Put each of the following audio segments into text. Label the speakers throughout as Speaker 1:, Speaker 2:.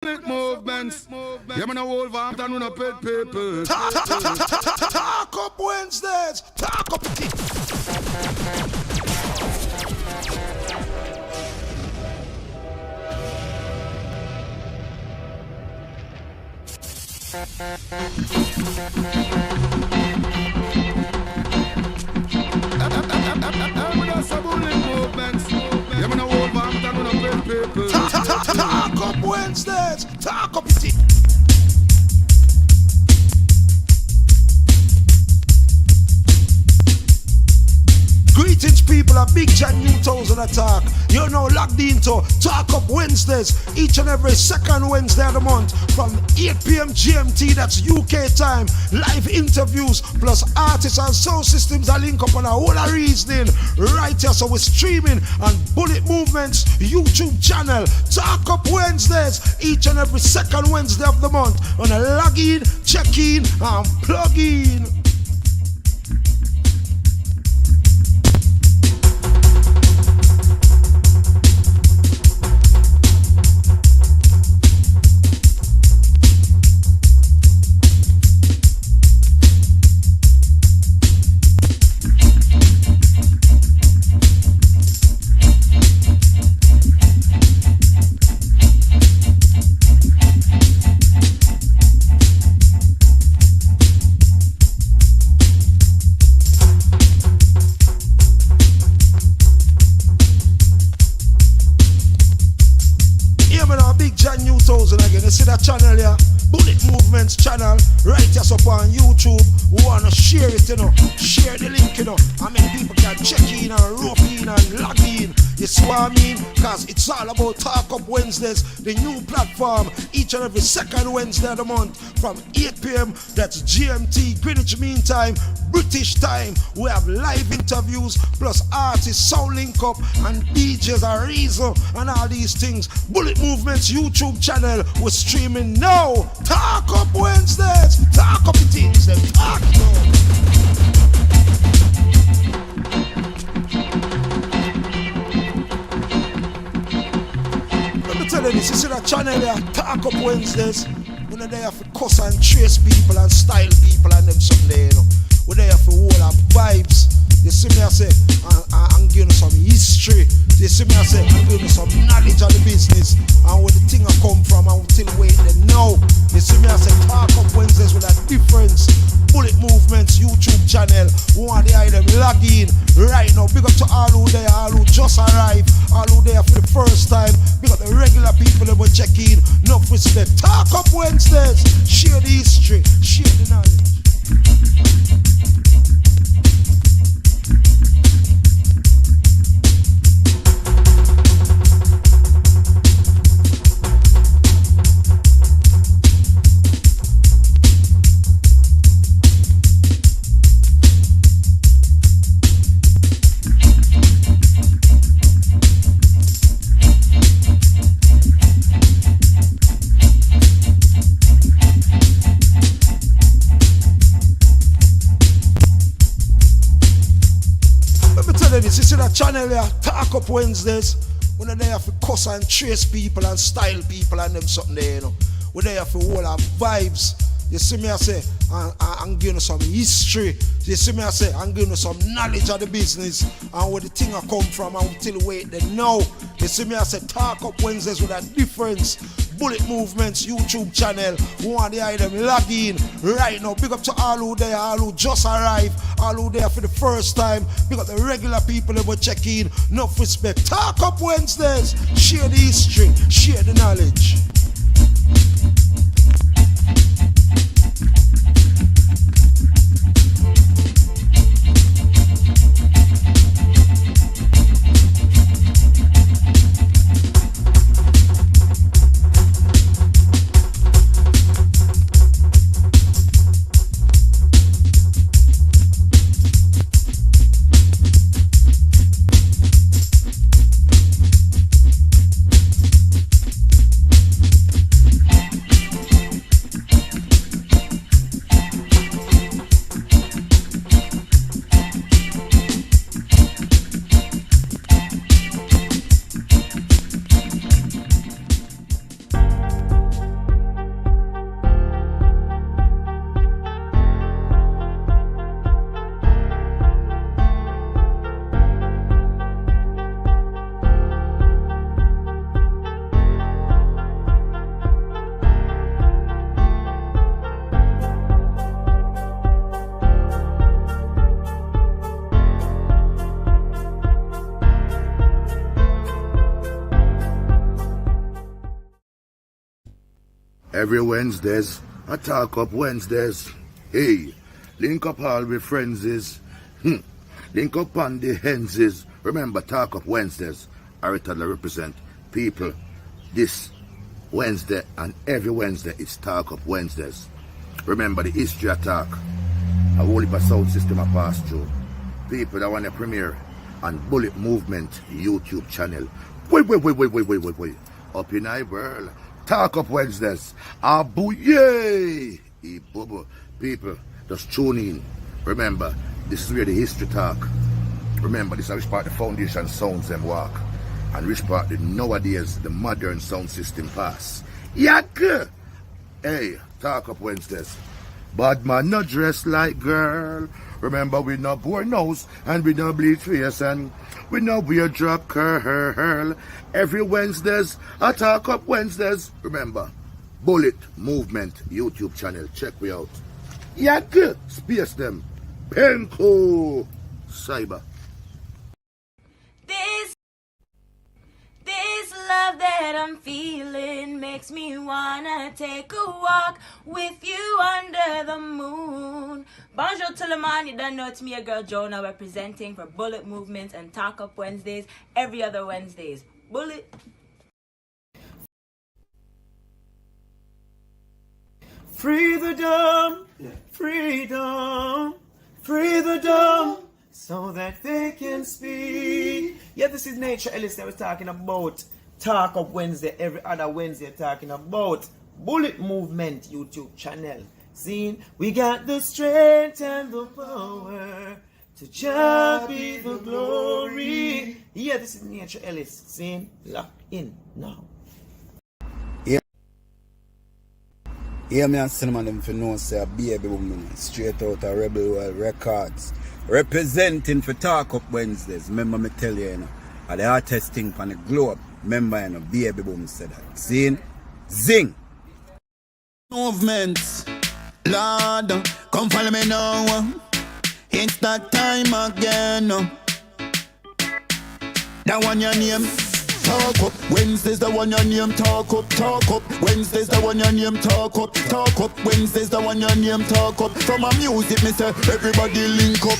Speaker 1: Movements. Yeah, man, a whole vamp and we no pet people.
Speaker 2: Talk up Wednesdays. Talk up it.
Speaker 1: Yeah, man, a whole vamp and we no pet people.
Speaker 2: Talk up Wednesdays. Talk up it. Greetings, people of Big John 𝐷𝐿 Attack. You're now locked into Talk Up Wednesdays, each and every second Wednesday of the month from 8 p.m. GMT, that's UK time. Live interviews plus artists and sound systems are linked up on a whole of reasoning right here. So we're streaming on Bullet Movement's YouTube channel. Talk Up Wednesdays, each and every second Wednesday of the month. On a log in, check in, and plug in. Again, you see that channel here, Bullet Movements channel, right just up on YouTube. We wanna share it, you know, share the link, you know. I mean, people can check in and rope in and log in. You see what I mean? Cause it's all about Talk Up Wednesdays, the new platform, each and every second Wednesday of the month from 8 p.m. That's GMT, Greenwich Mean Time, British time. We have live interviews plus artists, sound link up, and DJs are reason and all these things. Bullet Movements YouTube channel, we're streaming now. Talk Up Wednesdays, talk up the things, then talk it up. Let me tell you this, you see that channel there, Talk Up Wednesdays. We're not there for cuss and trace people and style people and them something there, you know. We're there for all our vibes. You see me, I say, I'm giving you some history. You see me, I say, I'm giving you some knowledge of the business and where the thing I come from and till wait them now. You see me, I say, Talk Up Wednesdays with a difference. Bullet Movements YouTube channel. We want the item log in right now. Big up to all who there, all who just arrived, all who there for the first time. Big up the regular people that will check in. Enough respect. Talk Up Wednesdays. Share the history. Share the knowledge. You see that channel here, Talk Up Wednesdays. We're not there for cuss and trace people and style people and them something there, you know. We're there for all our vibes. You see me, I say, I'm giving you some history. You see me, I say, I'm giving you some knowledge of the business and where the thing I come from and till wait then now. You see me, I say, Talk Up Wednesdays with a difference. Bullet Movements YouTube channel. We want the item log in right now. Big up to all who there, all who just arrived, all who there for the first time. Big up the regular people that will check in. Enough respect. Talk Up Wednesdays. Share the history. Share the knowledge.
Speaker 3: Every Wednesdays, I talk up Wednesdays. Hey, link up all with friends is. Link up on the hens is. Remember, talk up Wednesdays. I represent people. This Wednesday and every Wednesday it's talk up Wednesdays. Remember the history attack. A whole heap of sound system I pass through. People that want to premiere on Bullet Movement YouTube channel. Wait. Up in our world. Talk up Wednesdays. Abouye. People, just tune in. Remember, this is where the history talk. Remember, this is which part the foundation sounds them walk. And which part the nowadays the modern sound system pass. Yak! Hey, talk up Wednesdays. Bad man not dressed like girl. Remember, we no bore nose and we no bleach face and we no wear drop curl. Every Wednesdays, I talk up Wednesdays. Remember, Bullet Movement YouTube channel. Check we out. Yak! Space them. Penko Cyber.
Speaker 4: This love that I'm feeling makes me wanna take a walk with you under the moon. Bonjour tout le monde, you don't know it's me, your girl Jonah, representing for Bullet Movement and Talk Up Wednesdays, every other Wednesdays. Bullet.
Speaker 5: Free the dumb, freedom, free the dumb, so that they can speak. Yeah, this is Nature Ellis that was talking about Talk Up Wednesday, every other Wednesday talking about Bullet Movement YouTube channel. See, we got the strength and the power to just be the glory. Yeah, this is Nature Ellis. See, lock in now.
Speaker 6: Yeah, me and Cinnamon them for know say a baby woman straight out of Rebel World Records. Representing for Talk Up Wednesdays. Remember me tell you, are the artist thing on the globe. Remember, baby boom said that. See? Zing!
Speaker 7: Movements, Lord, come follow me now. It's that time again. That one your name. Talk up, Wednesday's the one your name. Talk up, Wednesday's the one your name. Talk up, Wednesday's the one your name. Talk up. From a music, me say everybody link up.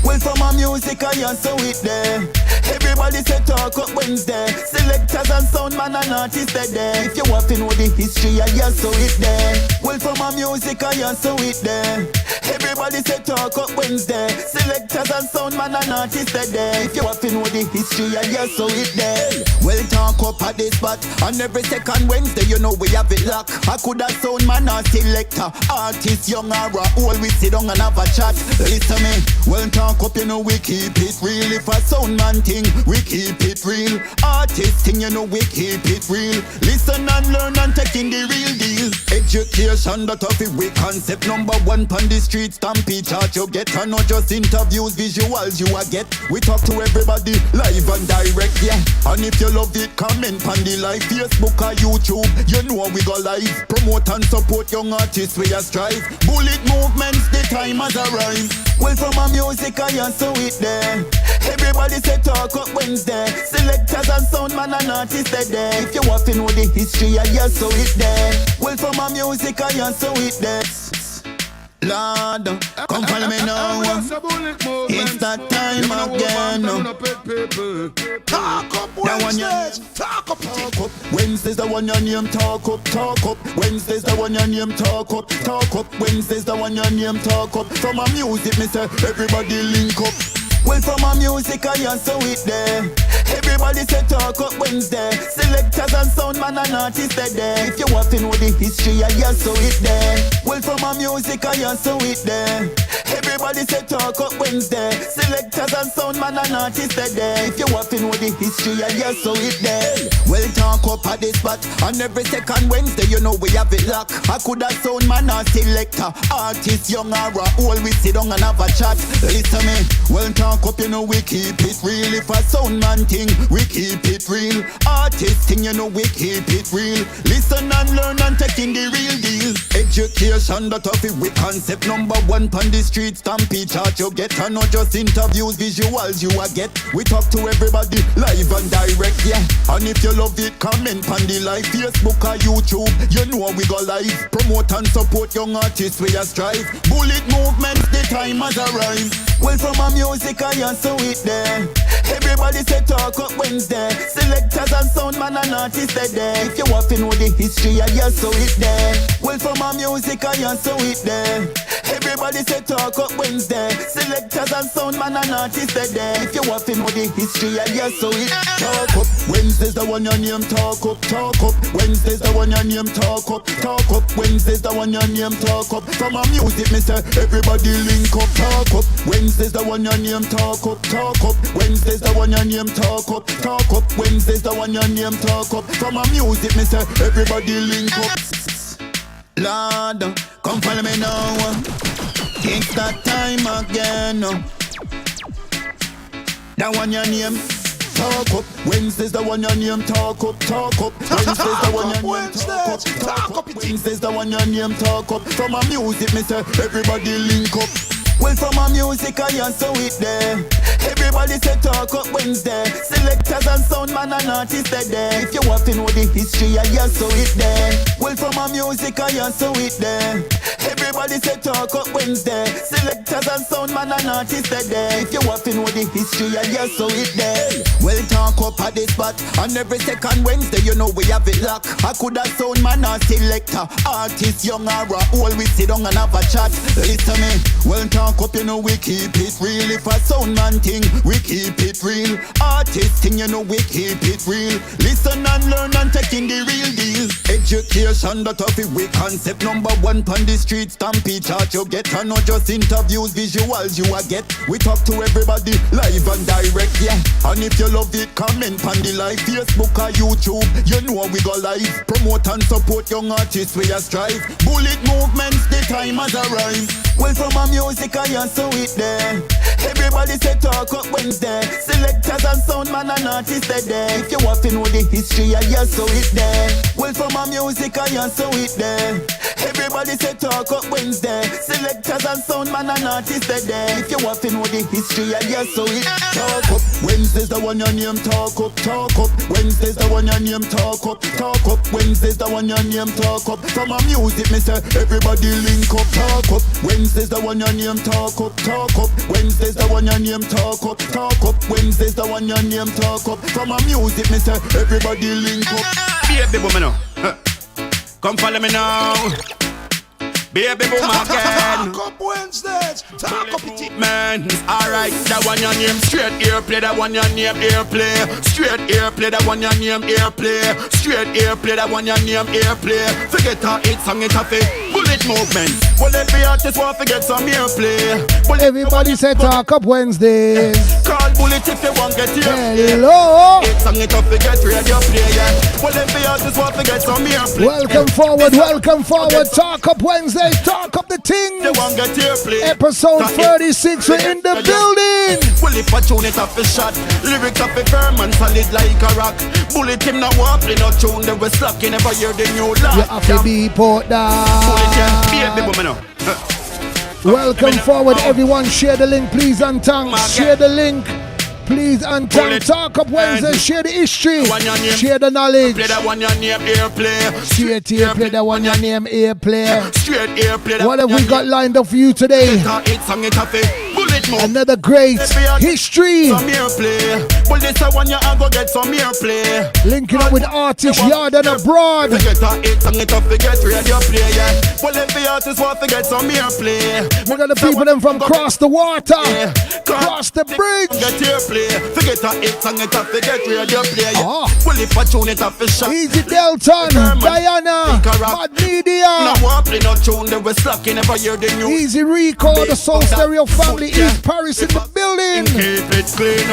Speaker 7: Well, from a music, I answer it there. Everybody say talk up Wednesday. Selectors and sound man and artists there. If you want to know the history, I answer it there. Well, from a music, I answer it there. Everybody say talk up Wednesday. Selectors and sound man and artists there. If you want to know the history, I answer it there. Well, talk up at this spot. On every second Wednesday, you know we have it locked. I could have sound man or selector. Artist, young or old, we sit down and have a chat. Listen me. Well, talk up, you know we keep it real. If a sound man thing, we keep it real. Artist thing, you know we keep it real. Listen and learn and take in the real deal. Education, that of it, we concept number one on the street. Stampede chart you get, and not just interviews, visuals you a get. We talk to everybody live and direct, yeah. And if you love it, comment on the live Facebook or YouTube. You know we go live. Promote and support young artists, we a strive. Bullet Movements, the time has arrived. Well, from a music, I answer it there. Everybody say talk up Wednesday. Selectors and sound man and artists there. If you want to know the history, I answer it there. Well, from a music, I answer it there. Lord, come follow me now. It's that time again.
Speaker 2: Talk up Wednesdays. Talk up.
Speaker 7: Wednesday's the one your name. Talk up. Wednesday's the one your name. Talk up. Wednesday's the one your name. Talk up. From a music, me say everybody link up. Well, from a music, I answer it there. Everybody say talk up Wednesday. Selectors and sound man and artists there. If you want to know the history, I answer it there. Well, from a music, I answer it there. Everybody say talk up Wednesday. Selectors and sound man and artists there. If you want to know the history, I answer it there. Well, talk up at this spot. On every second Wednesday, you know we have it locked. I could have sound man or selector. Artist, young or old, we sit down and have a chat. Listen me. Well, talk up, you know we keep it real. If a sound man thing, we keep it real. Artist thing, you know we keep it real. Listen and learn and take in the real deal. Education, that of it, we concept number one on the street. Stampede chart you get, and not just interviews, visuals you a get. We talk to everybody live and direct, yeah. And if you love it, comment on the live Facebook or YouTube. You know we go live. Promote and support young artists, we a strive. Bullet movements, the time has arrived. Well, from a music I answer it there. Everybody say talk up Wednesday. Selectors and sound man and artists they there. If you want to know the history, I answer it there. Well, from a music I answer it there. Everybody say talk up Wednesday. Selectors and sound man and artists they there. If you want to know the history, I answer it. Talk up Wednesday's the one your name. Talk up Wednesday's the one your name. Talk up Wednesday's the one your name. Talk up. From a music me say everybody link up. Talk up Wednesday's the one your name. Talk up Wednesday's the one your name. Talk up Wednesday's the one your name. Talk up. From a music me say everybody link up. Lord, come follow me now. It's that time again. That one your name. Talk up Wednesday's the one your name. Talk up Wednesday's the one your name. Talk up Wednesday's the one your name. Talk up. From a music me say everybody link up. Well, from a music I answer it there. Everybody say talk up Wednesday. Selectors and sound man and artists they there. If you want to know the history, I answer it there. Well, from a music I answer it there. Everybody say talk up Wednesday. Selectors and sound man and artists they there. If you want to know the history, I answer it there. Well, talk up at this spot. And every second Wednesday, you know we have it locked. I could have sound man or selector, artist, young or old. We sit down and have a chat. Listen me. Well, talk up, you know we keep it real. If a sound man thing, we keep it real. Artist thing, you know we keep it real. Listen and learn and take in the real deal. Education, that of it, we concept number one on the street. Stampede chart you get, and not just interviews, visuals you a get. We talk to everybody live and direct, yeah. And if you love it, comment on the live Facebook or YouTube. You know we go live. Promote and support young artists, we a strive. Bullet movements, the time has arrived. Well, from a music I answer it there. Everybody say talk up Wednesday. Selectors and sound man and artists they there. If you want to know the history, I answer it there. Well, from a music I answer it there. Everybody say talk up Wednesday. Selectors and sound man and artists they there. If you want to know the history, I answer it. Talk up Wednesday's the one your name. Talk up Wednesday's the one your name. Talk up Wednesday's the one your name. Talk up. From a music me say everybody link up. Talk up Wednesday's the one your name. Talk up Wednesday's the one your name. Talk up Wednesday's the one your name. Talk up. From a music me say everybody link up.
Speaker 1: Baby boom now. Come follow me now. Baby boom again.
Speaker 2: Talk up Wednesdays. Talk up it.
Speaker 1: Man, alright, that one your name. Straight airplay, that one your name. Airplay. Straight airplay, that one your name. Airplay. Straight airplay, that one your name. Airplay. Forget how it's song it a fit. Bullet movement. Well, every artist want to get some airplay.
Speaker 2: Everybody say talk up Wednesdays.
Speaker 1: Call bullet if you want get airplay.
Speaker 2: Hello.
Speaker 1: It's song it up to get radio play, yeah. Well, every artist want to get some airplay.
Speaker 2: Welcome forward. Talk up Wednesdays. Talk up the things. Episode 36, we're in the building.
Speaker 1: Well, if a tune it off a shot, lyrics off a firm and solid like a rock. Bullet him now walk, play no tune, they will slack. You never hear the new laugh.
Speaker 2: You have to be put down.
Speaker 1: Bullet, yeah, baby woman now.
Speaker 2: Welcome forward, everyone. Share the link, please, and thanks. Share the link. Please and talk up Wednesday, share the history, share the knowledge.
Speaker 1: Play that one your name, airplay.
Speaker 2: Straight airplay, that one your name, airplay. Straight airplay. What have we got lined up for you today? Another great history. Linking up with artists yard and abroad. We got the people them from across the water, across the bridge. Easy Delton, Diana, Mad Media, Easy Rico, the Soul Stereo family, Easy Paris in the building.
Speaker 1: Keep it clean.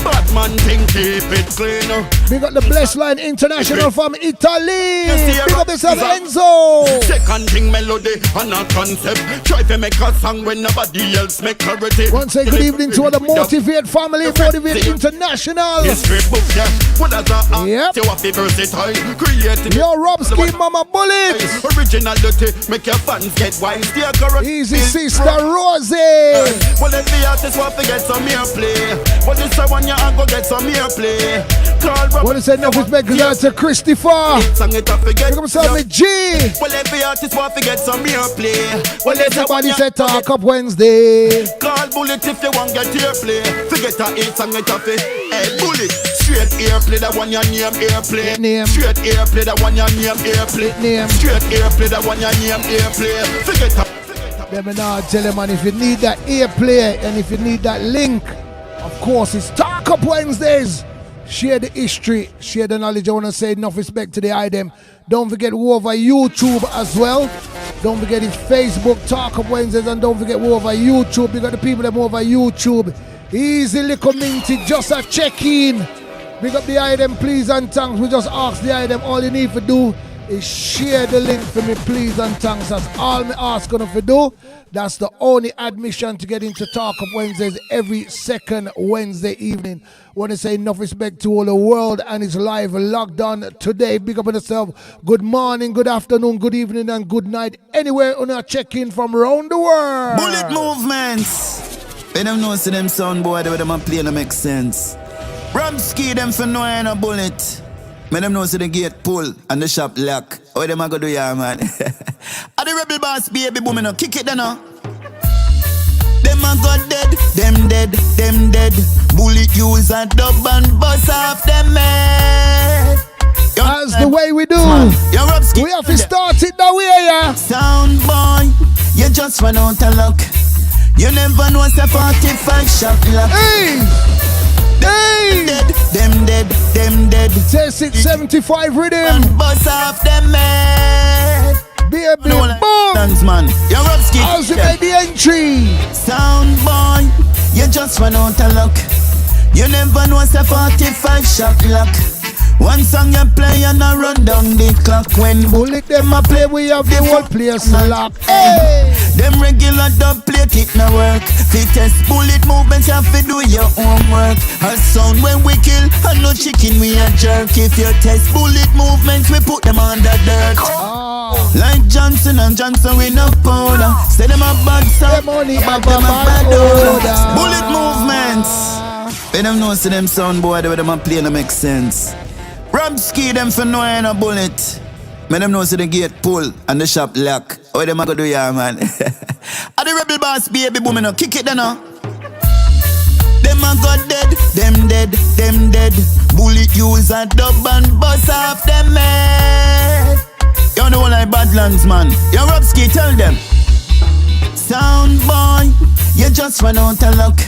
Speaker 1: Batman thing, keep it clean.
Speaker 2: We got the Blessed Line International from Italy. Big up yourself, Enzo.
Speaker 1: Second thing, melody and a concept. Try to make a song when nobody else make clarity.
Speaker 2: Once again, good evening to all the Motivate family, Motivate International.
Speaker 1: History book, yeah. What does that act?
Speaker 2: Yep.
Speaker 1: You have to versatile. Creative.
Speaker 2: Yo, Robski, Mama Bullet.
Speaker 1: Originality, make your fans get wise.
Speaker 2: Easy Sister Rosie.
Speaker 1: Well, if the artist want to get some airplay, well, this one you go get some airplay.
Speaker 2: What is that? No respect to Christopher. Look at myself, me G.
Speaker 1: Well, if the artist want to get some airplay, well,
Speaker 2: somebody said Talk Up Wednesday.
Speaker 1: Call Bullet if you want get airplay. Forget a hit and get off it. Hey, Bullet. Straight airplay, that one your name airplay.
Speaker 2: Name.
Speaker 1: Straight airplay, that one your name airplay.
Speaker 2: Name.
Speaker 1: Straight airplay, that one your name airplay. Forget a.
Speaker 2: Let me now tell you, man, if you need that airplay and if you need that link, of course, it's Talk Up Wednesdays. Share the history, share the knowledge. I want to say enough respect to the item. Don't forget we're over YouTube as well. Don't forget it's Facebook, Talk Up Wednesdays, and don't forget we're over YouTube. You got the people that are over YouTube. Easy little minty, just a check-in. Pick up the item, please and thanks. We just ask the item. All you need to do is share the link for me, please and thanks. That's all me asking you to do. That's the only admission to get into Talk Up Wednesdays every second Wednesday evening. Want to say enough respect to all the world and it's live locked on today. Big up on yourself. Good morning, good afternoon, good evening, and good night. Anywhere on our check-in from around the world.
Speaker 5: Bullet movements. They don't know see them sound boy the way them a play no make sense. Robski them for knowing a bullet. Me them know see the gate pull and the shop lock. How them a go do ya, man? Are the rebel boss baby boom no kick it then no. Them a go dead, them dead, them dead. Bullet use a dub and bust off them head.
Speaker 2: That's the way we do. We have to start it that way, yeah.
Speaker 5: Sound boy, you just run out of luck. You never know it's a 45 shot lock.
Speaker 2: Hey! Hey!
Speaker 5: Them dead, them dead.
Speaker 2: 675 rhythm.
Speaker 5: And bust off them head.
Speaker 2: Baby, boom!
Speaker 5: Dance man, you're Robski.
Speaker 2: How's it made the entry?
Speaker 5: Sound boy, you just run out of luck. You never know it's a 45 shot lock. One song you play and I run down the clock. When
Speaker 2: Bullet them a play, we have the whole place locked. Hey!
Speaker 5: Them regular dub plate it no work. Fittest bullet movements you have to do your homework. A sound when we kill and no chicken we a jerk. If you test bullet movements we put them under dirt. Like Johnson and Johnson with no powder. Say them a bad sound, but them a bad odor. Bullet movements. They them know see them sound boy the way them a play no make sense. Robski them for knowing a bullet. Me them know see the gate pull and the shop lock. How them a go do ya, man? Are the rebel boss baby boom no kick it then no. Them a go dead, them dead, them dead. Bullet use a dub and bust off them head. You know like Badlands man. Yo Robski tell them. Sound boy, you just run out of luck.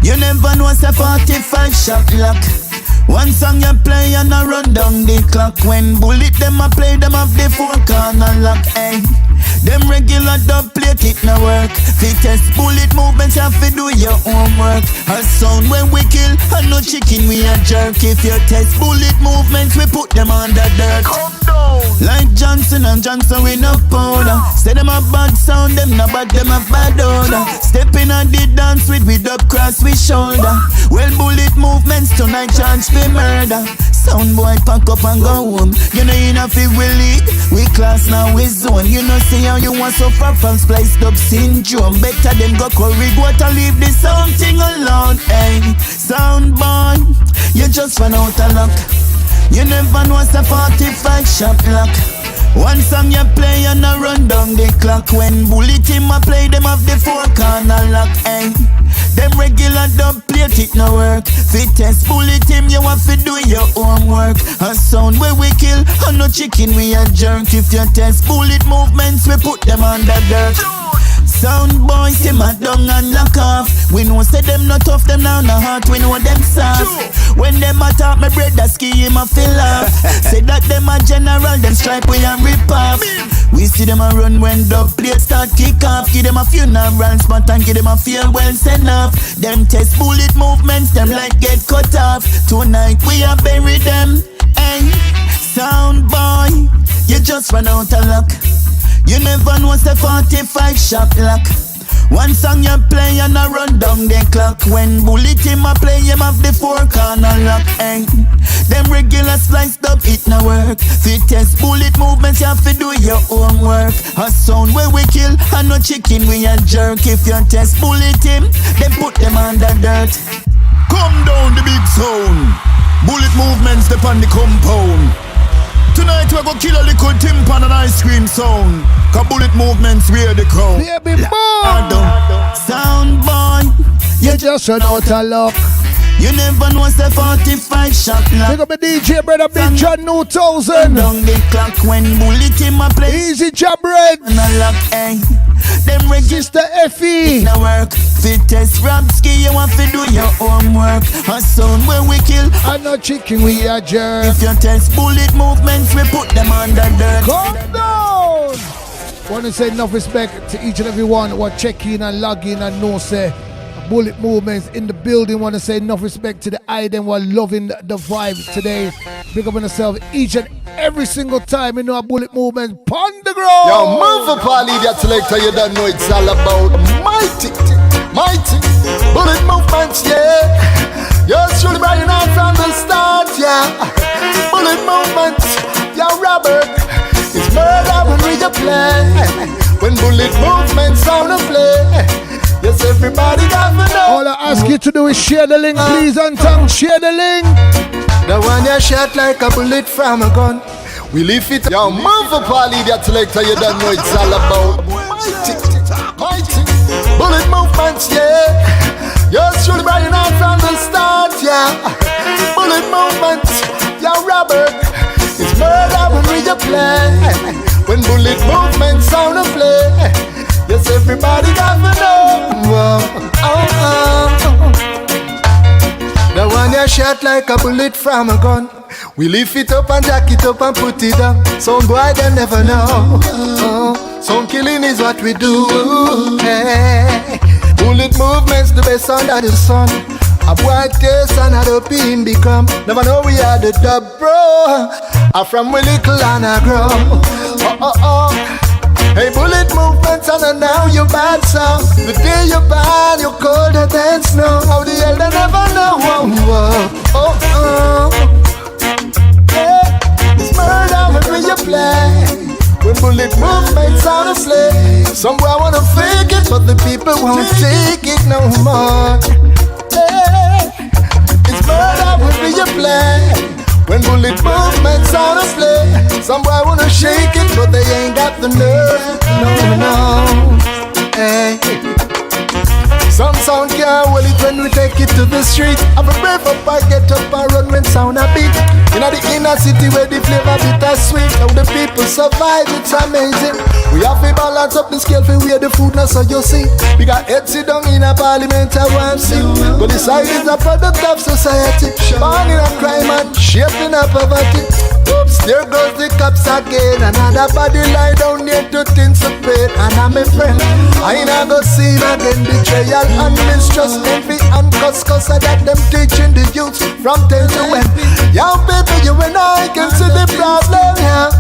Speaker 5: You never know it's a 45 shot lock. One song you play and I run down the clock. When bullet them a play, them have the four corner lock. Hey, them regular dub plate it no work. Fittest bullet movements you have to do your homework. A sound when we kill and no chicken we a jerk. If you test bullet movements we put them under dirt. Like Johnson and Johnson with no powder. Say them a bad sound, them no bad, them a bad odor. Stepping on the dance with up cross with shoulder. Well bullet movements tonight chance for murder. Sound boy pack up and go home. You know you know fi we lead. We class now we zone. You know see how you want suffer from spliced up syndrome. Better them go curry go to leave this sound thing alone. Hey, sound boy, you just run out of luck. You never know it's a 45 shot lock. One song you play and I run down the clock. When bullet him a play, them have the four corner lock. Hey, them regular dub plate it no work. Fittest bullet him, you have to do your homework. A sound where we kill and no chicken we a jerk. If you test bullet movements, we put them under dirt. Sound boys, him a down and lock off. We know say them not tough, them now no heart, we know them soft. When them a talk, my brother ski him a fill off. Say that them a general, them stripe we and rip off.
Speaker 7: We see them a run when the plate start kick off. Give them a funeral spot and give them a farewell send off. Them test bullet movements, them like get cut off. Tonight we are bury them. Hey, sound boy, you just run out of luck. You never know the 45 shot lock. One song you play and I run down the clock. When bullet him a play him have the 4 corner lock. Hey, them regular sliced up it no work. Fit test bullet movements you have to do your own work. A sound where we kill and no chicken we a jerk. If you test bullet him, then put them under dirt.
Speaker 8: Come down the big sound. Bullet movements upon the compound. Tonight we go kill a little timpan and ice cream sound. Cause bullet movements wear the crown.
Speaker 2: Baby boy,
Speaker 7: sound boy,
Speaker 2: you just run out of luck.
Speaker 7: You never know the 45 shot lock.
Speaker 2: Pick up a DJ brother Big John 2000.
Speaker 7: Down the clock when bullet in my place.
Speaker 2: Easy job bread.
Speaker 7: And I lock hey. Them
Speaker 2: register FE.
Speaker 7: No work. Fittest Rabski, you want to do your homework. A sound where we kill.
Speaker 2: And no chicken we a jerk.
Speaker 7: If you test bullet movements, we put them under dirt.
Speaker 2: Calm down. Want to say enough respect to each and every one who are checking and logging and know say bullet movements in the building. Want to say enough respect to the eye them who are loving the vibe today. Big up on yourself each and every single time you know a bullet movement pon the ground.
Speaker 8: Yo, move up all idiot selector, you don't know it's all about mighty bullet movements, yeah. You're truly bringing out from the start, yeah. Bullet movements, yo, Robert. It's murder when we play. When bullet movements sound a play. Yes, everybody got to know.
Speaker 2: All I ask you to do is share the link, please, and tongue. Share the link.
Speaker 8: The one you shot like a bullet from a gun. We leave it. Yo, move up all idiot selector, you don't know it's all about mighty bullet movements, yeah. You're truly bringing out from the start, yeah. Bullet movements, yo, Robert. It's murder when we play. When bullet movements sound a play. Yes, everybody got to know. The one you shot like a bullet from a gun. We lift it up and jack it up and put it down. Some boy them never know. Some killing is what we do. Hey. Bullet movements the best under the sun. A boy taste another being become. Never know we are the dub bro. I'm from we little and I grow. Hey, bullet movements and now you bad so. The day you bad, you're colder than snow. How the hell they never know. Hey, it's murder when you play. When bullet movements sound a play. Some boy wanna fake it, but the people won't take it no more. Hey, it's murder when you play. When bullet movements sound a play. Some boy wanna shake it, but they ain't got the nerve. No. Hey. Some sound can't hold it when we take it to the street. I'm a brave up, I get up and run when sound a beat. In the inner city where the flavor bitter sweet. How the people survive, it's amazing. We have to balance up the scale for where the food now so you see. We got heads sit down in a parliament I want see. But the side is a product of society. Born in a crime and shaped in a poverty. Oops, there goes the cops again. Another body lie down near to anticipate. And I'm a friend, I ain't go see again. Betrayal and mistrust, envy and cuss. I got them teaching the youth from 10 to when. Young people, you and I can see the problem, yeah.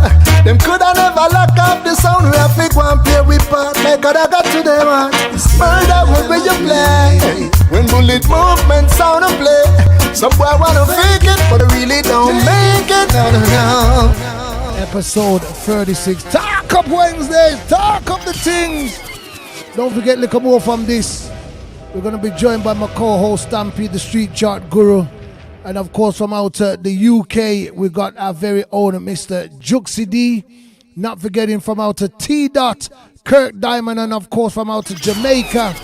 Speaker 8: Them coulda never lock up the sound. We have to go and play with part. Like I got to them on. Murder when you play. When bullet movement sound a play. Some boy wanna fake it, but they really don't make it. No.
Speaker 2: Episode 36. Talk up Wednesdays. Talk up the things. Don't forget, look more from this. We're going to be joined by my co-host Stampede, the street chart guru. And of course from out the UK, we got our very own Mr. Juxci D. Not forgetting from out T. Kirk Diamond. And of course from out Jamaica,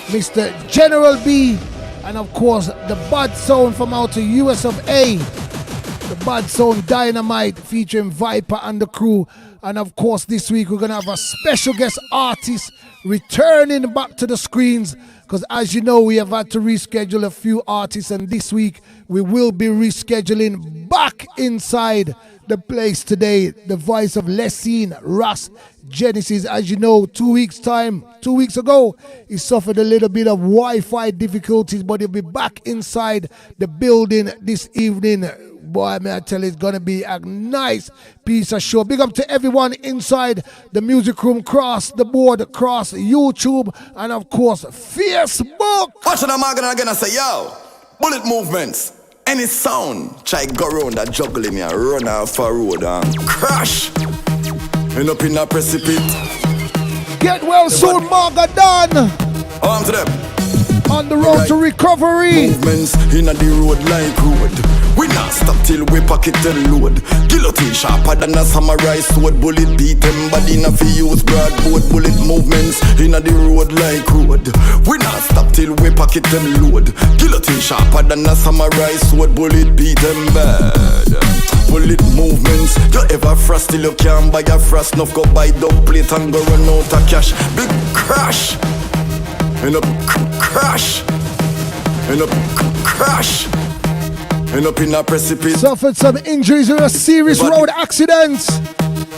Speaker 2: Mr. General B. And of course the bad sound from out US of A. The bad sound Dynamite featuring Viper and the crew. And of course this week we're going to have a special guest artist returning back to the screens,
Speaker 8: Because as you know, we have had to reschedule a few artists, and this week we will be rescheduling back inside the place today. The voice of Lascene Ras Genesis. As you know, 2 weeks ago, he suffered a little bit of Wi-Fi difficulties, but he'll be back inside the building this evening. Boy, may I tell you, it's gonna be a nice piece of show. Big up to everyone inside the music room, cross the board, across YouTube, and of course, Facebook.
Speaker 9: Watching the market again, I say, yo, bullet movements. Any sound, try go round that juggling me and run off a road and crash. End up in a precipice.
Speaker 8: Get well soon, Magadan.
Speaker 9: On to them.
Speaker 8: On the road to recovery.
Speaker 9: Movements in the road like road. We not stop till we pocket and load. Guillotine sharper than a samurai sword. Bullet beat them body na fi use broadboard. Bullet movements in the road like road. We not stop till we pocket and load. Guillotine sharper than a samurai sword. Bullet beat them bad. Bullet movements. You ever frost till you can't buy a frost. Enough go buy dub plate and go run out of cash. Big crash. End up crash. End up crash. End up in a precipice.
Speaker 8: Suffered some injuries in a serious road accident.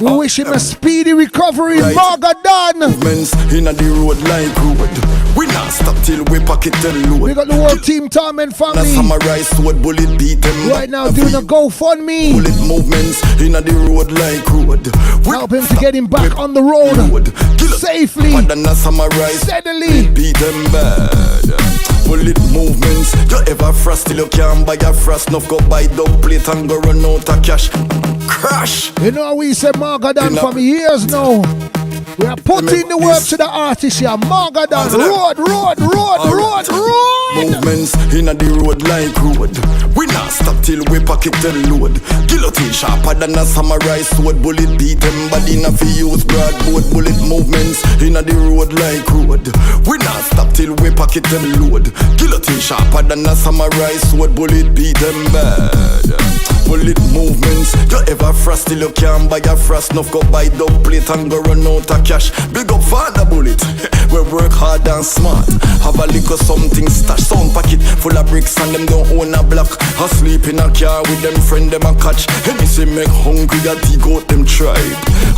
Speaker 8: We wish him a speedy recovery, right. Magadan.
Speaker 9: Movements in the road like road. We not stop till we pocket and load.
Speaker 8: We got the whole team Torment family.
Speaker 9: Samurai sword bullet beat them.
Speaker 8: Right now doing a GoFundMe.
Speaker 9: Bullet movements in the road like road.
Speaker 8: Help him to get him back on the road safely, steadily.
Speaker 9: Beat them bad. Bullet movements. You ever frost till you can't buy a frost. Enough go buy dub plate and go run out of cash. Crash.
Speaker 8: You know we say Magadan for years now. We are putting the work to the artist here. Magadan, road.
Speaker 9: Movements in the road like road. We not stop till we pocket and load. Guillotine sharper than a samurai sword. Bullet beat them body na fi use broadboard. Bullet movements in the road like road. We not stop till we pocket and load. Guillotine sharper than a samurai sword. Bullet beat them bad. Bullet movements. You ever frost till you can't buy a frost. Enough go buy dub plate and go run out of cash. Big up for the bullet. We work hard and smart. Have a little something stash. Sound packet full of bricks and them don't own a block. I sleep in a car with them friend them a catch. And they say make hungry that he got them tribe.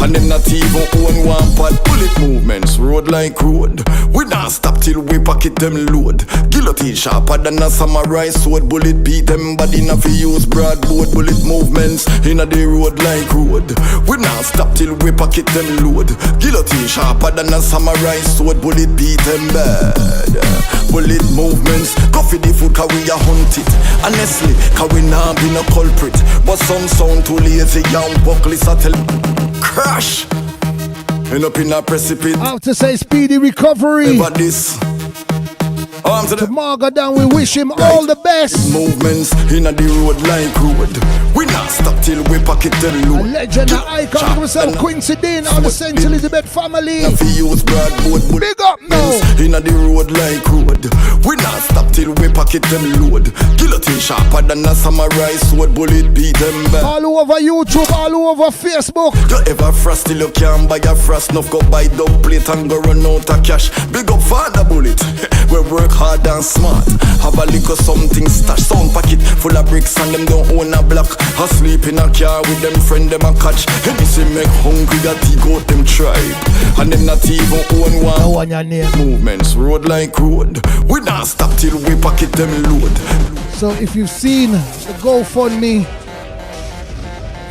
Speaker 9: And them not even own one pot. Bullet movements road like road. We not stop till we pocket them load. Guillotine sharper than a samurai sword. Bullet beat them body na fi use broadboard. Bullet movements in the road like road. We not stop till we pocket them load. Guillotine sharper than a samurai sword. Bullet beat them bad. Bullet movements. Coffee the food cause we a hunt it. Honestly, cause we not be no culprit. But some sound too lazy young buckless a tell crash. End up in a precipice.
Speaker 8: I have to say speedy recovery.
Speaker 9: But this
Speaker 8: to Magadan, we wish him all the best.
Speaker 9: Movements in the road like road. We not stop till we pocket and load.
Speaker 8: A legend, an icon, myself, 𝐬𝐿𝐴 on the St. Elizabeth family. Big up now.
Speaker 9: In the road like road. We not stop till we pocket and load. Guillotine sharper than a samurai sword. Bullet beat them back.
Speaker 8: All over YouTube, all over Facebook.
Speaker 9: You ever frost till you can't buy a frost. Enough go buy dub plate and go run out of cash. Big up for the bullet. We work hard and smart. Have a little something stash. Sound packet full of bricks and them don't own a block. I sleep in a car with them friend them a catch. And they say make hungry that he got them tribe. And them not even own one.
Speaker 8: No one your name.
Speaker 9: Movements road like road. We not stop till we pocket them load.
Speaker 8: So if you've seen the GoFundMe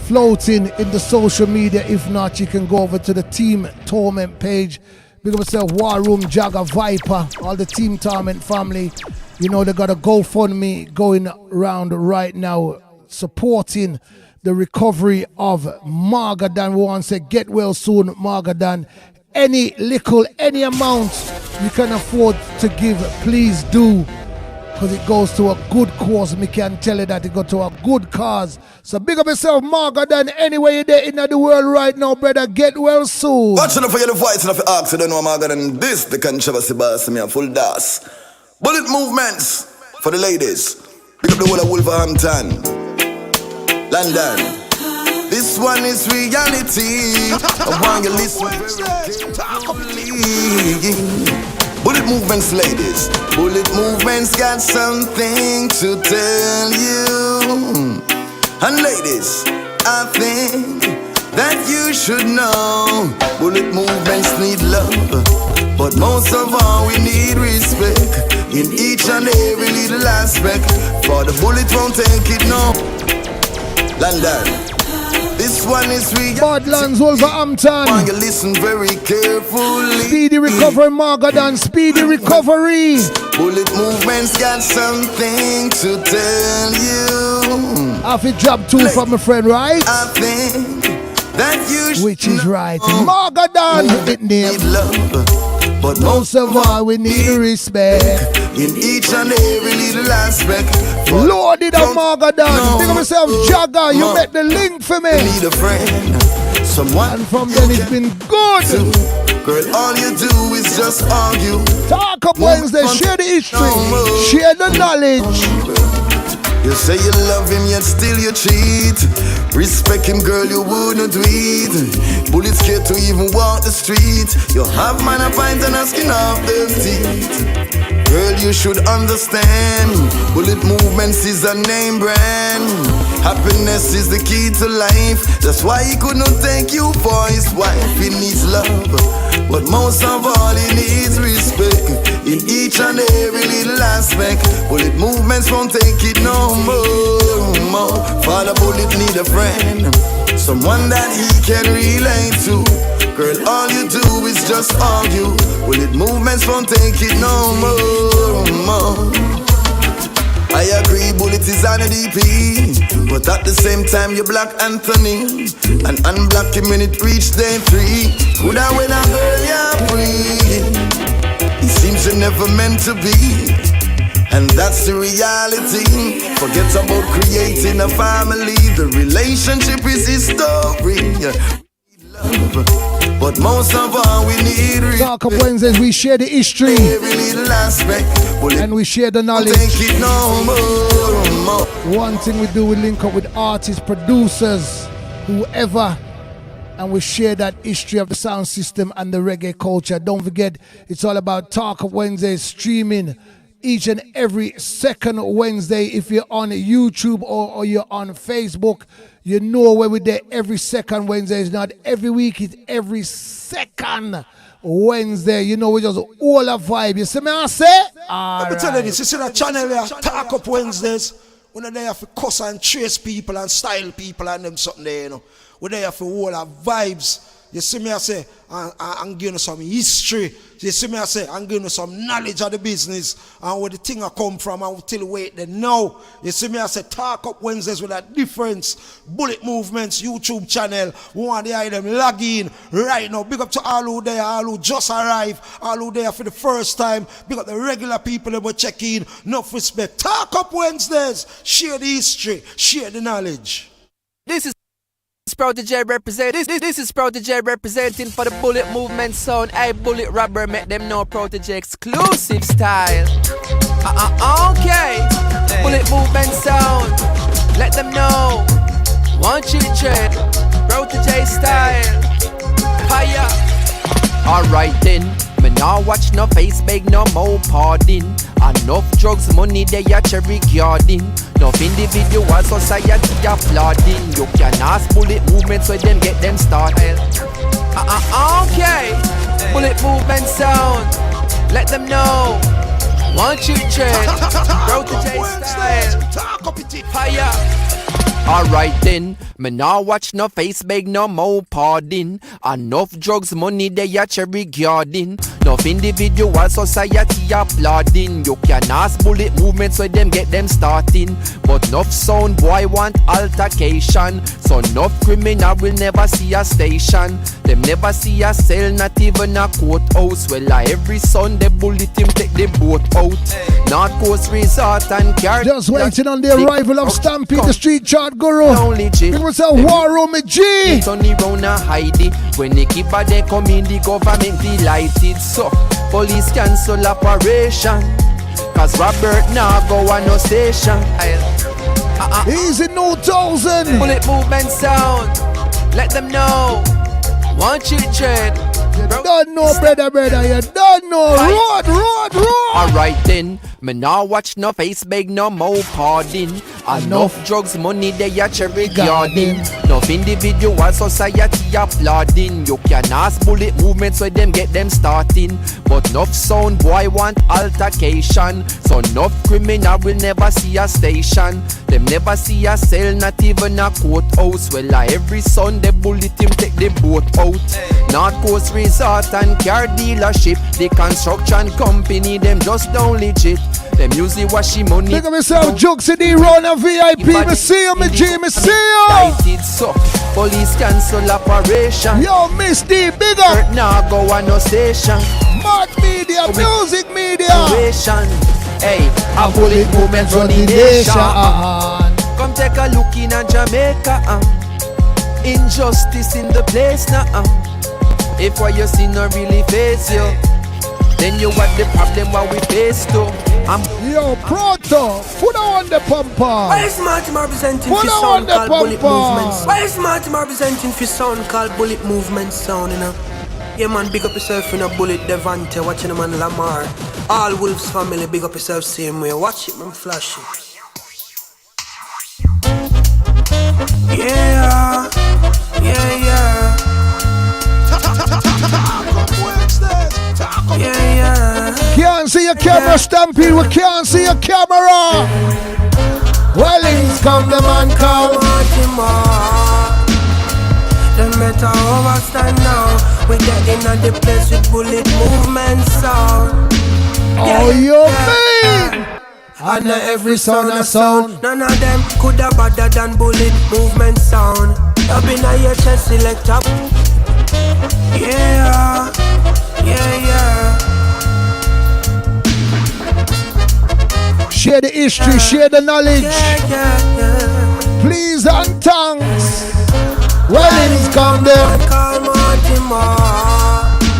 Speaker 8: floating in the social media, if not, you can go over to the Team Torment page. Big up yourself, War Room, Jagger, Viper, all the Team Torment family. You know they got a GoFundMe going around right now, supporting the recovery of Magadan. We want to say get well soon, Magadan. Any amount you can afford to give, please do. Because it goes to a good cause. Me can tell you that it goes to a good cause. So big up yourself, Magadan. Anywhere you're there in the world right now, brother, get well soon.
Speaker 9: Watching for you the voice and if you ask you don't know Magadan. This the controversy boss me a full das. Bullet movements for the ladies. Big up the whole of Wolverhampton, London. This one is reality. I want you listen very carefully. Bullet Bullet movements, ladies. Bullet movements got something to tell you. And ladies, I think that you should know. Bullet movements need love, but most of all we need respect in each and every little aspect. For the bullet won't take it, no. London, this one is real.
Speaker 8: Badlands, Wolverhampton.
Speaker 9: You listen very carefully.
Speaker 8: Speedy recovery, Magadan. Speedy recovery.
Speaker 9: Bullet movements got something to tell you.
Speaker 8: I have drop 2 from my friend, right?
Speaker 9: I think that you should.
Speaker 8: Which is right. Magadan, it name.
Speaker 9: Love, but
Speaker 8: most of all we need respect
Speaker 9: in each and every little aspect.
Speaker 8: Lord did a Magadan. Think of myself, Jagger. You make the link for me.
Speaker 9: Need a friend, someone.
Speaker 8: And from then it's been good.
Speaker 9: Girl, all you do is just argue.
Speaker 8: Talk up Wednesday, share the history, share the knowledge.
Speaker 9: You say you love him, yet still you cheat. Respect him, girl, you wouldn't do it. Bullets scared to even walk the street. You have man a pint and a skin off their teeth. Girl, you should understand. Bullet movements is a name brand. Happiness is the key to life. That's why he could not take you for his wife. He needs love, but most of all he needs respect in each and every little aspect. Bullet movements won't take it no more. For the bullet need a friend, someone that he can relate to. Girl, all you do is just argue. Bullet movements won't take it no more. I agree, bullet is on a DP, but at the same time you block Anthony and unblock him when it reached day 3. Could I win a girl, you're free? It seems you're never meant to be, and that's the reality. Forget about creating a family. The relationship is history. But most of all we need
Speaker 8: Talk up Wednesdays, we share the history
Speaker 9: every little aspect,
Speaker 8: and we share the knowledge.
Speaker 9: Take it no more.
Speaker 8: One thing we do, we link up with artists, producers, whoever, and we share that history of the sound system and the reggae culture. Don't forget, it's all about Talk Up Wednesdays streaming each and every second Wednesday. If you're on YouTube or you're on Facebook, you know where we're there every second Wednesday. It's not every week, it's every second Wednesday. You know, we just all a vibe. You see me I say?
Speaker 2: Let me tell you this, you see that channel here, Talk Up Wednesdays. We're there for cuss and trace people and style people and them something there, you know. We're there for all our vibes. You see me I say, I'm giving you some history. You see me I say, I'm giving you some knowledge of the business and where the thing I come from and till wait then now. You see me I say, Talk Up Wednesdays with a difference. Bullet Movements YouTube channel. We want to hear them log in right now. Big up to all who there, all who just arrived, all who there for the first time. Big up the regular people that will check in. Enough respect. Talk Up Wednesdays. Share the history. Share the knowledge.
Speaker 10: This is Protege represent. This is Protege representing for the Bullet Movement sound. I Bullet Rubber make them know Protege exclusive style. Okay. Bullet Movement sound. Let them know. Want you to tread Protege style. Fire. Alright then. Me now watch no face beg no more pardon. Enough drugs money they a cherry garden. Enough individual society applauding. You can ask Bullet Movements where them get them started. Okay. Bullet Movement sound. Let them know. Want you to tread Protege style. Fire. Alright then, me now watch no face beg no more pardon. Enough drugs money they a cherry garden. Enough individual society applauding. You can ask Bullet Movements where them get them starting. But enough sound boy want altercation. So enough criminal will never see a station. Them never see a cell, not even a courthouse. Well every Sunday Bullet him take the boat out. North Coast Resort and car.
Speaker 8: Just waiting on the arrival of Stampede, the street chart guru. It was a war room, G.
Speaker 10: It's only round a hidey. When the keeper they come in, the government delighted. So police cancel operation. Cause Robert now go on no station.
Speaker 8: Easy no 1000.
Speaker 10: Bullet Movement sound. Let them know. Want you to tread
Speaker 8: You don't know, brother. You don't know. Road.
Speaker 10: Alright then, me now watch no face beg no more pardon. Enough drugs, money they a cherry garden. Enough individual society applauding. You can ask bullet movements where them get them starting. But enough sound boy want altercation. So enough criminal will never see a station. Them never see a cell, not even a courthouse. Well, every Sunday bullet him take the boat out. North Coast Resort and car dealership. The construction company, them just don't legit. Them usually wash money.
Speaker 8: Think of myself, Juxci the run a VIP. Me see you, me G, me see you.
Speaker 10: So, police cancel operation.
Speaker 8: Yo, Miss D, big up.
Speaker 10: Now go on no station.
Speaker 8: Mad media, music media.
Speaker 10: Hey, a bullet movement running nation. Come take a look in Jamaica. Injustice in the place now. If what you see not really face you, then you what the problem what we face too.
Speaker 8: Yo, Proto, put on the pumper.
Speaker 11: Why is Martin representing for sound called Bullet Movements? Why is Martin representing for sound called Bullet Movements sound, you know? Yeah man, big up yourself in a Bullet Devante, watching the man Lamar. All Wolves family, big up yourself same way. Watch it man, flash it. Yeah.
Speaker 8: Can't see your camera, Stampede. We can't see your camera. Well, it's come the man called.
Speaker 11: Them better overstand now. We get in at the place with Bullet Movement sound.
Speaker 8: Oh, you mean? And every sound a sound.
Speaker 11: None of them could have better than Bullet Movement sound. Up in your chest, select up. Yeah.
Speaker 8: Share the history, share the knowledge. Please and thanks. Well, it's come there.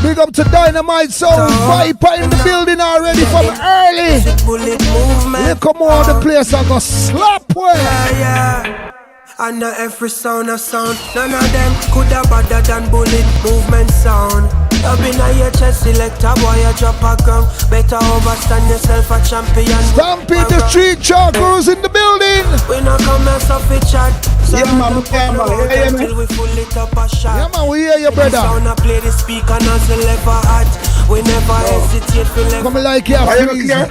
Speaker 8: Big up to Dynamite sound. Viper in the building already from early. Here come on the place I go slap well.
Speaker 11: Under every sound a sound. None of them could have better than Bullet Movement sound. Up in your chest, select a boy, you drop a ground. Better overstand yourself a champion.
Speaker 8: Stampede the street chalkers in the building.
Speaker 11: We not come mess up with chat. Yeah man, till we full it up a shot.
Speaker 8: Yeah man, we hear you brother.
Speaker 11: Sound a play the speaker, nozzle ever hot. We never hesitate for left.
Speaker 8: Come like your freeze. Yeah.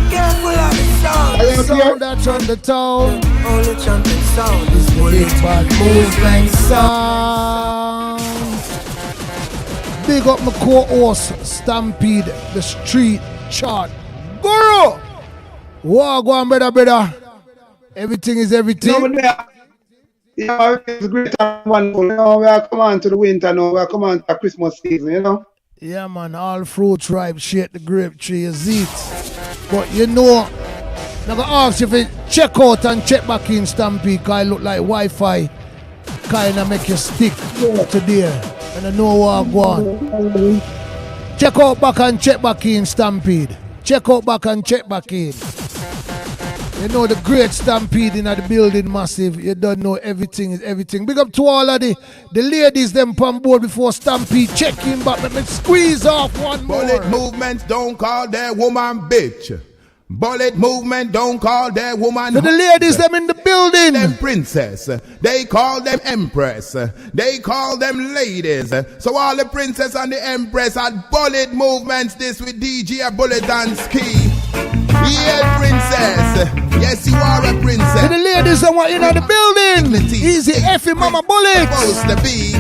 Speaker 11: Careful of the sound.
Speaker 8: Sound that's on the town.
Speaker 11: Only champion sound is Bullet Movement sound.
Speaker 8: Big up my co-host, Stampede, the street chart. Guru! Wow, go on, brother. Everything is everything.
Speaker 12: Yeah, it's great and wonderful. You know, we are coming on to the winter now. We are coming on to Christmas season, you know.
Speaker 8: Yeah, man, all fruits ripe, shake the grape tree, is it. But you know, I'm going to ask you if you check out and check back in Stampede, because it look like Wi-Fi kind of make you stick to there. And I know what I go on. Check out back and check back in Stampede. Check out back and check back in. You know the great Stampede in the building massive. You don't know everything is everything. Big up to all of the ladies them on board before Stampede. Check in back. Let me squeeze off one more.
Speaker 1: Bullet movements don't call their woman bitch. Bullet movement don't call their woman.
Speaker 8: So the ladies them in the building.
Speaker 1: Them princess. They call them empress. They call them ladies. So all the princess and the empress had bullet movements. This with DJ Bullet and 𝐬𝐾𝐿. Yeah, princess. Yes, you are a princess.
Speaker 8: So the ladies that were in the building. Easy Effie Mama Bullet.
Speaker 1: Supposed to be.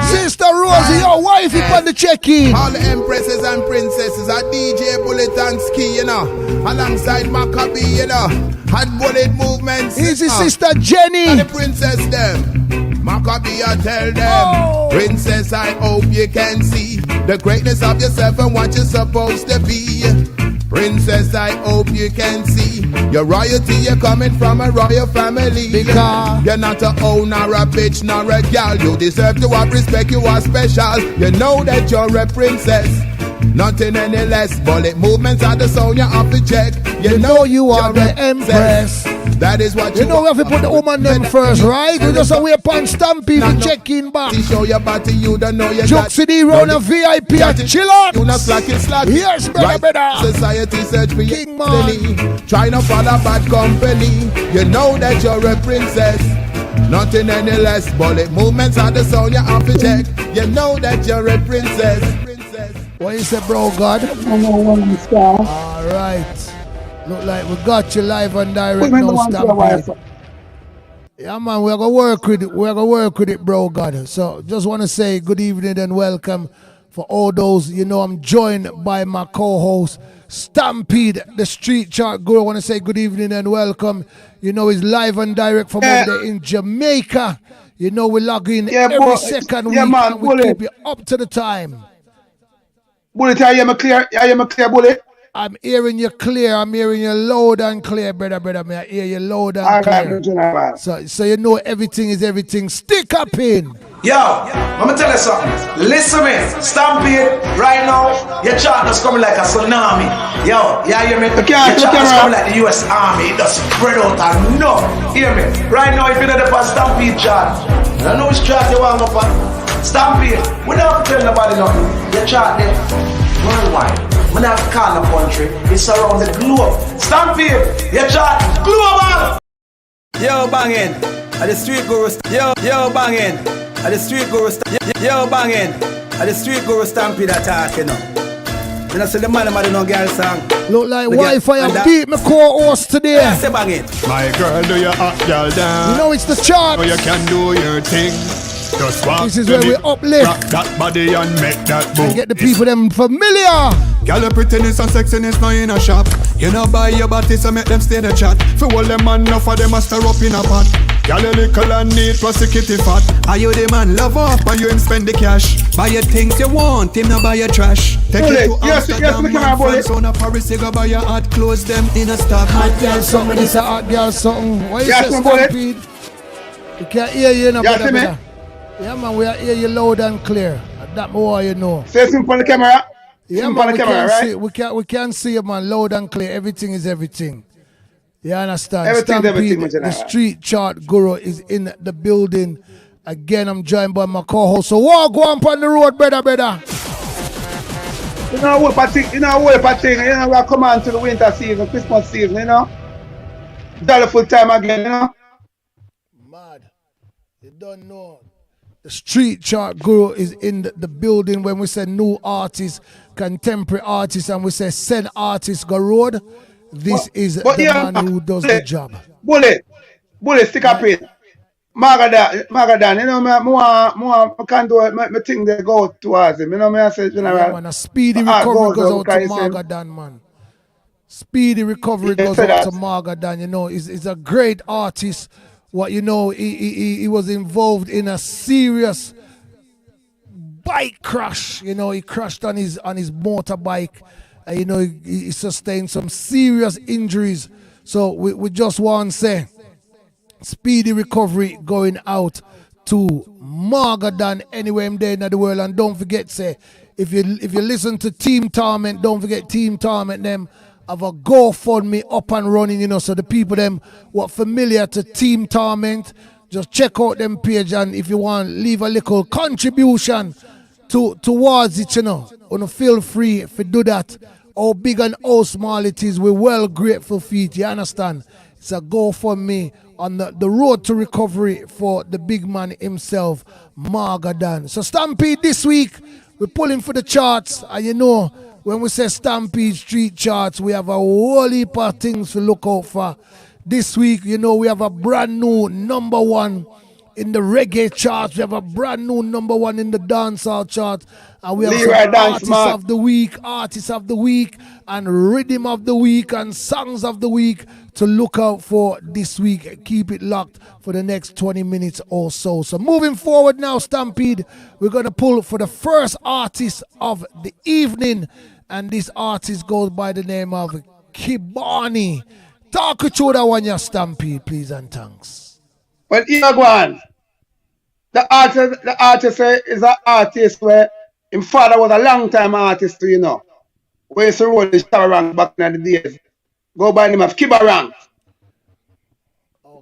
Speaker 8: Sister Rosie, your wifey on the check-in.
Speaker 1: All the empresses and princesses are DJ Bullet and 𝐬𝐾𝐿, you know. Alongside Maccabee, you know. Had bullet movements.
Speaker 8: Easy Sister Jenny.
Speaker 1: And the princess them. Maccabee, I tell them. Princess, I hope you can see the greatness of yourself and what you're supposed to be. Princess, I hope you can see your royalty, you're coming from a royal family.
Speaker 8: Because
Speaker 1: you're not a owner, a bitch, nor a gal. You deserve to have respect, you are special. You know that you're a princess. Nothing any less. Bullet movements are the sound you have to check.
Speaker 8: You know you are the empress.
Speaker 1: That is what
Speaker 8: you know. We have to put the woman them first, right? We just away upon Stampede and check in back.
Speaker 1: Show your body, you don't know your
Speaker 8: Juxci round a VIP at chill out.
Speaker 1: You not slack it.
Speaker 8: Yes, brother.
Speaker 1: Society search for
Speaker 8: King man.
Speaker 1: Try not follow bad company. You know that you're a princess. Nothing any less. Bullet movements are the sound you have to check. You know that you're a princess.
Speaker 8: What you say, bro, God? All right. Look like we got you live and direct now, Stampede. Yeah, man, we're gonna work with it. We're gonna work with it, bro, God. So just want to say good evening and welcome for all those. You know, I'm joined by my co-host Stampede, the street chart guru. I want to say good evening and welcome. You know, he's live and direct from over there in Jamaica. You know, we log in every second week and we keep you up to the time.
Speaker 12: Bullet, I am a clear, Bullet.
Speaker 8: I'm hearing you clear. I'm hearing you loud and clear, brother. I hear you loud and clear. So you know everything is everything. Stick up in.
Speaker 13: Yo, let me tell you something. Listen me, Stampede, right now, your chart is coming like a tsunami. Yo, yeah, hear me? Your chart is coming like the US Army. It just spread out and no. Hear me? Right now, if you're the Stampede chart, I know which chart you want to put. Stampede, we don't have to tell nobody nothing. Your chart there, worldwide. We don't have to call the country. It's around the globe. Stampede, your chart, global.
Speaker 6: Yo, bangin', at the street guru. Yo, bangin'. At the street guru, yo banging. At the street guru Stampede attack, you know. You know, so the man no girl song.
Speaker 8: Look like Wi-Fi and beat my co-host today.
Speaker 6: Yeah, say banging.
Speaker 1: My girl, do your hot girl down.
Speaker 8: You know it's the chart.
Speaker 1: You can do your thing. Just walk.
Speaker 8: This is where we uplift.
Speaker 1: Rock that body and make that boom.
Speaker 8: And get the people them familiar.
Speaker 1: Girl, your prettiness and sexiness now in a shop. You know buy your body so make them stay in the chat. For all them man, enough of them a stir up in a pot. Girl, you little and neat plus you kitty fat. Are you the man love up and you him spend the cash? Buy your things you want, him not buy your trash. Take you to Amsterdam, man, France on a Paris, you go buy your hot clothes, them in a stock.
Speaker 8: Hot girl something, this a hot girl something. Why you say Stampede? We can't hear you, no, brother. Yeah, man, we hear you loud and clear. That more you know.
Speaker 12: Say something on the camera.
Speaker 8: Yeah, man, we camera, right? We can see you, man, loud and clear. Everything is everything. You understand?
Speaker 12: Everything,
Speaker 8: the street chart guru is in the building. Again, I'm joined by my co-host. So what go on the road, brother?
Speaker 12: You know what thing, you know, we come on to the winter season, Christmas season, you know. Dollar full time again, you know.
Speaker 8: Mad. You don't know. The street chart guru is in the building. When we say new artists, contemporary artists, and we say send artists go road, this is the man who does the job.
Speaker 12: Bullet, stick up in. Magadan, you know, I can't do it, my thing they go towards him, you know, I say general.
Speaker 8: Yeah, man, a speedy recovery goes out to Magadan, man. Speedy recovery goes out to Magadan, you know, he's a great artist. What you know, he was involved in a serious bike crash. You know, he crashed on his motorbike. You know, he sustained some serious injuries. So we just want to say, speedy recovery going out to Magadan anywhere in there in the world. And don't forget, say, if you listen to Team Torment, don't forget Team Torment them. Have a GoFundMe up and running, you know, so the people them what familiar to Team Torment, just check out them page, and if you want, leave a little contribution towards it, you know. Feel free if you do that. How big and how small it is, we're well grateful for it, you understand? It's a GoFundMe on the road to recovery for the big man himself, Magadan. So Stampede this week, we're pulling for the charts, and you know, when we say Stampede Street Charts, we have a whole heap of things to look out for. This week, you know, we have a brand new #1 in the reggae charts. We have a brand new #1 in the dancehall chart. And we have some artists of the week, and rhythm of the week, and songs of the week to look out for this week. Keep it locked for the next 20 minutes or so. So moving forward now, Stampede, we're going to pull for the first artist of the evening. And this artist goes by the name of Kibani. Talk to that one, your Stampede, please and thanks.
Speaker 12: Well, here go on. The artist is an artist where His father was a long time artist too, you know. We used to roll the Shabarang back in the days. Go by the name of Kibarang.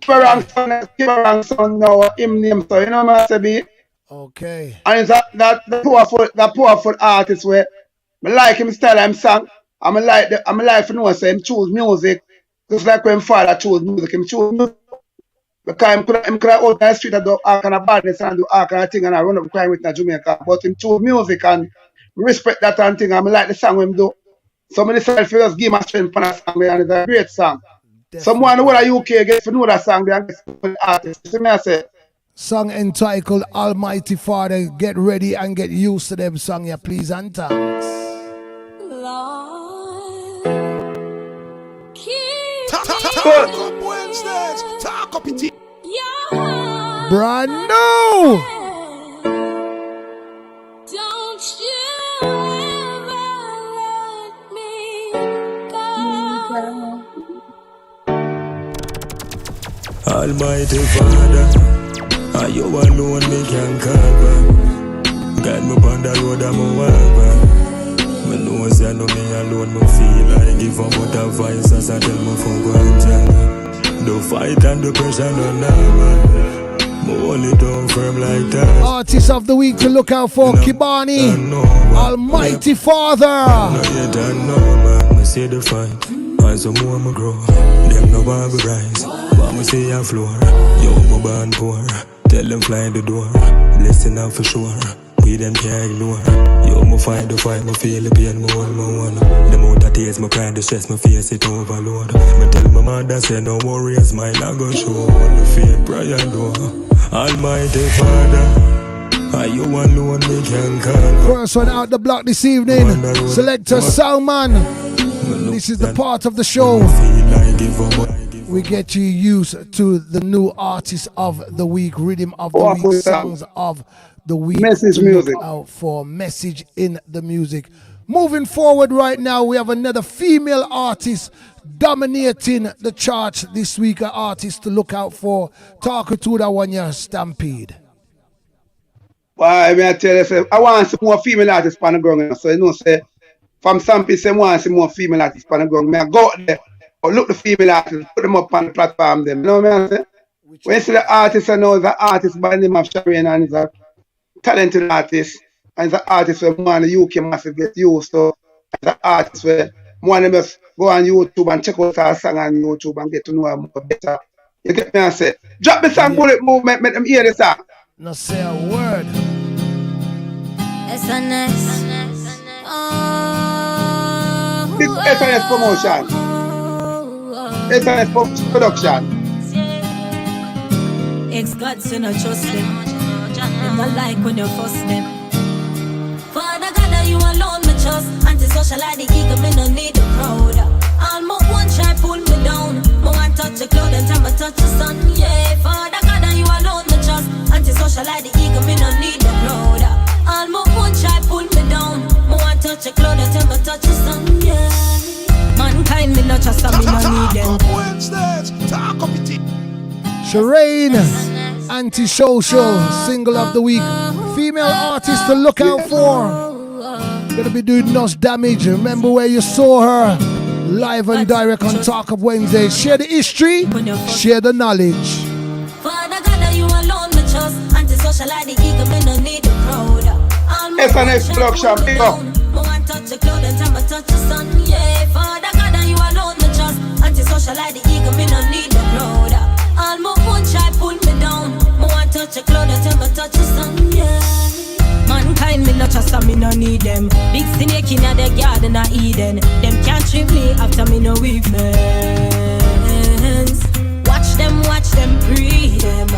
Speaker 12: Kibarang son now, him name so, you know what I say?
Speaker 2: Okay.
Speaker 12: And it's that powerful artist where I like him style and song. I'm like to know say him choose music. Just like when father chose music, him choose music. Because him could have out the street and do all kind of badness and do all kind of thing and I run up crime with Jamaica. But him choose music and respect that and thing. And I like the song him do. So many self just give him a strength for that song and it's a great song. Someone who in the UK get to know that song and get to know the artist. See me I say.
Speaker 2: Song entitled Almighty Father. Get ready and get used to them song, yeah, please and thanks.
Speaker 8: Talk up Wednesdays. Talk up it.
Speaker 2: Brand new.
Speaker 14: Don't you ever let me go.
Speaker 15: Almighty Father, are you alone me can cover? Guide me on the road I'm a walker. Me know say I know me alone, me feel like give up but the voice as I tell me for granted. The fight and the pressure no normal. Me hold it down firm like that.
Speaker 2: Artist of the week to look out for, Kibani. Almighty Father.
Speaker 15: No yet I know man, me see the fight. As some more me grow, them no want me rise. But me see a floor, yo me born poor. Tell them fly the door, blessing out for sure. We them can't ignore. Yo, me fight the fight, me feel the pain, me hold my one. The more that tears, me cry, the stress, me face it overload. Me tell my mother, say no worries, mine I go show. All the faith, prayer, do. Almighty Father, are you alone, me can call.
Speaker 2: First one out the block this evening, Selector Soundman. This is the part of the show we get you used to the new artist of the week, rhythm of the week, songs of the week.
Speaker 12: Message music.
Speaker 2: Look out for message in the music. Moving forward right now, we have another female artist dominating the charts this week. An artist to look out for. Talk to that one, yeah, Stampede.
Speaker 12: Why, I mean, I tell you, say, I want some more female artists on the ground. So, you know, say, from Stampede, say, I want some more female artists on the ground. I go out there, or look the female artists, put them up on the platform. Them. You know what I say? When you see the artist, I know the artist by the name of Sharian, and he's a talented artist, and he's an artist where more in the UK must get used to. He's an artist where more of them just go on YouTube and check out our song on YouTube and get to know her more better. You get me? I say, drop the song, Bullet Movement, make them hear the song.
Speaker 2: No say a word.
Speaker 14: SNS.
Speaker 12: Big SNS promotion. SNS production.
Speaker 14: Ex-gods, you not trust them. Them not like when you fuss them. Father God, you alone me trust. Anti-social like the ego, me no need the crowd. All my one try pull me down. Me want touch your cloud and time I touch the sun. Yeah, Father God, you alone me trust. Anti-social like the ego, me no need the crowd. All my one try pull me down. Me want touch your cloud and time I touch the sun. Yeah, mankind me no trust and me no need them.
Speaker 2: Shireen, Anti-Social, single of the week. Female artist to look out for. Gonna be doing us damage. Remember where you saw her. Live and direct on Talk Up Wednesday. Share the history, share the knowledge.
Speaker 14: Father God, you alone me trust. Anti-social like the ego, me no need the crowd.
Speaker 12: SNS production, big up.
Speaker 14: Me want touch the cloud and time I touch the sun. Yeah, Father God, you alone me trust. Anti-social like the ego, me no need the crowd. All my one try pull me down. Me want touch the cloud and time I touch the sun. Yeah, mankind me no trust and me no need them. Big snake in the garden of Eden. Them can't trip me after me no weakness. Watch them, breathe them.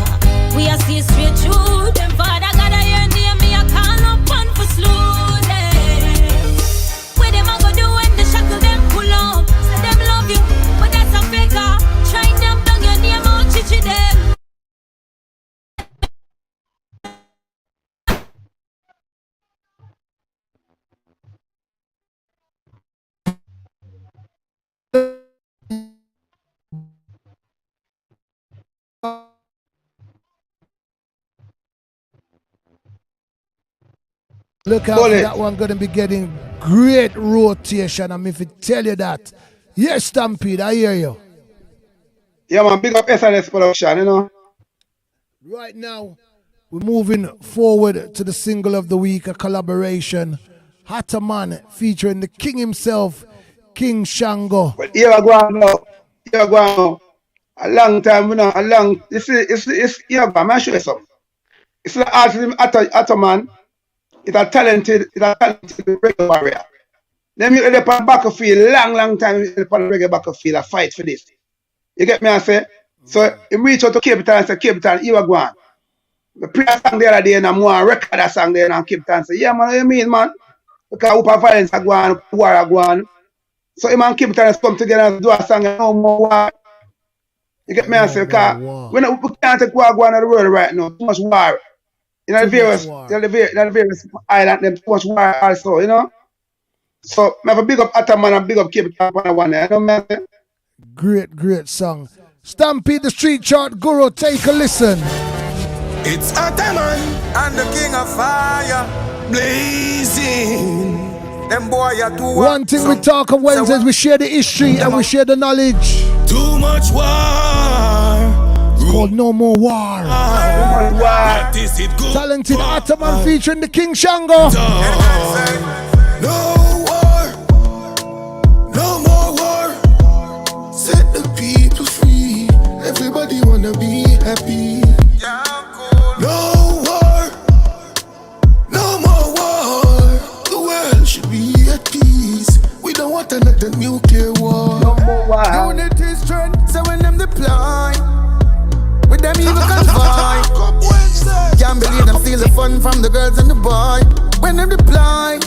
Speaker 14: We are see straight through them. Father God, I hear name me, I call up on for slow them. Where them a go do when the shackle them pull up? Say them love you, but that's a faker. Try them down your name, I'll chichi them.
Speaker 2: Look out for that one, gonna be getting great rotation. I'm if it tell you that. Yes, Stampede, I hear you.
Speaker 12: Yeah, man, big up SNS production, you know.
Speaker 2: Right now, we're moving forward to the single of the week, a collaboration. Hotter Man featuring the king himself, 𝐖𝐞𝐃𝐍𝐄𝐝.
Speaker 12: But here I go on now. Here I go on now. A long time, you know, a long. It's here I go. I'm show you something. It's an artist, Hotter Man. It's a talented reggae warrior. Them you on the battlefield, long time on the reggae battlefield, a fight for this. You get me, I say? So he reach out to Cape Town and say, Cape Town, you are going. I play a song the other day and I'm going to record a song there and Cape Town say, yeah man, what you mean man? Because Upa violence are going, war are going. So him and Cape Town come together and do a song and no more war. You get me, I say? Because we can't take war going on the world right now, too much war. In the various islands, there's too much war also, you know? So I have a big up Hotter Man and big up Cape Town on one there, you know what I mean?
Speaker 2: Great song. Stampede the Street Chart Guru, take a listen.
Speaker 9: It's Hotter Man and the King of Fire blazing. Them boy are too.
Speaker 2: One thing we talk on Wednesdays, we share the history and we share the knowledge.
Speaker 9: Too much war.
Speaker 2: It's called No More War. Talented Hotter Man featuring the 𝐖𝐞𝐃𝐍𝐄𝐝.
Speaker 9: No war. No more war. Set the people free. Everybody wanna be happy. No war. No more war. The world should be at peace. We don't want another nuclear war.
Speaker 12: No more war.
Speaker 9: Unity strength. So when them deploy, with them evil convoy. Can't believe them steal the fun from the girls and the boy. When them deploy,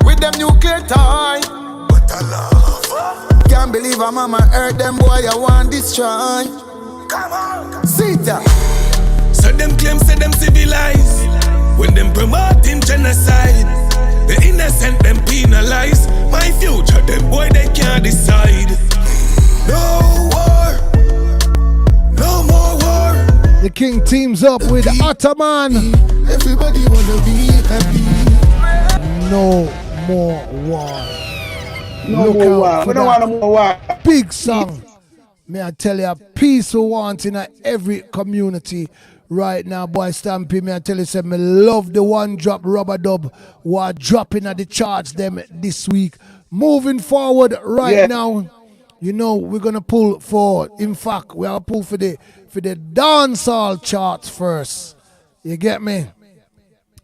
Speaker 9: with them nuclear toy. But I love. Can't believe a mama hurt them boy I want destroy. Come on, see that. So them claim say them civilized. When them promoting genocide, the innocent them penalize. My future them boy they can't decide. No war. No more war.
Speaker 2: The king teams up with Hotter Man.
Speaker 9: Everybody wanna be happy.
Speaker 2: No more war.
Speaker 12: No
Speaker 2: Look
Speaker 12: more
Speaker 2: out
Speaker 12: war.
Speaker 2: for
Speaker 12: We don't
Speaker 2: that
Speaker 12: want no more war.
Speaker 2: big song. May I tell you, peace we want in every community right now. Boy Stampede, may I tell you something, I love the one drop rubber dub who are dropping at the charts them this week. Moving forward right now, you know, we're gonna pull for, in fact, we are pull for the dancehall charts first. You get me?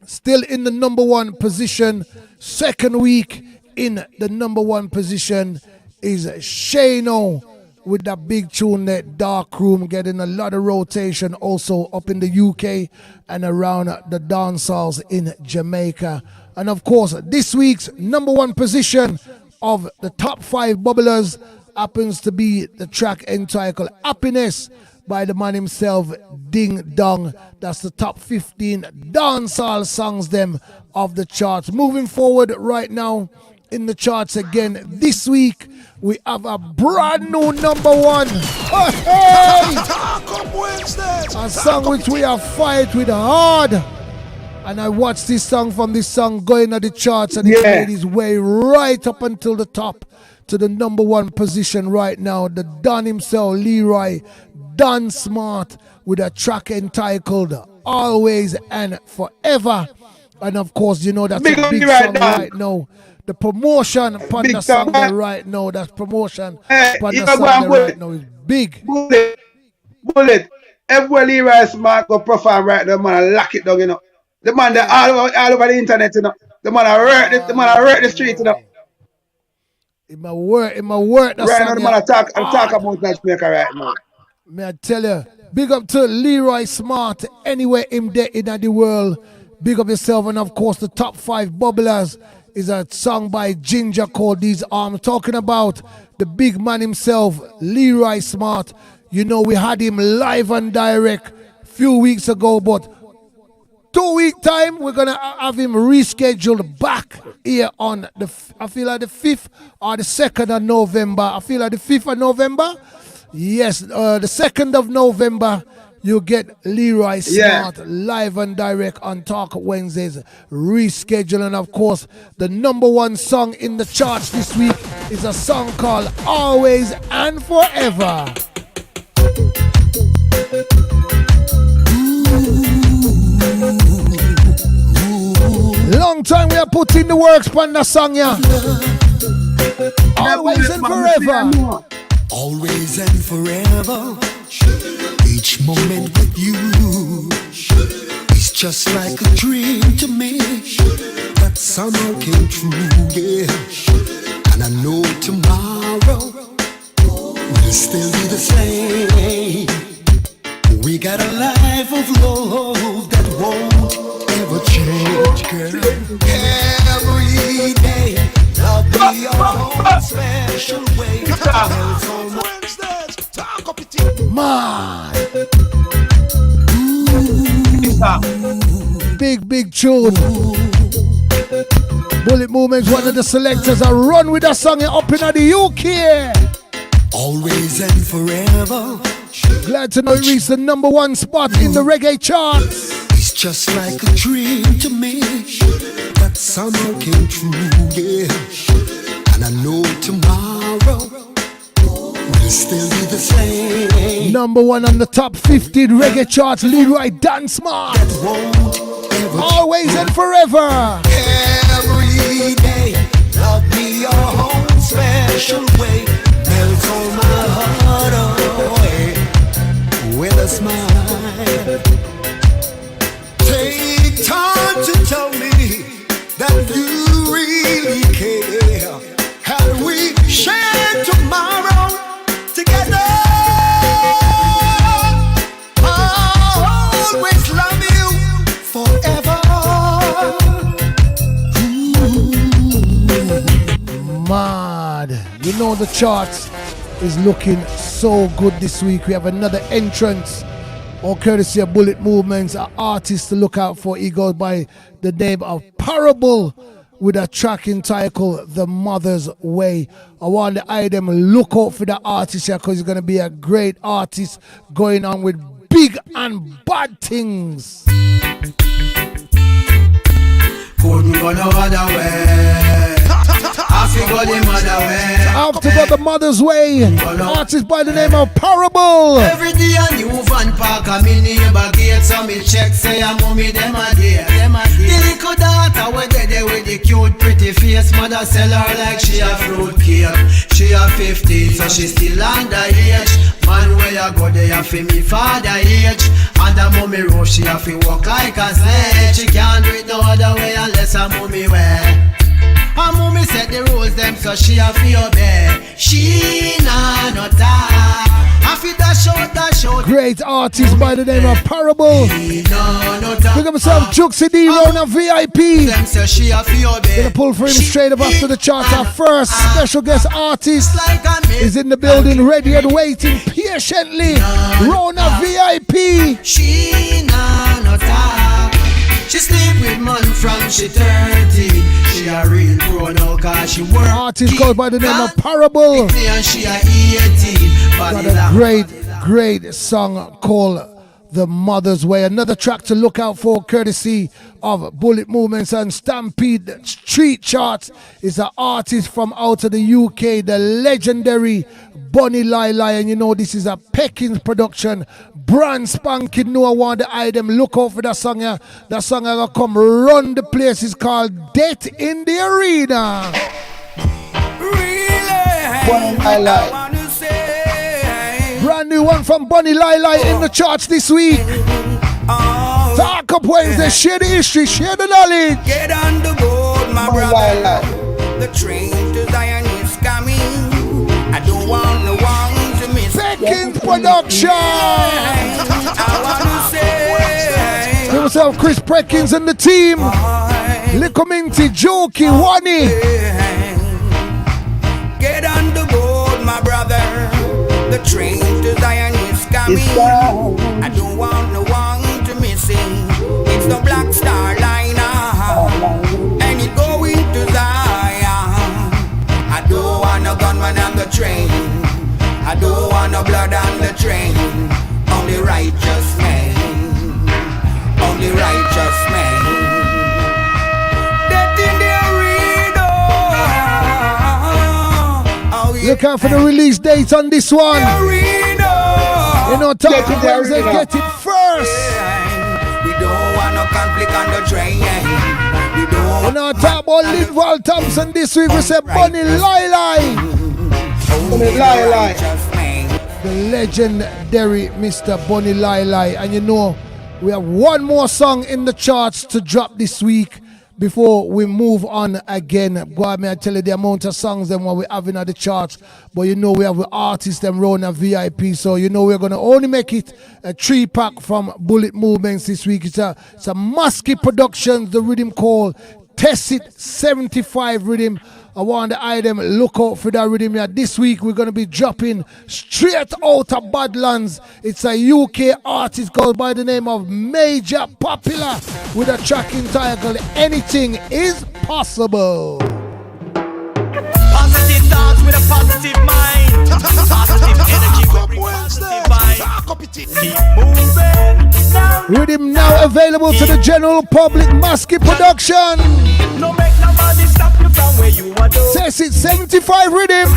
Speaker 2: Still in the number one position, second week in the number one position is Shano with that big tune, that Dark Room, getting a lot of rotation also up in the UK and around the dancehalls in Jamaica. And of course, this week's number one position of the top 5 bubblers happens to be the track entitled Happiness by the man himself, Ding Dong. That's the top 15 dancehall songs them of the charts. Moving forward right now in the charts again, this week we have a brand new number one. Hey! A song which we have fight with hard. And I watched this song from this song going at the charts and it made its way right up until the top to the number one position right now. The Don himself, Leroy, Don Smart, with a track entitled Always and Forever. And of course, you know that's a big song right now. The promotion upon the song right now, that's promotion upon the song right now is big.
Speaker 12: Bullet. Everywhere Leroy Smart go perform right now, man, I lock it down, you know. The man that all over the internet, you know. The man I work the street, you know.
Speaker 2: In my work, that's
Speaker 12: right now, the man I talk about that Jamaica right now.
Speaker 2: May I tell you, big up to Leroy Smart, anywhere in there in the world. Big up yourself, and of course the top 5 bubblers is a song by Ginger called These Arms, talking about the big man himself, Leroy Smart. You know, we had him live and direct a few weeks ago, but 2 week time, we're going to have him rescheduled back here on the, I feel like the 5th or the 2nd of November. I feel like the 5th of November. Yes, the 2nd of November, you get Leroy Smart live and direct on Talk Wednesdays, reschedule. And of course, the #1 song in the charts this week is a song called Always and Forever. Long time we are putting the works on the song, yeah. Always and forever.
Speaker 16: Always and forever. Each moment with you is just like a dream to me that somehow came true, yeah. And I know tomorrow will still be the same. We got a life of love that won't ever change, girl. Every day, love be your own special way.
Speaker 2: Wednesdays, talk up it. Man. Big tune. Bullet Movements, one of the selectors. I run with a song up in the UK.
Speaker 16: Always and forever.
Speaker 2: Glad to know it reached the #1 spot in the reggae charts.
Speaker 16: It's just like a dream to me that somehow came true, yeah. And I know tomorrow will still be the same.
Speaker 2: #1 on the top 50 reggae charts, Leroy Smart. Always and forever.
Speaker 16: Every day, love me your own special way. Melt all my heart away with a smile. Take time to tell me that you really care. And we share tomorrow together. I'll always love you forever.
Speaker 2: Mad. You know the charts is looking so good this week. We have another entrance, all courtesy of Bullet Movements, an artist to look out for. He goes by the name of Parable with a track entitled The Mother's Way. I want the item look out for the artist here because he's going to be a great artist going on with big and bad things.
Speaker 17: Couldn't go no other way.
Speaker 2: After got The Mother's Way, artist by the name of Parable.
Speaker 17: Every day a new van park a me neighbor gate, so me check say a mommy them a there. The little daughter where they there with the cute pretty face, mother sell her like she a fruit cake. She a 15, so she still underage. Man where you go there you feel me father age. And the mommy rough she a fi walk like a sled. She can't do it no other way unless a mommy way. Her mommy set the rules them so she a fi obey. She nah no talk. I fi dash out.
Speaker 2: Great artist by the name of Parable. Pick up myself Juxci D Rona VIP.
Speaker 17: Them say she a fi obey.
Speaker 2: Gonna pull for him straight up after the charts. Our first special guest artist is in the building, ready and waiting patiently. Rona VIP.
Speaker 17: She nah no talk. She sleep with man from she 30. She a real pro now cause she work.
Speaker 2: Artist called by the name of Parable.
Speaker 17: And she a 18.
Speaker 2: Got a great song called The Mother's Way. Another track to look out for courtesy of Bullet Movements and Stampede Street Charts is an artist from out of the UK, the legendary Bonnie Lila. And you know this is a Peckins production. Brand spanking new. I want the item. Look out for that song here. That song gonna come run the place. It's called Death in the Arena.
Speaker 12: Bonnie Lila.
Speaker 2: Brand new one from Bonnie Lila in the charts this week. Talk up Wednesday, share the history, share the knowledge.
Speaker 18: Get on the board, my brother. The train to Zion is coming. I don't want no one to miss.
Speaker 2: Peckins production.
Speaker 18: I want to say,
Speaker 2: give yourself Chris Peckins and the team. 𝐿𝐿𝐿𝐿𝐿𝐿𝐿𝐿𝐿𝐿𝐿𝐿𝐿𝐿𝐿𝐿𝐿𝐿𝐿 Jockey Wani.
Speaker 18: get on the board, my brother. The train to Zion is coming. I don't want no one to miss it. It's the Black Star Liner, and it going to Zion. I don't want no gunman on the train. I don't want no blood on the train. Only righteousness.
Speaker 8: Look out for the release date on this one. You know, Talk Up Wednesday, get it first.
Speaker 18: We don't want no conflict on the train. We don't.
Speaker 8: We're not talking about Linval Thompson this week. We say Bunny Lai.
Speaker 12: Bunny Lai.
Speaker 8: The legendary Mr. Bunny Lai. And you know, we have one more song in the charts to drop this week before we move on again. God, may I tell you the amount of songs them what we have in the charts. But you know we have artists them round a VIP. So you know we're going to only make it a 3-pack from Bullet Movements this week. It's a Musky Productions, the rhythm called Test It 75 rhythm. I want the item, look out for that rhythm here. This week we're going to be dropping straight out of Badlands. It's a UK artist called by the name of Major Popular with a track entitled Anything Is Possible.
Speaker 5: Positive thoughts with a positive mind. Positive energy with positive vibes. Keep moving.
Speaker 8: Rhythm now available to the general public. Musky Production.
Speaker 5: No make nobody stop you from where you are doing.
Speaker 8: Test It 75 rhythm.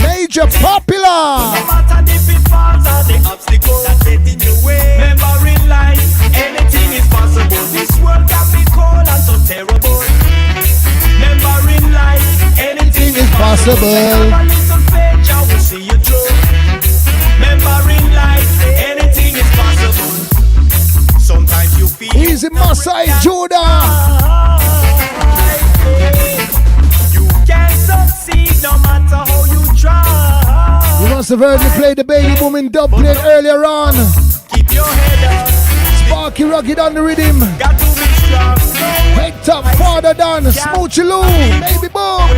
Speaker 8: Major Popular.
Speaker 5: No matter the pitfalls or the obstacles that get in your way. Remember in life, anything is possible. This world can be cold and so terrible. Remember in life, anything is possible. Have a little faith, I will see you through. Remember in life, anything is possible. Sometimes you feel
Speaker 8: Easy Masai Judah.
Speaker 5: You can succeed no matter how you try.
Speaker 8: You must have heard me play the Baby Boom in dub plate earlier on.
Speaker 5: Keep your head up.
Speaker 8: Sparky Rugged on the rhythm.
Speaker 5: Got to be strong.
Speaker 8: Head top, farther than Smoochy Lou, Baby Boom.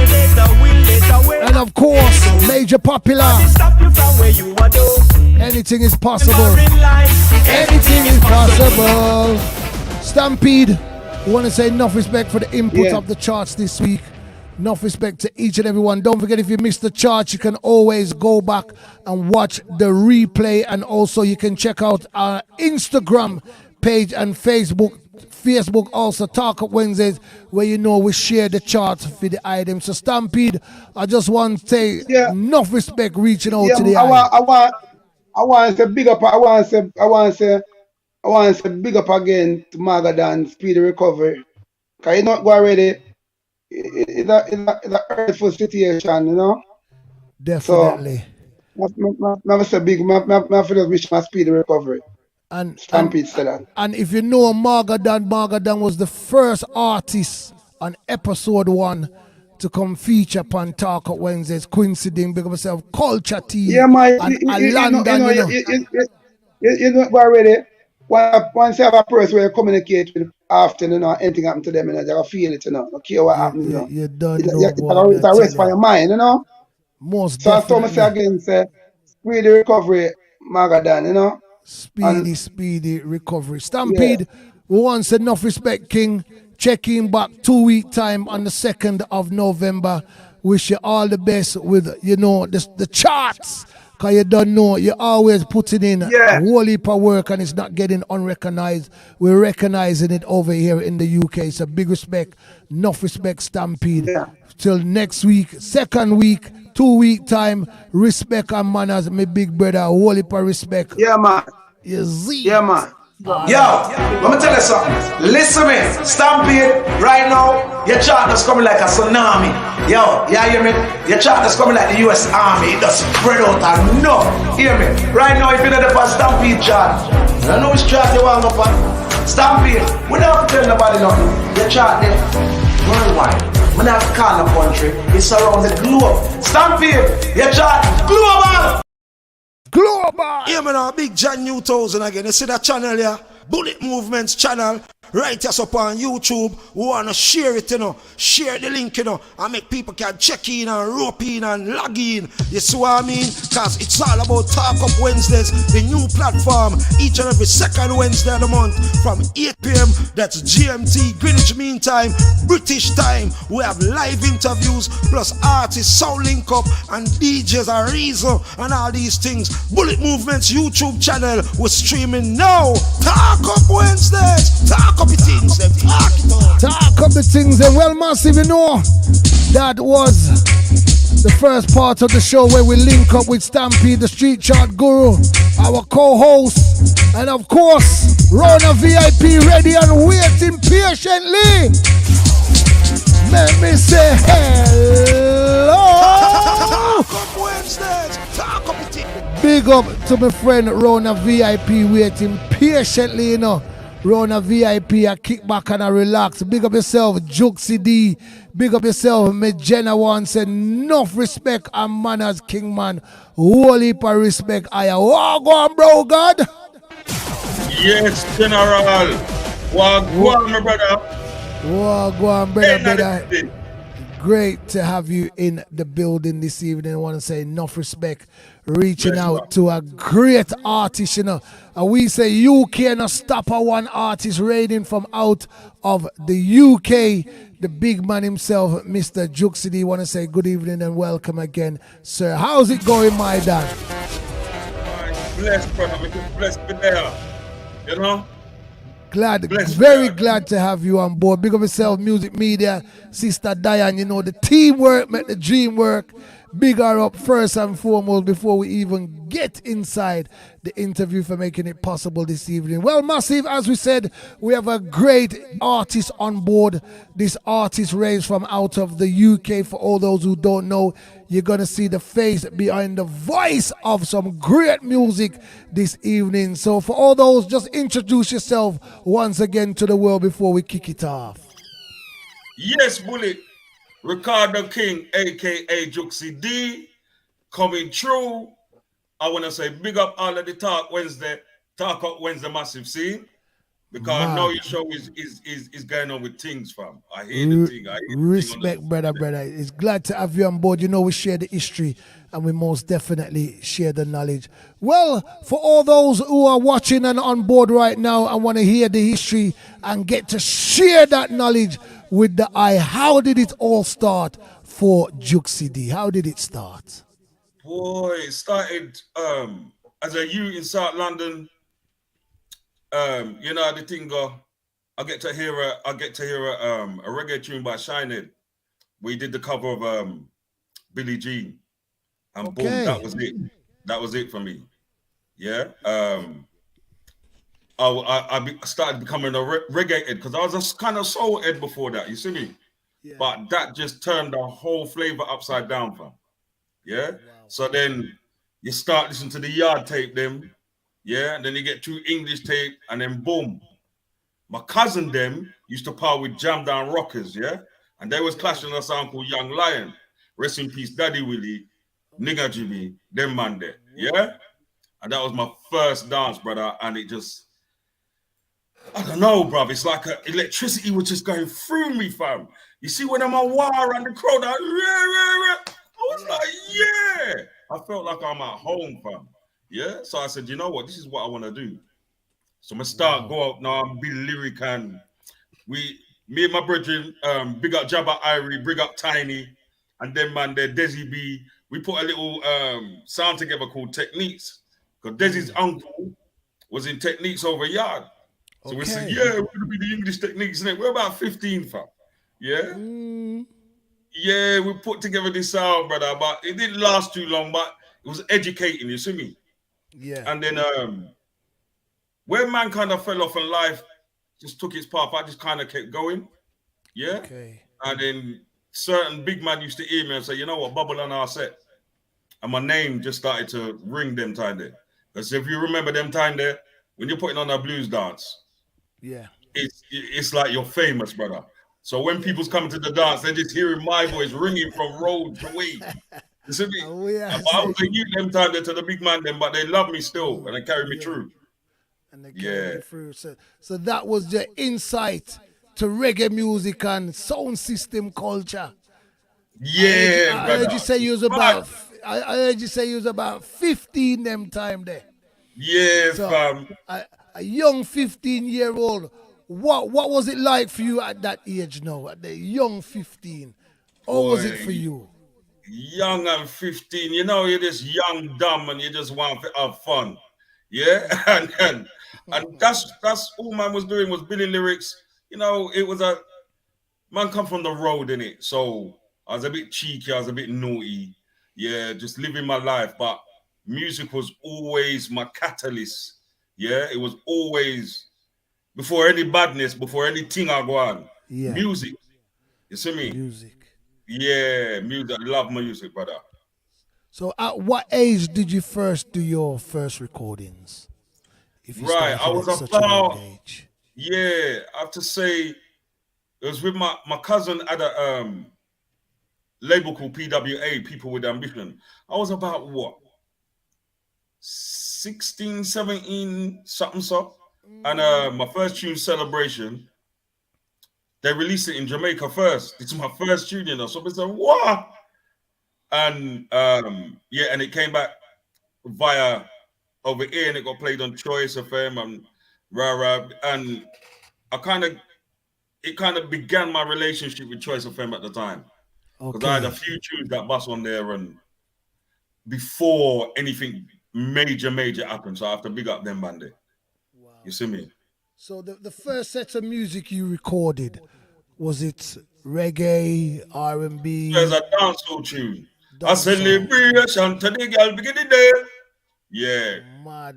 Speaker 8: And of course, Major Popular.
Speaker 5: Stop you from where you are doing.
Speaker 8: Anything is possible. Anything is possible. Stampede, we want to say enough respect for the input of the charts this week. Enough respect to each and everyone. Don't forget, if you missed the charts, you can always go back and watch the replay. And also you can check out our Instagram page and Facebook also, Talk Up Wednesdays, where you know we share the charts for the items. So Stampede, I just want to say enough respect reaching out to the
Speaker 12: I want to say big up. I want to say big up again to Magadan Speedy Recovery. Cause you not go already. It's a hurtful situation, you know.
Speaker 8: Definitely.
Speaker 12: So, I say big. I feel wish my Speedy Recovery.
Speaker 8: And
Speaker 12: Stampede said that.
Speaker 8: And if you know Magadan was the first artist on episode 1 to come feature upon Talk Up Wednesdays, coinciding because myself Culture Team.
Speaker 12: Yeah, man. You know already. Once you have a person where you communicate with after, you know, anything happen to them, you know, they feel it, you know. Don't care what happens, you know.
Speaker 8: You don't
Speaker 12: It's a rest for your mind, you know.
Speaker 8: Most
Speaker 12: so
Speaker 8: definitely.
Speaker 12: I told again, say, Speedy Recovery, Magadan, you know.
Speaker 8: Speedy recovery. Stampede, we want enough respect, King. Checking back 2-week time on the 2nd of November. Wish you all the best with, you know, the charts. Because you don't know, you're always putting in a whole heap of work and it's not getting unrecognized. We're recognizing it over here in the UK. So big respect, enough respect, Stampede. Till next week, 2nd week, 2-week time, respect and manners, my big brother, a whole heap of respect.
Speaker 12: Yeah, man.
Speaker 8: You see?
Speaker 12: Yeah, man.
Speaker 13: Yo, let me tell you something. Listen me, Stampede, right now, your chart is coming like a tsunami. Yo, you hear me? Your chart is coming like the US Army. It does spread out and no. Hear me? Right now, if you're not the Stampede chart, I know which chart you want up on. Stampede, we don't have to tell nobody nothing. Your chart there, worldwide. We don't have to call the country. It's around the globe. Stampede, your chart, global.
Speaker 8: Global!
Speaker 2: Yeah, man, Big John New 1000 again. You see that channel here? Bullet Movements channel. Right us up on YouTube. We want to share it, you know. Share the link, you know. And make people can check in and rope in and log in. You see what I mean? Because it's all about Talk Up Wednesdays, the new platform. Each and every second Wednesday of the month from 8 p.m. That's GMT, Greenwich Mean Time, British time. We have live interviews plus artists, sound link up, and DJs are reason and all these things. Bullet Movements YouTube channel. We're streaming now. Talk Up Wednesdays. Talk up the things, them talk it up.
Speaker 8: Talk up the things, and well, massive, you know, that was The first part of the show where we link up with Stampede, the street chart guru, our co-host, and of course, Rona VIP ready and waiting patiently. Let me say hello. Big up to my friend Rona VIP waiting patiently, you know. Rona VIP, I kick back and I relax. Big up yourself, Juxci D. Big up yourself, me Jenna once. Enough respect and manners, King man. Whole heap of respect. I go on, bro, God.
Speaker 19: Yes, General. Go on, my brother.
Speaker 8: Go on, brother. Great to have you in the building this evening. I want to say enough respect. Reaching out to a great artist, you know. And we say you cannot stop a one artist raiding from out of the UK. The big man himself, Mr. Juxci D. Want to say good evening and welcome again, sir. How's it going, my dad?
Speaker 19: Blessed, brother. Blessed be there. You know?
Speaker 8: Very glad to have you on board. Big up yourself, Music Media, Sister Diane. You know, the teamwork make the dream work. Big her up first and foremost before we even get inside the interview for making it possible this evening. Well, Massive, as we said, we have a great artist on board. This artist raised from out of the UK. For all those who don't know, you're going to see the face behind the voice of some great music this evening. So for all those, just introduce yourself once again to the world before we kick it off.
Speaker 19: Yes, Bullet. Ricardo King, a.k.a. Juxci D, coming through. I want to say big up all of the Talk Up Wednesday massive scene. Because I know your show is going on with things, fam. I hear the thing.
Speaker 8: Respect, brother. It's glad to have you on board. You know we share the history and we most definitely share the knowledge. Well, for all those who are watching and on board right now and want to hear the history and get to share that knowledge with the eye, how did it all start for Juxci D? How did it start?
Speaker 19: Boy, it started as a youth in South London. You know the thing go. I get to hear a reggae tune by Shinehead. We did the cover of Billie Jean, and boom, that was it. That was it for me. Yeah. I started becoming a reggae head because I was a kind of soul head before that. You see me? Yeah. But that just turned the whole flavor upside down, fam. Yeah. Wow. So then you start listening to the yard tape, them. Yeah, and then you get to English tape, and then boom. My cousin them used to power with Jam Down Rockers, yeah? And they was clashing a song called Young Lion. Rest in peace, Daddy Willie, Nigga Jimmy, them man there, yeah? And that was my first dance, brother, and it just, I don't know, bruv, it's like electricity was just going through me, fam. You see when I'm on wire and the crowd, I was like, yeah! I felt like I'm at home, fam. Yeah, so I said, you know what? This is what I want to do. So I'm gonna start go up now and be lyric, and me and my brethren, big up Jabba Irie, big up Tiny, and then man, there Desi B. We put a little sound together called Techniques, because Desi's uncle was in Techniques over yard. So we said, yeah, we're gonna be the English Techniques, innit? We're about 15, fam. Yeah, yeah, we put together this sound, brother, but it didn't last too long, but it was educating. You see me? Yeah. And then when man kind of fell off and life just took its path, I just kind of kept going. Yeah. Okay. And then certain big man used to email and say, you know what, bubble on our set. And my name just started to ring them time there. Because if you remember them time there, when you're putting on a blues dance, yeah, it's like you're famous, brother. So when people's coming to the dance, they're just hearing my voice ringing from road to way. You see me? Oh, yeah. I was a youth them time there to the big man them, but they love me still and they carry me through.
Speaker 8: And they carry me through. So that was the insight to reggae music and sound system culture.
Speaker 19: Yeah,
Speaker 8: I heard you say you was about. I heard you say you was about 15 them time there.
Speaker 19: Yeah, so, fam.
Speaker 8: A young 15-year-old. What was it like for you at that age now? At the young 15, how was it for you?
Speaker 19: Young and 15, you know, you're just young, dumb, and you just want to have fun. Yeah, and that's all man was doing was building lyrics. You know, it was a man come from the road, innit? So I was a bit cheeky, I was a bit naughty. Yeah, just living my life. But music was always my catalyst. Yeah, it was always before any badness, before anything I go on.
Speaker 2: Yeah.
Speaker 19: Music. You see me?
Speaker 2: Music.
Speaker 19: Yeah, music. I love music, brother.
Speaker 2: So at what age did you first do your first recordings? If you
Speaker 19: Right, I was
Speaker 2: such a
Speaker 19: about,
Speaker 2: young age.
Speaker 19: yeah, I have to say, it was with my cousin at a label called PWA, People with Ambition. I was about, what, 16, 17, something so. And my first tune, Celebration, they released it in Jamaica first. It's my first tune, you know. So I said, what? And yeah, and it came back via over here, and it got played on Choice FM and Rara, and it kind of began my relationship with Choice FM at the time, because I had a few tunes that bust on there, and before anything major happened, so I have to big up them band. Wow. You see me?
Speaker 2: So the first set of music you recorded, was it reggae, R&B?
Speaker 19: There's a dancehall tune. A celebration to the girl begin the day. Yeah.
Speaker 2: Mad.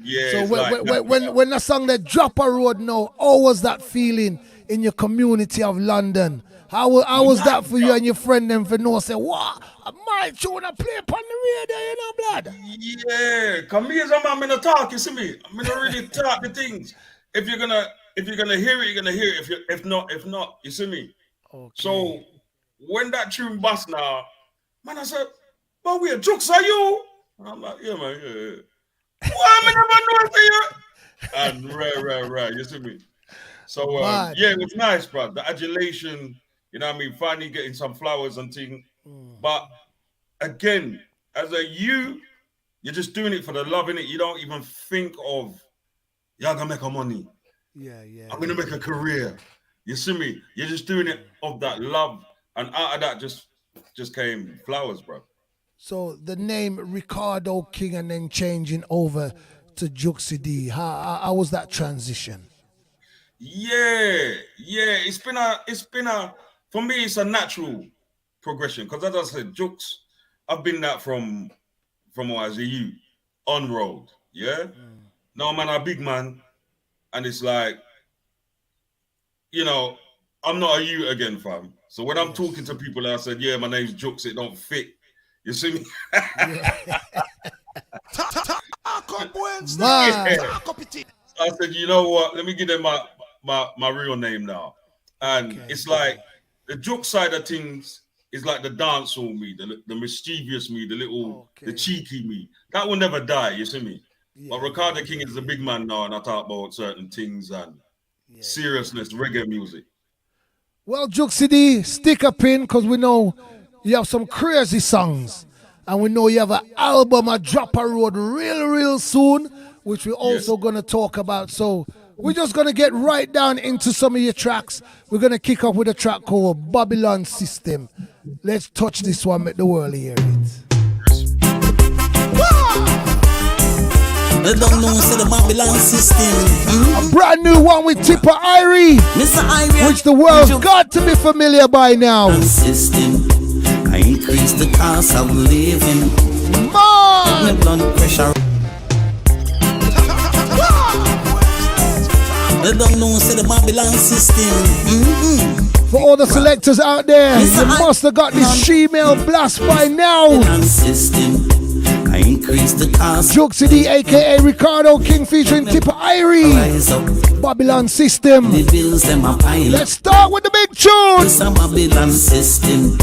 Speaker 19: Yeah.
Speaker 2: So when the song that Drop a Road now, how was that feeling in your community of London? How was that for you and your friend them for no say, what? My tune I play upon the radio, you know, blood?
Speaker 19: Yeah. Come here, I'm gonna talk, you see me? I'm gonna really talk the things. If you're gonna hear it, you're gonna hear it. If not, you see me? Okay. So when that tune bust now, man, I said, but where Juxci are you? And I'm like, yeah, man, yeah. Why am I never know you? And right, you see me? So yeah, it was nice, bro. The adulation, you know what I mean? Finally getting some flowers and things. But again, as a you're just doing it for the love in it. You don't even think of, yeah, I'm gonna make a money.
Speaker 2: Yeah.
Speaker 19: I'm gonna make a career. You see me? You're just doing it of that love, and out of that just came flowers, bro.
Speaker 2: So the name Ricardo King and then changing over to Juxci D. How was that transition?
Speaker 19: Yeah. It's been a for me, it's a natural progression, because as I said, Jux, I've been that from when I was a youth, on road. Yeah. Now, man, I'm a big man, and it's like, you know, I'm not a you again, fam. So when I'm talking to people, I said, yeah, my name's Juxci, it don't fit. You see me? So I said, you know what? Let me give them my real name now. And it's like the Juxci side of things is like the dancehall me, the mischievous me, the cheeky me. That will never die, you see me? Yeah. But Ricardo King is a big man now, and I talk about certain things and seriousness, reggae music.
Speaker 2: Well, Juxci D, stick a pin, because we know you have some crazy songs. And we know you have an album, a Drop a Road, real soon, which we're also going to talk about. So we're just going to get right down into some of your tracks. We're going to kick off with a track called Babylon System. Let's touch this one, make the world hear it.
Speaker 20: They don't know the Babylon System.
Speaker 2: A brand new one with Tipper Irie,
Speaker 20: Mr. Irie,
Speaker 2: which the world's got to be familiar by now.
Speaker 20: System. I increase the cost of living.
Speaker 2: Man!
Speaker 20: The blood pressure. They don't know the Babylon System.
Speaker 2: For all the selectors out there, you must have got this female blast by now.
Speaker 20: System. I increase the cost.
Speaker 2: Juxci D, aka Ricardo King, featuring Tipper Irie. Babylon System.
Speaker 20: The bills them a pile.
Speaker 2: Let's start with the big tune.
Speaker 20: It's a Babylon System.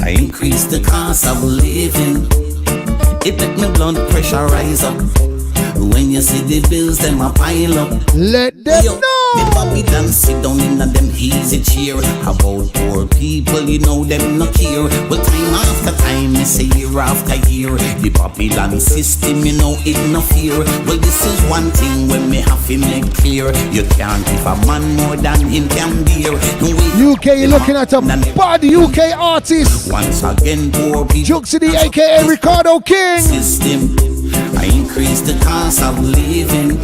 Speaker 20: I increase the cost of living. It make my blood pressure rise up. When you see the bills, them a pile up.
Speaker 2: Let them know.
Speaker 20: The Babylon sit down in a them easy chair. About poor people, you know them no care. But time after time, me say year after year, the Babylon system, you know it no fear. Well, this is one thing when me have to make clear. You can't give a man more than him can bear.
Speaker 2: UK, you're looking at a bad UK artist.
Speaker 20: Once again, poor people.
Speaker 2: Juxci D, aka Ricardo King.
Speaker 20: System. I increase the cost of living.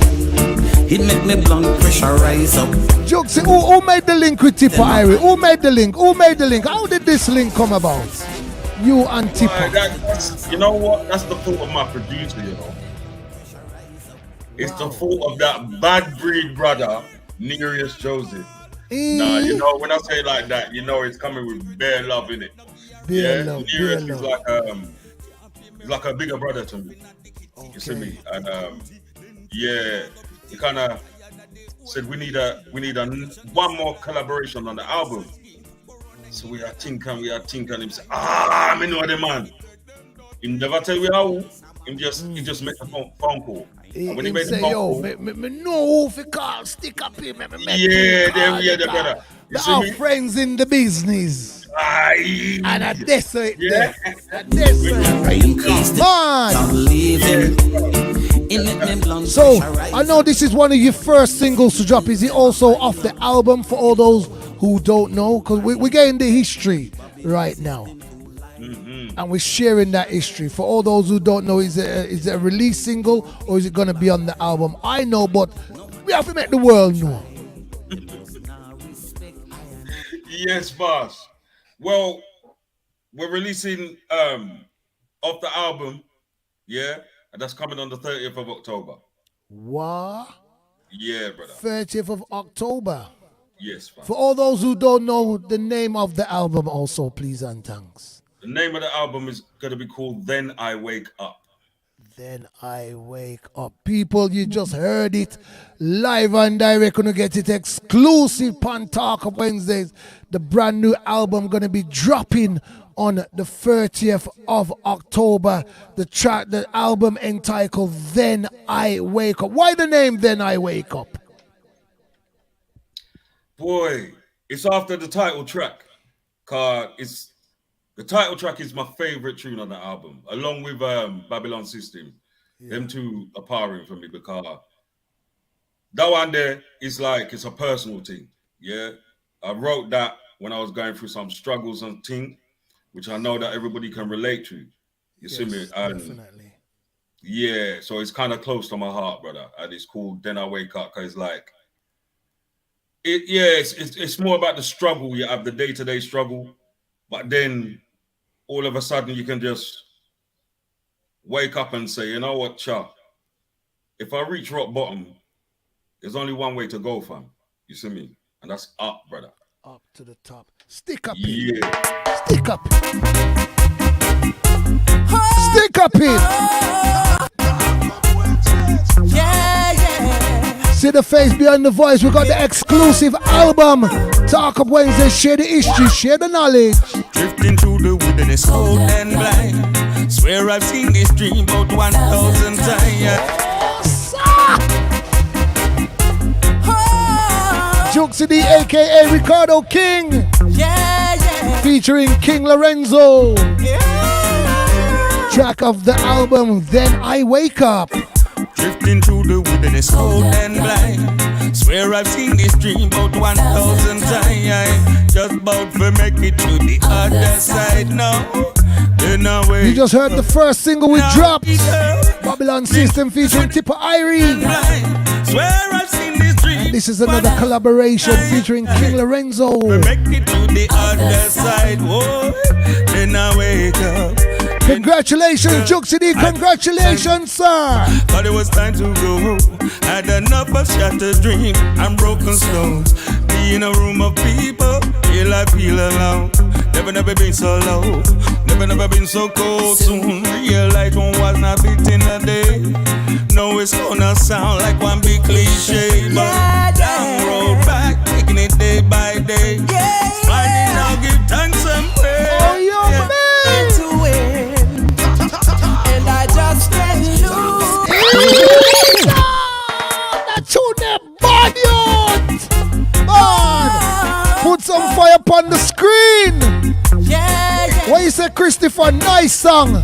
Speaker 20: It make me blood pressure rise up.
Speaker 8: Juxci, who made the link with Tipper Irie? Who made the link? How did this link come about? You and Tipper.
Speaker 19: You know what? That's the fault of my producer, you know. It's the fault of that bad breed brother, Nereus Joseph. Nah, you know, when I say it like that, you know it's coming with bare love in it. Nereus is like a bigger brother to me. You see me? And yeah, he kind of said we need one more collaboration on the album. So we are thinking. He said, me know the man. He never tell you how. He just make a phone call. And when he made the phone call,
Speaker 8: me know who to call, stick up here,
Speaker 19: brother. You see
Speaker 8: our
Speaker 19: me?
Speaker 8: friends in the business.
Speaker 19: Aye.
Speaker 8: And I desolate.
Speaker 19: Yeah.
Speaker 8: Man. So I know this is one of your first singles to drop. Is it also off the album for all those who don't know? Because we're getting the history right now. And we're sharing that history. For all those who don't know, is it a release single or is it going to be on the album? I know, but we have to make the world know.
Speaker 19: Yes, boss. Well, we're releasing off the album, yeah, and that's coming on the 30th of October.
Speaker 8: What?
Speaker 19: Yeah, brother.
Speaker 8: 30th of October.
Speaker 19: Yes, boss.
Speaker 8: For all those who don't know the name of the album also, please and thanks.
Speaker 19: The name of the album is going to be called Then I Wake Up.
Speaker 8: Then I Wake Up. People, you just heard it live and direct. Gonna get it exclusive on Talk Up Wednesdays. The brand new album gonna be dropping on the 30th of October. The album entitled Then I Wake Up. Why the name Then I Wake Up?
Speaker 19: Boy, it's after the title track. The title track is my favorite tune on the album, along with Babylon System. Yeah. Them two are powering for me because that one there is like, it's a personal thing. Yeah. I wrote that when I was going through some struggles and things, which I know that everybody can relate to. You see me? And
Speaker 8: definitely.
Speaker 19: Yeah. So it's kind of close to my heart, brother. And it's called Then I Wake Up because like, it's more about the struggle. You have the day-to-day struggle. But then all of a sudden you can just wake up and say, you know what, Cha, if I reach rock bottom, there's only one way to go, fam. You see me? And that's up, brother.
Speaker 8: Up to the top. Stick up
Speaker 19: here.
Speaker 8: Yeah. Stick up. Stick up here. See the face behind the voice. We got the exclusive album. Talk Up Wednesday. Share the history. Share the knowledge.
Speaker 15: Drifting through the wilderness, cold and blind. Swear I've seen this dream about 1,000 times.
Speaker 8: Juxci, aka Ricardo King. Featuring King Lorenzo. Track of the album Then I Wake Up.
Speaker 15: Drifting through the wilderness, cold and blind. Swear I've seen this dream about 1,000 times. Just about to make it to the other side now.
Speaker 8: You just heard the first single we dropped. Babylon System featuring Tipper Irie.
Speaker 15: Swear I've seen this dream.
Speaker 8: And this is another collaboration featuring King Lorenzo.
Speaker 15: Make it to the other side. Whoa, then I wake up.
Speaker 8: Congratulations, Juxci. Congratulations, sir.
Speaker 15: But it was time to go. Had enough of shattered dreams and broken stones. Be in a room of people, feel I feel alone. Never been so low. Never been so cold. Soon realize one was not beating a day. No, it's gonna sound like one big cliche, but down road back, taking it day by day. Smiling, I'll give thanks and praise.
Speaker 8: Oh, yo, man.
Speaker 11: To win, and I just let loose.
Speaker 8: That's who them bad youth. Man, put some fire upon the screen. What you say, Christopher? Nice song.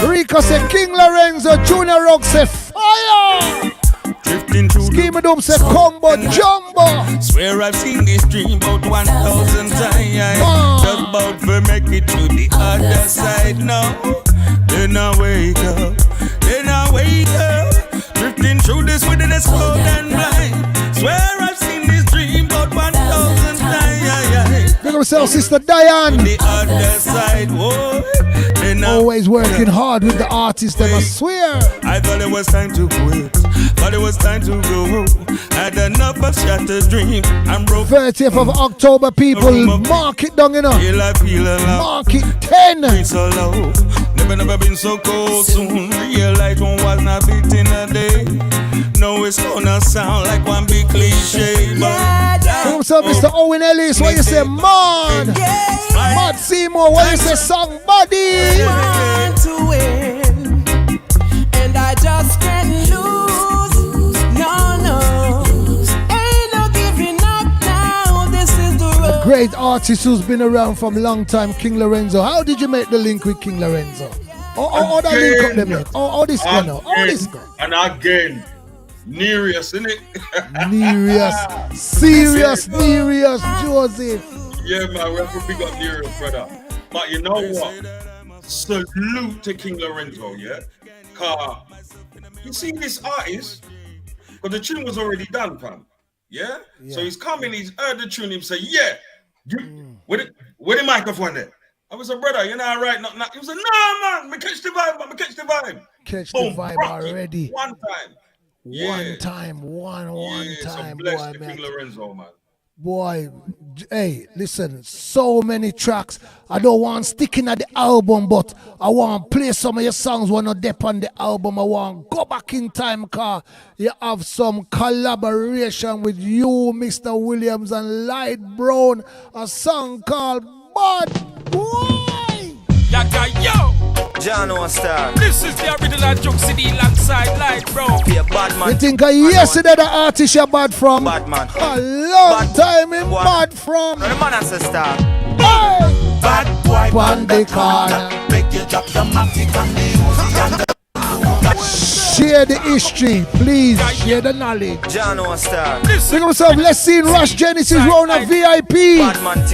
Speaker 8: Rico say King Lorenzo, Junior Rock say fire. 𝐬𝐀𝐃𝐍𝐿 say combo jumbo.
Speaker 15: Swear I've seen this dream about 1,000 times. Just about to make it to the other side now. Then I wake up. Drifting through this wilderness cold and
Speaker 2: yourself, Sister Diane.
Speaker 15: The other side, whoa.
Speaker 2: Always working hard with the artists, them, I swear.
Speaker 15: I thought it was time to quit, but it was time to go. Had enough of shattered dream. I'm broke.
Speaker 2: 30th of October, people. Mark it down, you know. Mark it 10.
Speaker 15: So low. Never been so cold. Soon realize one was not beating a day. No, it's gonna sound like one big cliche.
Speaker 2: What's up, Mr. Owen Ellis? What you say, man? Mad Seymour, what you say, somebody?
Speaker 21: Want to win, and I just can't lose. No, ain't no giving up now. This is the road.
Speaker 2: Great artist who's been around from a long time, King Lorenzo. How did you make the link with King Lorenzo? That link up there, oh, this one now. Oh, this one.
Speaker 19: And again, Nereus, innit?
Speaker 2: Nereus. Serious Nereus, Joseph.
Speaker 19: Yeah, man, we have to big up Nereus, brother. But you know what? Salute to King Lorenzo, yeah? Car, you see this artist, because the tune was already done, fam. Yeah? So he's coming, he's heard the tune, he say, yeah, where the microphone there? I was a brother, you know, right? He was like, nah, man, me catch the vibe, man, me catch the vibe.
Speaker 2: Catch
Speaker 19: Boom,
Speaker 2: the vibe already.
Speaker 19: One time.
Speaker 2: One time,
Speaker 19: so
Speaker 2: boy,
Speaker 19: bless the
Speaker 2: man.
Speaker 19: King Lorenzo, man.
Speaker 2: Boy, hey, listen, so many tracks. I don't want sticking at the album, but I want to play some of your songs when I dip on the album. I want to go back in time, car. You have some collaboration with you, Mr. Williams and Light Brown. A song called Bad Boy.
Speaker 22: Yaka yo!
Speaker 21: Jano Star.
Speaker 22: This is the original Juxci alongside Light Brown.
Speaker 21: Be a bad man.
Speaker 2: You think yesterday the artist you bad from?
Speaker 21: Bad man.
Speaker 2: A long time in bad from.
Speaker 21: No, the man has a star.
Speaker 2: Hey!
Speaker 21: Bad boy
Speaker 2: on the corner.
Speaker 21: Make you drop the matic and the Uzi.
Speaker 2: Share the history, please. Share the knowledge.
Speaker 21: Jano Star.
Speaker 2: Think of yourself, Lascene Ras Genesis round a VIP.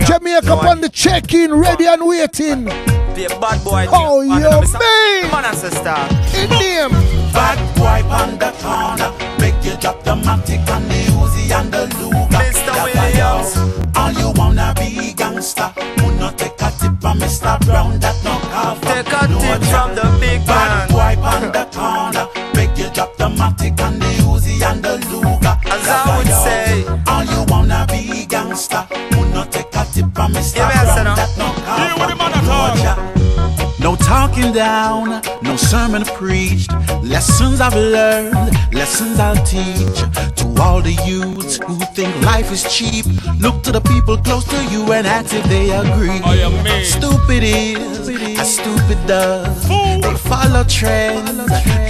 Speaker 2: Jamaica on the check-in, ready and waiting.
Speaker 21: Be a bad boy.
Speaker 2: Oh, you mean?
Speaker 21: Man has a star.
Speaker 2: In name.
Speaker 21: Bad boy on the corner. Make you drop the matic and the Uzi and the Luga. Mr. Williams. All you wanna be gangster. Would not take a tip from Mr. Brown that no cover. Take a tip from the big man. Bad boy on the corner. Make you drop the matic and the Uzi and the Luga. As I would say. All you wanna be gangster. Would not take a tip from Mr. Brown that no cover.
Speaker 23: No talking down, no sermon preached. Lessons I've learned, lessons I'll teach. To all the youths who think life is cheap, look to the people close to you and ask if they agree. Stupid is as stupid does. They follow trends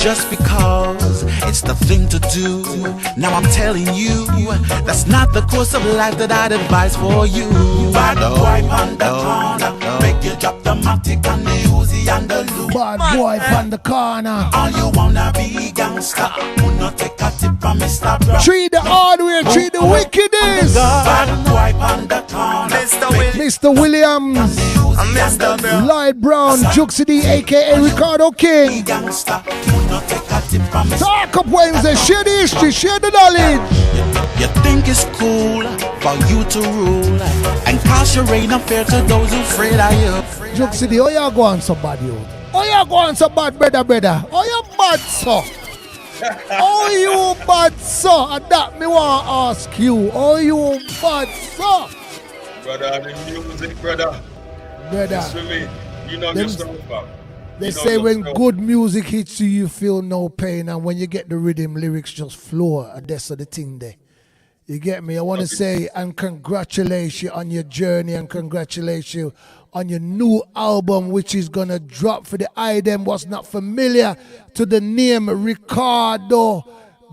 Speaker 23: just because it's the thing to do. Now I'm telling you, that's not the course of life that I'd advise for you.
Speaker 21: Bad boy on the corner, make you drop the matic and the Uzi and the Luga.
Speaker 2: Bad boy on the corner.
Speaker 21: All you wanna be gangster, would not take a tip from Mr. Brown.
Speaker 2: Treat the hardware, treat the wickedness.
Speaker 21: Bad boy on the corner,
Speaker 2: Mr. Williams, Light Brown, Juxci D, aka Ricardo King. Talk up Wednesday, share the history, share the knowledge.
Speaker 23: You think it's cool for you to rule and cast your reign unfair to those who afraid of you.
Speaker 2: Juxci D, oh you go on so bad, you. Oh you go on so bad, brother. Oh you bad, so. Oh you bad, so. And that me want to ask you. Oh you bad, so.
Speaker 19: Brother, the music, brother. That's for me. You know yourself, man.
Speaker 2: They say when good music hits you, you feel no pain. And when you get the rhythm, lyrics just flow. And that's the thing there. You get me? I want to say and congratulate you on your journey and congratulate you on your new album, which is going to drop for the item was not familiar to the name Ricardo.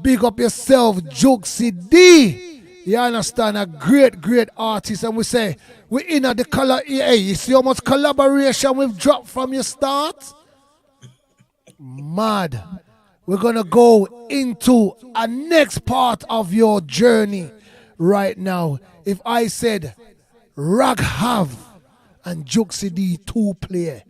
Speaker 2: Big up yourself, Juxci D. You understand? A great, great artist. And we say, we in the color. Hey, you see how much collaboration we've dropped from your start? Mad. We're going to go into a next part of your journey right now. If I said Raghav and Juxci D 2 player,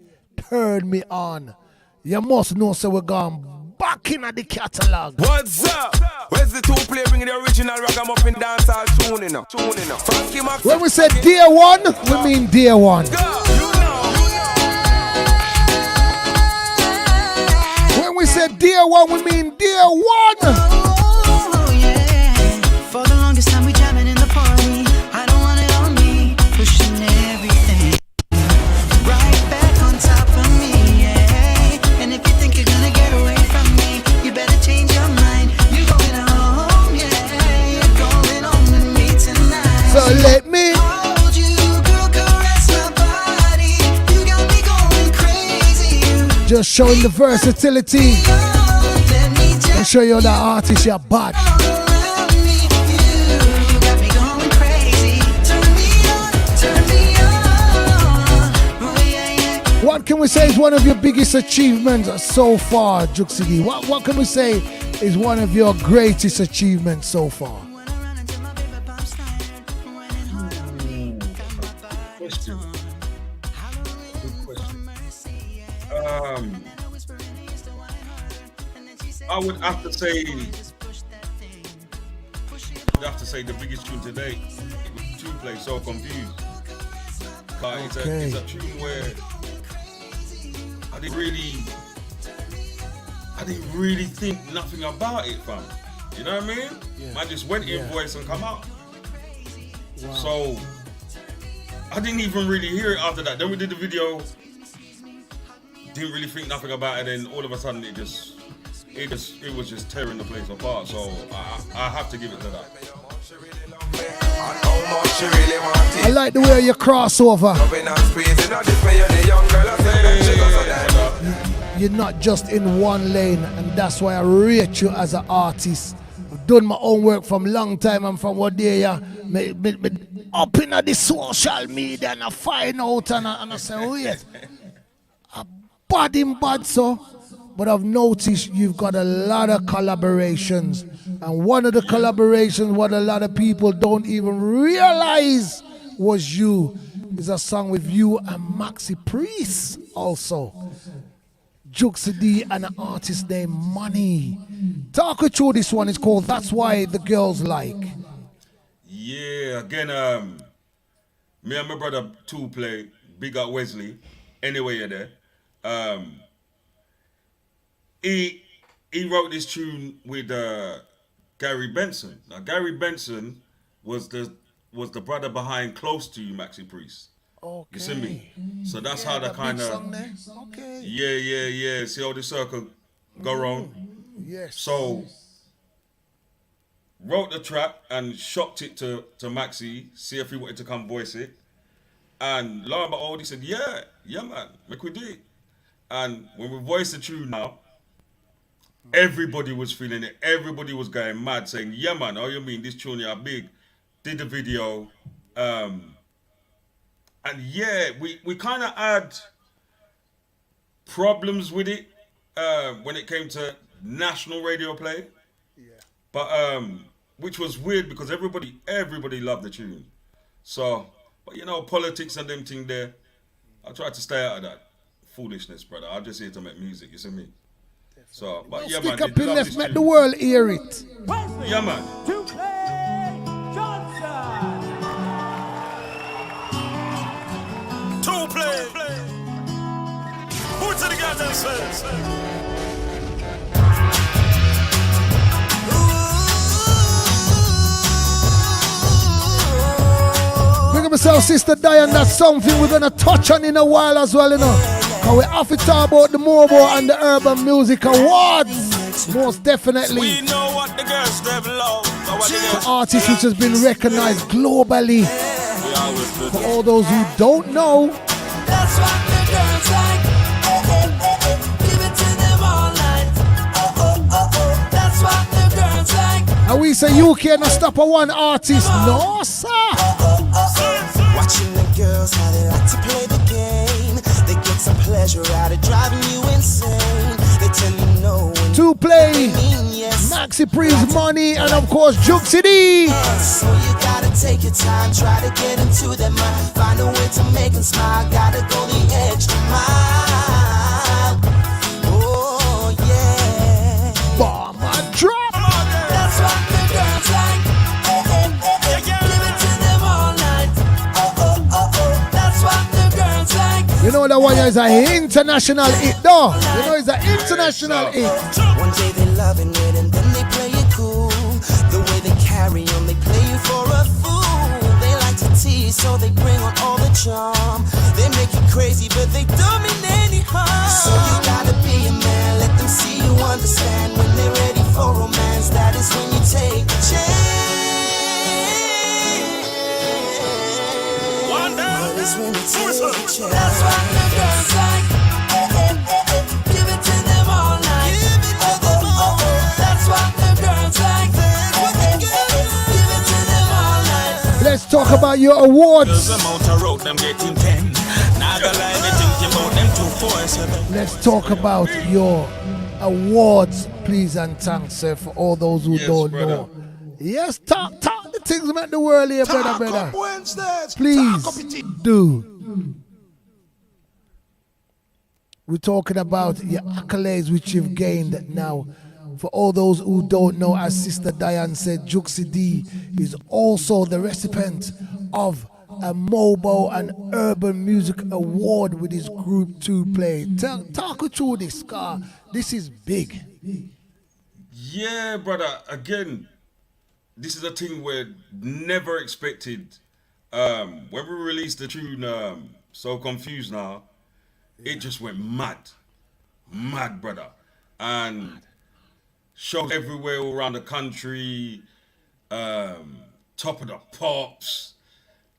Speaker 2: turn me on. You must know, so we're going back
Speaker 8: rocking at the catalog.
Speaker 3: What's up? Where's the 2-play bringing the original ragamuffin dancehall tuning up? Funky Max.
Speaker 8: When we say dear one, we mean dear one. When we say dear one, we mean dear one.
Speaker 4: Oh yeah. For the longest time we jamming in the party. I don't want it on me, pushing everything right back on top of me. Yeah. And if you think you're gonna get away from me, you better change your mind. You're going home, yeah. You're going home with me tonight.
Speaker 8: So let me
Speaker 4: hold you, girl, caress my body. You got me going crazy.
Speaker 8: just showing the versatility and show you that artist you're bad. What can we say is one of your biggest achievements so far, Juxci? What can we say is one of your greatest achievements so far?
Speaker 19: Question. Good question. I would have to say the biggest tune today. Tune play So Confused. It's a tune where I didn't really think nothing about it, fam. You know what I mean? Yeah. I just went in voice and come out. Wow. So I didn't even really hear it after that. Then we did the video. Didn't really think nothing about it. Then all of a sudden it was just tearing the place apart. So I have to give it to that.
Speaker 8: I like the way you crossover. You're not just in one lane, and that's why I rate you as an artist. I've done my own work from long time. I'm from what day me up in the social media and I find out and I say, wait, a bad in bad so. But I've noticed you've got a lot of collaborations. And one of the collaborations, what a lot of people don't even realize was you, is a song with you and Maxi Priest also. Juxci and an artist named Money. Talk us through this one. It's called That's Why the Girls Like.
Speaker 19: Yeah, again, me and my brother 2-play, big up Wesley. Anyway, you're there. He wrote this tune with Gary Benson. Now Gary Benson was the brother behind Close to You, Maxi Priest. Okay. You see me? So that's how the kind of
Speaker 8: okay.
Speaker 19: Yeah. See how the circle go round?
Speaker 8: Yes.
Speaker 19: So wrote the track and shopped it to Maxi, see if he wanted to come voice it. And lo and behold, he said, yeah man, make we do it. And when we voiced the tune now, everybody was feeling it. Everybody was going mad, saying, yeah, man, how you mean this tune are big? Did the video. And yeah, we kind of had problems with it when it came to national radio play. Yeah. But, which was weird because everybody loved the tune. So, but you know, politics and them thing there, I tried to stay out of that foolishness, brother. I'm just here to make music, you see me? So, but yeah, man.
Speaker 8: Stick up in, let's make the world hear it.
Speaker 19: Yeah, man.
Speaker 22: Two play. Put to the goddamn says.
Speaker 8: Big up yourself, Sister Diane. That's something we're gonna touch on in a while as well, you know. And we have to talk about the Mobile and the Urban Music Awards. Most definitely.
Speaker 22: We know what the girls love.
Speaker 8: The artist which has been recognized globally. For all those who don't know.
Speaker 4: That's what the girls like. Give it to them all night. That's what the girls like.
Speaker 8: And we say UK not stop at one artist. No, sir.
Speaker 4: Watching the girls how they like to play the game. They get some pleasure out of driving you insane. They tend to know when
Speaker 8: 2-play, Maxi Priest, Money, and of course Juxci.
Speaker 4: So you gotta take your time, try to get into their mind. Find a way to make them smile, gotta go the extra mile. Oh yeah.
Speaker 8: You know that one is an international hit, though. You know it's an international hit.
Speaker 6: One day they loving it and then they play it cool. The way they carry on, they play you for a fool. They like to tease, so they bring on all the charm. They make you crazy, but they don't mean any harm. So you gotta be a man, let them see you understand. When they're ready for romance, that is when you take a chance. That is when you take a chance. That's what the girls like. Give it to them all night. That's what the girls like. Give it to them all night.
Speaker 8: Let's talk about your awards. Let's talk about your awards, please and thanks, sir, for all those who don't know. Yes, talk the things about the world here, brother. Please do. We're talking about your accolades which you've gained now. For all those who don't know, as Sister Diane said, Juxci D is also the recipient of a mobile and urban music award with his Group 2 play. Talk us through this, car. This is big.
Speaker 19: Yeah, brother. Again, this is a thing we're never expected. When we released the tune So Confused Now, it just went mad, brother. And shows everywhere all around the country, Top of the Pops.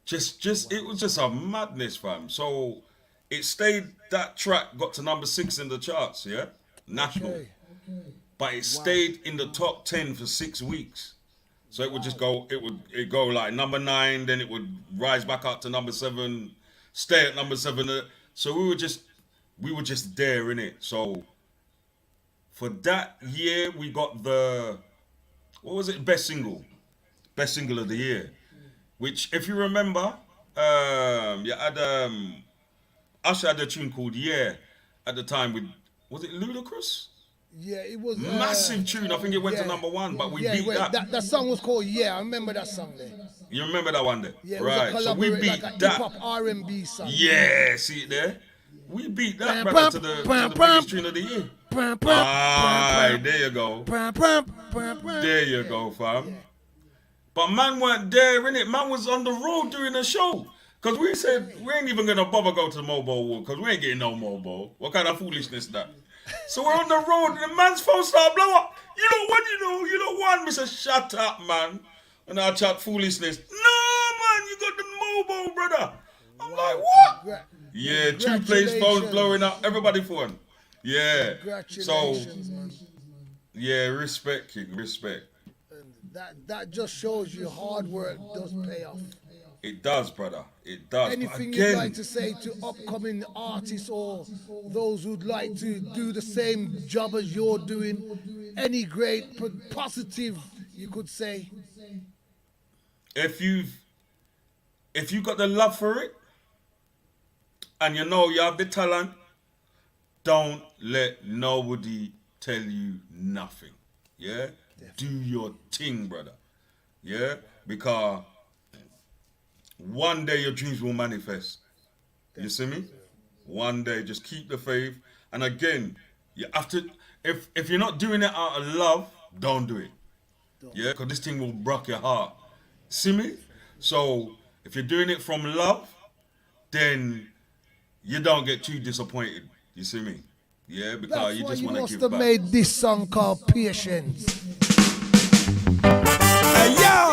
Speaker 19: Just it was just a madness, fam. So it stayed, that track got to number 6 in the charts, yeah? National. Okay. But it stayed in the top 10 for 6 weeks. So it would just go, it'd go like number 9, then it would rise back up to number 7, stay at number 7. So we were just there, innit? So for that year, we got the, what was it? Best single of the year. Which, if you remember, Usher had a tune called Yeah at the time with, was it Ludacris?
Speaker 8: Yeah, it was
Speaker 19: massive tune. I think it went to number 1, but we beat that.
Speaker 8: That song was called Yeah. I remember that song there.
Speaker 19: You remember that one there?
Speaker 8: Yeah,
Speaker 19: right. So we beat
Speaker 8: like a
Speaker 19: that.
Speaker 8: hip-hop R&B song.
Speaker 19: Yeah, see it there? We beat that brother to the biggest tune of the year. Aye, there you go. There you go, fam. But man weren't there, innit? Man was on the road doing a show. Because we said, we ain't even going to bother go to the mobile award because we ain't getting no mobile. What kind of foolishness is that? So we're on the road and the man's phone started blow up. You don't want me to shut up, man. And I chat foolishness. No, man, you got the mobile, brother. I'm like, what? Yeah, 2 plays, phones blowing up, everybody phone. Yeah.
Speaker 8: Congratulations, man.
Speaker 19: Yeah, respect, King, respect.
Speaker 8: That just shows you hard work does pay off.
Speaker 19: It does, brother. It does.
Speaker 8: Anything you'd like to say to upcoming artists or those who'd like to do the same job as you're doing? Any great positive you could say?
Speaker 19: If you got the love for it and you know you have the talent, don't let nobody tell you nothing. Yeah? Do your thing, brother. Yeah? Because one day your dreams will manifest. You see me? One day, just keep the faith. And again, you have to, if you're not doing it out of love, don't do it. Yeah? Because this thing will break your heart. See me? So, if you're doing it from love, then you don't get too disappointed. You see me? Yeah, because you just want to give back.
Speaker 8: That's why you must have made this song called Patience.
Speaker 22: Hey, yo!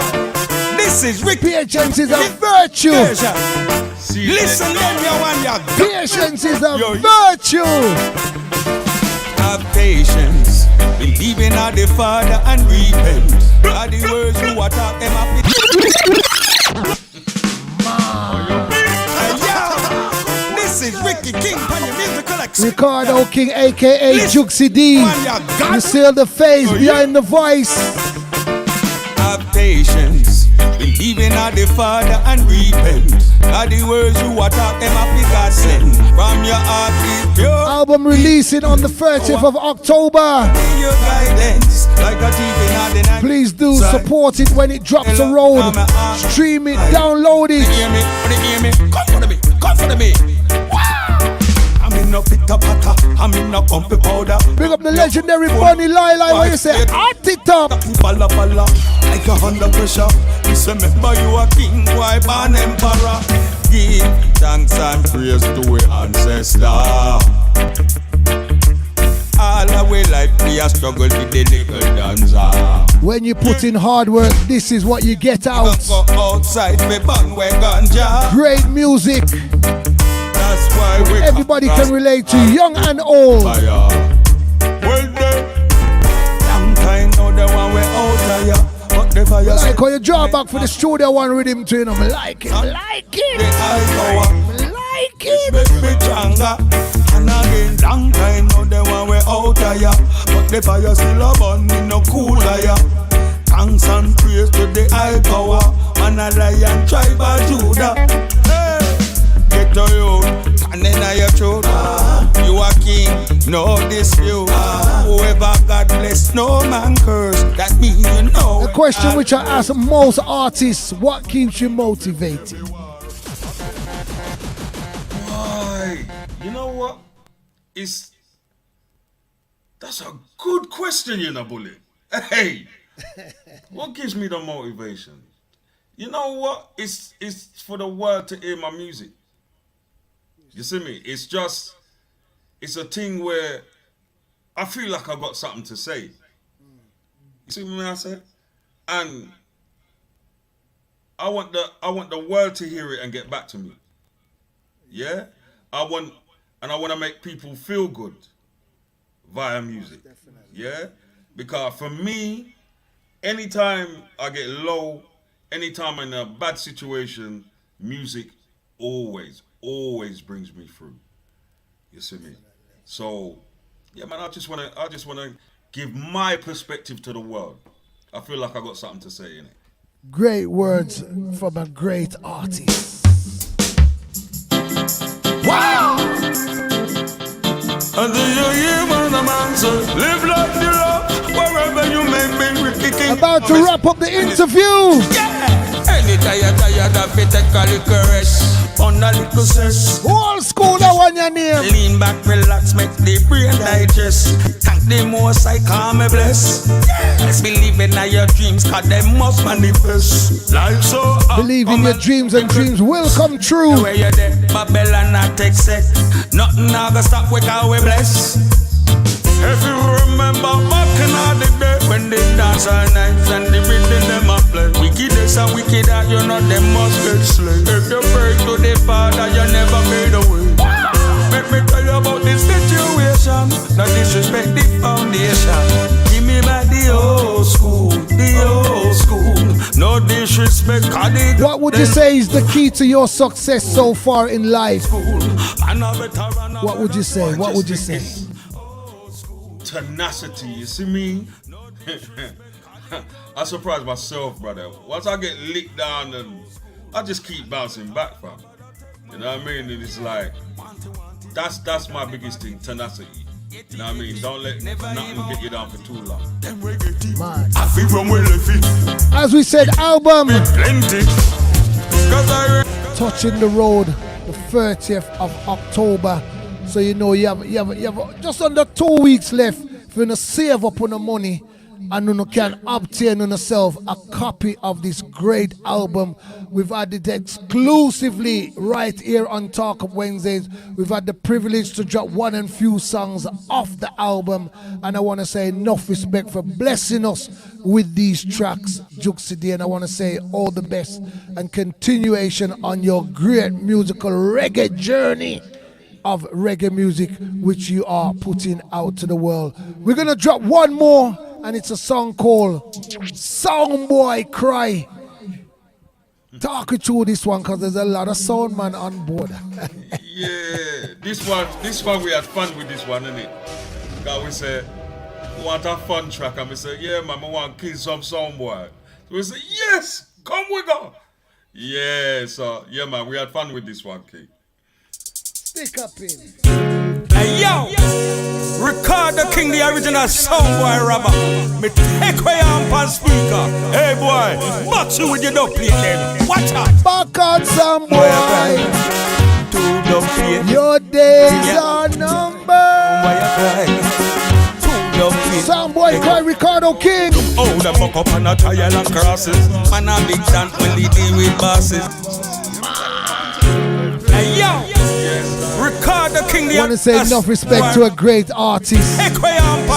Speaker 22: This is Rick.
Speaker 8: Patience is a virtue.
Speaker 22: Listen,
Speaker 8: patience is a virtue.
Speaker 22: Have patience, believing in the Father and repent. Are the words you are talking them This is Ricky King on your music collection.
Speaker 8: Ricardo King, aka Juxci D. You see the face behind the voice.
Speaker 22: Have patience, believing in the Father and repent. Are the words you are talking them God sent. From your heart is pure.
Speaker 8: Album releasing on the 30th of October. Please do support it when it drops the road. Stream it, download it.
Speaker 22: Come for me. Wow. in a pumpy powder.
Speaker 8: Big up the legendary Bunny Lila. What you say? Hot it up.
Speaker 22: Pala pala, like a under pressure. This remember you a king, boy, born emperor. Give thanks and praise to our ancestor. All the way life we a struggle with the little dancer.
Speaker 8: When you put in hard work, this is what you get out.
Speaker 22: Go outside, we burn we ganja.
Speaker 8: Great music.
Speaker 22: That's why we
Speaker 8: everybody can relate to, young and old.
Speaker 22: Well done. Long time now the one we out of ya. But the fire
Speaker 8: like how you draw back for the studio one rhythm to, you know, I like it. I like it. I like it.
Speaker 22: Make me stronger. And again, long time now the one we out of ya. But the fire still a burning, no cooler ya. Thanks and praise to the high power. And a lion tribe of Judah. Hey, get to you, and then your throat. You are king, no dispute. Whoever God bless, no man curse. That means you know.
Speaker 8: The question which I ask most artists: what keeps you motivated?
Speaker 19: Why? You know what? That's a good question, you know, Bullet. Hey, what gives me the motivation? You know what? It's for the world to hear my music. You see me? It's a thing where I feel like I got something to say. You see what I say? And I want the world to hear it and get back to me. Yeah? I want to make people feel good via music. Yeah? Because for me, anytime I get low, anytime I'm in a bad situation, music always brings me through. You see me? So, yeah, man, I just wanna give my perspective to the world. I feel like I got something to say in it.
Speaker 8: Great words from a great artist.
Speaker 22: Wow! And do you hear when a man say, live like the love, wherever you may be, we're kicking.
Speaker 8: About to wrap up the interview.
Speaker 22: Yeah! Anytime you're tired of it, take a little rest. On a little stress.
Speaker 8: Old school, that one your name.
Speaker 22: Lean back, relax, make the brain digest. Thank the most I call me bless. Let's believe in your dreams, cause they must manifest. Life so
Speaker 8: believe in your dreams and dreams will come true.
Speaker 22: Where you're there, Babylon not take set. Nothing now gonna stop with how we bless. If you remember back in the day when they dance all night and the rhythm them a play. Wickedness and wicked that you know them must get slain. If you pray to the Father, you never made away. Make me tell you about this situation. Not disrespect the foundation. Give me back the old school, no disrespect.
Speaker 8: What would you say is the key to your success so far in life? What would you say? What would you say?
Speaker 19: Tenacity, you see me? I surprise myself, brother. Once I get licked down, and I just keep bouncing back, fam. You know what I mean? And it's like, that's my biggest thing, tenacity. You know what I mean? Don't let nothing get you down for too long.
Speaker 8: As we said, album touching the road the 30th of October. So you know you have just under 2 weeks left for you to save up on the money and you can obtain on yourself a copy of this great album. We've had it exclusively right here on Talk Up Wednesdays. We've had the privilege to drop one and few songs off the album, and I want to say enough respect for blessing us with these tracks, Juxci, and I want to say all the best and continuation on your great musical reggae journey of reggae music which you are putting out to the world. We're gonna drop one more, and it's a song called Soundboy Cry. Talk you through this one because there's a lot of sound man on board.
Speaker 19: Yeah, this one we had fun with this one, innit? Because we said we want a fun track, and we said, yeah man, we want to kill some soundboy. So we said, yes, come with us. Yeah, so yeah man, we had fun with this one, kid.
Speaker 8: Stick up in.
Speaker 22: Hey yo, record the king, the original soundboy rapper. Me take away on speaker. Hey boy, box you with your dub plate then. Watch out.
Speaker 8: Back on soundboy.
Speaker 22: To dub plate.
Speaker 8: Your days are numbered.
Speaker 22: cry.
Speaker 8: Soundboy cry Ricardo King.
Speaker 22: Oh, the fuck up on a trial and crosses. Man a big dan when they deal with bosses. Hey yo, Ricardo King.
Speaker 8: I want to say enough respect to a great artist.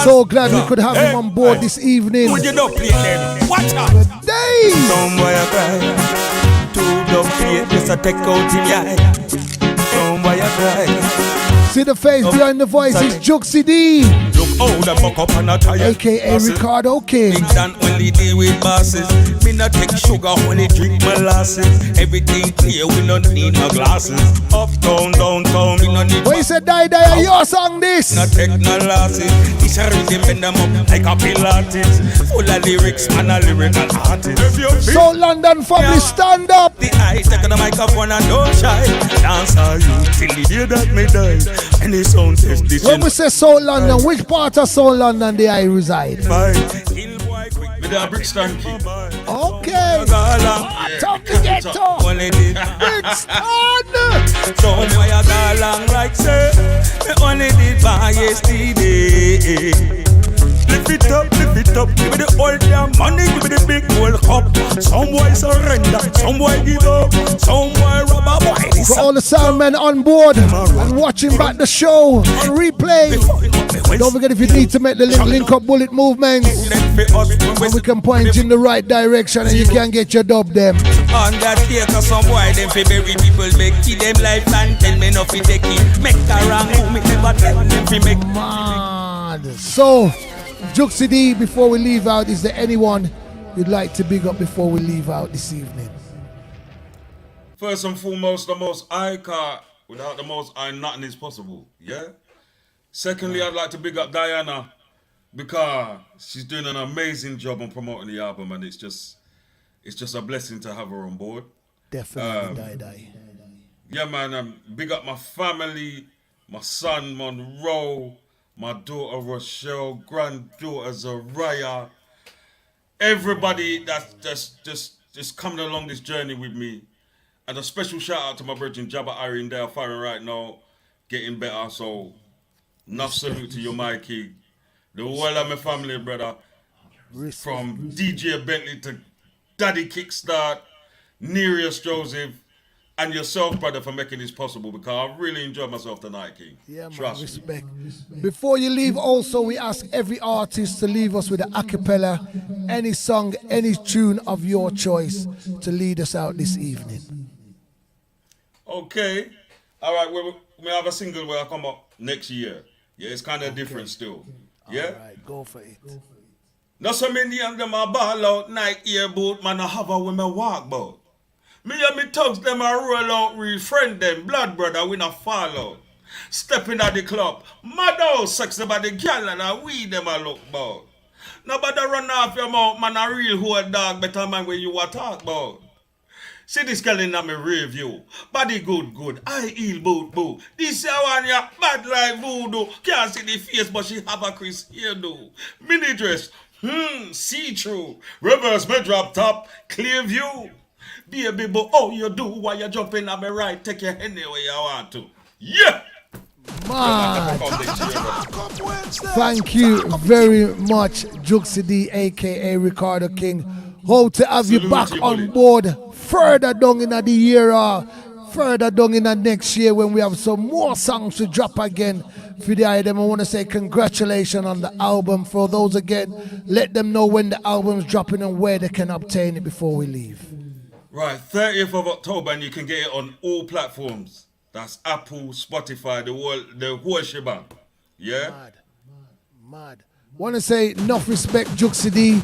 Speaker 8: So glad we could have him on board this evening.
Speaker 22: Would you not play them? Watch out.
Speaker 8: Day.
Speaker 22: Soundboy a cry. Too dumb play just a take out him eye. Soundboy a cry.
Speaker 8: See the face behind the voice is Juxci D.
Speaker 22: Look how the fuck up on a tire.
Speaker 8: AKA Ricardo King.
Speaker 22: Big Dan only deal with bosses. Me not take sugar, only drink molasses. Everything clear, we don't need no glasses. Uptown, downtown, we don't need.
Speaker 8: When you said die, your song this.
Speaker 22: Not take no losses. This a rhythm bend them up like a Pilates. Full of lyrics, man a lyrical artist.
Speaker 8: So London family stand up.
Speaker 22: The eye take the microphone and don't shy. Dance all you till the day that me die. Any sound test this.
Speaker 8: When we say South London, which part of South London do I reside?
Speaker 19: With the Brixton key.
Speaker 8: Okay. Talk to get talk. Brixton.
Speaker 22: So why I got long like say, me only did by yesterday. Lift it up, give me the old damn money, give me the big gold cup. Some boy surrender, some boy give up, some boy rob a boy.
Speaker 8: For all the sound men on board and watching back the show on replay, don't forget if you need to make the link up bullet movements, and we can point you in the right direction and you can get your dub them.
Speaker 22: On that here, cause some boy them fi bury people, make kill them life and tell me nothing take it. Make the wrong move, me never tell them fi make.
Speaker 8: Mad. So, Juxci D, before we leave out, is there anyone you'd like to big up before we leave out this evening?
Speaker 19: First and foremost, the most I car. Without the most I, nothing is possible. Yeah. Secondly, I'd like to big up Diana because she's doing an amazing job on promoting the album, and it's just a blessing to have her on board.
Speaker 8: Definitely, Die.
Speaker 19: Yeah, man. Big up my family, my son Monroe, my daughter Rochelle, granddaughter Zariah, everybody that's just coming along this journey with me. And a special shout out to my brother Jabba Irene, they are firing right now, getting better. So, enough salute to you, Mikey. The whole of my family, brother. From DJ Bentley to Daddy Kickstart, Nereus Joseph, and yourself, brother, for making this possible, because I really enjoyed myself tonight, King.
Speaker 8: Yeah, man,
Speaker 19: Trust
Speaker 8: respect. Before you leave, also, we ask every artist to leave us with an acapella, any song, any tune of your choice to lead us out this evening.
Speaker 19: Okay. All right, we have a single where I come up next year. Yeah, it's kind of different still. Yeah?
Speaker 8: All right, go for it.
Speaker 19: Now so many of them are ball out, Nike air boot, man, I have a when I walk bout. Me and me thugs, them a roll out, real friend them, blood brother, we not fall out. Stepping at the club, mad out, sexy by the gal and a weed them a look bout. Nobody run off your mouth, man, a real whole dog, better man when you a talk bout. See this girl in my review. Body good. I heal boot. This one ya bad like voodoo. Can't see the face, but she have a Chris hairdo. Mini dress, see-through. Reverse me drop top, clear view. Baby, but oh you do while you jumping on me right. Take your hand where you want to. Yeah!
Speaker 8: Man. Thank you very much, Juxci D, aka Ricardo King. Hope to have you back on board further down in the year, further down in the next year when we have some more songs to drop again for the item. I want to say congratulations on the album. For those again, let them know when the album's dropping and where they can obtain it before we leave.
Speaker 19: Right, 30th of October, and you can get it on all platforms. That's Apple, Spotify, the whole shebang. Yeah?
Speaker 8: Mad. Want to say enough respect, Juxci D.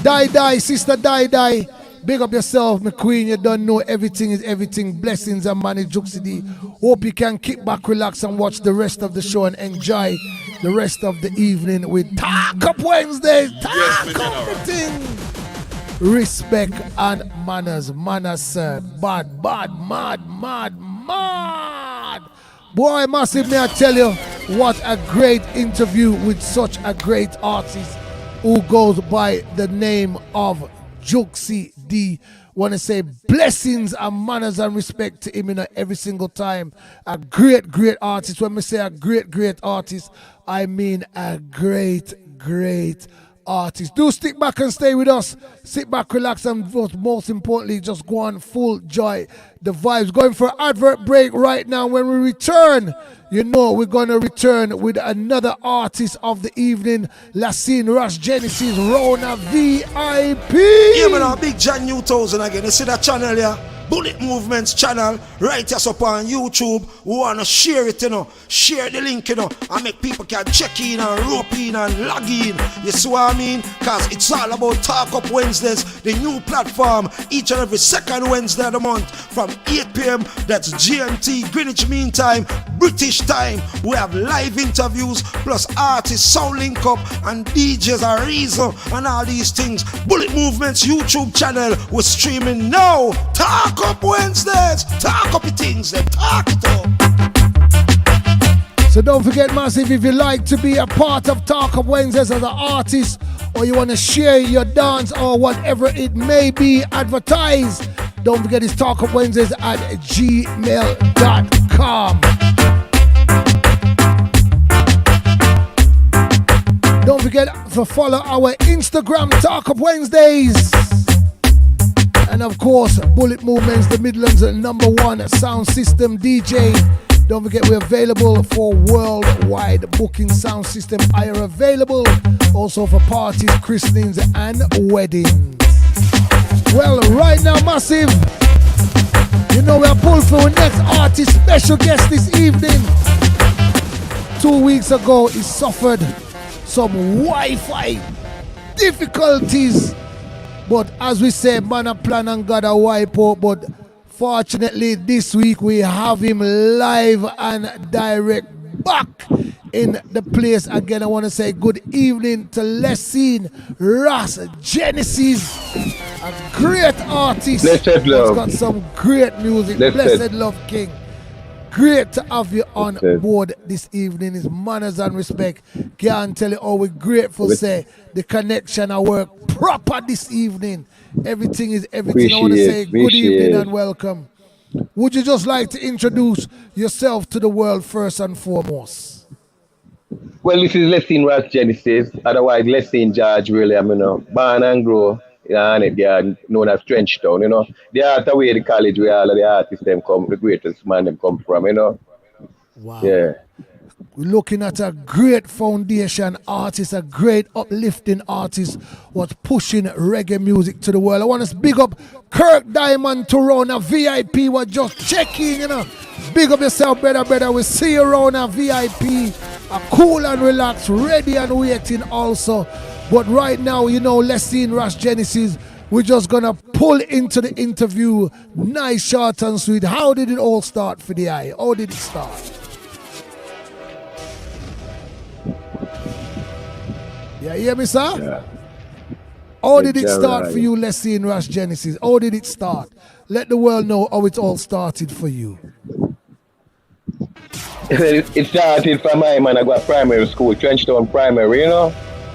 Speaker 8: Die, sister, die. Big up yourself, my queen. You don't know everything is everything. Blessings and money, Juxci D. Hope you can kick back, relax, and watch the rest of the show and enjoy the rest of the evening with Talk Up Wednesdays. Talk Up everything. Respect and manners, sir. Bad, mad. Boy, massive, may I tell you, what a great interview with such a great artist who goes by the name of Juxci D. Want to say blessings and manners and respect to him, every single time. A great, great artist. When we say a great, great artist, I mean a great, great artist. Do stick back and stay with us. Sit back, relax, and most importantly, just go on full joy. The vibes. Going for an advert break right now. When we return, we're going to return with another artist of the evening, Lascene Ras Genesis, Rona VIP.
Speaker 2: Yeah, man, Big John 2000 again. You see that channel here? Bullet Movements channel, right us up on YouTube. We wanna share it, share the link, and make people can check in and rope in and log in. You see what I mean? Cause it's all about Talk Up Wednesdays, the new platform, each and every second Wednesday of the month from 8 p.m. That's GMT, Greenwich Mean Time, British time. We have live interviews plus artists, sound link up, and DJs are reason and all these things. Bullet Movements YouTube channel, we're streaming now. Talk Up Wednesdays, talk up your things, then talk it up.
Speaker 8: So don't forget, massive, if you like to be a part of Talk Up Wednesdays as an artist, or you want to share your dance or whatever it may be, advertise. Don't forget it's Talk Up Wednesdays at gmail.com. Don't forget to follow our Instagram, Talk Up Wednesdays. And of course, Bullet Movements, the Midlands' #1 sound system DJ. Don't forget we're available for worldwide booking. Sound system hire available also for parties, christenings and weddings. Well, right now, massive, we're pulled for our next artist, special guest this evening. 2 weeks ago, he suffered some Wi-Fi difficulties. But as we say, man a plan and God a wipe out. But fortunately, this week we have him live and direct back in the place. Again, I want to say good evening to Lascene Ras Genesis, a great artist.
Speaker 1: Blessed love.
Speaker 8: He's got some great music. Blessed love, King. Great to have you on board this evening. It's manners and respect. Can't tell you how we're grateful. Say the connection I work proper this evening. Everything is everything. I want to say good evening and welcome. Would you just like to introduce yourself to the world first and foremost?
Speaker 1: Well, this is Lascene Ras Genesis, otherwise Lascene George, really. Born and grow. They are known as Trenchtown, They are the way the college where all of the artists them come, the greatest man them come from,
Speaker 8: Wow.
Speaker 1: Yeah.
Speaker 8: We're looking at a great foundation artist, a great uplifting artist, was pushing reggae music to the world. I want to big up Kirk Diamond to Rona VIP, was just checking, Big up yourself, brother. We see you Rona VIP, cool and relaxed, ready and waiting also. But right now, Lascene Ras Genesis, we're just gonna pull into the interview. Nice, short and sweet. How did it all start for the eye? How did it start? Yeah, you hear me, sir?
Speaker 1: Yeah.
Speaker 8: How did it start for you, Lascene Ras Genesis? How did it start? Let the world know how it all started for you.
Speaker 1: It started from my man. I got primary school, Trenchtown Primary,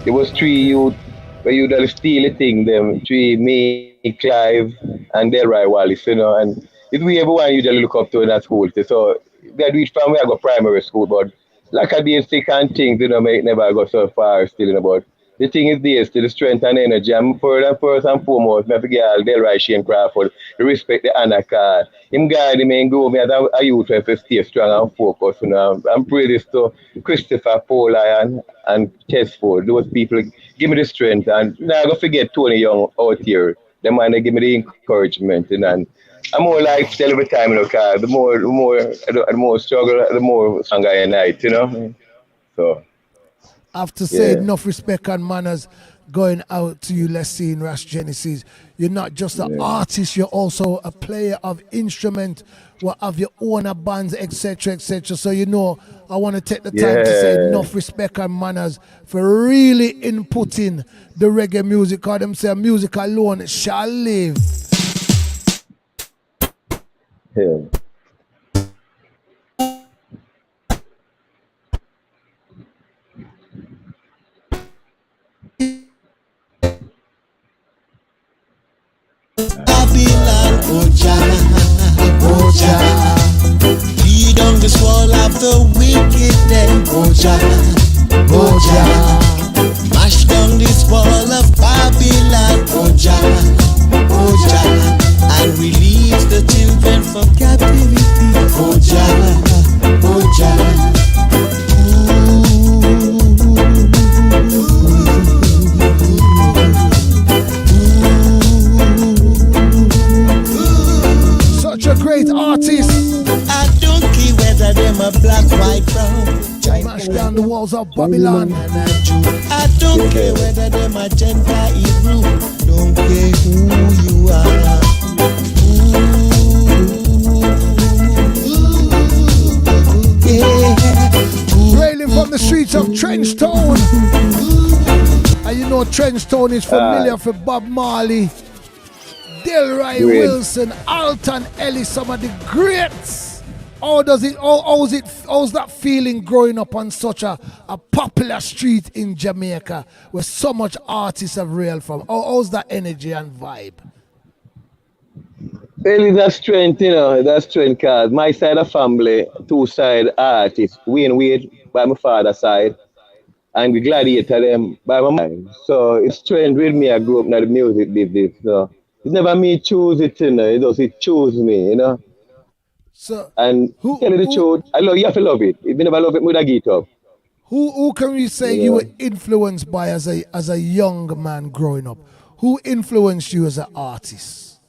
Speaker 1: There was 3 youth where you done steal the thing, them 3, me, Clive, and Delroy Wallace, and it's we everyone you just look up to in that school. So they do it from where I go primary school, but like I did sick and things, may never go so far still, but the thing is this, to the strength and energy. And first and foremost, I forget Delroy Shane Crawford, the respect the honor card. Him guide me and grow me as a youth to stay strong and focused. I'm praise to Christopher Paula and Tesford. Those people give me the strength. And now I go forget Tony Young out here. The man they give me the encouragement. And I'm more like tell every time, cause the more struggle, the more stronger I night, So
Speaker 8: I have to say enough respect and manners going out to you, Lascene Ras Genesis. You're not just an artist, you're also a player of instrument, or of your own bands, etc., etc. So I want to take the time to say enough respect and manners for really inputting the reggae music, because them say music alone shall live.
Speaker 1: Yeah.
Speaker 6: I've been
Speaker 21: oh Jah, oh Jah. Lead on the wall of the wicked them, oh Jah, oh Jah. Mash down this wall of Babylon, oh Jah, oh Jah. And release the children from captivity, oh Jah, oh Jah.
Speaker 2: Such a great artist.
Speaker 21: I don't care whether them a black, white, brown.
Speaker 2: Smash down the walls of Babylon.
Speaker 21: I don't care whether them a Gentile, Hebrew. Don't care who you are.
Speaker 2: Railing from the streets of Trenchtown. And you know Trenchtown is familiar for Bob Marley, Delroy Wilson, Alton Ellis, some of the greats. How's that feeling growing up on such a popular street in Jamaica where so much artists have railed from? How's that energy and vibe?
Speaker 1: Well, that's strength, you know, that's strength, cause my side of family, two side artists, Wade by my father's side, and the Gladiator them by my mind. So it's strength with me. I grew up in the music business. So it's never me choose it, you know. It choose me, you know.
Speaker 2: So
Speaker 1: and tell you the truth, you have to love it. If you never love it, would I get up?
Speaker 2: Who can we say you were influenced by as a young man growing up? Who influenced you as an artist?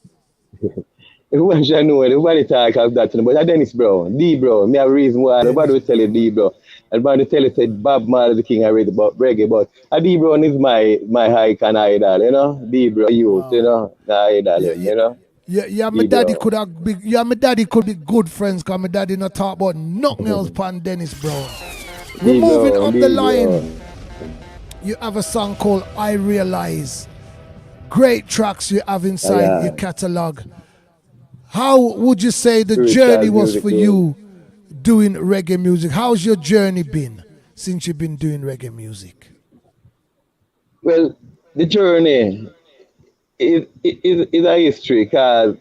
Speaker 1: Everyone should know, everybody talk of that, but Dennis Brown, D Brown, me have a reason why nobody will tell you D Brown. Everybody tell you said Bob Marley the king I read about reggae, but D Brown is my icon idol, you know. D Brown youth, you know, the idol, you know.
Speaker 2: Yeah, my daddy could be good friends because my daddy not talk about nothing else pan Dennis Brown. We're moving up the line. You have a song called I Realize. Great tracks you have inside your catalog. How would you say the journey was for you doing reggae music? How's your journey been since you've been doing reggae music?
Speaker 1: Well, the journey is a history because,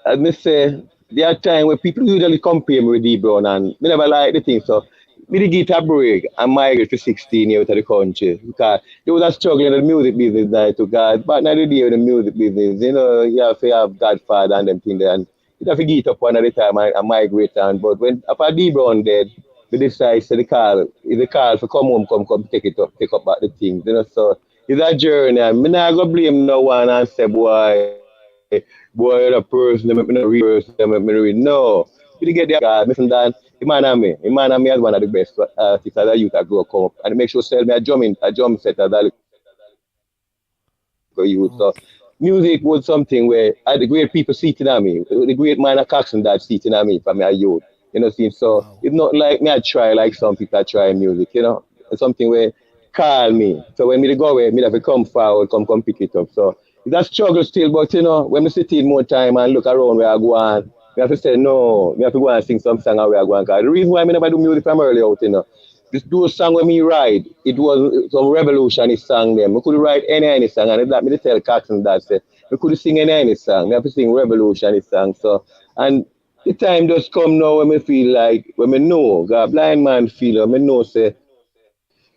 Speaker 1: as I say, there are times where people usually compare me with D Brown and I never like the thing. So, me to get a break and migrate to 16 years out of the country because there was a struggle in the music business that to God. But now the day of the music business, you know, you have to have Godfather and them things there. And you have to get up one at a time and migrate on. But when after D Brown dead, we decided to the call for come home, come take up back the things. You know, so it's a journey. I'm not gonna blame no one and say boy the person, they make me not read, they make me read. No. You get there, God, listen that Imana me as one of the best artists as a youth I grew up and make sure sell me a drum set as a youth. So music was something where I had the great people seated on me, the great man of Coxon that seated on me for me a youth. You know, so it's not like me I try like some people I try music, you know. It's something where call me. So when me go away, me have to come forward, come pick it up. So it's a struggle still, but you know, when me sit in more time and look around where I go on, we have to say no, we have to go and sing some song where I go on. The reason why I never do music from early out, you know, those songs when me write, it was some revolutionist song them. We could write any song, and it's like me to tell Coxon that say we could sing any song. We have to sing revolutionist song. So and the time just come now when me feel like when me know, God blind man feel when me know say,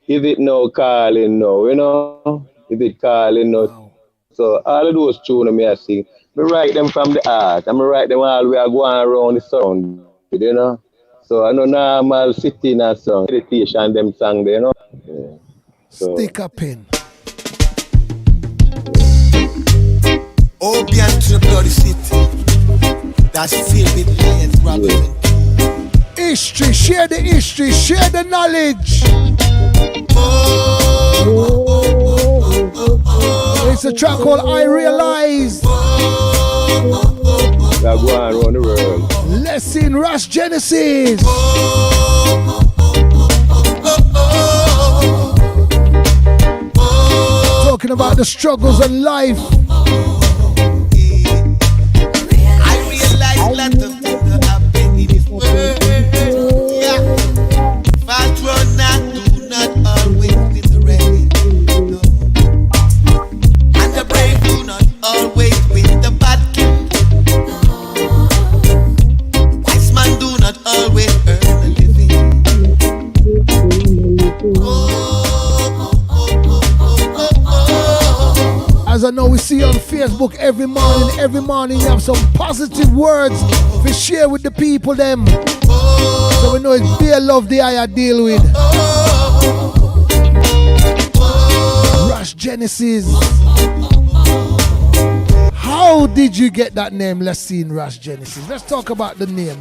Speaker 1: is it now calling now, you know? Is it calling now? Wow. So all of those tunes me I sing. I write them from the heart, and I write them all we are going around the sound, you know. So I know normal sitting and song, meditation, them song there, you know. Yeah. So.
Speaker 2: Stick a pin.
Speaker 21: Opium to the bloody city. That's filled with lions, Robinson.
Speaker 2: History, share the history, share the knowledge. It's a track called I Realize.
Speaker 1: That go around the world.
Speaker 2: Lascene Ras Genesis. Talking about the struggles in life.
Speaker 21: I realize a lot of things that happen in this world. Yeah. Fast run and do not always with the rain. No. And the brave do not always with the bad king.
Speaker 8: know we see you on Facebook every morning. Every morning you have some positive words to share with the people them. So we know it's bare love the I deal with. Ras Genesis. How did you get that name, Lascene Ras Genesis? Let's talk about the name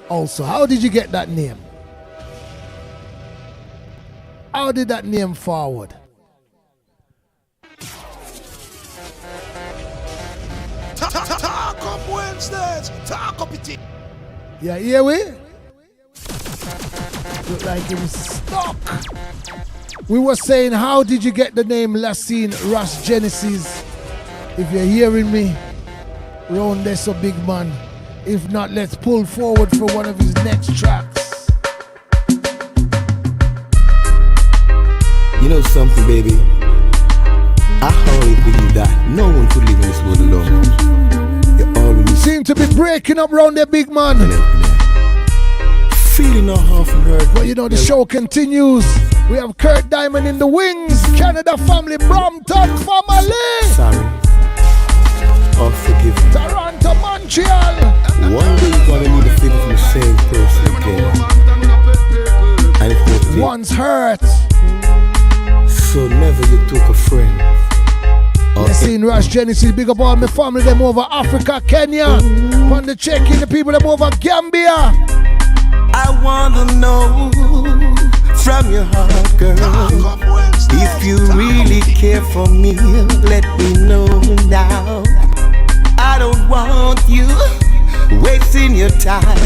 Speaker 8: also. How did you get that name? How did that name forward?
Speaker 2: Talk up Wednesdays. Talk up it.
Speaker 8: Yeah, here we? Look like him stuck. We were saying, how did you get the name Lascene Ras Genesis? If you're hearing me, round there so big man. If not, let's pull forward for one of his next tracks.
Speaker 7: You know something, baby? I always believe that no one could live in this world alone. You always
Speaker 8: seem to be breaking up round there, big man.
Speaker 7: Feeling no half hurt.
Speaker 8: But you know the show continues. We have Kirk Diamond in the wings. Canada family, Brampton family.
Speaker 7: Sorry. Or forgive me.
Speaker 8: Toronto, Montreal.
Speaker 7: One day you're gonna need a favor from the same person again. And if you
Speaker 8: once hurt.
Speaker 7: So never you took a friend.
Speaker 8: Lascene Ras Genesis, big up all my family them over Africa, Kenya. On the check-in, the people them over Gambia.
Speaker 7: I wanna know from your heart, girl, if you really care for me, let me know now. I don't want you wasting your time.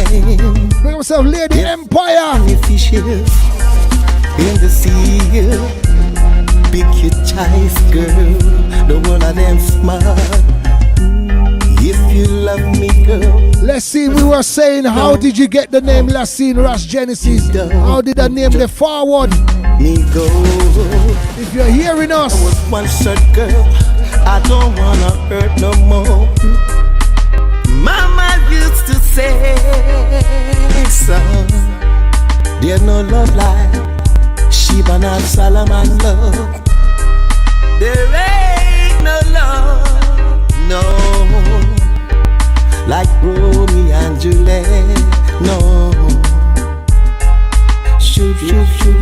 Speaker 8: Bring myself Lady Empire.
Speaker 7: Fishes in the sea. Pick your choice, girl. The one of them smart. If you love me, girl.
Speaker 8: Let's see, we were saying, how did you get the name Lascene Ras Genesis? How did the name the forward?
Speaker 7: Me go.
Speaker 8: If you're hearing us,
Speaker 7: I was one shot, girl. I don't wanna hurt no more. Mama used to say, son, there's no love like Sheba and Solomon love. There ain't no love, no, like Romeo and Juliet, no. Shoot, shoot, shoot,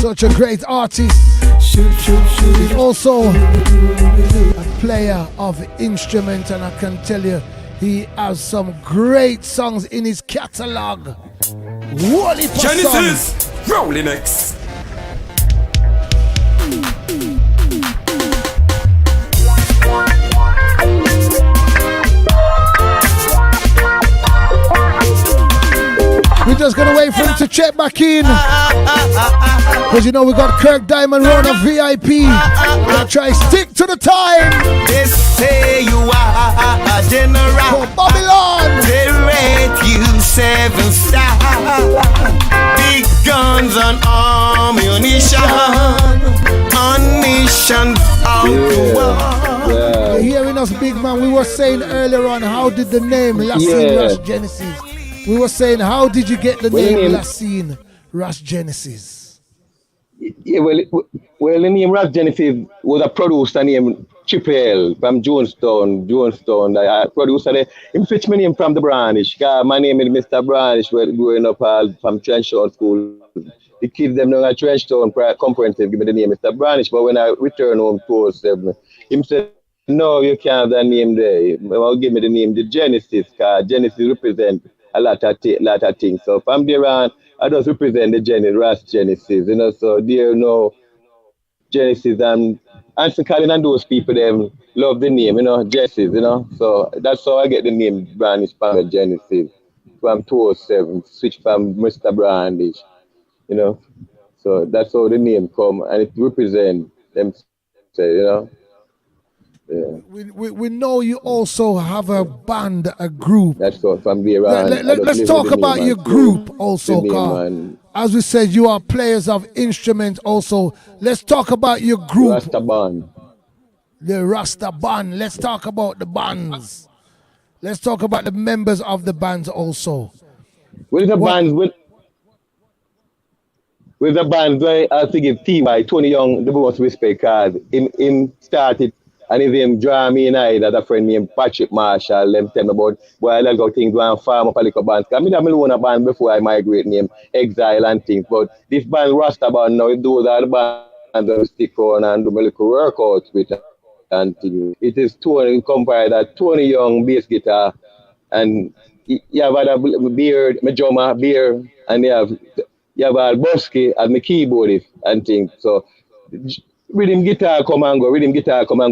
Speaker 8: such a great artist. He's also a player of instrument, and I can tell you, he has some great songs in his catalog. Holy
Speaker 3: Genesis, rolling X.
Speaker 8: We're just gonna wait for him to check back in, because you know we got Kirk Diamond on a VIP. We're gonna try stick to the time.
Speaker 7: They say you are a general
Speaker 8: for Babylon.
Speaker 7: They rate you 7-star. Big guns and ammunition on mission out the war.
Speaker 8: You're hearing us, big man. We were saying earlier on, how did the name Lascene Ras Genesis? We were saying, how did you get the name Lascene Ras Genesis?
Speaker 1: Yeah, well, the name Ras Genesis was a producer named 𝐿 from Jonestown. I produced it. He fetched my name from the branch. My name is Mr. Branch. We're growing up from Trenchtown School. The kids them know at Trenchtown Comprehensive give me the name Mr. Branch. But when I return home to 7, he said, no, you can't have that name there. I'll give me the name the Genesis, because Genesis represents a lot of things. So from there on, I just represent the Ras Genesis, you know. So there, you know, Genesis and Anson Collins and those people, them love the name, you know, Genesis, you know. So that's how I get the name Brandish from Genesis. From 207, switch from Mr. Brandish, you know. So that's how the name come, and it represents them, you know. Yeah.
Speaker 8: We know you also have a band, a group.
Speaker 1: That's all from there on.
Speaker 8: Let's talk about your group also, Carl. As we said, you are players of instruments also. Let's talk about your group.
Speaker 1: Rasta Band.
Speaker 8: The Rasta Band. Let's talk about the bands. Let's talk about the members of the bands also.
Speaker 1: Well, the bands with the band, I have to give TY, Tony Young, the most respect card. Him started, and if him draw me in I, that a friend named Patrick Marshall, them tell me about, boy, I go things, go and farm up a little band. I mean, I'm alone a band before I migrate name Exile and things, but this band Rasta band now, those are the bands that stick on and do my little workouts with and things. It is Tony, compare that Tony Young bass guitar, and you have a beard, my drummer, beard, and you have Bosky as my keyboardist and things. So rhythm guitar come and go,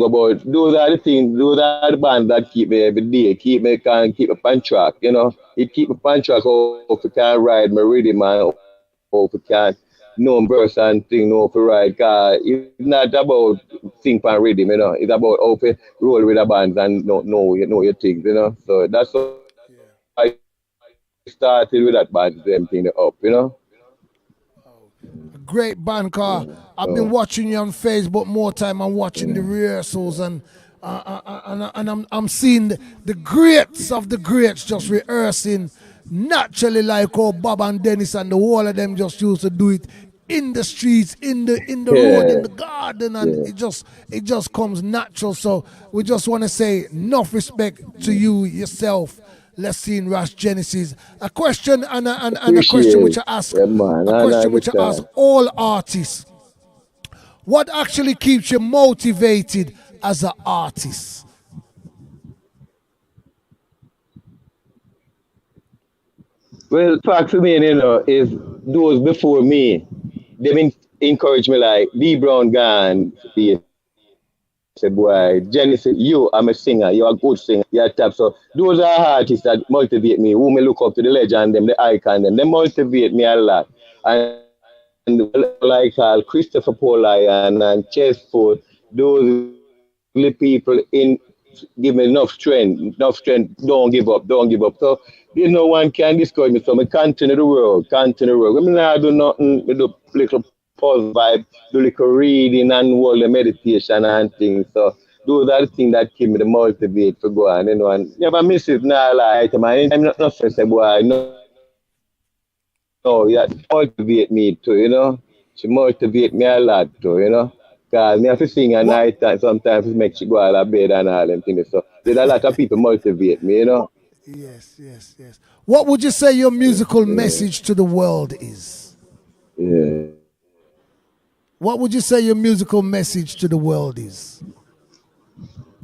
Speaker 1: but those are the things, those are the bands that keep me every day, keep me on track, you know. It keep me on track how I can ride my rhythm and how I can know verse and thing, know how to ride. Cause it's not about sing and rhythm, you know. It's about how to roll with the bands and know your things, you know. So that's how I started with that band, them thing up, you know.
Speaker 8: Great band, car. I've been watching you on Facebook more time. I'm watching the rehearsals and I'm seeing the greats of the greats just rehearsing naturally like how Bob and Dennis and the whole of them just used to do it in the streets, in the road, in the garden, and it just comes natural. So we just want to say enough respect to you yourself, Lascene Ras Genesis. A question and a question which I ask, I ask all artists. What actually keeps you motivated as an artist?
Speaker 1: Well, fact for me, you know, is those before me, they encourage me like D Brown Gan, say, boy, Jenny said, you, I'm a singer, you're a good singer, you're a tap. So those are artists that motivate me, who me look up to the legend, them, the icon, them. They motivate me a lot. And like Christopher Pauline and Chessford, those people give me enough strength, don't give up. So no one can discourage me. So I continue the world. I mean, I do nothing, I do little pause vibe, do little reading and all the meditation and things. So those are the things that keep me the motivate to go on, you know, and never miss it now, like, I'm not nothing, say, boy, no, yeah, motivate me too, you know. She motivate me a lot too, you know. Because I have to sing at night and sometimes it makes you go out of bed and all them things. So there's a lot of people motivate me, you know.
Speaker 8: Yes. What would you say your musical message to the world is?
Speaker 1: Yeah.
Speaker 8: What would you say your musical message to the world is?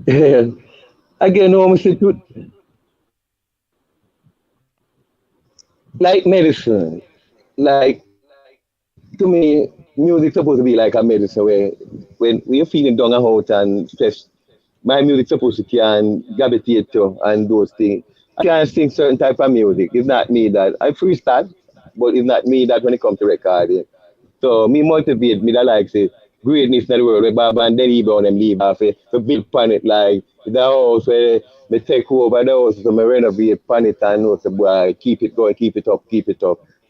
Speaker 1: Yeah. Again, almost like medicine. Like, to me, music supposed to be like a medicine where when you're feeling down and out and stressed, my music supposed to can gravitate to and those things. I can't sing certain type of music. It's not me that I freestyle, but it's not me that when it comes to recording. So me motivate me that like say greatness in the world where Baba and Denny Brown them leave off to build upon it like the house where me take over the house so me renovate upon it and know so boy keep it going, keep it up.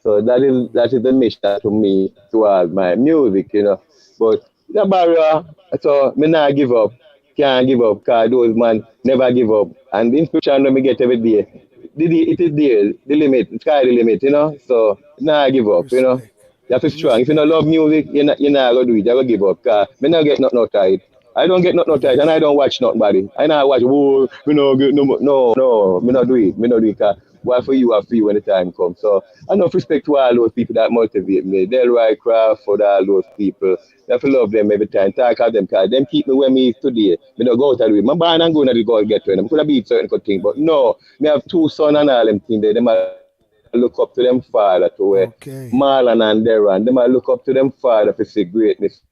Speaker 1: So that is the mission to me towards my music, you know. But the barrier, so me not give up. Can't give up because those man never give up. And the inspiration that me get every day, it is there, the limit, the sky the limit, you know. So not give up, you know. You have to be strong. If you don't love music, you're not going to do it. You're going to give up. Because I don't get nothing tight. I don't get nothing tight and I don't watch nobody. I don't watch, oh, me not get no, me not do it. Because what for you, I feel when the time comes. So I enough respect to all those people that motivate me. Delroy Craft, for all those people. I have to love them every time. Talk of them because them keep me where me is today. Me don't go out of the way. My band and going to the goal get to them. I could have beat certain things, but no. Me have two sons and all them things there. Them look up to them father to where Marlon and Darren. Them look up to them father to see greatness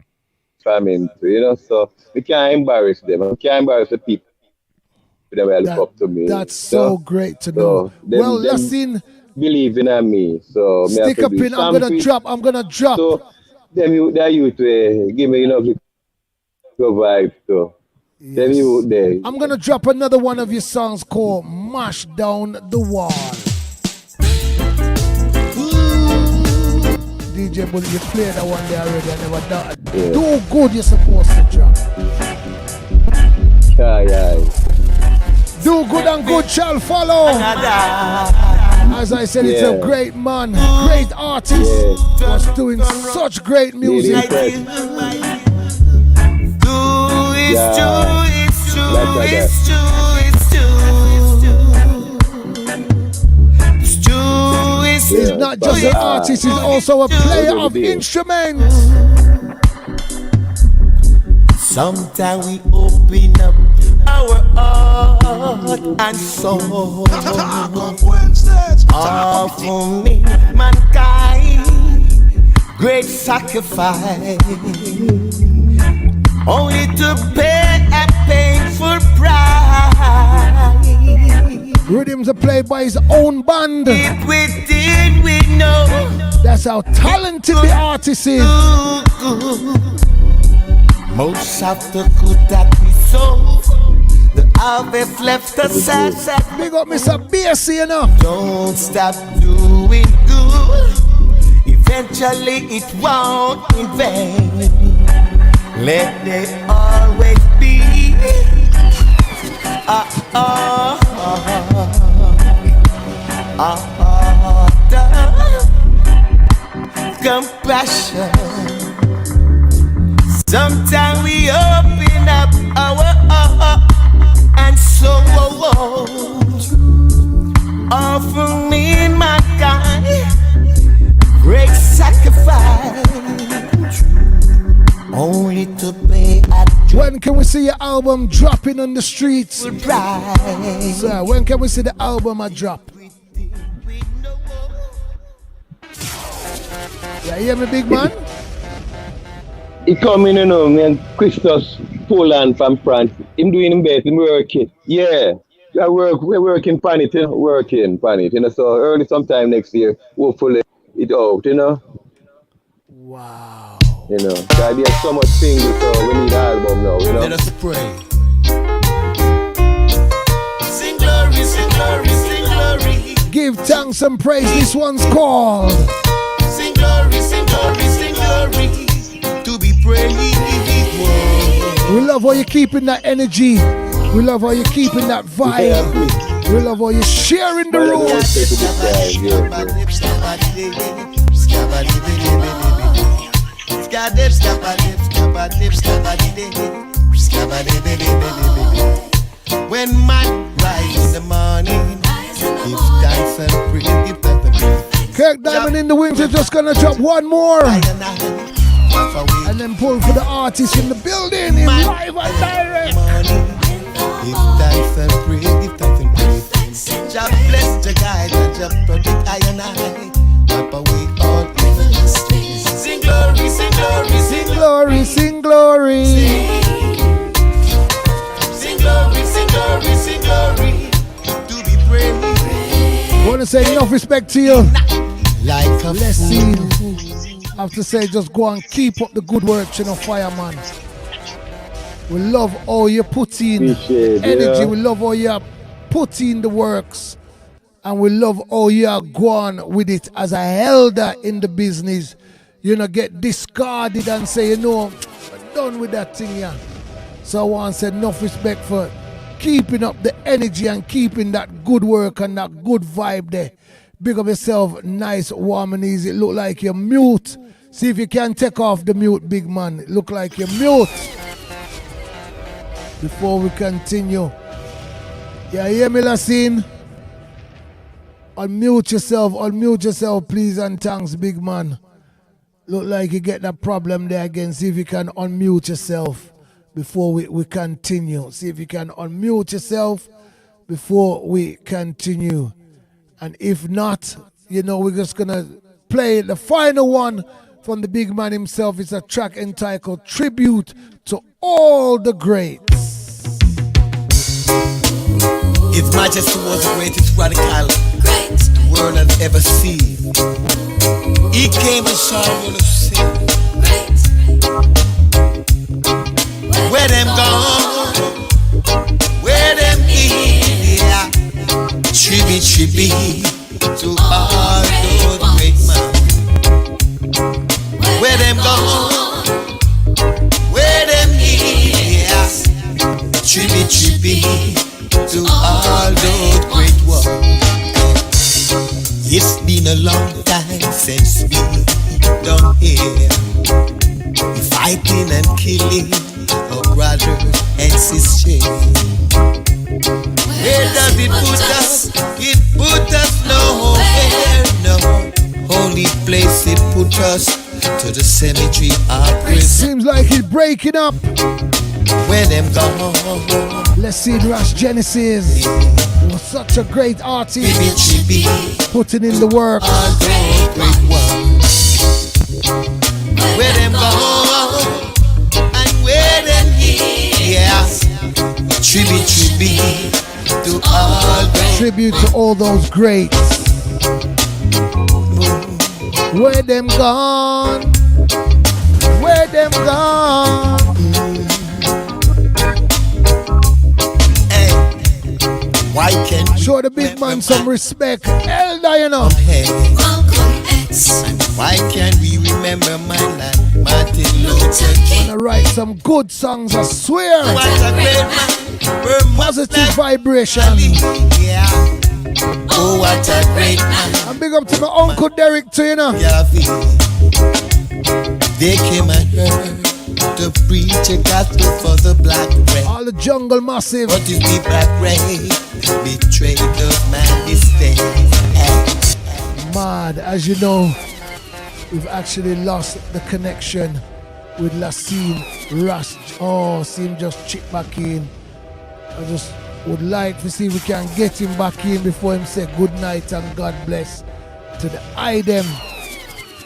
Speaker 1: from him too, you know. So we can't embarrass them. We can't embarrass the people that will look up to me.
Speaker 8: That's so great to know. Well, Lascene,
Speaker 1: believe in me. So
Speaker 8: stick up in. I'm gonna drop.
Speaker 1: So them that youth give me enough vibe too.
Speaker 8: Yes.
Speaker 1: Them youth there.
Speaker 8: I'm gonna drop another one of your songs called "Mash Down the Wall." DJ Bullet, you played that one there already. I never done. Yeah. Do good you're supposed to drop.
Speaker 1: Yeah.
Speaker 8: Do good and good shall follow. As I said, it's a great man, great artist, was doing such great music. He's not just an artist, he's also a player of instruments.
Speaker 7: Sometimes we open up our heart and soul. Offering mankind great sacrifice, only to pay a painful price.
Speaker 8: Rhythms are played by his own band.
Speaker 7: If we did, we know.
Speaker 8: That's how talented the artist is.
Speaker 7: Most of the good that we sow, the harvest left us sad.
Speaker 8: Big up Mr. Bassy, you know.
Speaker 7: Don't stop doing good. Eventually it won't in vain. Let there always be compassion. Sometimes we open up our and so offering mankind great sacrifice, only to pay at.
Speaker 8: When can we see your album dropping on the streets? Sir, when can we see the album drop? Yeah, you hear me, big man?
Speaker 1: He coming, you know, me and Christos Poland from France. Him doing him best, him working. Yeah. We're working on it, you know, you know, so early sometime next year, hopefully it out, you know.
Speaker 8: Wow.
Speaker 1: You know, God, there's so much singles, so we need an album now, you know.
Speaker 7: Let us pray. Sing glory, sing glory, sing glory.
Speaker 8: Give thanks and praise, this one's called.
Speaker 7: Sing glory, sing glory, sing glory. To be praised.
Speaker 8: We love how you're keeping that energy. We love how you're keeping that vibe. We love how you're sharing the road.
Speaker 7: When man rise in the morning, give thanks and praise, give thanks and praise.
Speaker 8: Kirk Diamond in the Wings is just gonna drop one more. And then pull for the artists in the building in live and direct.
Speaker 7: Give thanks and praise, give thanks and praise. Jah bless the guide and Jah protect I and I. Wipe away all evil. Sing glory, sing glory,
Speaker 8: sing glory, sing glory.
Speaker 7: Sing glory, sing glory, sing glory. To be praised.
Speaker 8: I want to say enough respect to you.
Speaker 7: Like a
Speaker 8: Lascene. I have to say, just go and keep up the good work, you know, fireman. We love all you put in energy. Yeah. We love all you put in the works. And we love all you are going with it as a elder in the business. You know, get discarded and say, you know, I'm done with that thing, yeah. So I want to say enough respect for keeping up the energy and keeping that good work and that good vibe there. Big up yourself, nice, warm and easy. It look like you're mute. See if you can take off the mute, big man. It look like you're mute. Before we continue. Yeah, hear me, Lascene? Unmute yourself, please, and thanks, big man. Look like you get that problem there again. See if you can unmute yourself before we continue. See if you can unmute yourself before we continue. And if not, you know, we're just gonna play the final one from the big man himself. It's a track entitled Tribute to All the Greats.
Speaker 7: His Majesty was the greatest radical the world has ever seen. He came and saw all of sin. Where them gone? Where them here? Tribute to all those great men. Where them gone? Where them here? Tribute to all those great ones. been a long time since we don't hear we fighting and killing our brother and sister. Where does it put us? It put us nowhere, no. Only place it put us to the cemetery of prison.
Speaker 8: Seems like he's breaking up.
Speaker 7: Where them gone?
Speaker 8: Lascene Ras Genesis was such a great artist. Putting in the work.
Speaker 7: Where them gone? And where them here? Yeah. Tribute to all those.
Speaker 8: Tribute to all those greats. Where them gone? Where them gone?
Speaker 7: Why can't
Speaker 8: show the big man some respect? Elder, you know.
Speaker 7: Why can't we remember my life, Martin Luther King?
Speaker 8: Wanna write some good songs, I swear.
Speaker 7: What a great man.
Speaker 8: Positive vibration.
Speaker 7: Yeah. Oh, what a great man.
Speaker 8: And big up to my Uncle Derek too, you know.
Speaker 7: They came and heard to preach a gospel for the black race.
Speaker 8: All the jungle massive.
Speaker 7: What is the black race? Betrayed of man this day.
Speaker 8: Mad, as you know, we've actually lost the connection with Lascene Ras. Oh, see him just chip back in. I just would like to see if we can get him back in before him say good night and God bless to the item.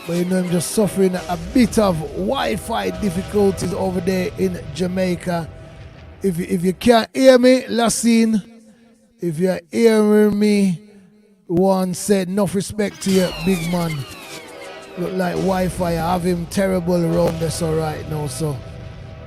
Speaker 8: But you know him just suffering a bit of Wi-Fi difficulties over there in Jamaica. If you can't hear me, Lascene, if you're hearing me, one said enough respect to you, big man. Look like Wi-Fi, I have him terrible around this all right now. So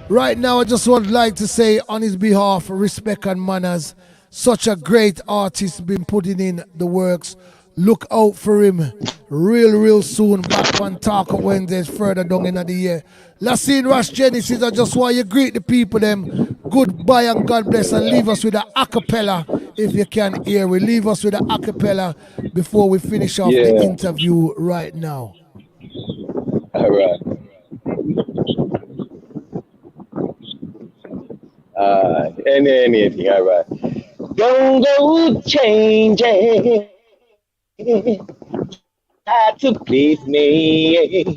Speaker 8: right now I just would like to say on his behalf, respect and manners. Such a great artist been putting in the works. Look out for him real soon. Back on Talk Wednesdays further down in the year. Lascene Ras Genesis, I just want you to greet the people them. Goodbye and God bless, and leave us with an acapella if you can hear. We leave us with an acapella before we finish off the interview right now.
Speaker 1: All right. Anything, all right. Don't go changing. Had to please me.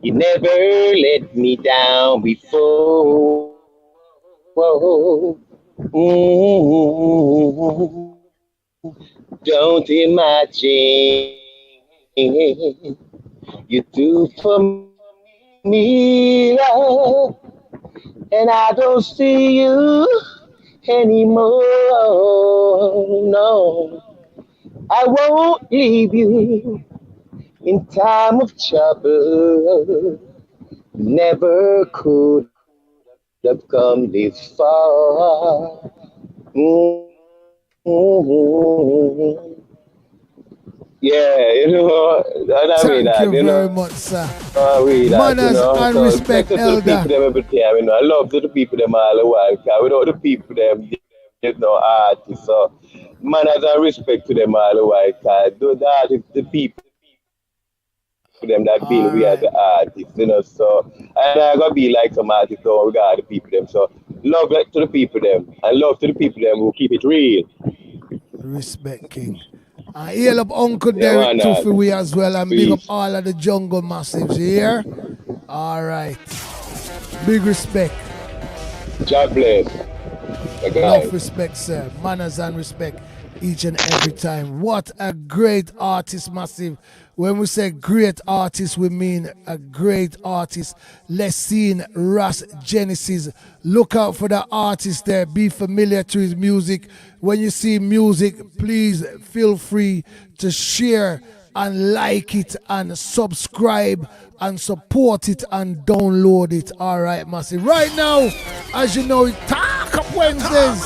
Speaker 1: You never let me down before. Don't imagine you do for me, and I don't see you anymore. No, I won't leave you in time of trouble. Never could have come this far. Yeah, you know,
Speaker 8: Thank you very much, sir. Manners and respect, Elder.
Speaker 1: People them every time, you know. I love the people them all the while, because without the people them, there's no artists. So manners and respect to them all the while, because those artists, the people them that build we as the artists, you know. So and I gotta be like some artists don't regard the people them. So love to the people them, and love to the people them who keep it real.
Speaker 8: Respect, King. I hail up Uncle Derek too for we as well, and big up all of the jungle massives here. All right. Big respect.
Speaker 1: God bless.
Speaker 8: Enough respect, sir. Manners and respect each and every time. What a great artist, massive. When we say great artist, we mean a great artist. Lascene Ras Genesis. Look out for the artist there. Be familiar to his music. When you see music, please feel free to share and like it and subscribe and support it and download it. All right, massive. Right now, as you know, Talk Up Wednesdays.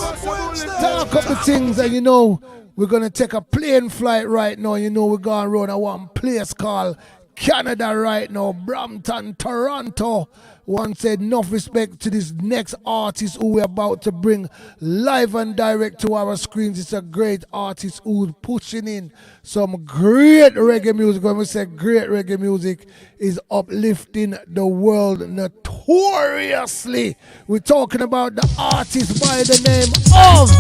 Speaker 8: Talk up the things, and you know, we're going to take a plane flight right now. You know, we're going around a one place called Canada right now, Brampton, Toronto. One said, enough respect to this next artist who we're about to bring live and direct to our screens. It's a great artist who's pushing in some great reggae music. When we say great reggae music, is uplifting the world notoriously. We're talking about the artist by the name of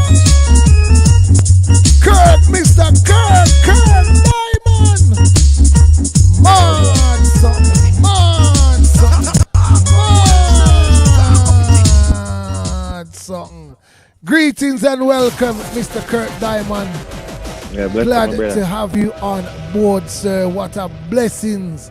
Speaker 8: Kirk, Mr. Kirk Diamond. Man, something, man, something. Something. Greetings and welcome, Mr. Kirk Diamond.
Speaker 9: Yeah,
Speaker 8: glad to have you on board, sir. What a blessings.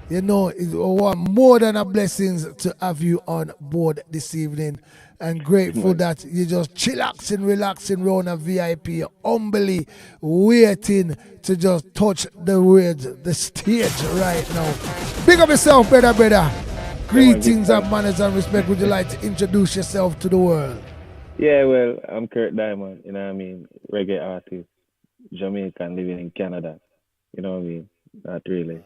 Speaker 8: You know, it's more than a blessings to have you on board this evening. And grateful that you just chillaxing, relaxing around a VIP, humbly waiting to just touch the stage right now. Big up yourself, brother. Greetings and manners and respect. Would you like to introduce yourself to the world?
Speaker 9: Yeah, well, I'm Kirk Diamond, you know what I mean? Reggae artist, Jamaican, living in Canada. You know what I mean? Not really.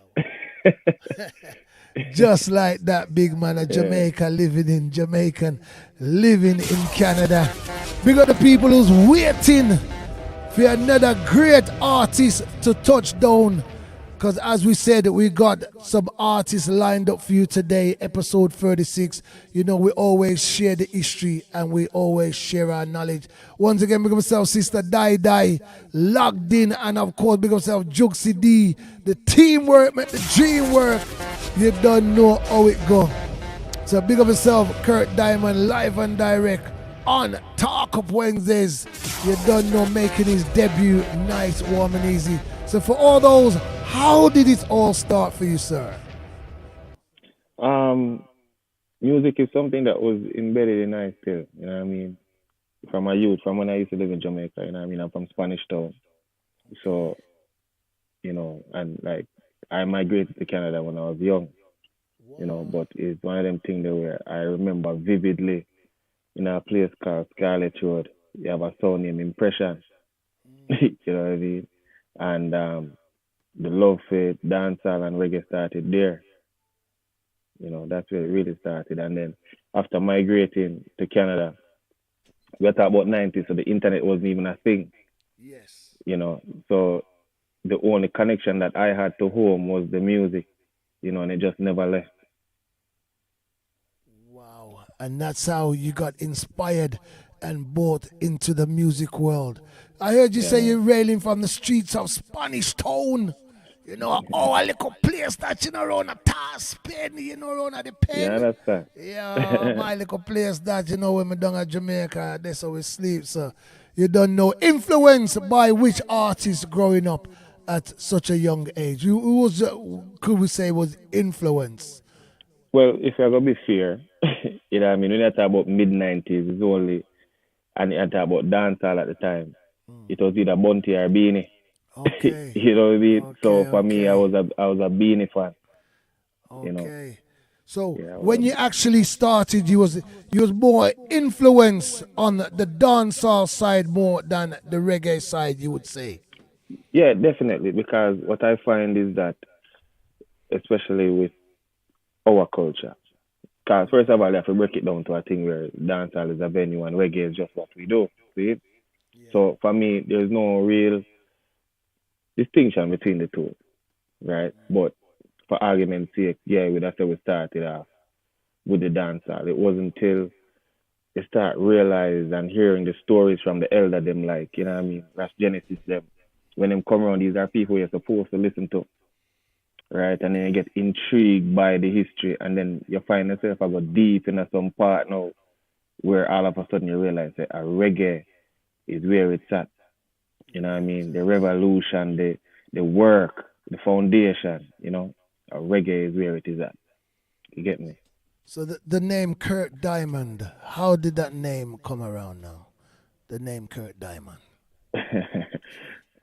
Speaker 8: Just like that, big man, a Jamaica living in Canada. Big up the people who's waiting for another great artist to touch down. Because as we said, we got some artists lined up for you today, episode 36. You know, we always share the history and we always share our knowledge. Once again, big up myself, Sister Dai, logged in. And of course, big up myself, Juxci D. The teamwork, make the dream work. You don't know how it go. So big up yourself, Kirk Diamond, live and direct on Talk Up Wednesdays. You don't know, making his debut nice, warm and easy. So for all those, how did it all start for you, sir?
Speaker 9: Music is something that was embedded in us still, you know what I mean? From my youth, from when I used to live in Jamaica, you know what I mean? I'm from Spanish Town. So, you know, and like, I migrated to Canada when I was young, you know, but it's one of them things that where I remember vividly in a place called Scarlet Road. You have a song named Impression, you know what I mean? And the love for dancehall and reggae started there. You know, that's where it really started. And then after migrating to Canada, we're talking about 90s, so the internet wasn't even a thing.
Speaker 8: Yes.
Speaker 9: You know, so the only connection that I had to home was the music, you know, and it just never left.
Speaker 8: Wow. And that's how you got inspired and brought into the music world. I heard you say you're railing from the streets of Spanish Town. You know, a little place that, you know, around a task pen, you know, around at the pen.
Speaker 9: Yeah, that's that.
Speaker 8: Yeah, my little place that, you know, when we down at Jamaica, that's how we sleep. So you don't know. Influenced by which artist growing up at such a young age? Who was, could we say, was influenced?
Speaker 9: Well, if you're going to be fair, you know what I mean, when you talk about mid-90s, it's only, and you talk about dancehall at the time, it was either Bunty or Beanie.
Speaker 8: Okay.
Speaker 9: You know what I mean?
Speaker 8: Okay,
Speaker 9: so for me, I was a Beanie fan.
Speaker 8: Okay.
Speaker 9: You know?
Speaker 8: So when you actually started, you was more influenced on the dancehall side more than the reggae side, you would say.
Speaker 9: Yeah, definitely. Because what I find is that, especially with our culture, because first of all, you have to break it down to a thing where dancehall is a venue and reggae is just what we do. See? So for me, there's no real distinction between the two, right? But for argument's sake, that's how we started off with the dancehall. It wasn't until you start realizing and hearing the stories from the elder them, like, you know what I mean, Ras Genesis them. When them come around, these are people you're supposed to listen to, right? And then you get intrigued by the history, and then you find yourself I go deep into some part now where all of a sudden you realize that a reggae is where it's at. You know what I mean? The revolution, the work, the foundation, you know, a reggae is where it is at. You get me?
Speaker 8: So the name Kirk Diamond, how did that name come around now? The name Kirk Diamond.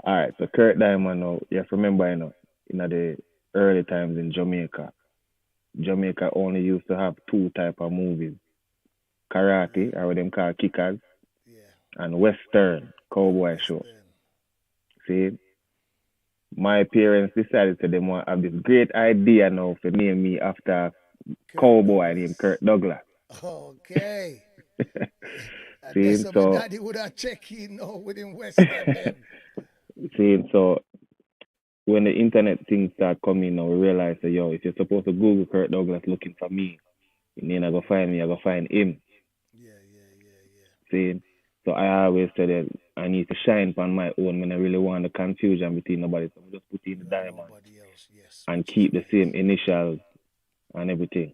Speaker 9: All right, so Kirk Diamond, now, you have to remember, you know, in the early times in Jamaica only used to have two type of movies. Karate, or what them call kickers, and Western cowboy show. See? my parents decided that they want to have this great idea now for name me after cowboy named Kirk Douglas.
Speaker 2: Okay.
Speaker 9: See,
Speaker 2: So my
Speaker 9: so
Speaker 2: daddy would have checked in now with him Western then.
Speaker 9: see, so when the internet things start coming now, we realize that yo, if you're supposed to Google Kirk Douglas looking for me, you ain't gonna find me, I go find him. See, so I always said that I need to shine on my own when I really want the confusion between nobody. So I just put in the diamond and keep the same initials and everything.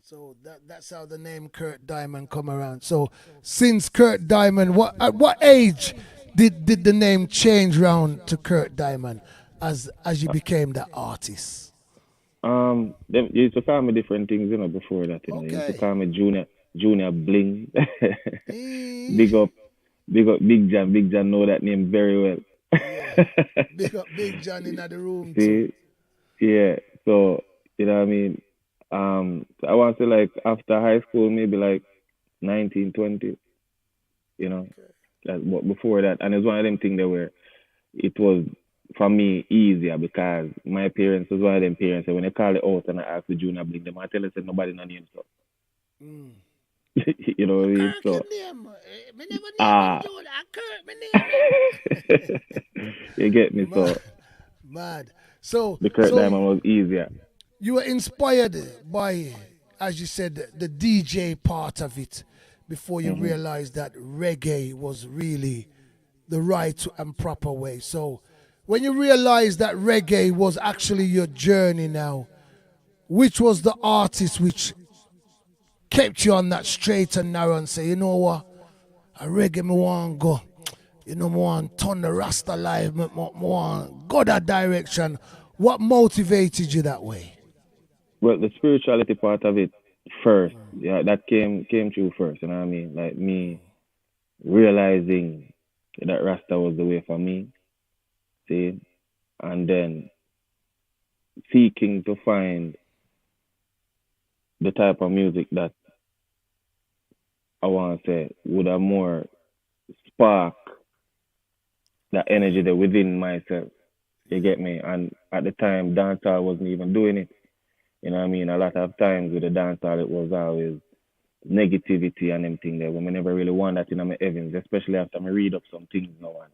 Speaker 2: So that's how the name Kurt Diamond come around. So since Kurt Diamond, at what age did the name change round to Kurt Diamond as you became the artist?
Speaker 9: They used to call me different things, before that. They used to call me Junior Bling. Big up Big John. Big John know that name very well.
Speaker 2: Big up Big John in the room
Speaker 9: See?
Speaker 2: too.
Speaker 9: Yeah. So, you know what I mean? I want to say like after high school, maybe like 19, 20, but before that. And it's one of them things it was for me easier because my parents was one of them parents that when they call it out and I ask the Junior Bling, them I tell us that nobody no name so. You know what I mean? So, you get me? So,
Speaker 2: mad. So
Speaker 9: the Kurt Diamond was easier.
Speaker 2: You were inspired by, as you said, the DJ part of it before you realized that reggae was really the right and proper way. So when you realized that reggae was actually your journey now, which was the artist which kept you on that straight and narrow and say, you know what, a reggae me want go, me want turn the Rasta life, me want go that direction. What motivated you that way?
Speaker 9: Well, the spirituality part of it first, that came through first, you know what I mean? Like me realizing that Rasta was the way for me, see? And then seeking to find the type of music that I want to say would have more spark that energy that within myself. You get me? And at the time, dancehall wasn't even doing it. You know what I mean? A lot of times with the dancehall, it was always negativity and them things there. We never really want that in my heavens, especially after I read up some things now and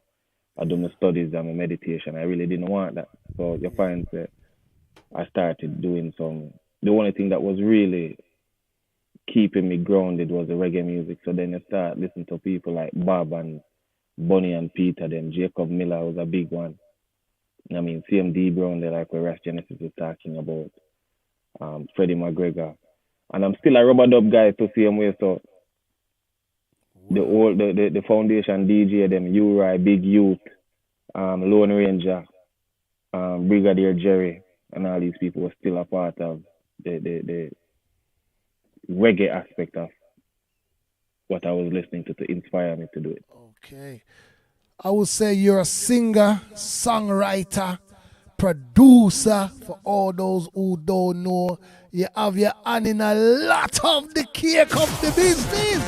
Speaker 9: I do my studies and my meditation. I really didn't want that. So you find that I started doing the only thing that was really keeping me grounded was the reggae music. So then you start listening to people like Bob and Bunny and Peter, then Jacob Miller was a big one. I mean, CMD Brown, like where Ras Genesis is talking about, Freddie McGregor. And I'm still a rubber dub guy to see him way, so the foundation DJ, them Uri, Big Youth, Lone Ranger, Brigadier Jerry, and all these people were still a part of the reggae aspect of what I was listening to inspire me to do it.
Speaker 2: Okay. I would say you're a singer, songwriter, producer. For all those who don't know, you have your hand in a lot of the cake of the business.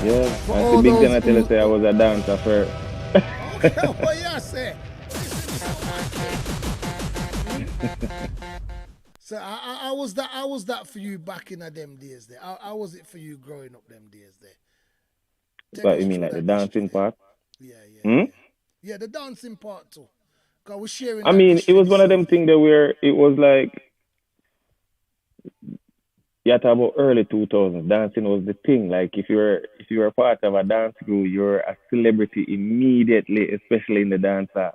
Speaker 9: Yeah, and the big thing I tell you, say I was a dancer first.
Speaker 2: Okay, what you say? So how was that for you back in them days there? How was it for you growing up them days there?
Speaker 9: But you mean like the dancing part?
Speaker 2: Yeah, the dancing part too. Cause we're sharing.
Speaker 9: I mean, it was one of them things that it was like, talk about early 2000s. Dancing was the thing. Like if you were part of a dance crew, you're a celebrity immediately, especially in the dancer.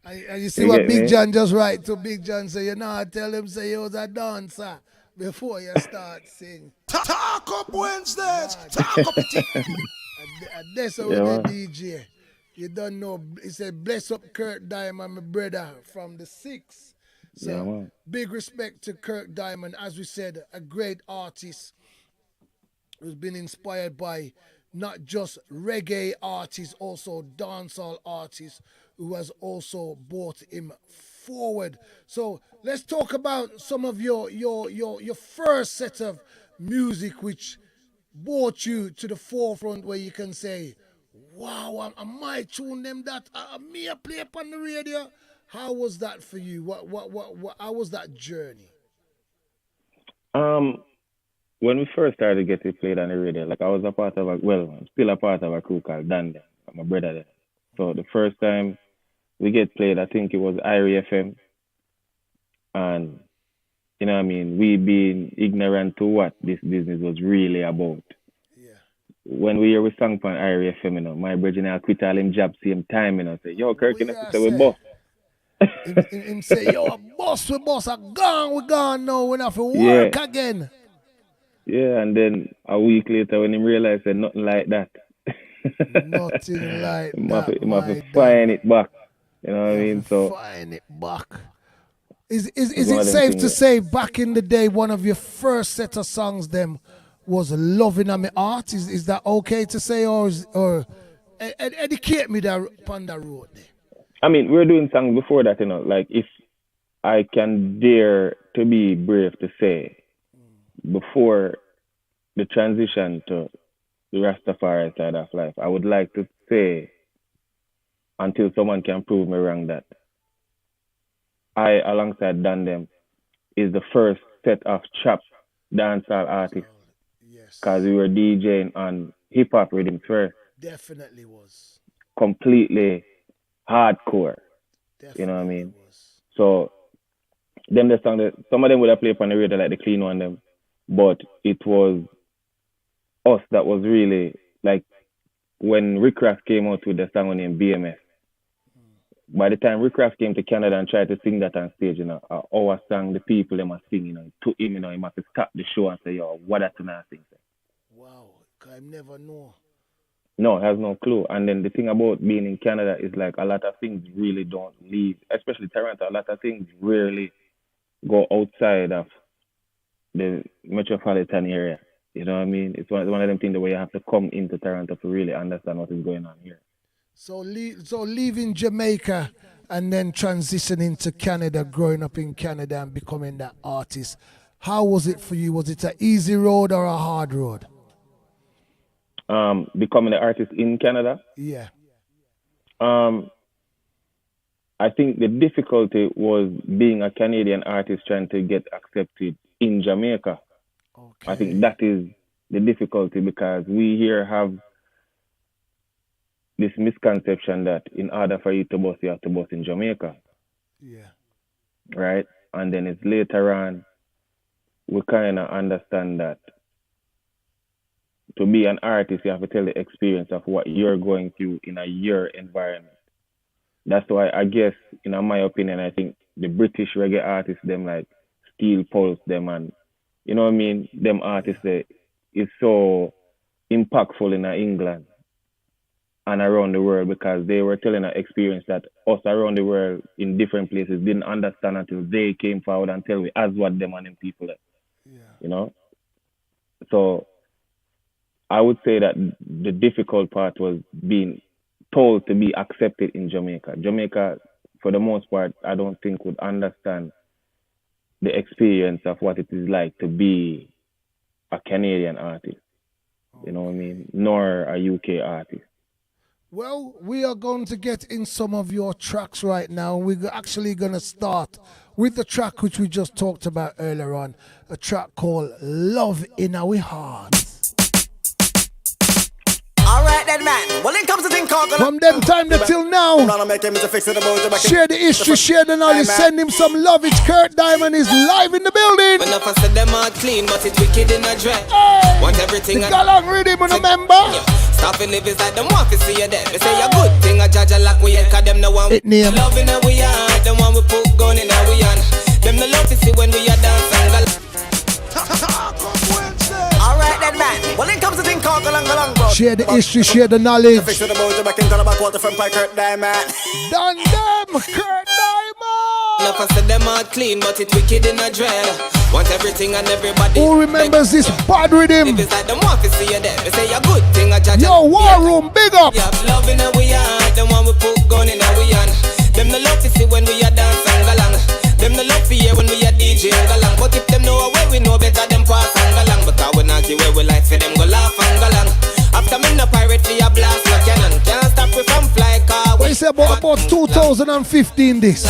Speaker 2: And you see what Big John just write to Big John say, I tell him say he was a dancer before you start singing.
Speaker 8: Talk up Wednesdays. Talk up it.
Speaker 2: And that's how the DJ. You don't know. He said, bless up Kurt Diamond, my brother, from the 6. So big respect to Kurt Diamond. As we said, a great artist who's been inspired by not just reggae artists, also dancehall artists who has also brought him forward. So let's talk about some of your first set of music which brought you to the forefront where you can say, Wow, I might tune them that. Me a play up on the radio. How was that for you? What how was that journey?
Speaker 9: When we first started getting played on the radio, like I was a part of I'm still a part of a crew called Dundee. I'm my brother there. So the first time we get played, I think it was Irie FM. And, you know what I mean, we being ignorant to what this business was really about. Yeah. When we hear we sang on Irie FM, you know, my brother and I quit all him job same time, you know, say, yo, Kirk, you know, say we boss.
Speaker 2: Him say, yo, we boss, we gone now, we have to work again.
Speaker 9: Yeah, and then a week later when him realized that nothing like that.
Speaker 2: Nothing like
Speaker 9: He
Speaker 2: that.
Speaker 9: have to find it back. You know what I mean? So
Speaker 2: find it back. Is it safe to say back in the day one of your first set of songs them was Loving on My Heart? Is that okay to say or educate me there upon the road there?
Speaker 9: I mean, we're doing songs before that, you know, like if I can dare to be brave to say before the transition to the Rastafari side of life, I would like to say, until someone can prove me wrong, that I, alongside Dandem, is the first set of trap dancehall artists. Because we were DJing on hip-hop rhythms first.
Speaker 2: Definitely was.
Speaker 9: Completely hardcore. Definitely, you know what I mean? So, them the song, some of them would have played on the radio like the clean one them, but it was us that was really, like, when Rick Ross came out with the song named BMS, by the time Rick Ross came to Canada and tried to sing that on stage, you know, our song, the people, they must sing, you know, to him, you know, he must stop the show and say, yo, what that tonight thing?
Speaker 2: Wow, I never know.
Speaker 9: No, has no clue. And then the thing about being in Canada is like a lot of things really don't leave, especially Toronto, a lot of things rarely go outside of the metropolitan area. You know what I mean? It's one of them things where you have to come into Toronto to really understand what is going on here.
Speaker 2: So leaving Jamaica and then transitioning to Canada, growing up in Canada and becoming that artist, how was it for you? Was it an easy road or a hard road?
Speaker 9: Becoming an artist in Canada?
Speaker 2: Yeah.
Speaker 9: I think the difficulty was being a Canadian artist trying to get accepted in Jamaica. Okay. I think that is the difficulty because we here have this misconception that in order for you to bust, you have to bust in Jamaica.
Speaker 2: Yeah.
Speaker 9: Right? And then it's later on, we kind of understand that to be an artist, you have to tell the experience of what you're going through in your environment. That's why I guess, in my opinion, I think the British reggae artists, them like Steel Pulse, them and, you know what I mean, them artists, is so impactful in England and around the world because they were telling an experience that us around the world in different places didn't understand until they came forward and tell me as what them and them people are. Yeah. You know? So I would say that the difficult part was being told to be accepted in Jamaica. Jamaica, for the most part, I don't think would understand the experience of what it is like to be a Canadian artist. You know what I mean? Nor a UK artist.
Speaker 2: Well, we are going to get in some of your tracks right now. We're actually going to start with the track which we just talked about earlier on, a track called Love in Our Hearts.
Speaker 6: Alright then, man. Well, it comes to think
Speaker 2: from them time till now. Share the history, share the knowledge, send him some love. It's Kirk Diamond is live in the building.
Speaker 6: When I said them are clean, but it's wicked in a dread. Want everything
Speaker 2: the galang rhythm, remember?
Speaker 6: Stop and live is like them want to see you dead. They say a good thing, I judge a lock we cause them no one love in our yard. Them one we put gun in our hand. Them no love to see when we are dance and alright then, man. Well, it comes to think called galang, bro.
Speaker 2: Share the history, share the knowledge.
Speaker 6: Fix the boat, back in Calabar quarter from Kirk Diamond.
Speaker 2: Done them, Kirk Diamond.
Speaker 6: Enough I said them are clean, but it's wicked in a dread. Want everything and everybody.
Speaker 2: Who remembers this bad rhythm?
Speaker 6: If it's like them want to see you dead, they say a good thing, I judge.
Speaker 2: Yo, War Room, big up.
Speaker 6: Yeah, love in our yard. Them one we put gun in our hand. Them no love to see when we are dance and galang. Them no love to hear when we are DJ and galang. But if them know where we know better, them pass and galang. Because we not give where we like for them go laugh and galang. After me no pirate for your blast no cannon.
Speaker 2: about 2015 this.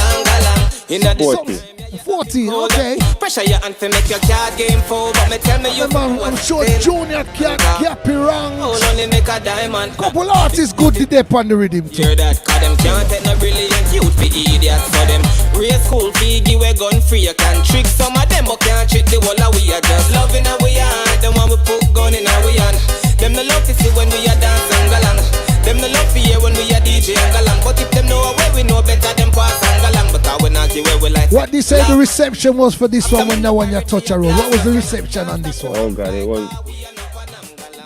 Speaker 2: 14, okay.
Speaker 6: Pressure your hand to make your card game full, but me tell me you.
Speaker 2: I'm sure Junior can't get it wrong.
Speaker 6: Only make a diamond.
Speaker 2: Couple artists good to dip on the rhythm too.
Speaker 6: Hear that? Cause them can't take no brilliant youth be idiots for them. Raise school fee, give a gun free. You can trick some of them, but can't trick the whole of we are just loving how we are. The one we put gun in our we on. Them no love to see when we are dance and galang. Them no love to hear when we are DJ and galang. But if them know where we know better, them pass and galang. Because we not where we like.
Speaker 2: What they say the reception was for this one when that one you touch a road? What was the reception on this one?
Speaker 9: Oh God, it was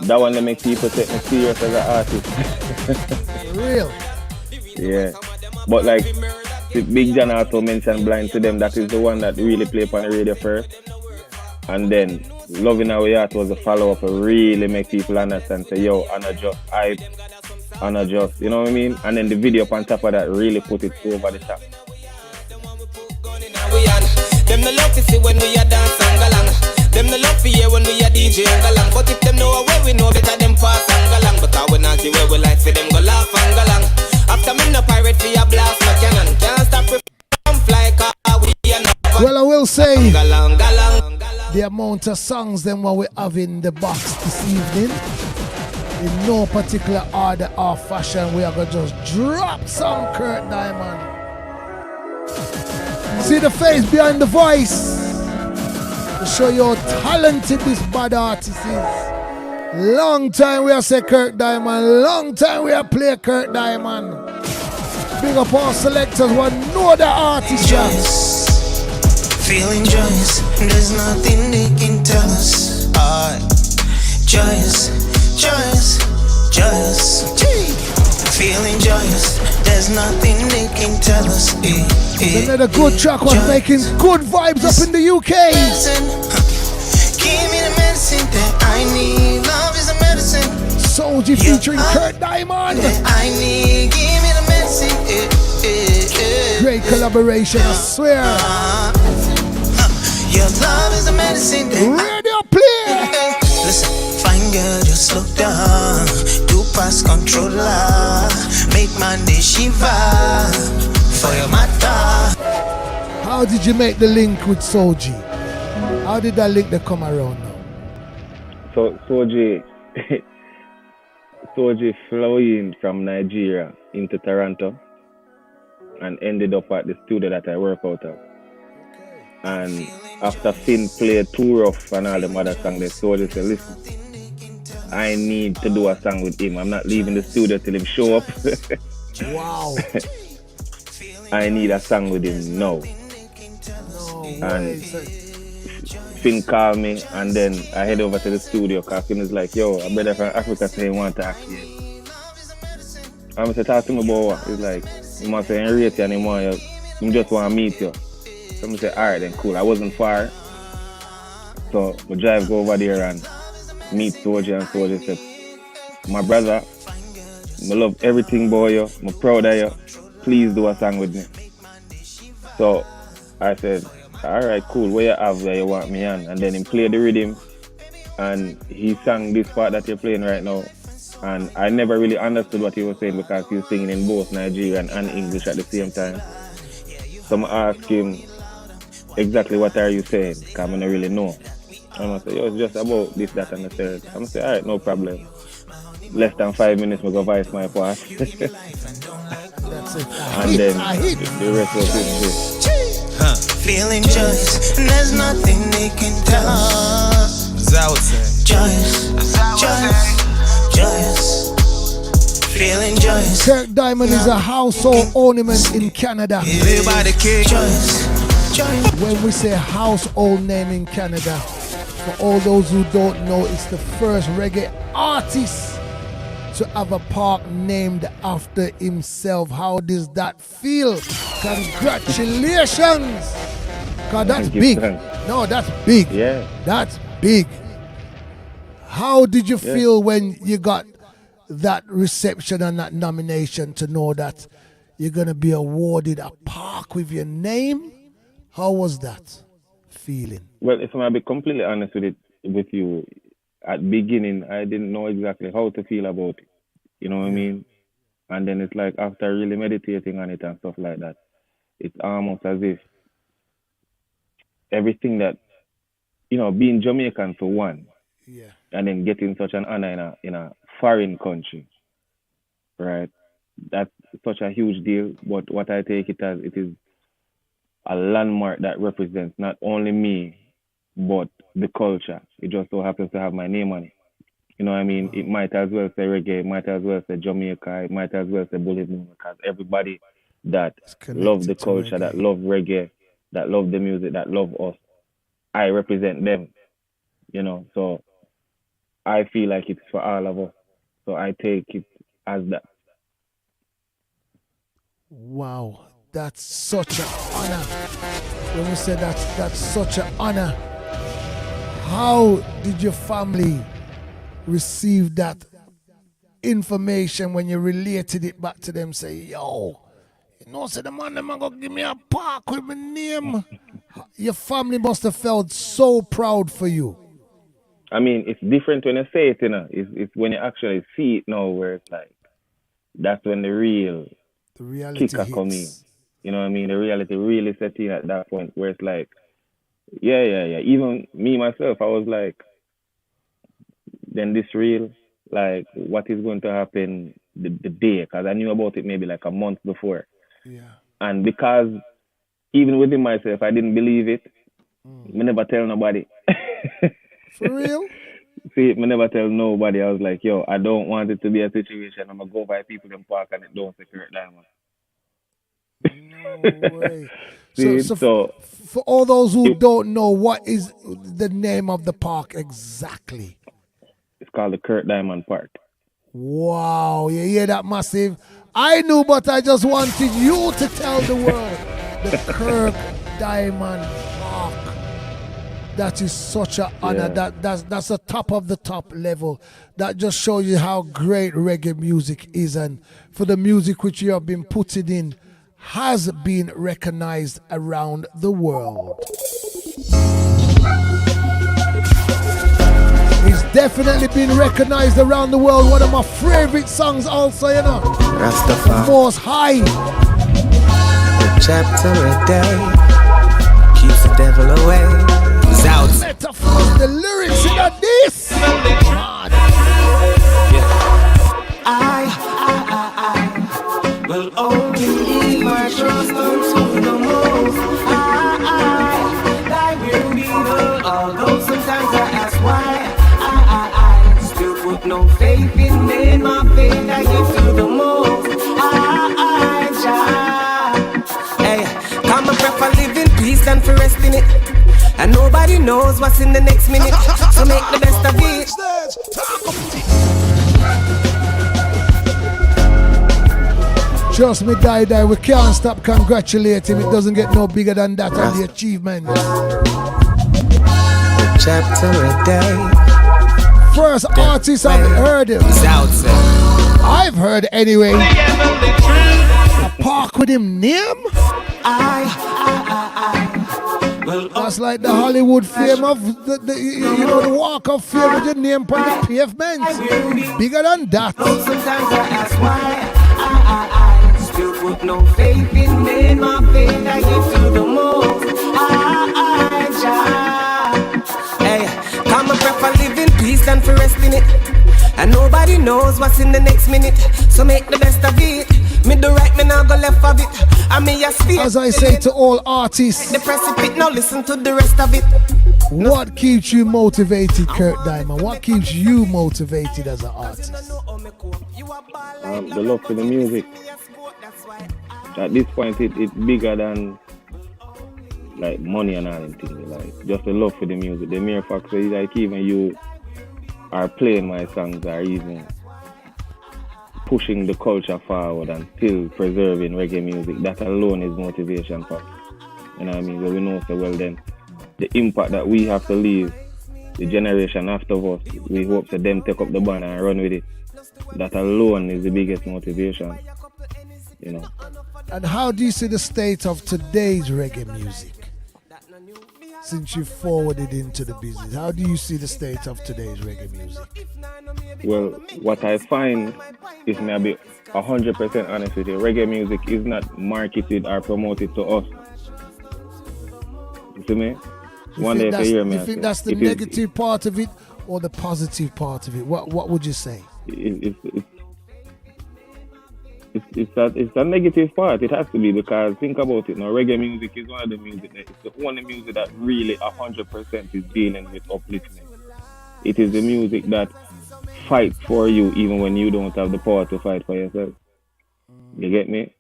Speaker 9: that one that makes people take me serious as an artist.
Speaker 2: Real?
Speaker 9: Yeah. But like the Big John also mentioned Blind to Them, that is the one that really played on the radio first. And then Loving Our Heart was a follow-up to really make people understand, say, yo, Anna just hype, Anna just, you know what I mean? And then the video on top of that really put it over the top.
Speaker 6: Them no love to see when we are dance and galang. Them no love to hear when we are DJ and galang. But if them know where we know better, them pass and galang. Because we not see where we like, see them go laugh and galang. After me no pirate for a blast, no cannon. Can't stop we fly, cause we are not.
Speaker 2: Well, I will say
Speaker 6: galang, galang.
Speaker 2: The amount of songs them what we have in the box this evening, in no particular order or fashion, we are gonna just drop some Kirk Diamond. See the face behind the voice to show you how talented this bad artist is. Long time we have say Kirk Diamond, long time we have play Kirk Diamond. Big up all selectors, one know the artist.
Speaker 17: Feeling joyous, there's nothing they can tell us. Joyous, joyous, joyous. Feeling joyous, there's nothing they can tell us.
Speaker 2: Another good track was making good vibes up in the UK.
Speaker 17: Give me the medicine that I need. Love is a medicine.
Speaker 2: 𝐿𝐲 featuring Kirk Diamond.
Speaker 17: I need, give me the medicine.
Speaker 2: Great collaboration, I swear.
Speaker 17: Your love is a medicine that
Speaker 2: radio play.
Speaker 17: Listen, fine girl, just look down. Do pass controller. Make my day shiva for your matter.
Speaker 2: How did you make the link with 𝐿𝐲? How did that link that come around now?
Speaker 9: So 𝐿𝐲 flew in from Nigeria into Toronto and ended up at the studio that I work out of. And after Finn played Too Rough and all the other songs, 𝐿𝐲 said, listen, I need to do a song with him. I'm not leaving the studio till him show up.
Speaker 2: Wow.
Speaker 9: I need a song with him now. And Finn called me and then I head over to the studio because Finn is like, yo, a brother from Africa say he want to act here. I'm say, talk to me about what? He's like, you must say, I ain't rate you anymore. You just want to meet you. So I say, alright then, cool. I wasn't far. So we drive go over there and meet 𝐿𝐲, and 𝐿𝐲 said, my brother, I love everything about you. I'm proud of you. Please do a song with me. So I said, alright, cool. Where you have where you want me on? And then he played the rhythm and he sang this part that you're playing right now. And I never really understood what he was saying because he was singing in both Nigerian and English at the same time. So I asked him, exactly what are you saying? Because I don't really know. And I said, yo, it's just about this, that, and the third. I'm say, alright, no problem. Less than 5 minutes, we go voice my part.
Speaker 2: That's it.
Speaker 9: And then the rest was history.
Speaker 17: Feeling joyous, and there's nothing they can tell us. Joyous, joyous, joyous. Feeling joyous.
Speaker 2: Kirk Diamond is a household ornament in Canada.
Speaker 17: Everybody joyous.
Speaker 2: When we say household name in Canada, for all those who don't know, it's the first reggae artist to have a park named after himself. How does that feel? Congratulations! God, that's big. No, that's big.
Speaker 9: Yeah.
Speaker 2: That's big. How did you feel when you got that reception and that nomination to know that you're going to be awarded a park with your name? How was that feeling?
Speaker 9: Well, if I'm going to be completely honest with you, at the beginning, I didn't know exactly how to feel about it. You know what I mean? And then it's like after really meditating on it and stuff like that, it's almost as if everything that, being Jamaican for one, and then getting such an honor in a foreign country, right? That's such a huge deal. But what I take it as, it is a landmark that represents not only me, but the culture. It just so happens to have my name on it. You know what I mean? It might as well say reggae, it might as well say Jamaica, it might as well say Bullet Movement, because everybody that love the culture, that love reggae, that love the music, that love us, I represent them. So I feel like it's for all of us. So I take it as that.
Speaker 2: Wow, that's such an honor. When you say that's such an honor, how did your family receive that information when you related it back to them? Say, yo, say the man them gonna give me a park with my name. Your family must have felt so proud for you.
Speaker 9: I mean, it's different when you say it, It's when you actually see it now, where it's like, that's when the
Speaker 2: reality
Speaker 9: kicker
Speaker 2: hits.
Speaker 9: come in. You know what I mean? The reality really set in at that point, where it's like, yeah. Even me, myself, I was like, then this real? Like, what is going to happen the day? Because I knew about it maybe like a month before.
Speaker 2: Yeah.
Speaker 9: And because even within myself, I didn't believe it, I never tell nobody.
Speaker 2: For real?
Speaker 9: See, I never tell nobody. I was like, yo, I don't want it to be a situation. I'm going to go by people in park and it don't say Kirk Diamond.
Speaker 2: No way.
Speaker 9: See,
Speaker 2: so for all those who don't know, what is the name of the park exactly?
Speaker 9: It's called the Kirk Diamond Park.
Speaker 2: Wow, you hear that, Massive? I knew, but I just wanted you to tell the world. The Kirk Diamond Park. That is such an honor. That's the top of the top level. That just shows you how great reggae music is, and for the music which you have been putting in has been recognized around the world. It's definitely been recognized around the world. One of my favorite songs also,
Speaker 5: Rastafari.
Speaker 2: Most High.
Speaker 5: A chapter a day keeps the devil away. Out.
Speaker 2: Metaphors, the lyrics in this.
Speaker 5: I will only my trust unto the most. I will be the, although sometimes I ask why. I still put no faith in men, my faith I give to the most. Hey, come and prefer live in peace than for rest in it. And nobody knows what's in the next minute, so make the best of it.
Speaker 2: Trust me, Die, we can't stop congratulating him. It doesn't get no bigger than that on the achievement.
Speaker 5: A chapter a day.
Speaker 2: First artist I've heard him. I've heard anyway. A park with him name? That's like the Hollywood fame of the Walk of Fame with your name on the pavement. Bigger than that.
Speaker 5: Sometimes I ask why. I still put no faith in men, my faith I give to the most. Hey, come and prefer live in peace than for rest in it. And nobody knows what's in the next minute, so make the best of it. Me do right, me now go left of it.
Speaker 2: As I say to all artists,
Speaker 5: the precipice, now listen to the rest of it.
Speaker 2: What keeps you motivated, Kirk Diamond? What keeps you motivated as an artist?
Speaker 9: The love for the music. At this point, it's bigger than like money and all them things. Like just the love for the music. The mere fact that like even you are playing my songs or even pushing the culture forward and still preserving reggae music, that alone is motivation for us. You know what I mean? So we know so well then the impact that we have to leave the generation after us, we hope that them take up the banner and run with it. That alone is the biggest motivation, you know.
Speaker 2: And how do you see the state of today's reggae music? since you forwarded into the business? How do you see the state of today's reggae music?
Speaker 9: Well, what I find is me a be 100% honest with you. Reggae music is not marketed or promoted to us. You see me? One day if you hear me,
Speaker 2: you think that's the negative part of it or the positive part of it? What would you say?
Speaker 9: It's the negative part. It has to be, because think about it now. Reggae music is one of the music that it's the only music that really 100% is dealing with upliftment. It is the music that fights for you even when you don't have the power to fight for yourself. You get me?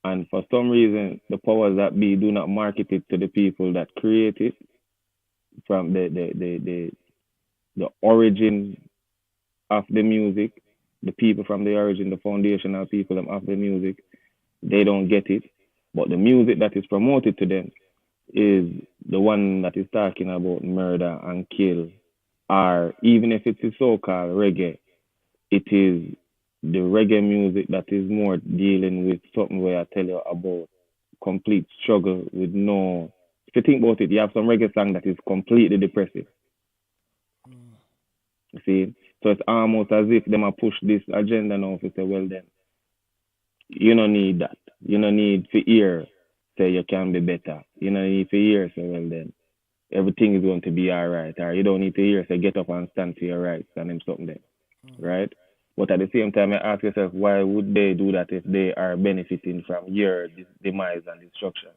Speaker 9: And for some reason, the powers that be do not market it to the people that create it from the origin of the music. The people from the origin, the foundational people of the music, they don't get it. But the music that is promoted to them is the one that is talking about murder and kill. Or even if it's a so-called reggae, it is the reggae music that is more dealing with something where I tell you about complete struggle with no... If you think about it, you have some reggae song that is completely depressive. You see? So it's almost as if them a push this agenda now to say, well then, you don't need that. You don't need to hear say you can be better. You don't need to hear say, well then, everything is going to be all right. Or you don't need to hear say, get up and stand for your rights and them something there. Right? But at the same time, I ask yourself, why would they do that if they are benefiting from your demise and destruction?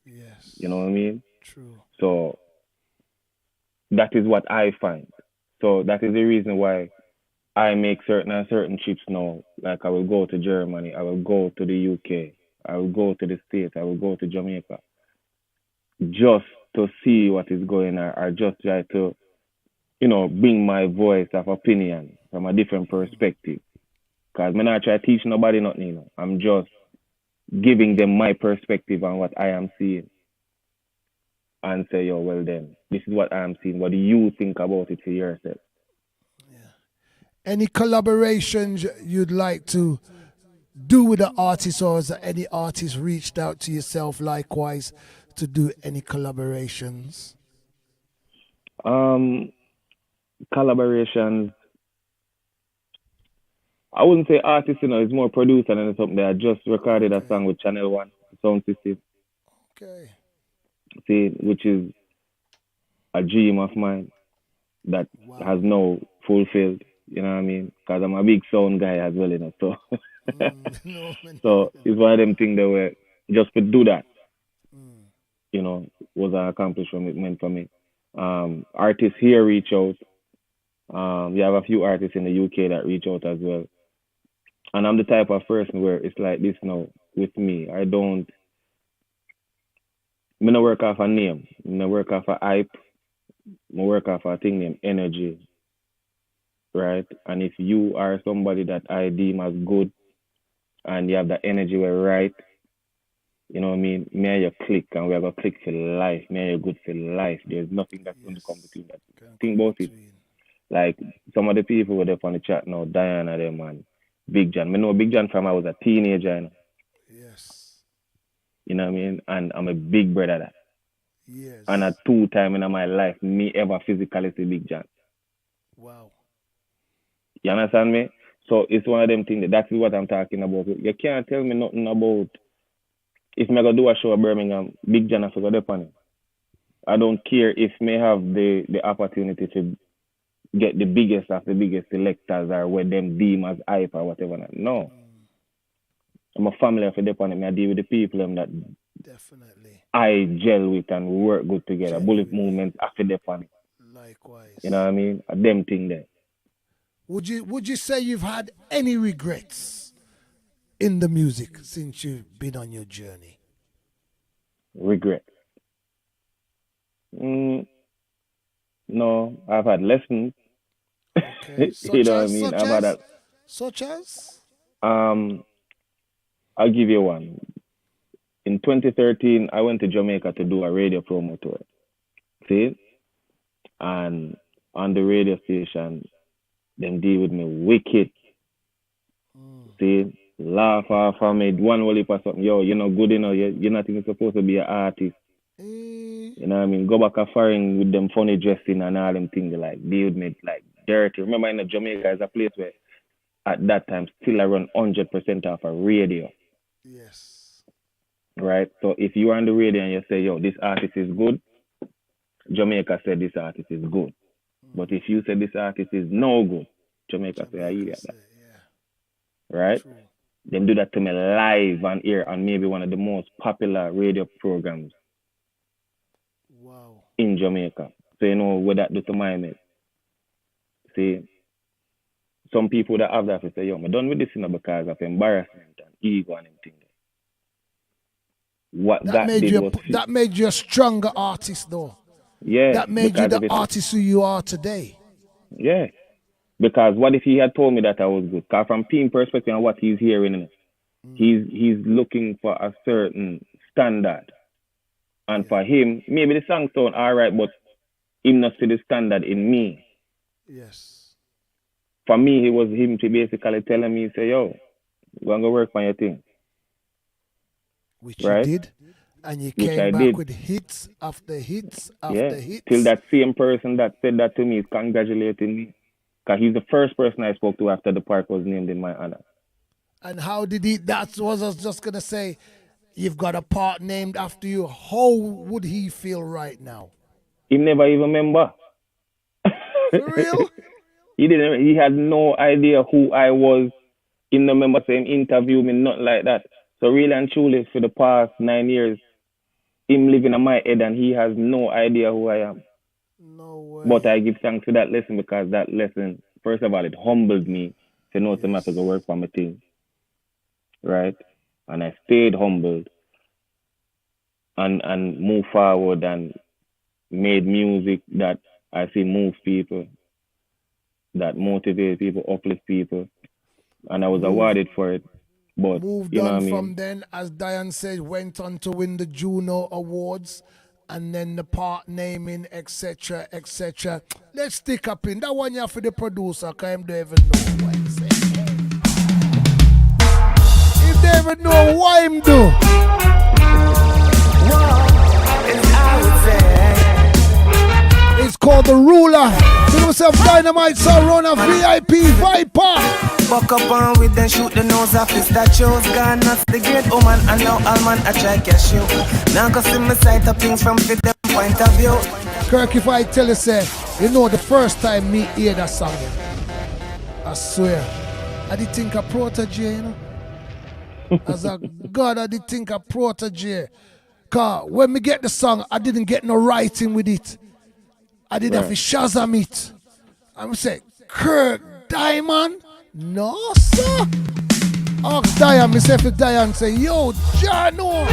Speaker 2: Yes.
Speaker 9: You know what I mean?
Speaker 2: True.
Speaker 9: So that is what I find. So that is the reason why I make certain trips now. Like I will go to Germany, I will go to the UK, I will go to the States, I will go to Jamaica, just to see what is going on, or just try to, bring my voice of opinion from a different perspective. Because I'm not trying to teach nobody nothing, I'm just giving them my perspective on what I am seeing. And say, yo, well then, this is what I am seeing. What do you think about it for yourself?
Speaker 2: Any collaborations you'd like to do with the artist, or has any artist reached out to yourself likewise to do any collaborations?
Speaker 9: Collaborations. I wouldn't say artist, it's more producer than something. I just recorded a song with Channel 1 sound system.
Speaker 2: Okay.
Speaker 9: See, which is a dream of mine that has now fulfilled, you know what I mean? Because I'm a big sound guy as well, so so it's one of them things that were just to do that, was an accomplishment for me. Artists here reach out. You have a few artists in the UK that reach out as well. And I'm the type of person where it's like this now with me. I don't work off a name. I work off a hype. I work off a thing named energy. Right? And if you are somebody that I deem as good and you have the energy we're right, you know what I mean? Me and you click, and we're going to click for life. Me and you good for life. There's nothing that's going to come between that. Think about it. Like some of the people who are up on the chat now, Diana, them, and Big John. I know Big John from I was a teenager.
Speaker 2: Yes.
Speaker 9: You know what I mean? And I'm a big brother that.
Speaker 2: Yes.
Speaker 9: And at 2 times in my life, me ever physically see Big John.
Speaker 2: Wow.
Speaker 9: You understand me? So it's one of them things that's what I'm talking about. You can't tell me nothing about if me go do a show at Birmingham, Big John has to go up on it. I don't care if me have the opportunity to get the biggest of the biggest selectors or what them deem as hype or whatever. No. I'm a family of a department. I deal with the people that
Speaker 2: definitely
Speaker 9: I gel with and we work good together. Bullet movement after department.
Speaker 2: Likewise.
Speaker 9: You know what I mean? A them thing there.
Speaker 2: Would you say you've had any regrets in the music since you've been on your journey?
Speaker 9: Regret? No, I've had lessons.
Speaker 2: Okay.
Speaker 9: You know what I mean? I've had
Speaker 2: such as?
Speaker 9: I'll give you one. In 2013, I went to Jamaica to do a radio promo tour. See? And on the radio station, them deal with me wicked. See? Laugh off of me, one whole heap or something. Yo, you're not good enough. You're not even supposed to be an artist. You know what I mean? Go back a foreign with them funny dressing and all them things like deal with me like dirty. Remember in Jamaica is a place where at that time still I run 100% off a radio.
Speaker 2: Yes.
Speaker 9: Right? So if you are on the radio and you say, yo, this artist is good, Jamaica said this artist is good. But if you say this artist is no good, Jamaica say, I hear that. Right? True. Them do that to me live on air on maybe one of the most popular radio programs in Jamaica. So you know what that do to my mate. See, some people that have that say, yo, I'm done with this because of embarrassment and ego and everything. What that
Speaker 2: made you a stronger artist though.
Speaker 9: Yeah.
Speaker 2: That made you the artist who you are today.
Speaker 9: Yeah. Because what if he had told me that I was good? Because from team perspective and what he's hearing, he's looking for a certain standard. And for him, maybe the song sound all right, but him not see the standard in me.
Speaker 2: Yes.
Speaker 9: For me, it was him to basically telling me, say, yo, go and go work on your thing.
Speaker 2: Which you did. And you came back with hits after hits after hits.
Speaker 9: Till that same person that said that to me is congratulating me. Because he's the first person I spoke to after the park was named in my honor.
Speaker 2: And how did he, that was I was just going to say, you've got a park named after you. How would he feel right now?
Speaker 9: He never even remember.
Speaker 2: For real?
Speaker 9: He had no idea who I was. He never remember saying interview me, nothing like that. So really and truly, for the past 9 years, him living in my head and he has no idea who I am.
Speaker 2: No way.
Speaker 9: But I give thanks to that lesson because that lesson, first of all, it humbled me to know some matter to work for my team. Right? And I stayed humbled and moved forward and made music that I see move people, that motivate people, uplift people. And I was awarded for it. But
Speaker 2: moved
Speaker 9: you know
Speaker 2: on
Speaker 9: what I mean?
Speaker 2: from then, as Diane said, went on to win the Juno Awards and then the part naming, etc., etc. Let's stick up in that one here for the producer, because I don't even know what I'm saying. If they even know what I'm doing. It's called The Ruler. Give yourself Dynamite, Sarona, VIP, Viper.
Speaker 6: Buck up on with them, shoot the nose off his statues. God, not the great woman, and now all man I try cash you. Now go see me sight of things from the point of view.
Speaker 2: Kirk, if I tell you, say, you know the first time me hear that song, I swear, I did think a protege, you know. As a God, I did think a protege. Cause when me get the song, I didn't get no writing with it. I did have to Shazam it. I'm say, Kirk, Diamond? No, sir. Ask Diane, myself to Diane, say, yo, Jano.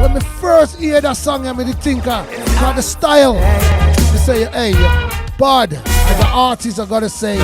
Speaker 2: When me first hear that song, I did think got the style. Me say, hey, bad. As an artist, I gotta say,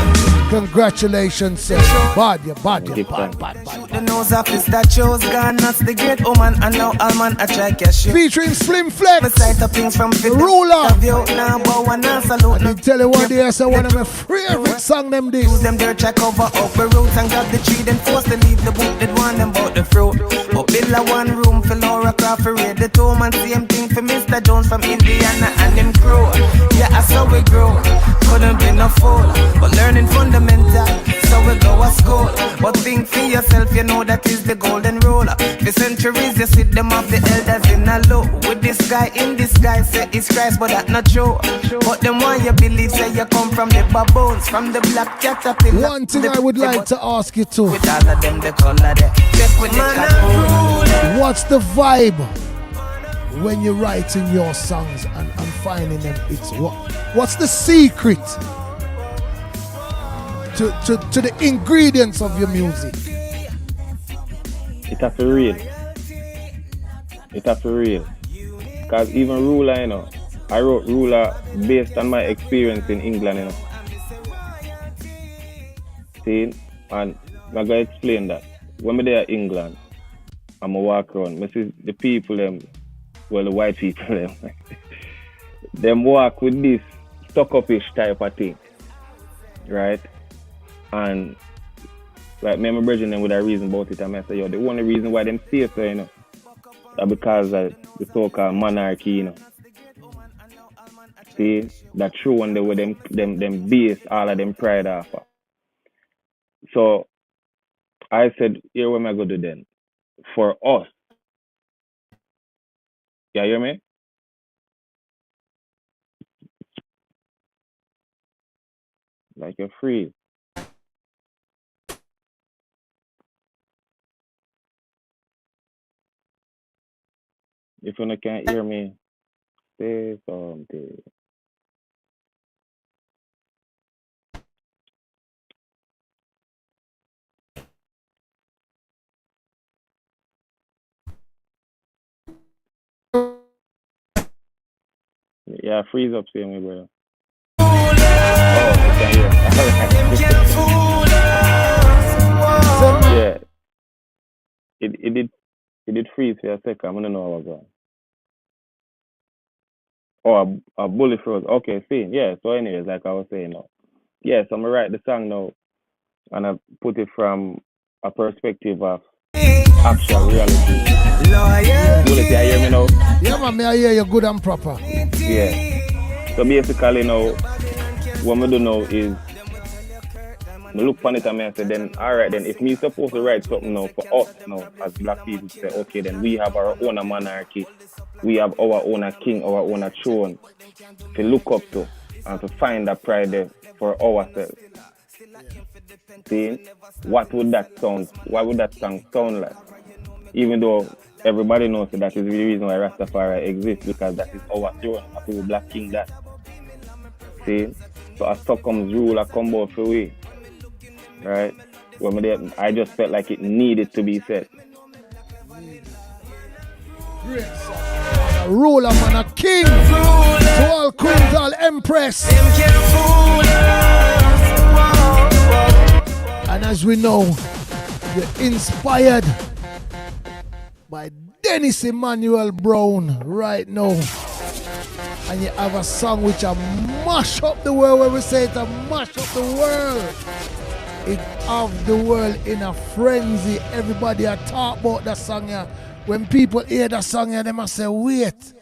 Speaker 2: congratulations, sir. Bad, you bad.
Speaker 6: Shoot the nose off his statues. God, not the great woman, and now all man I try cash you.
Speaker 2: Featuring Slim Flex.
Speaker 6: Me sight of things from the
Speaker 2: Ruler.
Speaker 6: Now, but one salute.
Speaker 2: I tell you one day, I say one of my favorite song them this.
Speaker 6: Use them there, check over up the roots and grab the tree, then force to leave the book that one them about the fruit. But build a one room for Laura Craft for read the two man, same thing for Mr. Jones from Indiana and them crew. Yeah, I saw we grow. Couldn't be no fool, but learning fundamental. So we go to school. But think for yourself, you know that is the golden rule. For centuries, you see them of the elders in a low. With this guy in disguise, say it's Christ, but that's not true. But them one you believe, say you come from the baboons, from the black caterpillar.
Speaker 2: One thing I would like to ask you too.
Speaker 6: With all of them, the color there. Check with the
Speaker 2: what's the vibe when you're writing your songs and finding them? It's what's the secret to the ingredients of your music?
Speaker 9: It has to real. It has to real. Because even Ruler, you know, I wrote Ruler based on my experience in England, you know. See, and I'm going to explain that. When I'm there in England, I'm going to walk around. I see the people, the white people, them walk with this stuck-up-ish type of thing, right? And like, me and my brethren them with a reason about it, and I say, yo, the only reason why them say so, you know, because of the so-called monarchy, you know. See, that true one they were them base all of them pride off of. So I said, here what am I gonna do then? For us. Yeah, you hear me? Like you're free. If you can't hear me, say something. Yeah, freeze up, say me, brother. Oh, I can hear. Yeah. It did freeze for a second. I don't know how I was going. Oh, a bullet froze. Okay, see. Yeah, so anyways, like I was saying now. Yeah, so I'm gonna write the song now and I put it from a perspective of actual reality. Bullet, you hear me now?
Speaker 2: Yeah, man, I hear you good and proper.
Speaker 9: Yeah. So basically now, what I'm do now is I look on it and I say, then alright then, if me supposed to write something now for us now as black people, say okay then we have our own monarchy, we have our own king, our own throne to look up to and to find that pride there for ourselves. See, what would that song sound like? Even though everybody knows that is the reason why Rastafari exists, because that is our throne, our black king that. See, so as Stockholm's rule I come out for we. Right? I just felt like it needed to be said.
Speaker 2: A ruler, man, a king. To all queens, all empress. And as we know, you're inspired by Dennis Emmanuel Brown right now. And you have a song which a mash up the world, where we say it a mash up the world. It have the world in a frenzy. Everybody are talk about that song here. When people hear that song here, they must say, wait,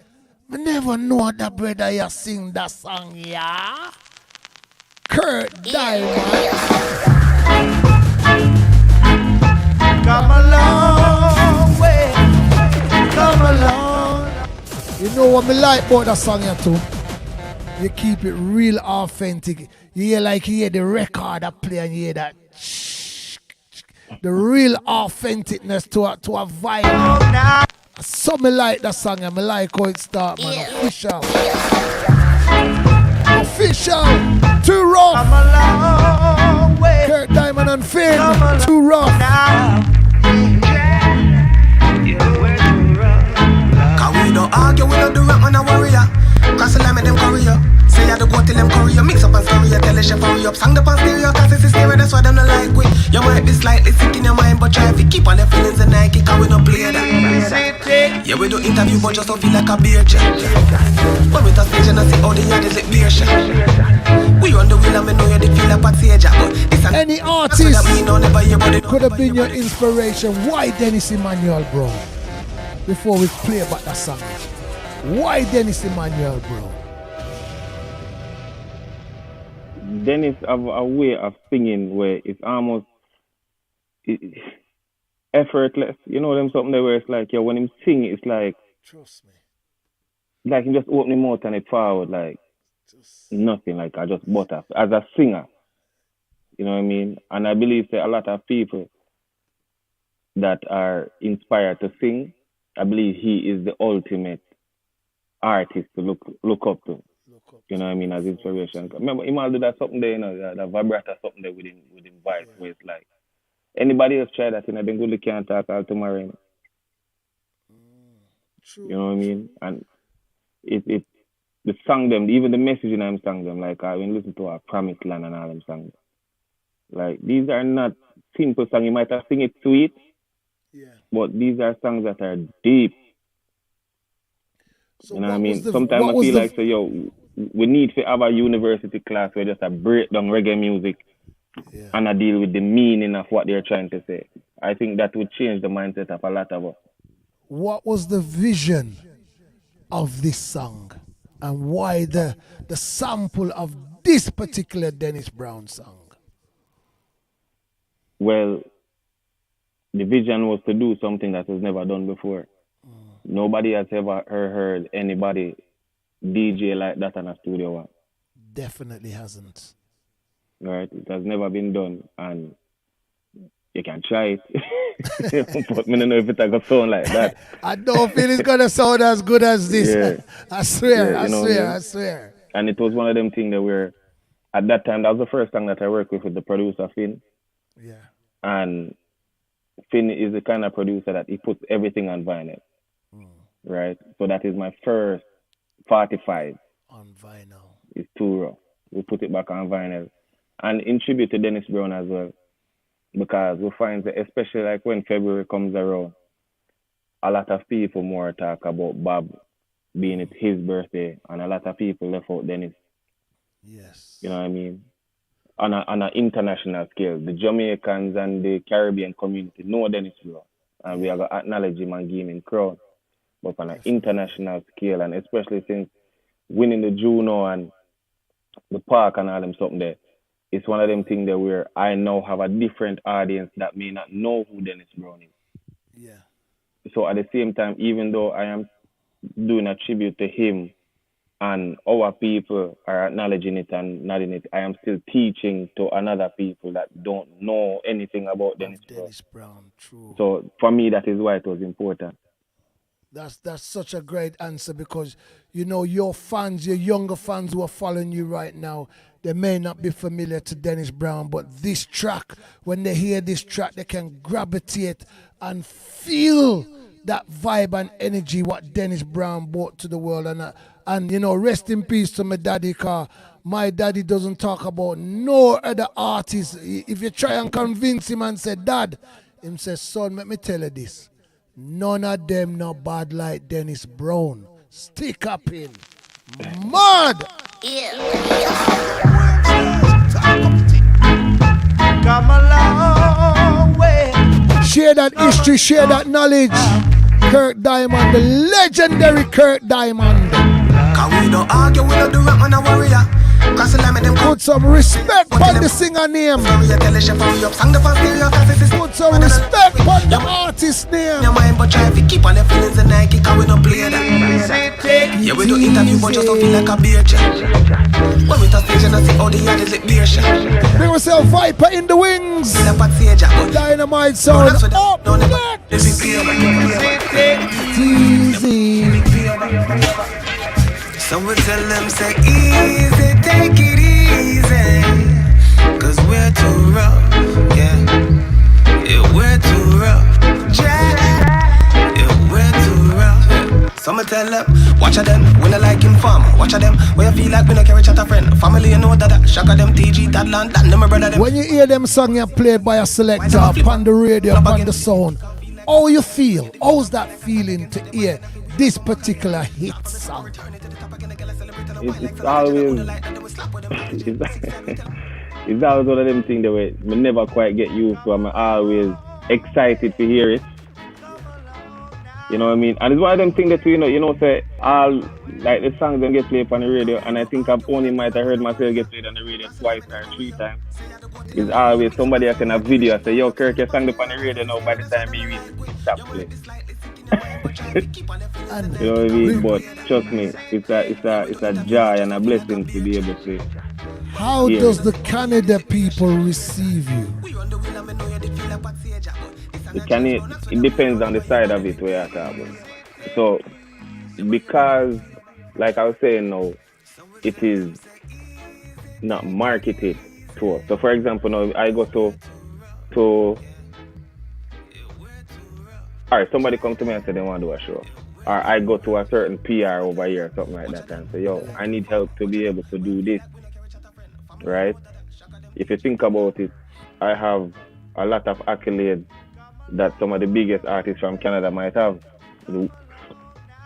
Speaker 2: I never know that brother you sing that song here. Kirk Dynamite.
Speaker 17: Come a long way. Come along.
Speaker 2: You know what me like about that song here too? You keep it real authentic. You hear the record that play and you hear that the real authenticness to a vibe. So me like that song and me like how it start, man. Official. Too rough.
Speaker 17: Come a long way.
Speaker 2: Kirk Diamond and Finn. Too rough.
Speaker 11: Cause we don't argue, we don't do rap, man, a warrior. Cause the lamb in them career. Say I do go till them career. Mix up and story, tell the chef hurry up. Sang the past stereo, cause it's stereo, that's why them not like we. You might be slightly sick in your mind, but try to keep on the feelings and Nike, cause we don't play that. Yeah, we do interview, but just don't feel like a beer check. When we touch stage and I see all the others like beer check. We on the wheel and me know you feel like a stage, but it's
Speaker 2: any artist could have been your inspiration. Why Dennis Emmanuel, bro? Before we play about that song, why Dennis Emmanuel, bro?
Speaker 9: Dennis have a way of singing where it's almost effortless. You know them something there where it's like, yeah, when him sing, it's like,
Speaker 2: trust me,
Speaker 9: like him just open his mouth and it forward like nothing. Like I just butter as a singer. You know what I mean? And I believe that a lot of people that are inspired to sing, I believe he is the ultimate artist to look up to. You know what I mean, as inspiration. Remember, he might do that something there, you know, that vibrato something there with him voice, where it's like anybody else try that, you know, then good can't talk all tomorrow. You know? You know what I mean? And it the song them, even the message in them song them, like I when listen to our Promised Land and all them songs. Like these are not simple songs. You might have sing it sweet, but these are songs that are deep. So you know what I mean? Sometimes I feel like, so yo, we need to have a university class where just a break down reggae music and I deal with the meaning of what they're trying to say. I think that would change the mindset of a lot of us.
Speaker 2: what was the vision of this song? And why the sample of this particular Dennis Brown song?
Speaker 9: Well, the vision was to do something that was never done before. Nobody has ever heard anybody DJ like that in a studio one.
Speaker 2: Definitely hasn't.
Speaker 9: Right? It has never been done, and you can try it. But I don't know if it's gonna sound like that.
Speaker 2: I don't feel it's gonna sound as good as this.
Speaker 9: Yeah.
Speaker 2: I swear,
Speaker 9: Yeah,
Speaker 2: I
Speaker 9: you know
Speaker 2: swear,
Speaker 9: what I mean?
Speaker 2: I swear.
Speaker 9: And it was one of them things that were, at that time, that was the first time that I worked with the producer, Finn.
Speaker 2: Yeah.
Speaker 9: And Finn is the kind of producer that he puts everything on vinyl. Right? So that is my first 45.
Speaker 2: On vinyl.
Speaker 9: It's too raw. We put it back on vinyl. And in tribute to Dennis Brown as well. Because we find that, especially like when February comes around, a lot of people more talk about Bob being it his birthday, and a lot of people left out Dennis.
Speaker 2: Yes.
Speaker 9: You know what I mean? On an international scale, the Jamaicans and the Caribbean community know Dennis Brown, and we have to acknowledge him and give him crown. But on an international scale, and especially since winning the Juno and the Park and all them something there, it's one of them things that where I now have a different audience that may not know who Dennis Brown is.
Speaker 2: Yeah.
Speaker 9: So at the same time, even though I am doing a tribute to him and our people are acknowledging it and nodding it, I am still teaching to another people that don't know anything about Dennis
Speaker 2: Brown. True.
Speaker 9: So for me, that is why it was important.
Speaker 2: That's such a great answer, because you know your fans, your younger fans who are following you right now, they may not be familiar to Dennis Brown, but this track, when they hear this track, they can gravitate and feel that vibe and energy what Dennis Brown brought to the world. And you know, rest in peace to my daddy, car. My daddy doesn't talk about no other artist. If you try and convince him and say, Dad, him says, son, let me tell you this. None of them no bad like Dennis Brown. Stick up in. Mad!
Speaker 17: Come a long way.
Speaker 2: Share that history, share that knowledge. Kirk Diamond, the legendary Kirk Diamond.
Speaker 11: Cause we don't argue, we don't do rap on a warrior.
Speaker 2: Put some respect on the singer name. Put some respect on the artist name.
Speaker 11: Your mind but try to keep on the feelings and Nike, cause we don't play that. Yeah, we do interview but just don't feel like a beer check. When we touch stage and I see all the others like beer shot.
Speaker 2: Bring yourself Viper in the wings. Dynamite sound up next. Easy.
Speaker 11: So we tell them say easy, take it easy. Cause we're too rough, yeah. Yeah, we're too rough, yeah, we're too rough. So me tell them, watch a them, when I like inform. Watch a them, where you feel like we no carry chat a friend. Family you know that, shock of them TG, that land, that them my brother them.
Speaker 2: When you hear them song you played by a selector upon the radio, upon the sound, how you feel? How's that feeling to hear this particular hit song?
Speaker 9: It's always it's always one of them things that we never quite get used to. I'm always excited to hear it. You know what I mean? And it's one of them things that say all like the songs don't get played on the radio, and I think I've only might have heard myself get played on the radio twice or 3 times. It's always somebody that can have video and say, yo, Kirk, you sang up on the radio now, by the time you reach it, stop playing. You know what I mean? But trust me, it's a joy and a blessing to be able to.
Speaker 2: How does the Canada people receive you?
Speaker 9: It depends on the side of it where you're talking about. So, because, like I was saying now, it is not marketed to us. So, for example, now I go to alright, somebody come to me and say they want to do a show. Or I go to a certain PR over here or something like that and say, yo, I need help to be able to do this. Right? If you think about it, I have a lot of accolades that some of the biggest artists from Canada might have. The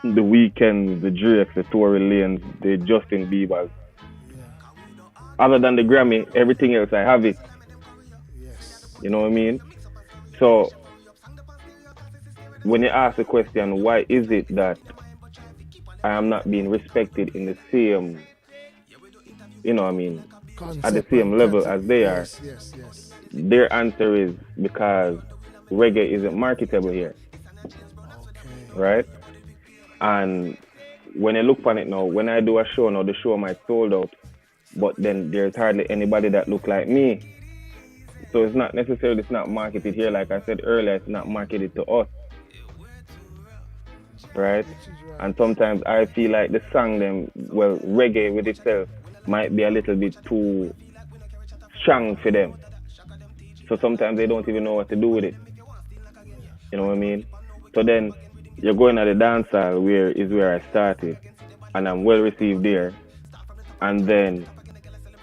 Speaker 9: Weeknd, the Drake, the Tory Lanez, the Justin Bieber. Other than the Grammy, everything else I have it. You know what I mean? So when you ask the question, why is it that I am not being respected in the same, you know what I mean, at the same level as they are?
Speaker 8: Yes.
Speaker 9: Their answer is because reggae isn't marketable here. Right? And when I look upon it now, when I do a show now, the show might sold out, but then there's hardly anybody that look like me. So it's not necessarily, it's not marketed here. Like I said earlier, it's not marketed to us. Right? And sometimes I feel like the song reggae with itself might be a little bit too strong for them. So sometimes they don't even know what to do with it. You know what I mean? So then you're going at the dance hall where I started, and I'm well received there. And then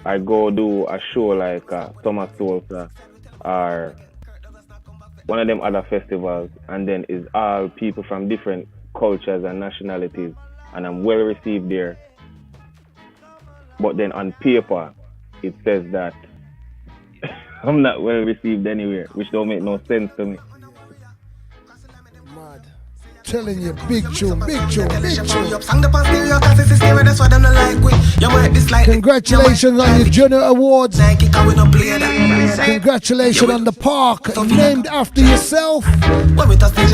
Speaker 9: I go do a show like Summer Soulsa or one of them other festivals, and then it's all people from different cultures and nationalities, and I'm well received there. But then on paper, it says that I'm not well received anywhere, which don't make no sense to me.
Speaker 8: Telling you, big tune. Congratulations on your Junior Awards. Congratulations on the park named after yourself.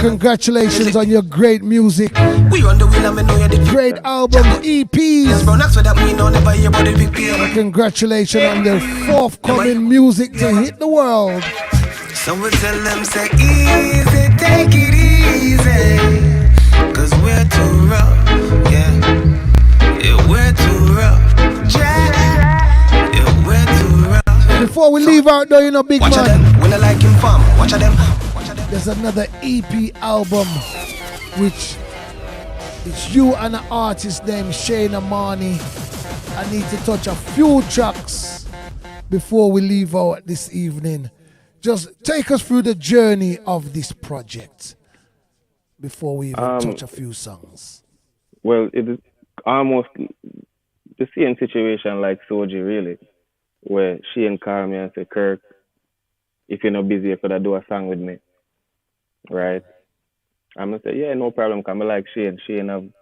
Speaker 8: Congratulations on your great music, great album, EPs. Congratulations on the forthcoming music to hit the world.
Speaker 11: So we tell them, say easy, take it easy, cause we're too rough, yeah, we're too rough, yeah, we're too rough.
Speaker 8: Before we leave out though, you know, big
Speaker 11: watch
Speaker 8: man,
Speaker 11: them, when I like him farm, watch them.
Speaker 8: There's another EP album, which is you and an artist named Shayna Marnie. I need to touch a few tracks before we leave out this evening. Just take us through the journey of this project before we even touch a few songs.
Speaker 9: Well, it is almost the same situation like Soji, really, where she call me and say, Kirk, if you're not busy, you could do a song with me, right? I'm going to say, yeah, no problem, because I like Shane. Shane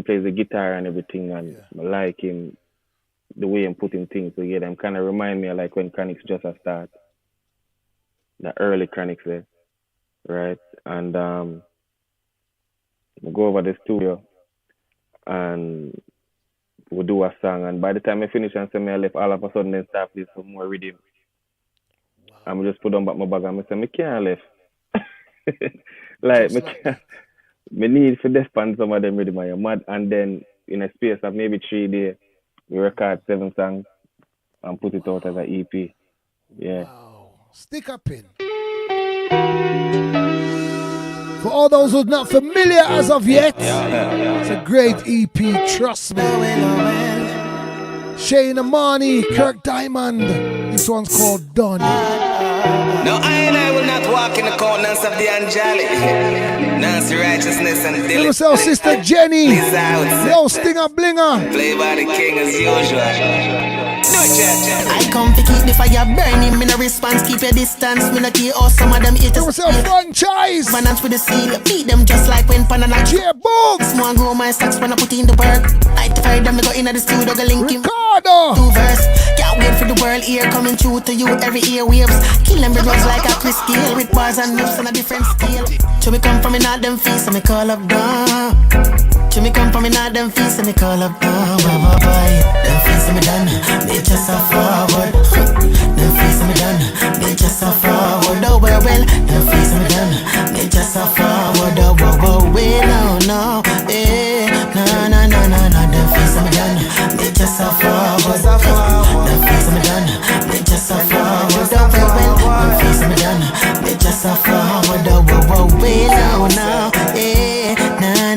Speaker 9: plays the guitar and everything, and I like him, the way I'm putting things together. I'm kind of remind me of like when 𝐬𝐿𝐴 just a start. The early 𝐬𝐿𝐴 there, right? And we go over the studio and we do a song. And by the time I finish and say I left, all of a sudden then start this some more rhythm. And we just put on back my bag and I say, I can't left. Me need for despond some of them rhythm and you're mad. And then in a space of maybe 3 days, we record 7 songs and put it out as an EP. Yeah.
Speaker 8: Wow. Stick up in. For all those who are not familiar as of yet, it's a great EP, trust me. Shayna Marnie, Kirk Diamond. This one's called Done.
Speaker 11: No, I will not walk in the corners of the angelic. Nancy righteousness and diligence.
Speaker 8: Yourself, Sister Jenny. Yo, Stinger Blinger.
Speaker 11: Play by the king as usual.
Speaker 17: I come to keep the fire burning, me no response, keep your distance, me no care how some of them eat us.
Speaker 8: Franchise!
Speaker 17: Finance with the seal, beat them just like when Panana.
Speaker 8: Yeah, books!
Speaker 17: Small grow my socks when I put in the work. I fire them, me go in the studio, go link him.
Speaker 8: Ricardo!
Speaker 17: 2 verse, can't wait for the world here, coming through to you every ear waves. Kill them with drugs like a Chris scale, with bars and riffs on a different scale. To me come from in all them feasts, and me call up down. To me come from in all them feasts, and me call up down. Them feasts me done, they just a forward. Them feasts me done, they just a forward. Oh well, them feasts me done, they just a forward. Oh no, eh, no. Them feasts me done, they just a forward. Them feasts me done, they just a forward. Oh well, them feasts me done, they just a forward. Oh no, eh, no.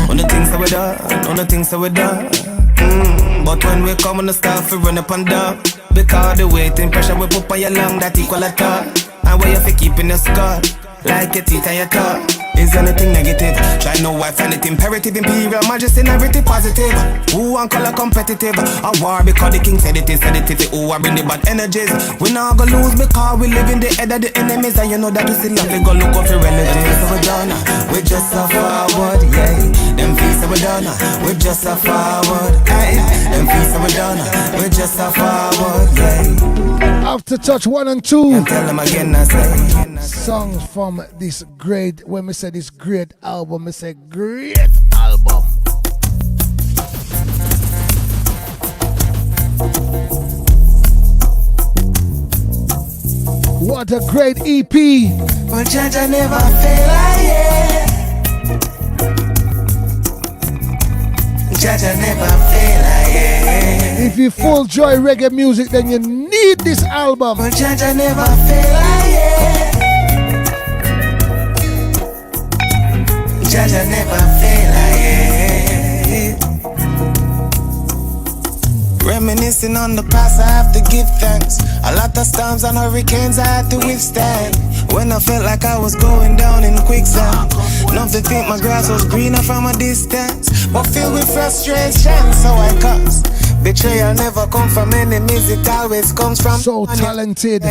Speaker 11: On the things that we done. But when we come on the stuff, we run up and down. Because the weight and pressure we put on your lung, that equal a thought. And where you fi keeping your skull, like your teeth and your tongue. Is anything negative? Try know I find it imperative. Imperial majesty, narrative positive. Who want color competitive? A war because the king said it is sedative. Who are bring the bad energies? We not gonna lose because we live in the head of the enemies. And you know that we still have to go look out for relatives. So we done,
Speaker 8: After Touch 1 and 2.
Speaker 11: Tell them again, I say.
Speaker 8: Songs from this great, when we say this great album, we say great album. What a great EP.
Speaker 11: But Jaja never fail, yeah. Jaja never fail, yeah.
Speaker 8: If you full joy reggae music, then you need this album.
Speaker 11: But Jaja never fail, yeah. Jaja never fail, yeah. Reminiscing on the past, I have to give thanks. A lot of storms and hurricanes I had to withstand. When I felt like I was going down in quicksand. Not to think my grass was greener from a distance, but filled with frustration, so I cuss. Betrayal never come from enemies, it always comes from
Speaker 8: so talented.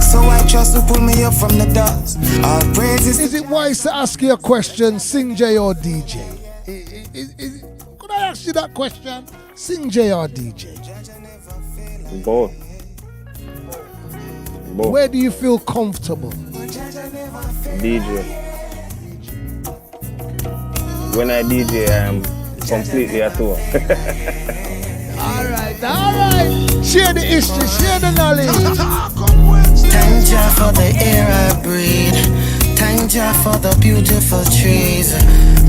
Speaker 11: So I trust to pull me up from the dust. All praises.
Speaker 8: Is it wise to ask you a question, Sing J or DJ? Could I ask you that question? Sing J or DJ?
Speaker 9: Both.
Speaker 8: Where do you feel comfortable?
Speaker 9: DJ. When I DJ, I'm completely at home.
Speaker 8: Alright. Share the history, share the knowledge.
Speaker 11: Thank Jah for the air I breathe. Thank Jah for the beautiful trees.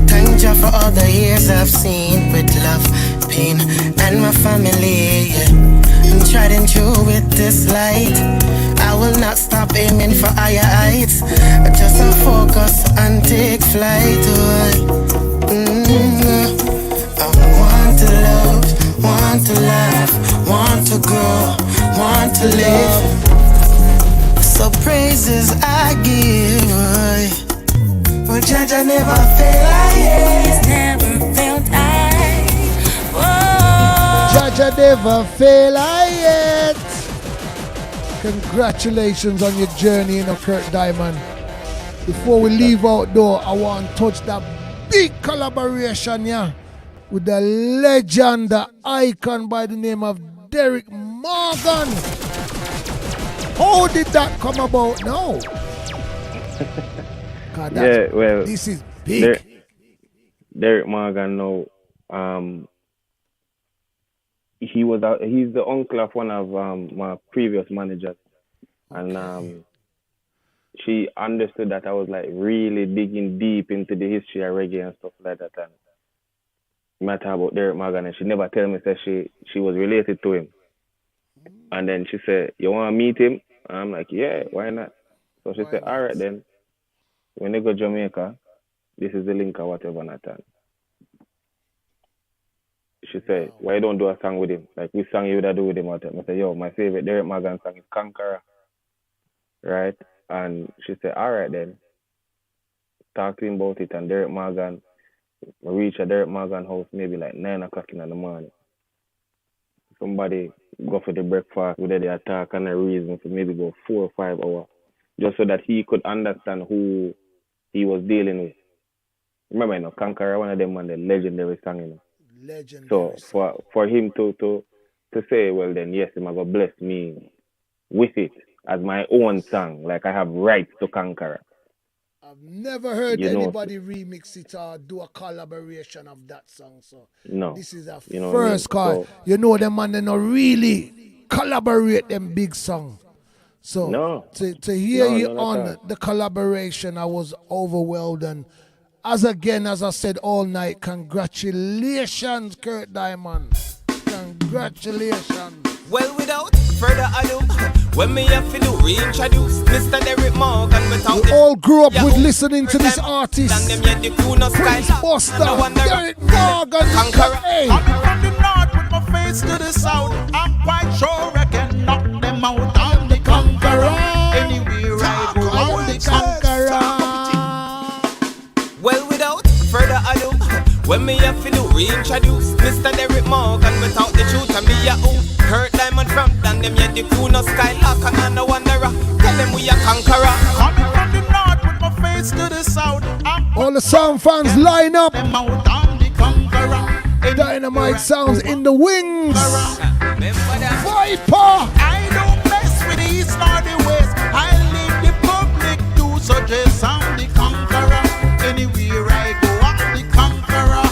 Speaker 11: Thank Jah for all the years I've seen with love, pain, and my family. I'm trying through with this light. I will not stop aiming for higher heights. Just focus and take flight. I want to love, want to laugh, want to grow, want to live. So praises I give. But Jaja never fail, he's never failed,
Speaker 8: Jaja never fail, yet. Congratulations on your journey, Kirk Diamond. Before we leave outdoor, I want to touch that big collaboration, with the legend, the icon by the name of Derek Morgan. How did that come about now?
Speaker 9: Yeah, well,
Speaker 8: this is big.
Speaker 9: Derek Morgan now, he's the uncle of one of my previous managers, and she understood that I was like really digging deep into the history of reggae and stuff like that, and matter about Derek Morgan, and she never tell me that she was related to him. And then she said, "You want to meet him?" And I'm like, "Yeah, why not?" So she said, "All right then. When they go to Jamaica, this is the link or whatever, Nathan." She said, "Why you don't do a song with him? Like, which song you would do with him?" I said, "Yo, my favorite Derek Morgan song is 𝐿𝐶𝐶𝐿, right?" And she said, "All right then. Talk to him about it." And Derek Morgan, we reach a Derek Morgan house maybe like 9 o'clock in the morning. Somebody go for the breakfast, with the attack and a reason for maybe go 4 or 5 hours, just so that he could understand who he was dealing with. Remember, 𝐿𝐶𝐶𝐿, one of them on the legendary song,
Speaker 8: Legendary.
Speaker 9: So for him to say, well then yes, he's gonna bless me with it as my own song, like I have rights to 𝐿𝐶𝐶𝐿.
Speaker 8: I've never heard anybody remix it or do a collaboration of that song. So
Speaker 9: no,
Speaker 8: this is a
Speaker 9: you know
Speaker 8: first call. So, them man, they not really collaborate them big song. So to hear you on the collaboration, I was overwhelmed. And as I said all night, congratulations, Kirk Diamond. Congratulations.
Speaker 11: Well, without further ado, when me have to reintroduce Mr. Derek Morgan without
Speaker 8: we all grew up with listening to this artist. Prince Buster, Derek Morgan. Hey.
Speaker 17: I'm from the north with my face to the south. I'm quite sure I can knock them out. I'm the conqueror. Anywhere I go, I'm the conqueror.
Speaker 11: Well, without further ado, when me have to reintroduce Mr. Derek Morgan without the truth and me a who Kirk Diamond from and them the crew no Skylark and no wanderer. Tell them we a conqueror.
Speaker 17: Coming from the north with my face to the south.
Speaker 8: All the sound fans line up.
Speaker 17: I'm the conqueror.
Speaker 8: Dynamite sounds in the wings. Viper.
Speaker 17: I don't mess with these
Speaker 23: greatest, I'm the conqueror. Anywhere I go, I'm the conqueror.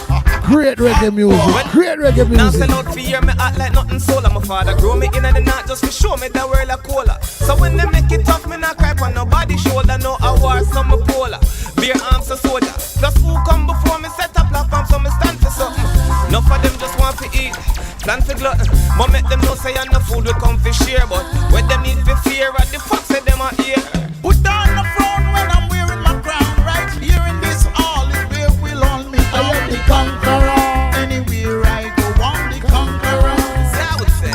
Speaker 2: Great reggae music, great reggae
Speaker 10: Now
Speaker 2: music.
Speaker 10: sell out for year, me act like nothing solar. My father grow me in the night just to show me the world a cola. So when they make it tough, me not cry on nobody shoulder. No awards, some me polar. Beer arms a soldier. Plus who come before me set up platform, so me stand for something. Enough of them just want to eat, plan for glutton. But make them know say no food will come for share. But when them need for fear, what the fuck say them are here?
Speaker 23: Put down the frown when I'm wearing my crown. Right here in this hall is where we'll all meet. I am the conqueror. Anywhere I go, I'm the conqueror.
Speaker 10: So I would say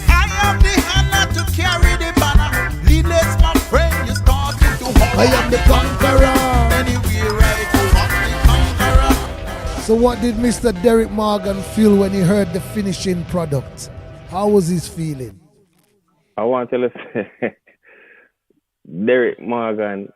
Speaker 23: I am the honor to carry the banner. Leadless, my friend, you started to hold.
Speaker 2: I am the conqueror.
Speaker 23: Anywhere I go, I'm the conqueror.
Speaker 2: So what did Mr. Derek Morgan feel when he heard the finishing product? How was his feeling?
Speaker 9: I want to tell us, Derek Morgan.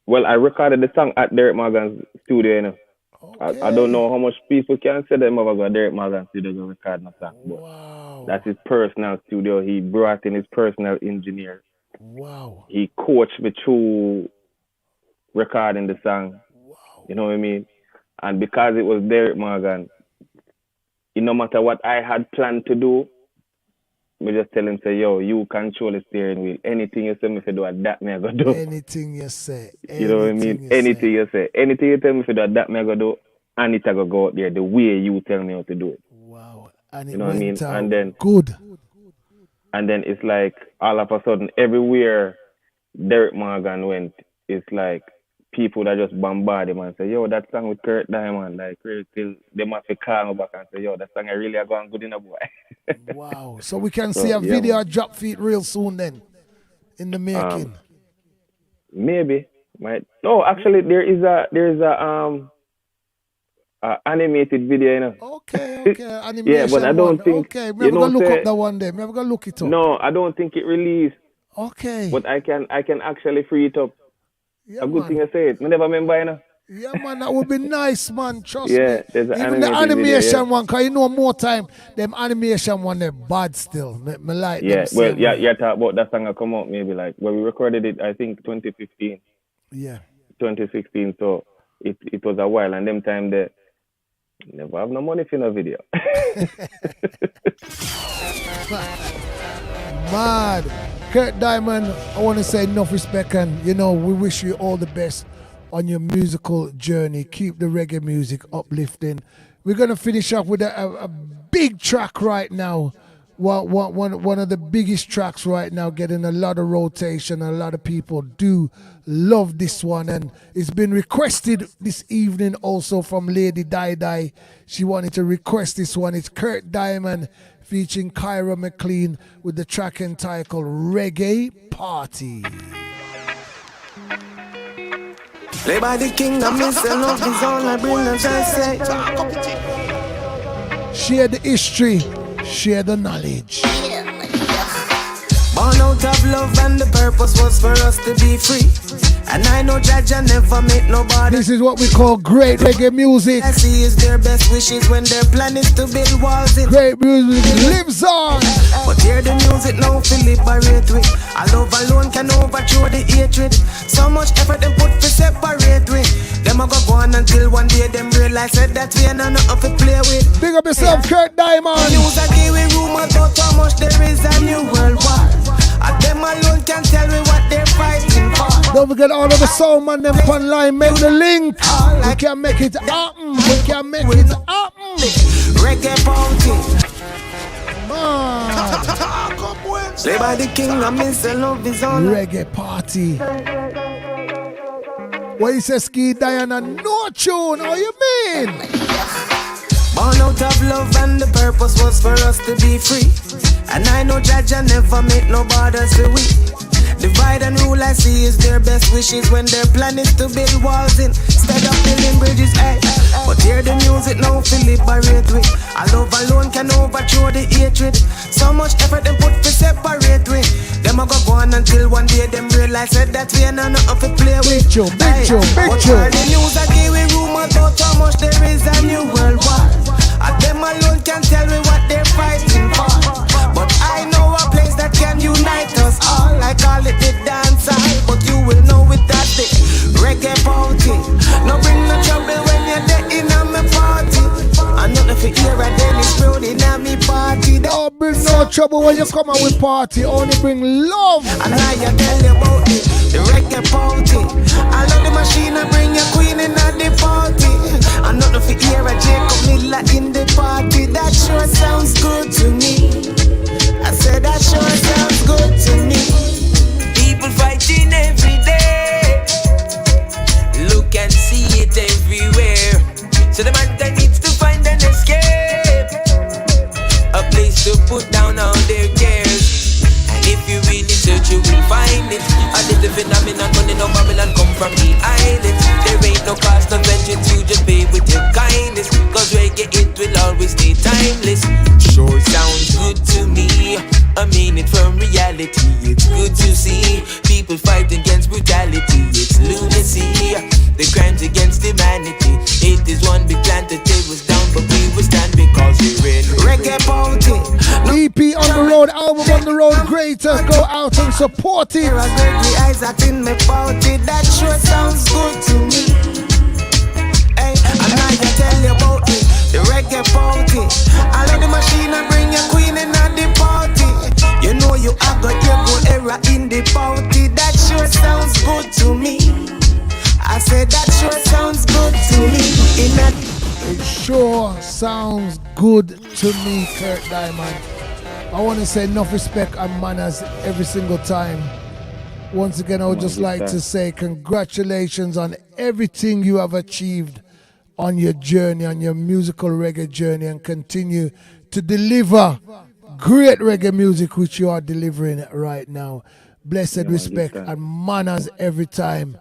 Speaker 9: Well, I recorded the song at Derek Morgan's studio, you know. Okay. I don't know how much people can say them ever go to Derek Morgan's studio to record a song, but that's his personal studio. He brought in his personal engineer.
Speaker 2: Wow.
Speaker 9: He coached me through recording the song. Wow. You know what I mean? And because it was Derek Morgan, no matter what I had planned to do, me just tell him, say, yo, you control the steering wheel. Anything you say me to do, that me I go do.
Speaker 2: Anything you say.
Speaker 9: You know what I mean? Anything you say. Anything you tell me to do, that me I go do. And it I go out there the way you tell me how to do it.
Speaker 2: Wow. And it
Speaker 9: you know what I mean?
Speaker 2: out
Speaker 9: and then
Speaker 2: good.
Speaker 9: And then it's like all of a sudden everywhere Derek Morgan went, it's like people that just bombard him and say, yo, that song with Kirk Diamond, like till they must call me back and say, yo, that song I really are going good in a boy.
Speaker 2: Wow. So we can see a video of Drop Feet real soon then in the making.
Speaker 9: Maybe. No, actually there is a animated video, you know.
Speaker 2: Okay. Animation.
Speaker 9: Yeah, but I don't think.
Speaker 2: Okay, we're gonna look up that one day. We're gonna look it up.
Speaker 9: No, I don't think it released.
Speaker 2: Okay.
Speaker 9: But I can actually free it up.
Speaker 2: Yeah,
Speaker 9: a good
Speaker 2: man.
Speaker 9: thing I say it. I never remember, you know.
Speaker 2: Yeah, man, that would be nice, man. Trust me.
Speaker 9: Yeah, there's an
Speaker 2: Even the animation
Speaker 9: video,
Speaker 2: one, because you know more time, them animation one, they're bad still. Me like
Speaker 9: yeah,
Speaker 2: them
Speaker 9: well,
Speaker 2: same
Speaker 9: yeah,
Speaker 2: way.
Speaker 9: yeah, talk about that song I come out maybe like when we recorded it, I think 2015.
Speaker 2: Yeah.
Speaker 9: 2016, so it was a while, and them time they never have no money for no video.
Speaker 2: Mad. Kirk Diamond, I want to say enough respect, and you know, we wish you all the best on your musical journey. Keep the reggae music uplifting. We're going to finish up with a big track right now. One of the biggest tracks right now, getting a lot of rotation. A lot of people do love this one, and it's been requested this evening also from Lady Di. She wanted to request this one. It's Kirk Diamond featuring 𝐤𝐿 with the track entitled Reggae Party.
Speaker 11: Play by the kingdom, listen up, is all I bring and say.
Speaker 2: Share the history, share the knowledge.
Speaker 11: Born out of love and the purpose was for us to be free. And I know Jaja never make nobody.
Speaker 2: This is what we call great reggae music.
Speaker 11: I see is their best wishes when their plan is to build walls in.
Speaker 2: Great music lives on.
Speaker 11: But hear the music now, feel liberate with. A love alone can overthrow the hatred. So much effort them put to separate with. Them a go on until one day them realize that we are not enough to play with.
Speaker 2: Big up yourself, Kirk Diamond.
Speaker 11: News a give we rumor about how much there is a new world war. And them alone can tell me what they're fighting for.
Speaker 2: Don't forget all of the soul man them online, make the link. We can make it happen. We can make it happen.
Speaker 11: Reggae party.
Speaker 2: Man.
Speaker 11: Play by the kingdom, Mr. Love is on.
Speaker 2: Reggae party. What you say, Ski Diana? No tune. How you mean?
Speaker 11: Born out of love and the purpose was for us to be free. And I know Jaja never make no borders for we. Divide and rule I see is their best wishes when their plan is to build walls in instead of building bridges, eh. But hear the music now, feel liberate with. A love alone can overthrow the hatred. So much effort them put to separate with. Them a go on until one day them realize that we are not enough to play with.
Speaker 2: Big show.
Speaker 11: But hear the news I give we rumor about how much there is a new world war. And them alone can tell me what they're fighting for. But I know a place that can unite us all. I call it the dance hall, but you will know it that day.
Speaker 8: trouble when you come out with party. Only bring love.
Speaker 11: And now you tell you about it, the reggae party. I love the machine and bring your queen in at the party. I'm not for hear a Jacob Miller in the party. That sure sounds good to me. I said that sure sounds good to me. People fighting every day. Look and see it everywhere. So the man that needs to find an escape, a place to put down all their cares. And if you really search, you will find it. A little phenomenon running over Babylon come from the islands. There ain't no cost of entry, you just pay with your kindness. Cause reggae, it will always stay timeless. Sure sounds good to me. I mean it from reality. It's good to see people fight against brutality. It's lunacy, the crimes against humanity. It is one big plan to tear us down, but we will stand because we're in reggae party.
Speaker 8: EP on the road, album on the road, greater. Go out and support it.
Speaker 11: I Gregory Isaac in my party. That sure sounds good to me. Hey, and now you tell you about it, the reggae party. I let the machine and bring your queen in at the party. You know you have got your good era in the party. That sure sounds good to me. I said that sure sounds good to me.
Speaker 8: It sure sounds good to me, Kirk Diamond. I want to say enough respect and manners every single time. Once again, I would just like to say congratulations on everything you have achieved on your journey, on your musical reggae journey, and continue to deliver great reggae music which you are delivering right now. Blessed respect and manners every time.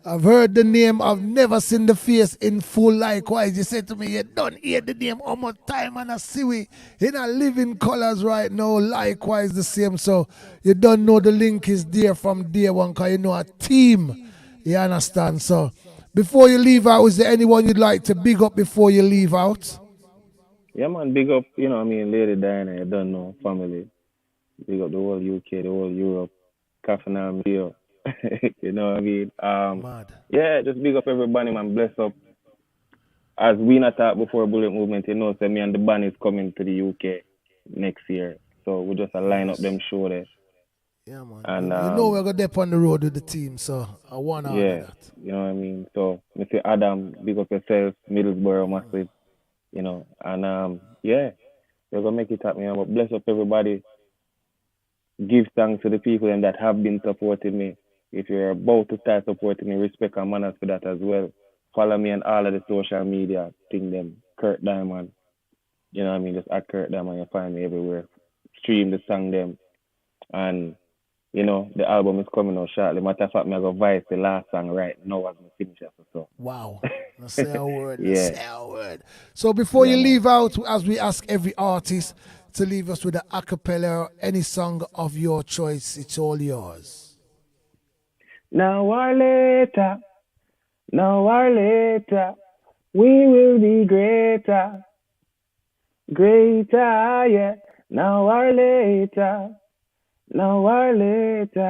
Speaker 8: I've heard the name, I've never seen the face in full. Likewise, you said to me, you don't hear the name how much time, and I see we in a living colors right now. Likewise the same, so you don't know the link is there from day one, because you know a team, you understand? So before you leave out, is there anyone you'd like to big up before you leave out?
Speaker 9: Yeah, man, big up, you know what I mean, Lady Diana, you don't know, family. Big up the whole UK, the whole Europe, 𝐿𝐿𝐷𝐿. You know what I mean? Yeah, just big up everybody, man. Bless up. As we not talked before Bullet Movement, you know, so me and the band is coming to the UK next year. So we just line up them show there.
Speaker 8: Yeah, man.
Speaker 9: And,
Speaker 8: you know we're going to dip on the road with the team, so I want to
Speaker 9: that. You know what I mean? So, Mr. Adam, big up yourself, Middlesbrough, massive, you know. And, yeah, we're going to make it happen, man. But bless up everybody. Give thanks to the people and that have been supporting me. If you're about to start supporting me, respect and manners for that as well. Follow me on all of the social media. Thing them, Kirk Diamond. You know what I mean? Just at Kirk Diamond, you find me everywhere. Stream the song them. And, you know, the album is coming out shortly. Matter of fact, I'm going to voice the last song right now as I finish it. So.
Speaker 8: Wow. Let's say a word.
Speaker 9: Yeah.
Speaker 8: Let's say a word. So before you leave out, as we ask every artist to leave us with an a cappella, any song of your choice, it's all yours.
Speaker 9: Now or later, we will be greater, greater, yeah. Now or later,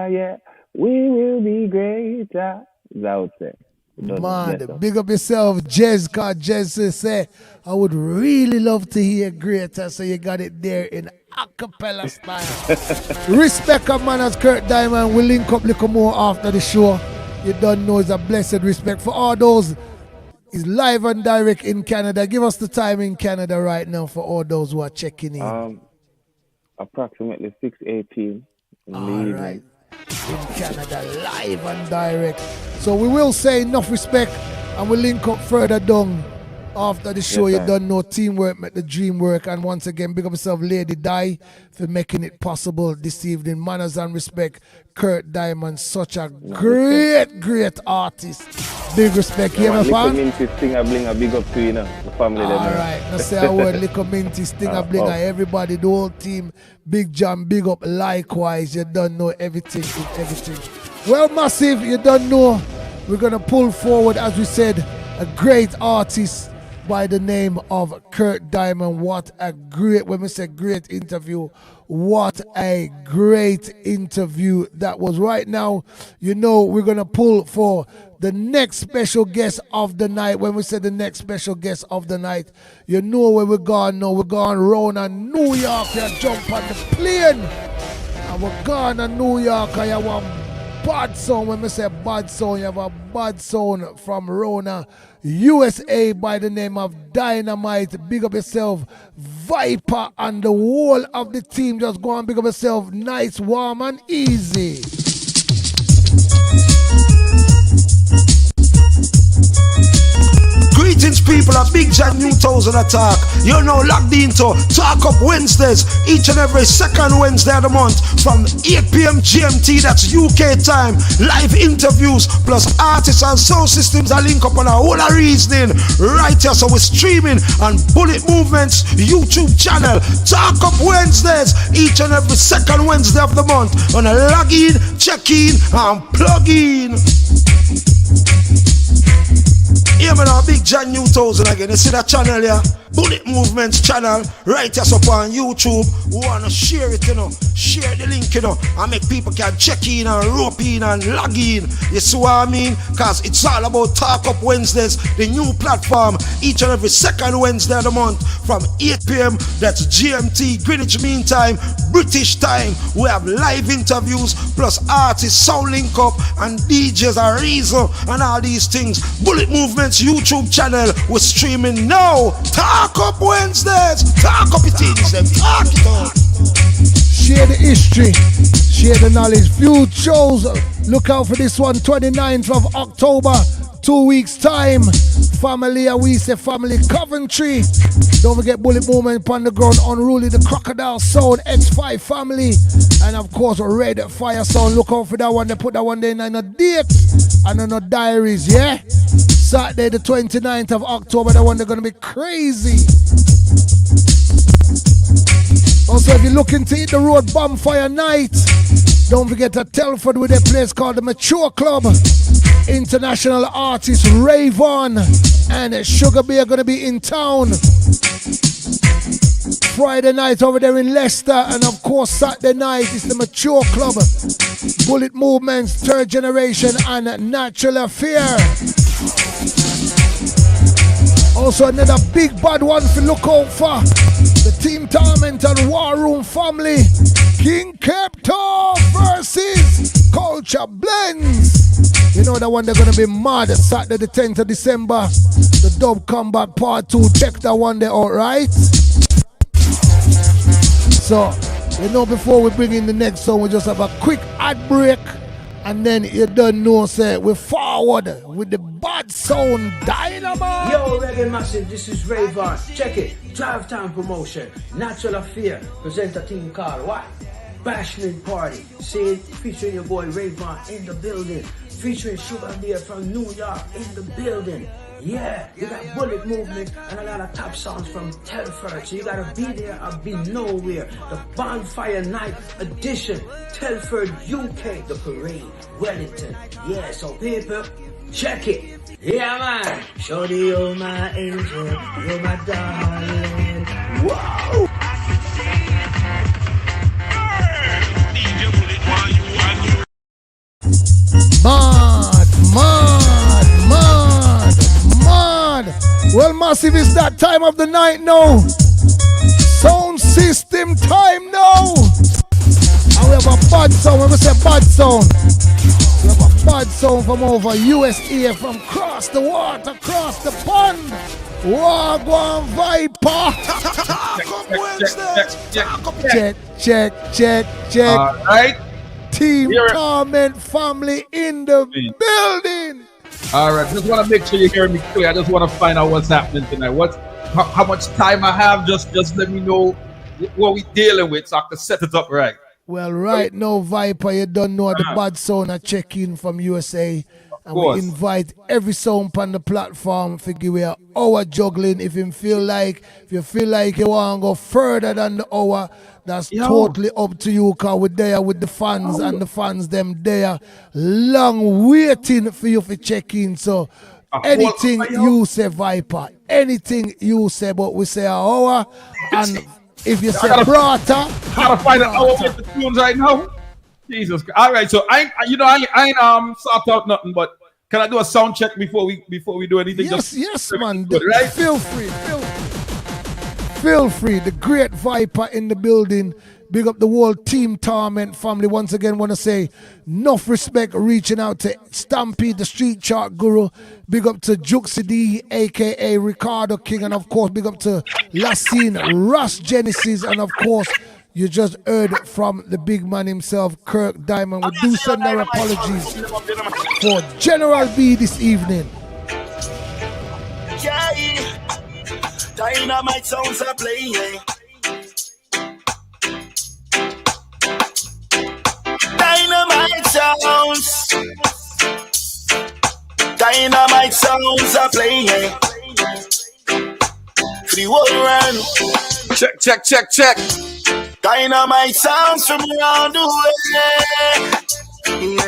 Speaker 9: yeah. We will be greater. That's it.
Speaker 8: Man, big up yourself, Jez, because Jez say, I would really love to hear greater, so you got it there in a cappella style. Respect of manners, Kirk Diamond. We'll link up a little more after the show. You don't know, it's a blessed respect for all those. It's live and direct in Canada. Give us the time in Canada right now for all those who are checking in.
Speaker 9: Approximately 6:18 in the evening.
Speaker 8: Right. In Canada, live and direct. So we will say enough respect and we'll link up further down after the show. Yes, you don't know, teamwork make the dream work. And once again, big up yourself, Lady Di, for making it possible this evening. Manners and respect, Kirk Diamond, such a great artist. Big respect, yeah, my fan.
Speaker 9: Minty, Stinger Blinger, big up to you, know, the family.
Speaker 8: All right, now say a word, Little Minty, Stinger Blinger, everybody, the whole team, Big Jam, big up, likewise. You don't know everything in everything. Well, Massive, you don't know, we're going to pull forward, as we said, a great artist by the name of Kirk Diamond. What a great, when we say great interview, what a great interview that was. Right now, you know, we're going to pull for the next special guest of the night. When we say the next special guest of the night, you know where we're going now. We're going round in New York. You jump on the plane. And we're going to New York. And you have a bad sound. When we say bad sound, you have a bad sound from Rona, USA by the name of Dynamite. Big up yourself, Viper, and the whole of the team. Just go and big up yourself. Nice, warm, and easy.
Speaker 2: Greetings, people, a Big John 𝐤𝐃𝐬𝐝 attack. You know, locked into Talk Up Wednesdays, each and every second Wednesday of the month from 8 p.m. GMT, that's UK time. Live interviews plus artists and sound systems are link up on a whole of reasoning right here. So we're streaming on Bullet Movement's YouTube channel. Talk Up Wednesdays, each and every second Wednesday of the month on a log in, check in, and plug in. Yeah, man, Big John 𝐤𝐃𝐬𝐝 again. You see that channel here? Bullet Movements channel. Right here up on YouTube. We want to share it, you know. Share the link, you know. And make people can check in and rope in and log in. You see what I mean? Because it's all about Talk Up Wednesdays, the new platform, each and every second Wednesday of the month from 8 p.m. That's GMT, Greenwich Mean Time, British time. We have live interviews plus artists, sound link up, and DJs and reason and all these things. Bullet Movement's YouTube channel. We're streaming now. Talk Up Wednesdays. Talk up it in them. Talk it up.
Speaker 8: Share the history. Share the knowledge. Few shows. Look out for this one. 29th of October. 2 weeks time. Family, we say family Coventry. Don't forget Bullet Movement on the ground. Unruly the Crocodile Sound. X5 family. And of course Red Fire Sound. Look out for that one. They put that one there in a date and in a diaries, yeah? Saturday the 29th of October, that one they're gonna be crazy. Also, if you're looking to hit the road bonfire night, don't forget to Telford with a place called the Mature Club. International artist Rayvon and Sugar Bear are gonna be in town. Friday night over there in Leicester, and of course Saturday night is the Mature Club. Bullet Movements, Third Generation, and Natural Affair. Also another big bad one to look out for. The Team Torment and War Room family. 𝐤𝐾𝐃𝐍𝐿 versus Culture Blends. You know that one they're gonna be mad. Saturday the 10th of December. The Dub Combat Part 2. Check that one there out, right? So, you know, before we bring in the next song, we just have a quick ad break. And then you don't know, say, we're forward with the bad sound Dynamite.
Speaker 11: Yo, Reggae Massive, this is Rayvon. Check it. Drive Time Promotion. Natural Affair. Present a thing called what? Bashment Party. See it? Featuring your boy Rayvon in the building. Featuring Sugar Bear from New York in the building. Yeah, you got Bullet Movement and a lot of top songs from Telford. So you gotta be there or be nowhere. The Bonfire Night Edition, Telford, UK, the parade, Wellington. Yeah, so people, check it. Yeah, man. Shorty, you're my angel, you're my darling. Whoa. Mad. Well, Massive, it's that time of the night now. Sound system time now. And we have a bad sound. When we say bad sound, we have a bad sound from over USA, from across the water, across the pond. Wagwan Viper. Check.
Speaker 14: All right.
Speaker 8: Team Torment family in the building.
Speaker 14: All right, just want to make sure you hear me clear. I just want to find out what's happening tonight. How much time I have? Just let me know what we dealing with so I can set it up right.
Speaker 8: Well, right now, Viper, you don't know the bad sound I check in from USA. And we invite every sound on the platform to give you an hour juggling. If you feel like you want to go further than the hour, that's totally up to you, because we're there with the fans and the fans them there long waiting for you to check in. So anything you say, Viper, anything you say, but we say an hour, and if you say brata,
Speaker 14: I gotta find an hour with the tunes right now. Jesus. All right, so I ain't sort out nothing, but Can I do a sound check before we do anything?
Speaker 8: Yes, man.
Speaker 14: Good, right?
Speaker 8: Feel free. Feel free. The great Viper in the building. Big up the whole Team Torment family. Once again, want to say enough respect reaching out to Stampede, the street chart guru. Big up to Juxci, aka Ricardo King, and of course, big up to Lascene Ras Genesis, and of course, you just heard from the big man himself, Kirk Diamond. We do send our apologies for General B this evening.
Speaker 12: Yeah, Dynamite sounds are playing. Dynamite sounds are playing. Free world run.
Speaker 22: Check.
Speaker 12: Dynamite sounds from around the way.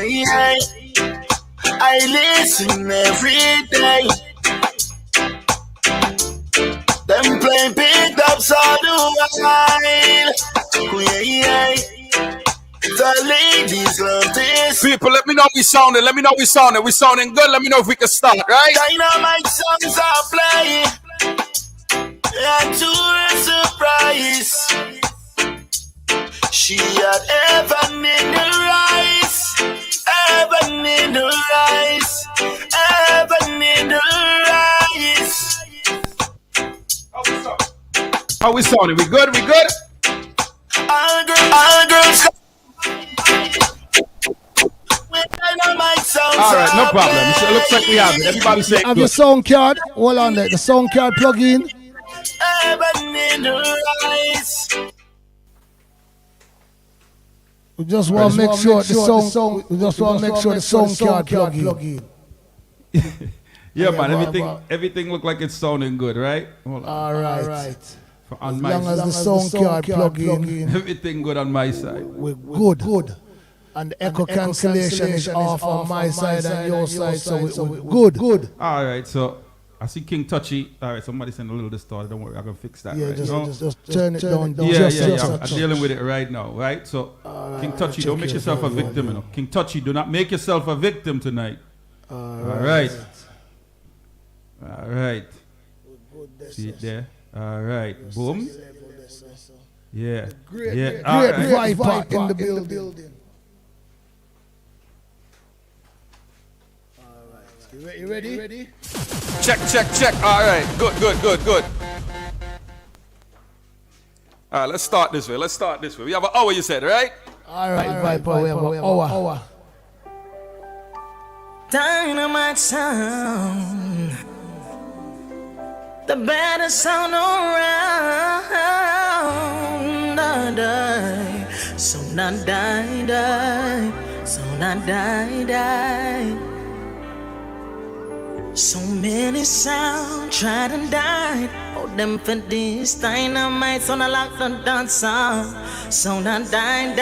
Speaker 12: Yeah. I listen every day. Them playing big ups all the while. Yeah. The ladies love this.
Speaker 22: People, let me know we sounding. We sounding good. Let me know if we can start, right?
Speaker 12: Dynamite songs are playing. And to her surprise, she had heaven in her eyes. Heaven in her eyes. Heaven in her eyes.
Speaker 14: How we sounding? We good?
Speaker 12: All girls.
Speaker 14: Alright, no problem. It looks like we have it. Everybody say
Speaker 8: have your sound card. Hold on there. The sound card plug in. We just want to make sure the song. We just want to make sure the sound card plug in.
Speaker 14: Yeah, man. Everything look like it's sounding good, right?
Speaker 8: All right.
Speaker 14: On
Speaker 8: as
Speaker 14: my
Speaker 8: long
Speaker 14: side.
Speaker 8: as the sound card plug in.
Speaker 14: Everything good on my side.
Speaker 8: We're good. And the echo cancellation is off on my side and your side, so we're good.
Speaker 14: All right, so I see 𝐬𝐃𝐍𝐿. All right, somebody sent a little distorted. Don't worry, I'm gonna fix that.
Speaker 8: Yeah,
Speaker 14: right
Speaker 8: just
Speaker 14: turn
Speaker 8: it down.
Speaker 14: Yeah. I'm dealing with it right now, right? So 𝐬𝐃𝐍𝐿, don't make yourself a victim, you know. 𝐬𝐃𝐍𝐿, do not make yourself a victim tonight. All right. See it there. All right, boom. Yeah.
Speaker 8: Great Viper in the building. You ready?
Speaker 22: Check. All right, good. All right, let's start this way. We have an hour, you said, right?
Speaker 8: All right, Viper, we have an hour.
Speaker 4: Dynamite sound, the better sound around. So not die. So many sound tried and died. Oh, them for this Dynamite sound a lock the dance sound. So not die.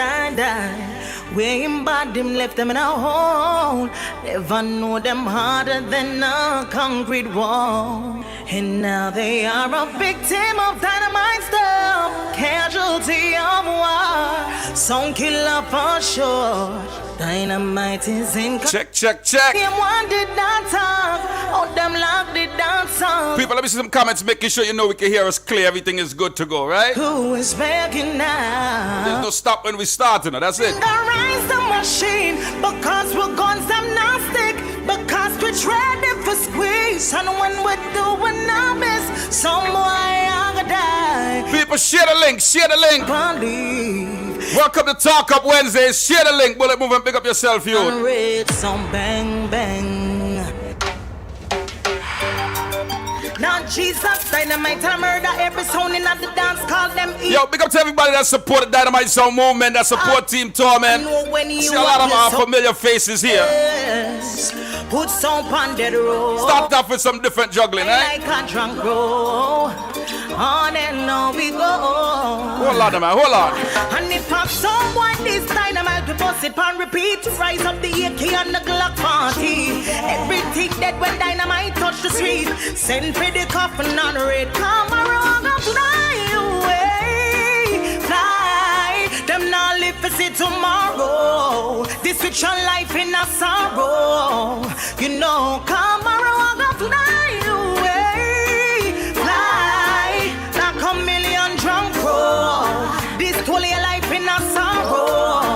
Speaker 4: Where him bad them left them in a hole. Never know them harder than a concrete wall. And now they are a victim of Dynamite stuff. Casualty of war. Sound killer for sure. Dynamite is in.
Speaker 22: Check.
Speaker 4: Him one did not talk. Oh, them locked it down song.
Speaker 22: People, let me see some comments, making sure you know we can hear us clear. Everything is good to go, right?
Speaker 4: Who is begging now?
Speaker 22: There's no stop when we start, you know. That's it.
Speaker 4: Rise the machine because we're guns agnostic. Because we're ready for squeeze. And when we're doing our best, some boy I gonna die.
Speaker 22: People, share the link.
Speaker 4: Believe.
Speaker 22: Welcome to Talk Up Wednesdays. Share the link. Bullet move and pick up yourself, you.
Speaker 4: And read some bang. Now Jesus, Dynamite and murder every sound in the dance, call them eat.
Speaker 22: Yo, big up to everybody that support the Dynamite Sound movement, that support Team Torment. See a lot of our familiar faces here.
Speaker 4: Yes. Put some on the road.
Speaker 22: Start off with some different juggling, eh?
Speaker 4: Like a drunk roll. On and on we go.
Speaker 22: Hold on, man, hold on.
Speaker 4: And if I'm someone this Dynamite, we bust it and repeat. Rise up the 𝐬𝐾 and the Glock party. Everything that when Dynamite touch the street, send for the coffin on red. Come around and fly away. Fly. Them not live live to see tomorrow. This with your life in a sorrow. You know, come around and fly away. Fly like a million drunk crow. This toll your life in a sorrow.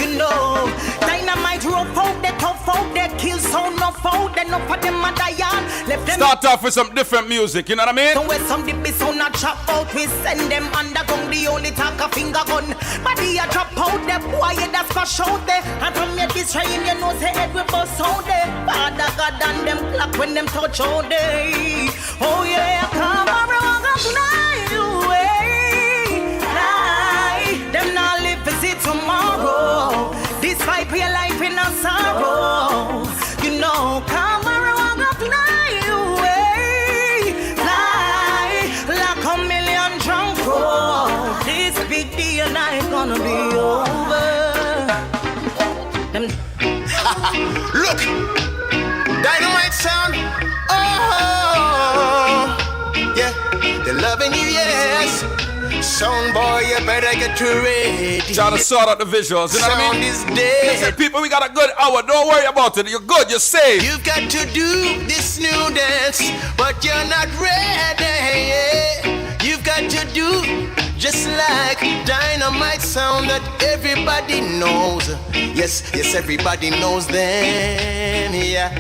Speaker 4: You know, Dynamite rope out, they tough out, they kill so no foul, they no for them a die on. Left them
Speaker 13: start off with some different music, you know what I mean?
Speaker 4: Somewhere some the beast on a chop out, we send them underground, the only talk a finger gun. Body a drop out, the boy that smash out there. And from your destroying, you know say head we bust out there. Father God and them clap when them touch out there. Oh yeah, come around and fly away. Fly, them not live to see tomorrow. This fight for your life in a sorrow. You know, come around and fly away. Fly like a million drunk crow. This big deal night gonna be over.
Speaker 16: Look, Dynamite sound. Oh, yeah, they're loving you, yes. Sound boy, you better get to ready.
Speaker 13: Trying to sort out the visuals, you know what I mean?
Speaker 16: Sound is dead.
Speaker 13: Listen, people, we got a good hour. Don't worry about it. You're good. You're safe.
Speaker 16: You've got to do this new dance, but you're not ready. You've got to do just like Dynamite sound that everybody knows. Yes, yes, everybody knows them. Yeah.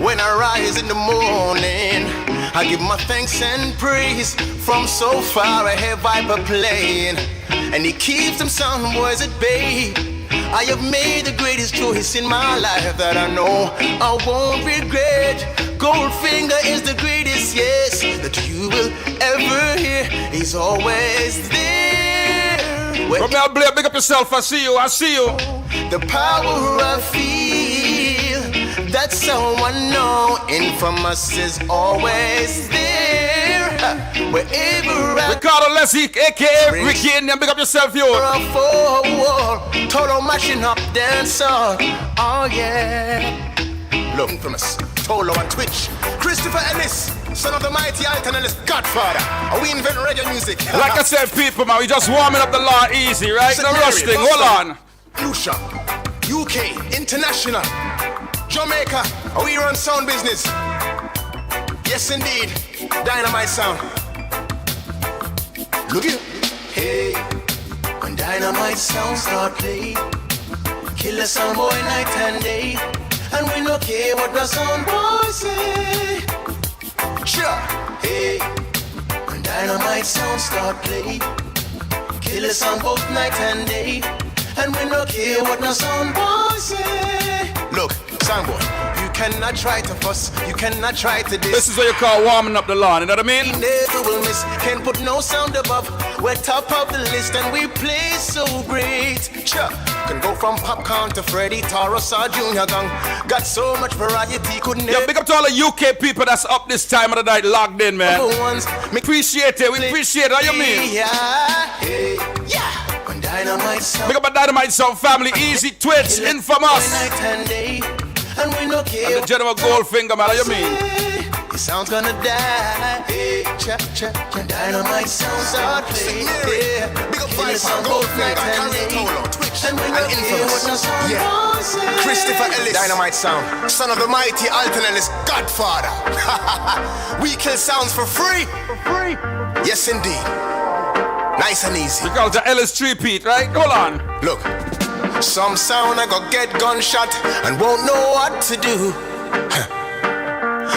Speaker 16: When I rise in the morning, I give my thanks and praise. From so far I have Viper playing, and he keeps them sound boys at bay. I have made the greatest choice in my life that I know I won't regret. Goldfinger is the greatest, yes, that you will ever hear. He's always there.
Speaker 13: From now, Blair, big up yourself. I see you.
Speaker 16: The power I feel, that someone knowing from us is always there. Wherever I
Speaker 13: Ricardo Lascene, aka Ricky, and then big up yourself, yo.
Speaker 16: Total mashing up dancer. Oh yeah. Love infamous. Tolo on Twitch. Christopher Ellis, son of the mighty Alton Ellis Godfather. We invent reggae music.
Speaker 13: Like I said, people, man, we just warming up the law easy, right? No rush thing. Hold on.
Speaker 16: Lucia, UK, International, Jamaica. We run sound business. Yes, indeed. Dynamite sound. Look here. Hey, when Dynamite sound start play, kill a sound boy night and day. And we no care what the sound boy say. Sure. Hey, when Dynamite sound start play, kill a sound both night and day. And we no care what the sound boy say. Look, sound boy, you cannot try to fuss, you cannot try to diss.
Speaker 13: This is what you call warming up the lawn, you know what I mean?
Speaker 16: We never will miss, can't put no sound above. We're top of the list and we play so great. Sure. Can go from Popcorn to Freddy, Taurus or Junior Gang. Got so much variety, couldn't
Speaker 13: Yeah, big up to all the UK people that's up this time of the night, logged in, man. Appreciate it, we appreciate it, how you mean?
Speaker 16: Yeah. When Dynamite sound.
Speaker 13: Big up a Dynamite sound family, Easy Twitch, Infamous.
Speaker 16: And we no care.
Speaker 13: And the General Goldfinger, man, how you mean?
Speaker 16: His sound's gonna die. Hey, Dynamite sound start play. Yeah. Big up Viper, Goldfinger, Twitch, and Infamous. Yeah. Christopher Ellis, Dynamite sound. Son of the mighty Alton Ellis, Godfather. We kill sounds for free. Yes, indeed. Nice and easy.
Speaker 13: Because the Ellis Stampede, right? Hold on.
Speaker 16: Look, some sound I go get gunshot and won't know what to do.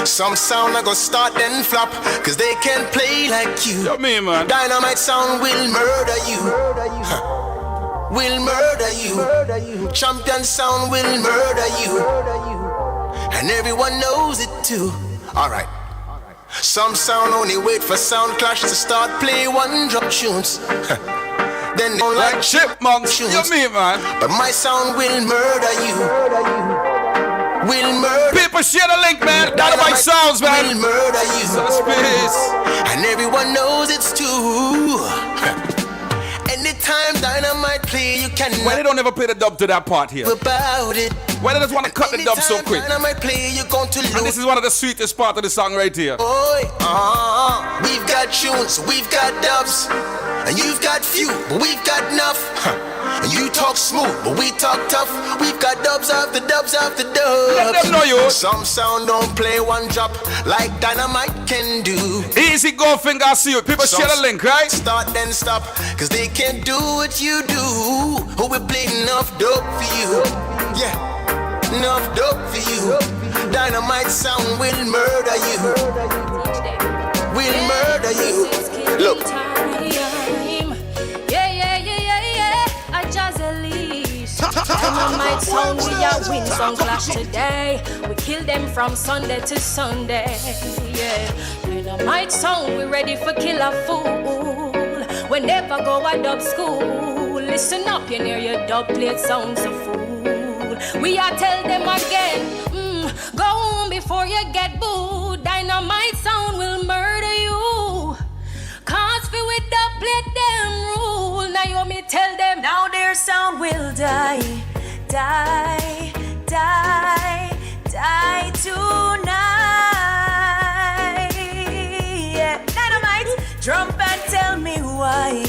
Speaker 16: Some sound I go start then flop, cause they can't play like you.
Speaker 13: Yo, me, man.
Speaker 16: Dynamite sound will murder you. Will murder you. Champion sound will murder you. And everyone knows it too. Alright. Some sound only wait for sound clash to start play one drop tunes. Then they don't like
Speaker 13: chipmunks tunes. You mean, man?
Speaker 16: But my sound will murder you. Will murder.
Speaker 13: People share the link, man. Dynamite sounds, man.
Speaker 16: Will murder you.
Speaker 13: Space.
Speaker 16: And everyone knows it's true. Anytime Dynamite play, you can
Speaker 13: Why they don't ever play the dub to that part here?
Speaker 16: About it.
Speaker 13: Why they just want to cut the dub so quick?
Speaker 16: Dynamite play, you're going to lose.
Speaker 13: And this is one of the sweetest part of the song right here.
Speaker 16: We've got tunes, we've got dubs, and you've got few, but we've got enough. And you talk smooth, but we talk tough. We've got dubs after dubs after dubs.
Speaker 13: Let them know you.
Speaker 16: Some sound don't play one drop like Dynamite can do.
Speaker 13: Easy go finger, see you. People share the link, right?
Speaker 16: Start then stop, cause they can't do what you do. Who will play enough dope for you? Yeah, enough dope for you. Dynamite sound will murder you. Will murder you. Look.
Speaker 15: Dynamite sound, we are win some clash today. We kill them from Sunday to Sunday. Yeah, Dynamite sound, we ready for kill a fool. We never go a dub school. Listen up, you hear your dub plate sounds a fool. We are tell them again, go home before you get booed. Dynamite sound will murder you. Cause we with dub plate them rule. Now you want me tell them, now their sound will die. Die, die, die tonight. Yeah. Dynamite, jump and tell me why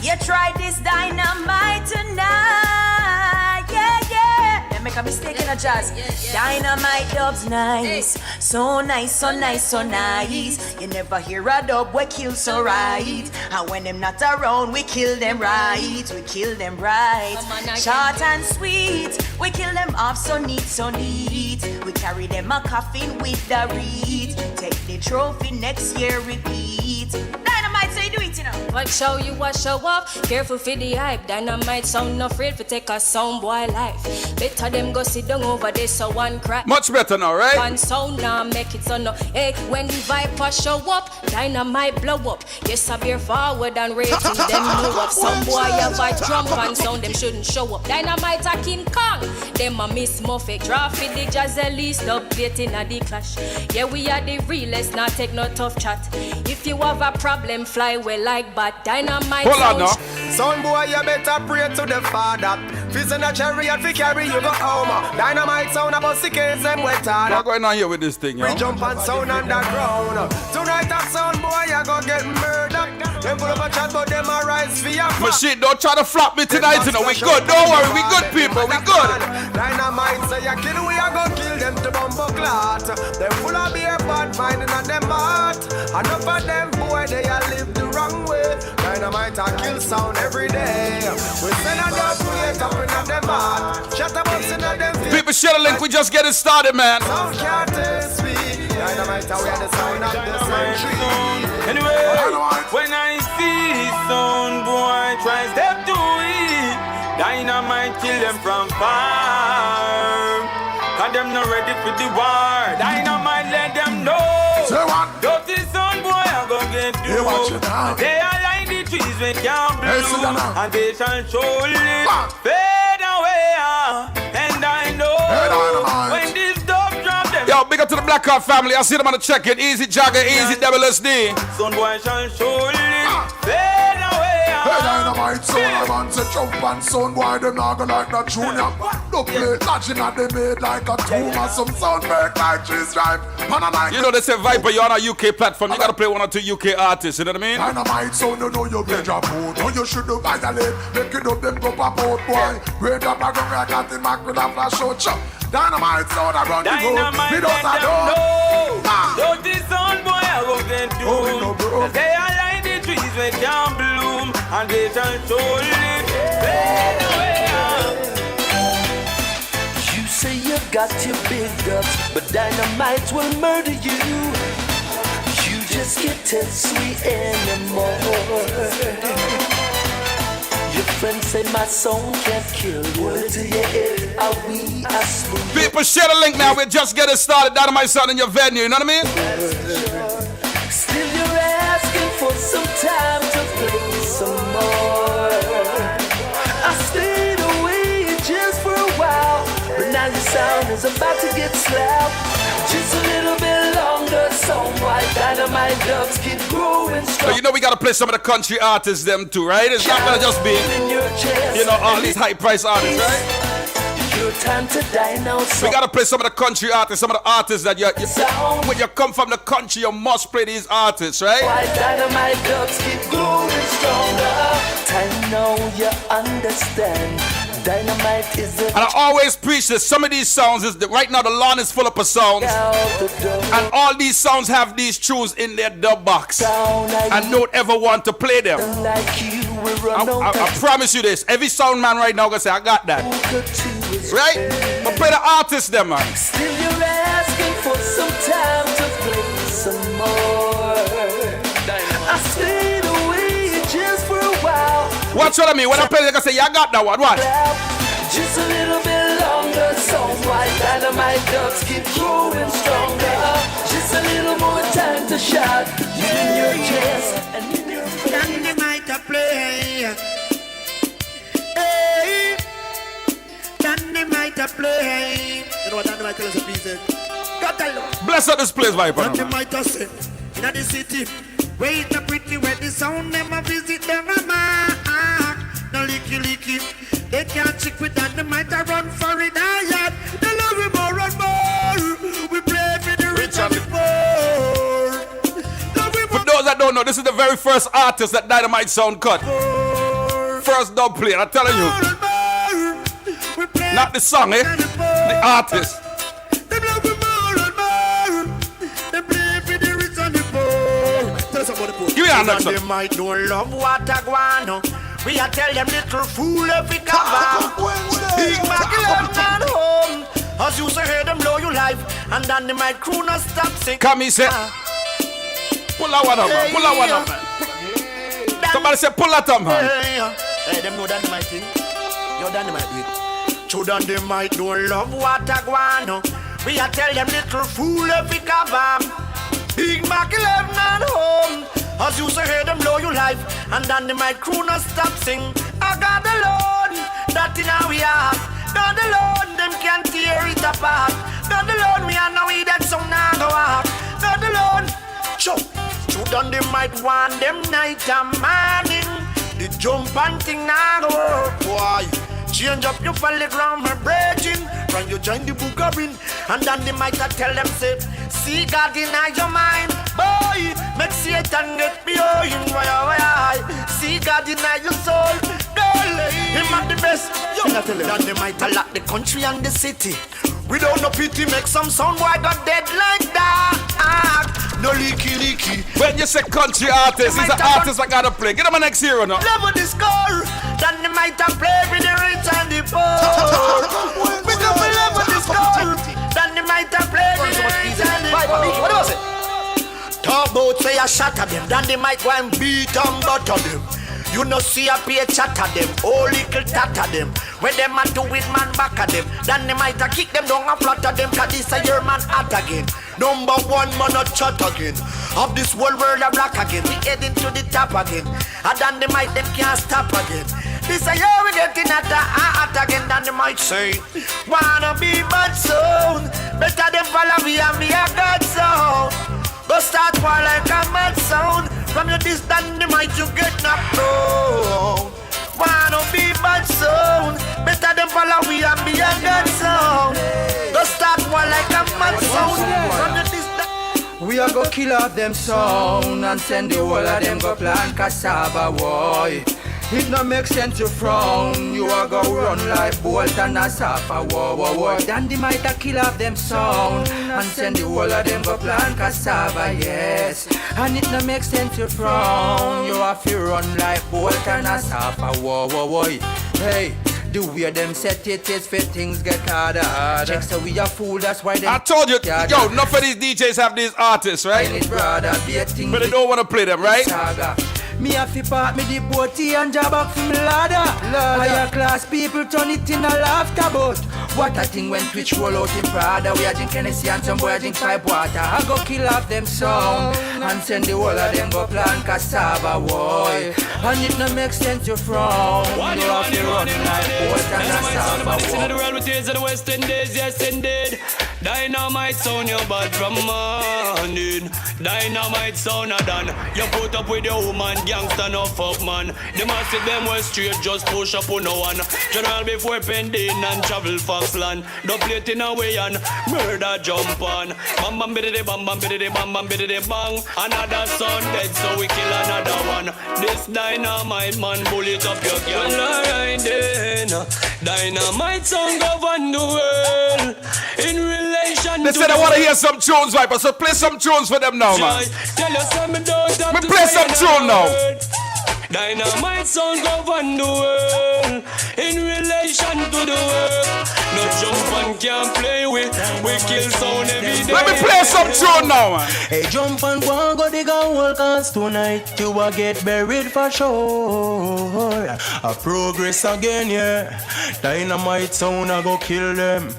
Speaker 15: you tried this Dynamite tonight. Yeah, yeah. They make a mistake in a jazz. Dynamite dubs nice, so nice, so nice, so nice. You never hear a dub we kill so right. And when them not around, we kill them right. We kill them right. Short and sweet, we kill them off so neat, so neat. We carry them a coffin with the reed. Take the trophy next year, repeat. Dynamite, so you do it, you know. What show you what show off? Careful for the hype. Dynamite sound not afraid for take a sound boy life. Better them go sit down over there so one crack.
Speaker 13: Much better now, right?
Speaker 15: One sound now make it so no. Hey, when the Viper show up, Dynamite blow up. Yes, I bear forward and rating them blow up. Some boy have a drum and sound them shouldn't show up. Dynamite a King Kong, them a Miss Muffet. Draw for the Jazzy, stop plating at the clash. Yeah, we are the realest, not take no tough chat. If you have a problem, fly well like bat. Dynamite
Speaker 13: hold on now.
Speaker 16: Son boy, you better pray to the Father. Fizz in a chariot, fi carry you go home. Dynamite sound about the case and wetter.
Speaker 13: What's going on here with this thing, yo?
Speaker 16: We jump and sound underground. Tonight a sound boy, you go get murdered. Them full of a chat, but them a rise for your
Speaker 13: machine, don't try to flop me tonight, you know. We good, don't worry, we good people, we good.
Speaker 16: Dynamite say you kill, we a go kill them to bumbo clot. Them full of beer, bad mind in them heart. Enough of them boy, they a live the wrong way. Dynamite a kill sound every day. We send a dub plate up in them heart. Shut up us in them feet.
Speaker 13: People share the link, we just getting started, man.
Speaker 16: Sound can't taste me. Dynamite, we are the sound of the century.
Speaker 10: Anyway, when I see sound boy try step to it, Dynamite kill them from far. Cause them not ready for the war. Dynamite let them know. Dirty sound boy I go get you. They are like the trees we can't bloom, and they shall surely fade away. And I know when this dog drop them.
Speaker 13: Yo, big up to the Black Card family. I see them on the check-in. Easy Jagger, easy Double SD.
Speaker 10: Sound boy shall surely fade away.
Speaker 8: Hey, Dynamite sound, I want to jump and sound boy, them not gonna like that junior. No play lodging at they made like a tumor. Some sound make like trees ripe.
Speaker 13: You know they say Viper, you're on a UK platform. You gotta play one or two UK artists, you know what I mean?
Speaker 8: Dynamite sound, you know you play your boot. No, you should do violate. Make it up, them go pop out, boy. Great up, I go right at the Mac with a flash out. Dynamite sound, I run the road. Me don't know.
Speaker 10: Dirty sound boy, I go get you. They are like the trees we can't bloom, and they shall surely fade away.
Speaker 18: You say you got your big ups, but Dynamite will murder you. You just get too sweet anymore. Your friends say my song can't kill. Word to your head, are we a smooth?
Speaker 13: People share the link now. We're just getting started. Dynamite sound in your venue. You know what I mean?
Speaker 18: Still you're asking for some time to play some more. I stayed away just for a while, but now your sound is about to get slapped. Just a little bit longer longer song. Why Dynamite dubs keep growing strong.
Speaker 13: So you know we gotta play some of the country artists them too, right? It's not gonna just be, you know, all these high price artists, right?
Speaker 18: Your time to die now.
Speaker 13: We gotta play some of the country artists, some of the artists that you when you come from the country, you must play these artists, right?
Speaker 18: Why Dynamite dubs keep growing stronger. Time now you understand. Dynamite is a...
Speaker 13: And I always preach this. Some of these sounds is right now the lawn is full up of sounds, and all these sounds have these tunes in their dub box, and don't ever want to play them. I promise you this. Every sound man right now gonna say, I got that. Right? But play the artists them, man.
Speaker 18: Still you're asking for some time to play some more. I stayed away just for a while.
Speaker 13: Watch what I mean. When I play, they gonna say, yeah, I got that one. Watch.
Speaker 18: Just a little bit longer. Songs why Dynamite dubs keep growing stronger. Just a little more time to shout. You in your chest and in your
Speaker 17: Dynamite to play. Hey, Dynamite to play. You know what Dynamite tell us a piece?
Speaker 13: Bless up this place, Viper.
Speaker 17: Dynamite to say in the city. Wait the pretty where the sound never visit them a mark. No licky. They can't check with Dynamite to run for it. They love you more and more. We play for the rich and the poor.
Speaker 13: For those that don't know, this is the very first artist that Dynamite sound cut. First dub play, I'm telling you. Not the song, eh? The artist. Give me an next one.
Speaker 17: Dynamite don't love what I want. We are tell them little fool if we come back. Big Mac left at home. As you say, hear them blow your life. And Dynamite crew not stop sing.
Speaker 13: Come in, say. Pull that one up, man. Pull that one up, man. Somebody say, pull that up, man.
Speaker 17: Hey, them know Dynamite thing. Yo, Dynamite do it. So Dynamite don't love what I want. We are tell them little fool if we come back. Big Mac left at home. As you say, hear them blow your life. And Dynamite crew not stop sing. I got the Lord, that in how we are. God the Lord, them can't tear it apart. God the Lord, we are now that song now go out. God the Lord, chop. Dynamite want them night and morning. The jump and thing now go work, boy. Change up your folly ground, my bridging. From you join the book of in. And Dynamite tell them say, see God in your mind. Boy, make Satan get behind. Why? See God in your soul. Him at the best. Dynamite lock the country and the city. Without no pity, make some sound why got dead like that. No leaky.
Speaker 13: When you say country artist, he's an artist that gotta play. Get him a next hero now.
Speaker 17: Level the score. Dynamite play with the rich and the poor. We come to level the score. Dynamite play with the rich and the poor. What was it? Talk about say a shot at them. Dynamite go and beat and butter them. You no see a pay chat at them, oh little tat at them. When them a do it, man back at them. Dynamite a kick them down and flatter them. Cause this a year man at again. Number one man a chat again. Of this whole world a black again. We heading to the top again. And Dynamite them can't stop again. This a year we getting at the heart again. Dynamite say, wanna be bad soon. Better them follow me and me a God sound. Go start war like a mad sound. From your this Dynamite you get knocked down. Wanna be bad sound. Better them follow we and be a God sound. Go start war like a mad sound. From your this
Speaker 19: we a go kill off them sound and send the whole of them go plant cassava, boy. It no make sense to frown. You a go run like Bolt and a Safa, whoa. Dynamite a kill off them sound and send the whole of them go plant cassava, yes. And it no make sense to frown. You have to run like Bolt and a Safa, whoa. Hey. The way them set it is for things get harder. Check so we are fool, that's why they
Speaker 13: I told you, yo, enough of these DJs have these artists, right? But they don't want to play them, right?
Speaker 19: Me have to part me the booty and job back from ladder. Higher class people turn it in a laughter boat. What a thing when Twitch roll out in Prada. We a drink Hennessy and some boy a drink pipe water. I go kill off them sound and send the whole of them go plant cassava, boy. And it no make sense to frown. You have to run like Bolt and a Safa, boy.
Speaker 22: In the world with tears of the West Indies, yes indeed. Dynamite sound you bad from morning. Dynamite sound a done. You put up with your woman, gangster no fuck man. The massive them was straight, just push up on no one. General before pending and travel Foxland. Don't play it in a way and murder jump on. Bam bam biddy bam bam biddy bam bam biddy bang. Another son dead, so we kill another one. This dynamite man bullet up your girl. Well, alright then. Dynamite sound govern the world. In relation
Speaker 13: they said I want to hear some tunes, Viper, so play some tunes for them now, man.
Speaker 22: Tell us I'm don't
Speaker 13: me play some tune now.
Speaker 22: Dynamite sound govern the world. In relation to the world. No jump and can't play with. We kill sound every day.
Speaker 13: Let me play some tune now, man.
Speaker 11: Hey, jump and go and go dig a hole, cause tonight you will get buried for sure. A progress again, yeah. Dynamite sound I go kill them.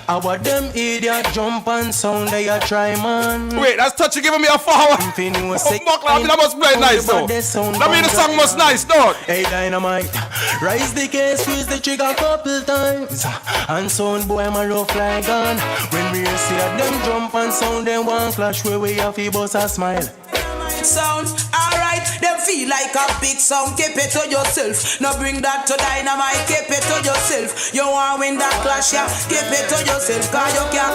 Speaker 11: Our them idiot jump and sound they a try, man.
Speaker 13: Wait, that's Touchy giving me a forward. That must play nice though. That mean the song was nice, dog.
Speaker 11: Hey Dynamite, rise the case, squeeze the trigger couple times. And sound boy my rough like gun. When we see them jump and sound, them one clash where we have to bust a smile.
Speaker 3: Sound, alright, them feel like a big sound, keep it to yourself. Now bring that to Dynamite, keep it to yourself. You want win that clash, yeah, keep it to yourself, cause you can.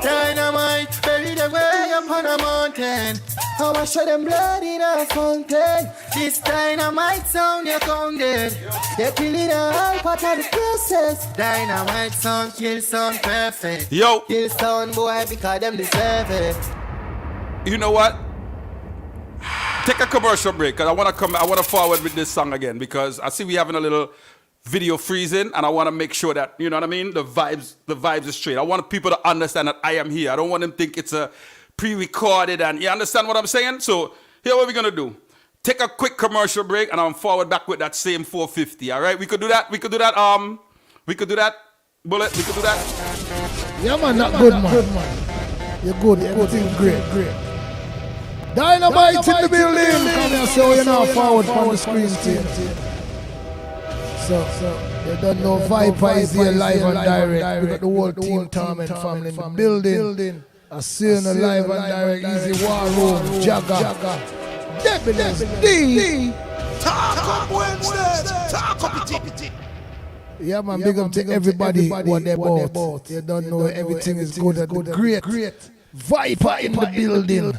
Speaker 8: Dynamite, bury them way up on a mountain. How I show them blood in a fountain. This dynamite sound you counted. They kill it all part of the process. Dynamite sound, kill sound perfect.
Speaker 13: Yo.
Speaker 8: Kill sound boy because them deserve it.
Speaker 13: You know what? Take a commercial break because I want to forward with this song again because I see we having a little video freezing and I want to make sure that, you know what I mean, the vibes is straight. I want people to understand that I am here. I don't want them to think it's a pre-recorded and you understand what I'm saying? So here what we're going to do. Take a quick commercial break and I'm forward back with that same 450, all right? We could do that. We could do that, Bullet. We could do that.
Speaker 2: Yeah, man, not good, man. You're good. Everything great. Dynamite in the building. Come here, so you're now forward from the screen team. So you don't know Viper is here live and direct. We got the whole team Torment family in the building. I see you live and direct. Easy War Room, Jagger, Debilus D. Talk up Wednesdays. Talk up it. Yeah, man, big up to everybody what they bought. You don't know everything is good at the great Viper in the building.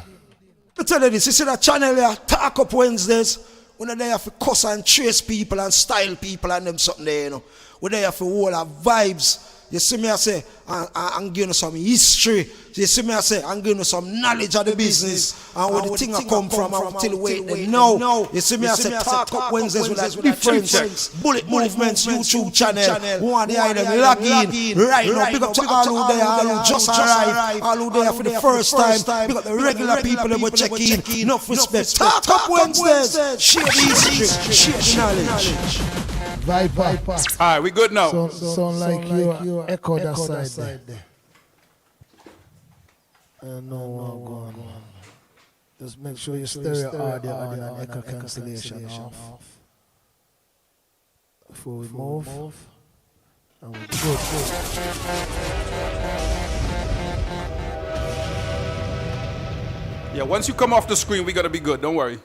Speaker 2: I tell you this, you see that channel here, Talk Up Wednesdays, when they have to cuss and trace people and style people and them something there, you know. When they have to hold our vibes. You see me I say, I'm giving you some history. You see me I say, I'm giving you some knowledge of the business and where the thing I come from until wait and now. You see me I say, Talk Up Wednesdays with like different Bullet Movements YouTube channel. One the item log in right now. Big up to all who there, all who just arrived, all who there for the first time. Big up the regular people that will check in. Enough respect. Talk Up Wednesdays. Share the history, share the knowledge. Viper.
Speaker 13: Alright, we good now.
Speaker 2: Sound like you echo that side there. I know what going on. Just make sure you stereo audio and echo cancellation off. Before we move. And we're good.
Speaker 13: Yeah, once you come off the screen, we gotta be good. Don't worry.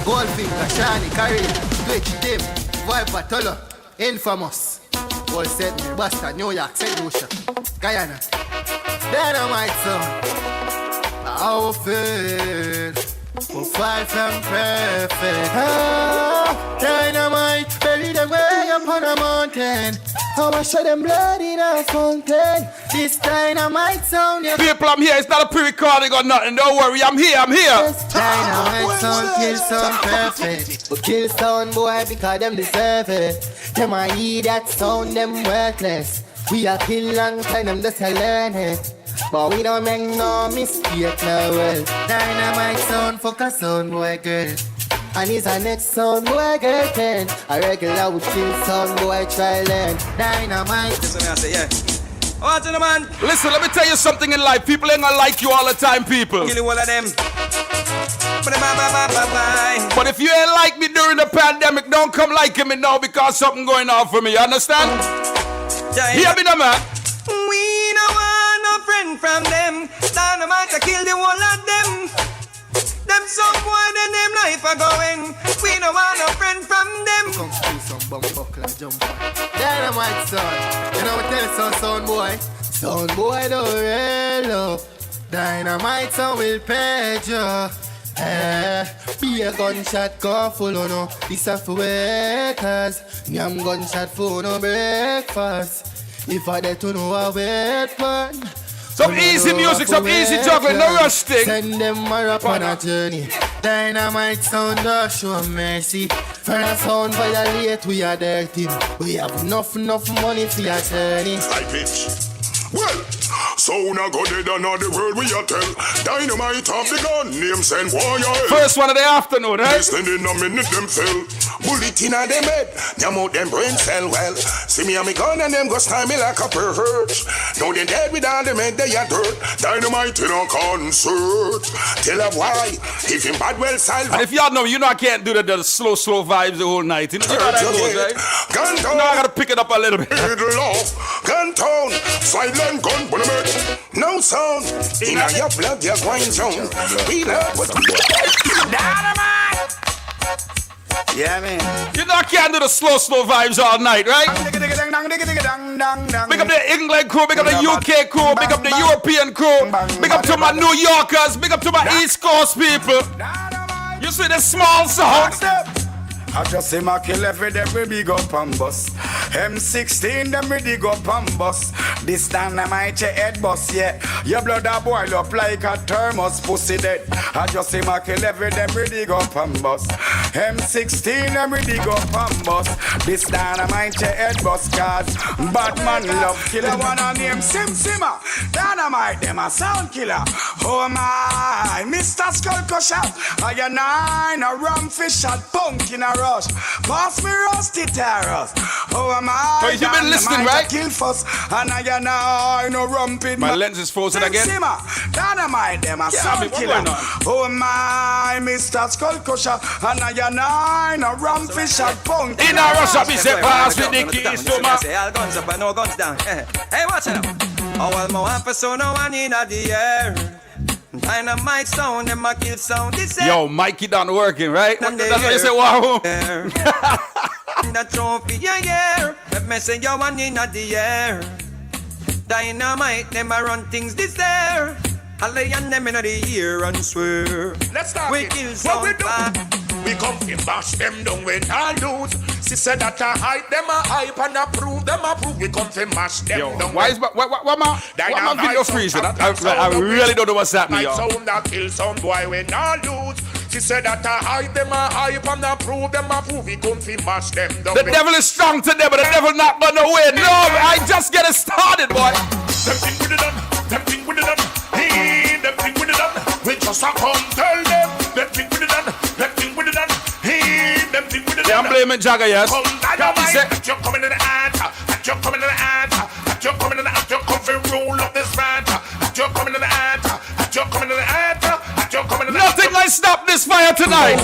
Speaker 8: Goldfinger, Shani, Kareem, Juxci, Tim, Viper, Tolo, Infamous, All Set Me, Bastard, New York, St. Lucia, Guyana, Dynamite Sound, Outfit, we'll fight from perfect. Dynamite, bury them way up on a mountain. How I show them blood in a fountain. This Dynamite Sound,
Speaker 13: people, I'm here. It's not a pre-recording or nothing. Don't worry, I'm here.
Speaker 8: Yes, Dynamite Sound, kill sound perfect. But kill sound boy because them deserve it. Them I hear that sound, them worthless. We are kill long time, them just learn it. But we don't make no mistake now. Well, Dynamite Sound, fuck a sound boy girl. And he's a next sound boy girl 10. A regular with kill sound boy try learn. Dynamite.
Speaker 22: Listen, I say, yeah. What's in the man?
Speaker 13: Listen, let me tell you something in life. People ain't gonna like you all the time, people.
Speaker 22: Kill all of them.
Speaker 13: But if you ain't like me during the pandemic, don't come liking me now because something going on for me. You understand? Hear me now, man.
Speaker 19: We no want no friend from them. Dynamite to kill the whole of them. Them some boy then them life are going. We no want no friend from them.
Speaker 8: Come see some bumbuckler jump on. Dynamite son. You know what tell son boy? Son boy don't real. Dynamite son will pay you. Be a gunshot go full on no. This a for wakers. Nyam gunshot for no breakfast. If I dare to know a wait man.
Speaker 13: Some easy music, some easy juggling, no rush thing.
Speaker 8: Send them a rap on a journey. Dynamite sound show mercy. For a sound violate we are dirty. We have enough money for your journey.
Speaker 7: I pitch. Well, sound a go dead and all the world we a tell. Dynamite of the gun, name send warrior.
Speaker 13: First one of the afternoon, right?
Speaker 7: Listen in a minute them fell. Bullet in a them head, them out them brain cell well. See me and me gun and them go style me like a pervert. Now they dead with all them head they a dirt. Dynamite in a concert. Tell her why, if him bad well silent.
Speaker 13: And if y'all know, I can't do the slow vibes the whole night. You know how that goes, right?
Speaker 7: Gun town.
Speaker 13: No, I gotta pick it up a little bit.
Speaker 7: Middle off, gun town. Silent gun, but no sound. In your blood, your wine zone. We love what
Speaker 13: Dynamite!
Speaker 7: Yeah, man.
Speaker 13: You know I can't do the slow vibes all night, right? Big up the England crew, big up the UK crew, big up the European crew, big up to my New Yorkers, big up to my East Coast people. You see the small sound?
Speaker 20: I just say my kill every day we big up and bust. M16 them we dig up and bust. This Dynamite your head bust, yeah. Your blood a boil up like a thermos pussy dead. I just say my kill every day we dig up and bust. M16 them we dig up and bust. This Dynamite your head bust cause Batman love killer wanna name Simma. Dynamite them a sound killer. Oh my, Mr. Skull Crusher. I a 9 a rum fish shot punk in a rush. Pass me rusty terrors. Oh am I?
Speaker 13: But you've been listening, right?
Speaker 20: Kill first, and I no rumping.
Speaker 13: My lens is frozen again.
Speaker 20: Dynamite them a sound killer. Oh my, Mr. Skull Crusher, and I no rum fish shot punk.
Speaker 13: In a rush up, he said, pass me the keys to my.
Speaker 19: Say all guns up and no guns down. Hey, watch it now. Oh well, my one for so no one in the air. Dynamite sound, them a kill sound.
Speaker 13: Yo, Mikey done working, right? That's why you say, wow.
Speaker 19: The trophy, yeah. Let me say, you one in the air. Dynamite, them a run things this air. I lay on them in the ear and swear.
Speaker 7: Let's start
Speaker 19: we
Speaker 7: it.
Speaker 19: Kill
Speaker 7: What we do? We come to bash them down when I lose. She said that I hype them a hype and approve them approve. We come to mash them down.
Speaker 13: Why is what my video freezing? I really don't know what's happening, y'all.
Speaker 7: Sound that kill some boy when I lose. She said that I hype them a hype and approve them approve. We come to mash them down.
Speaker 13: The devil is strong today, but the devil not gonna win. No, I just get it started, boy.
Speaker 7: Them thing with it done. Them thing with it done. Hey, them thing with it done. We just a come tell them. Them thing with it done. Them thing with it done. Hey, them thing with it done.
Speaker 13: Yeah, I'm blaming Jagger, yes.
Speaker 7: Come Dynamite, you're coming in the answer. You're coming in the answer. You're coming in the answer. You're coming to rule up this rant. You're coming in the answer. You're coming in the answer. You're coming in the
Speaker 13: Nothing like stop this fire tonight.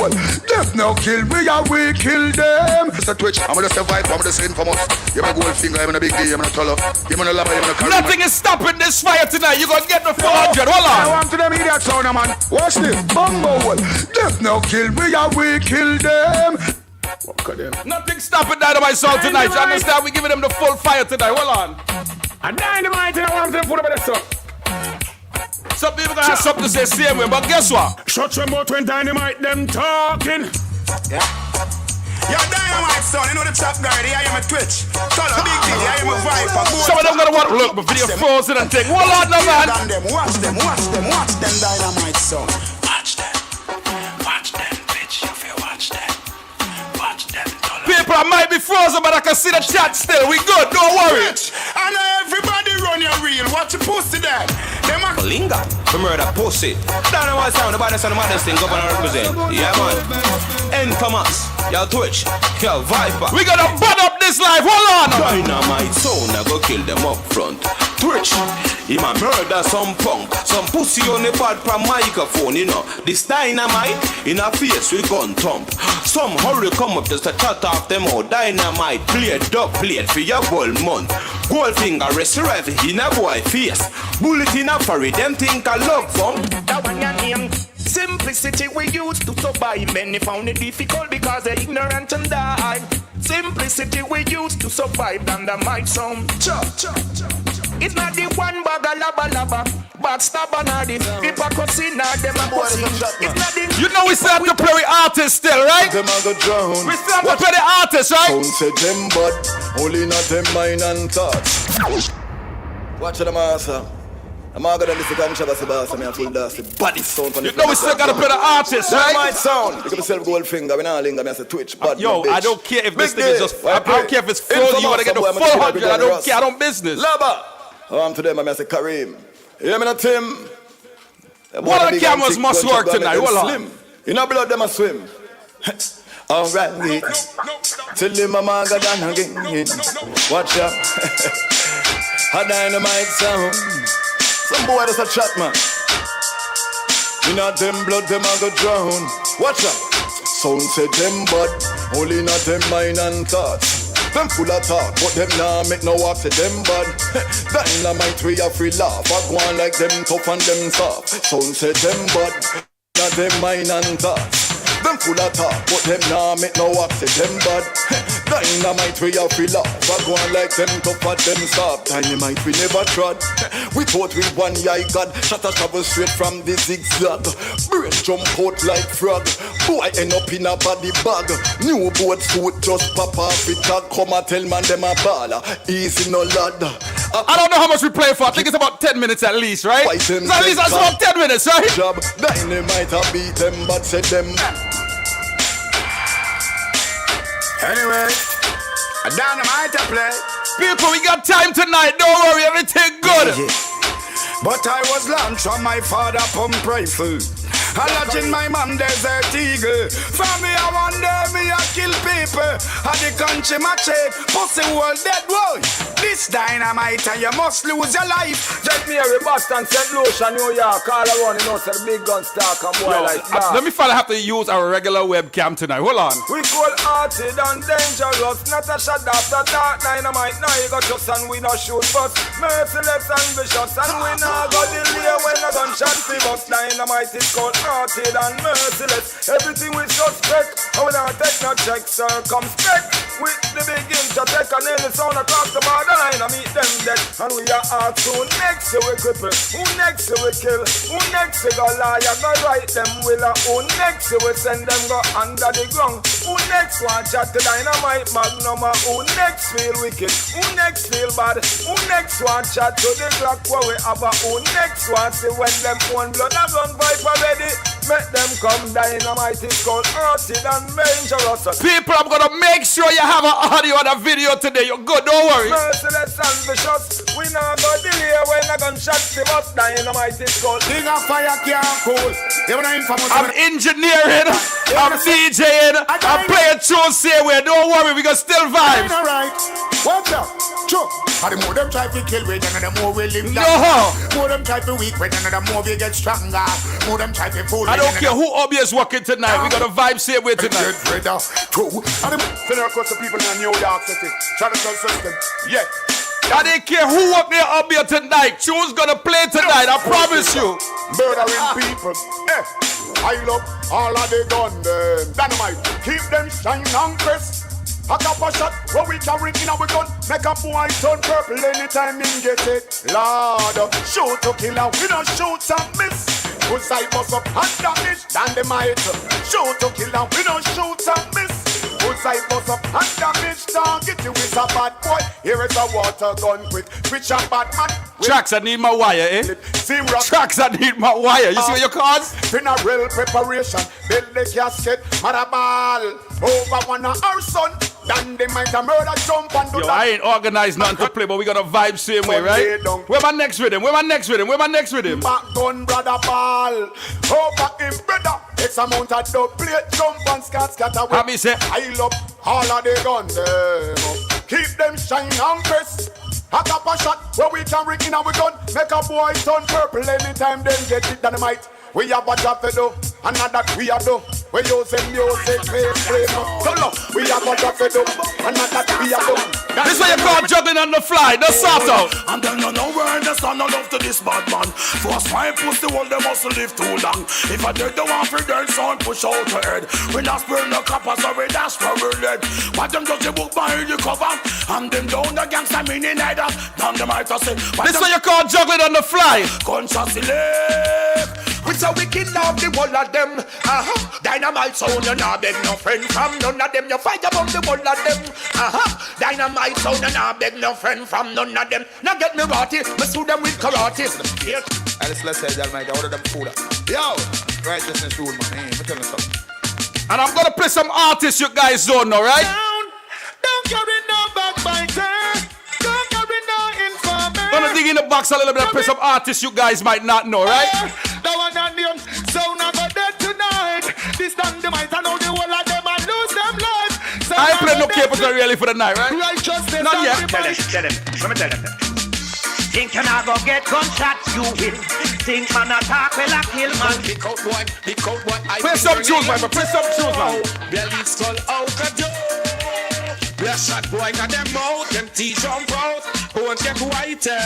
Speaker 7: Death now kill we and we kill them. Mr. Twitch, I'm gonna survive. I'm gonna say infamous. You have a gold finger. I'm in a big D. I'm in a taller. I'm in a lava. I'm in a carry.
Speaker 13: Nothing is stopping this fire tonight. You're gonna get the 400. Hold on.
Speaker 7: I want to them idiot sound, man. Watch this. Bumbo. Death now kill we and we kill them.
Speaker 13: Nothing stopping Dynamite sound tonight. You understand? We're giving them the full fire tonight. Hold on.
Speaker 7: And Dynamite, I want to put up this up.
Speaker 13: Some people gonna have something to say same way, but guess what?
Speaker 7: Shut your mouth when Dynamite them talking.
Speaker 20: Yeah. Yo, Dynamite son, you know the top guy, I am a Twitch. Color big D, I am a Viper.
Speaker 13: Some of them gonna want to look, but video frozen and take. Hold on, no man.
Speaker 20: Watch them, Dynamite son. Watch them, bitch, you feel watch them.
Speaker 13: People, I might be frozen, but I can see the chat still. We good, don't worry.
Speaker 20: I know everybody run your reel. Watch your pussy there.
Speaker 19: Linga, for murder pussy. Dynamite sound, the baddest and the maddest thing governor represent. Yeah, man. Infamous. Yo, Twitch. Yo, Viper.
Speaker 13: We gotta bud up this life. Hold on.
Speaker 19: Dynamite sound, I go kill them up front. Twitch. He might murder some punk. Some pussy on the pad from microphone, you know. This Dynamite in a face we gun thump. Some hurry come up just to cut off them all. Dynamite plate, dub plate for your whole month.
Speaker 1: Goldfinger rest heavy in a boy face. Bullet in a furry, them think I love bomb.
Speaker 12: That one your name. Simplicity we used to survive. Many found it difficult because they're ignorant and die. Simplicity we used to survive, and that might sound it's not the one bag of laba laba, backstabber nor the hypocrisy nor them a pussy. It's not the
Speaker 13: you know we still have to play with artists still, right?
Speaker 5: Them a go drown.
Speaker 13: We still have to play the artists, right?
Speaker 5: Don't say them but only not them mind and thoughts. Watch the master. I'm not gonna listen to Gunshot boss. I'm full dusty body sound from the.
Speaker 13: You know we still gotta play the artists, right?
Speaker 5: My sound. You can myself Goldfinger. We not linger. I say Twitch. But
Speaker 13: yo, I don't care if this thing is just. I don't care if it's full. You wanna get the full 100? I don't care. I don't business.
Speaker 5: Laba. I'm to them. I say Kareem. You hear me not Tim?
Speaker 13: One of the cameras must work tonight. Hold on.
Speaker 5: You know blood them a swim. Alright. Till the mama got down again. Watch out. A dynamite sound. Some boy that's a chat man. You know them blood them a go drown. Watch out. Sound say them but only not them mind and thoughts. Them full of talk, but them nah make no walk to them bad. Dynamite we a free laugh. I go on like them tough and them soft. Sound say them bad, not them mind and thoughts. Them full of talk, but them nah make no walk to them bad. Dynamite we a free laugh. I go on like them tough and them soft. Dynamite we never trod. We thought we one eye God. Shot a travel straight from the zigzag. Brain jump out like frog. Boy end up in a body bag. New boat suit just pop off it. Come and tell man them a baller. Easy no lad.
Speaker 13: I don't know how much we play for. I think it's about 10 minutes at least, right? At least that's about 10 minutes, right?
Speaker 5: Job. Dynamite a beat them, but said them.
Speaker 20: Anyway, a Dynamite a play.
Speaker 13: People, we got time tonight. Don't worry, everything good.
Speaker 20: Yeah. But I was launched from my father pump rifle. I lodge in my mom desert eagle. From me I wonder me I kill people. And the country my check, pussy world dead boy. This dynamite and you must lose your life.
Speaker 21: Just me every Boston, St. Lucia, New York, all around, you know, so the big guns talk and boy like that.
Speaker 13: Let me finally have to use our regular webcam tonight. Hold on.
Speaker 21: We call hearted and dangerous, not a shot after dark dynamite. Now you got just and we not shoot, but merciless and vicious. And we not go delay when a gunshot fi bust. Dynamite is called hearted and merciless. Everything we suspect, and we not take no check, circumspect. With the big intertech and then the sound across the borderline, I meet them dead. And we are asked who next we cripple, who next we kill, who next we go lie, go write them willer, who next we send them go under the ground, who next want chat to dynamite magnum, who next feel wicked, who next feel bad, who next want chat to the clock where we have a, who next want see when them own blood have run pipe already. Make them come. Dynamite is called hearted and dangerous.
Speaker 13: People, I'm gonna make sure you have an audio and a video today. You're good, don't worry.
Speaker 21: Merciless and vicious. We not go delay when a gunshot the bus. Dynamite is called.
Speaker 20: King of fire can't cool.
Speaker 13: I'm engineering, I'm DJing, I'm playing tunes here where don't worry, we gonna still vibe.
Speaker 20: Alright, what's up? True. And the more them try to kill with, and the more we live down.
Speaker 13: No.
Speaker 20: More them try to weak with, and the more we get stronger. More them try to fool.
Speaker 13: I don't care who Obi is working tonight. We got a vibe here with tonight.
Speaker 20: True. And the across the people in New York City. Traditional system. Yeah.
Speaker 13: I didn't care who up there up here tonight. Tune's gonna play tonight, I promise you.
Speaker 20: Murdering people. I love all of the gun them. Dynamite. Keep them shining on crisp. A couple shot where we can ring in our gun. Make a boy turn purple anytime him get it. Lord, shoot to kill and we don't shoot and miss. Good side bust up and damage. Dynamite. Shoot to kill and we don't shoot and miss. Good side bust up and damage. Target you is a bad boy. Here is a water gun quick. Switch a bad man.
Speaker 13: Tracks, I need my wire, eh? Tracks, I need my wire. You see what your cards?
Speaker 20: Funeral preparation. Build the casket. Marabal. Over one of our son. Then they might have murder jump and do
Speaker 13: that. I ain't organized nothing to play, but we got a vibe same way, right? Where my next rhythm? Where my next rhythm? Where my next rhythm?
Speaker 20: Back gun, brother ball. Over him, brother. It's a mount of double plate jump and scatter away.
Speaker 13: How me say?
Speaker 20: I love all of the gun them. Keep them shine and press. A couple shot where we can rig in our gun. Make a boy turn purple anytime them get it. Dynamite. We have a job to do, and not that we are do. We using music, free. So look, we are gonna drop it up, and not that we are done.
Speaker 13: This what you call juggling on the fly, the sort out.
Speaker 12: And then you know where the son of love to this bad man. Force my pussy, all they must live too long. If I did the one for their son, push out the head. We not burn the coppers or we dash for we lead. But them just the book by the cover. And them down the gangster meaning either. Dynamite I say.
Speaker 13: This what you call juggling on the fly.
Speaker 12: Conscious we say we kill off the whole of them. Dynamite sound you not beg no friend from none of them. You fight about the whole of them. Dynamite sound you not beg no friend from none of them. Now get me rotty, me sue them with karate.
Speaker 21: Let's say Dynamite, order them food. Yo, righteousness rule, man. Let me tell you something.
Speaker 13: And I'm gonna play some artists you guys don't know, right?
Speaker 12: Don't carry no backbiter. Don't carry no informer.
Speaker 13: Gonna dig in the box a little bit and play some artists you guys might not know, right?
Speaker 12: That one and them sound I got dead tonight. This Dynamite I know the whole of them and lose them lives.
Speaker 13: I ain't playing no capital really for the night, right?
Speaker 12: Righteousness.
Speaker 13: Not yet.
Speaker 12: Tell them. Let me tell them.
Speaker 6: Think you not go get gunshot, you will. Think man attack, well I kill man.
Speaker 12: Pick out boy.
Speaker 13: Play some tunes, man. Play some tunes, man.
Speaker 12: Belly skull out of you. Bless shot boy got them mouth, them teeth jump out. Won't get whiter.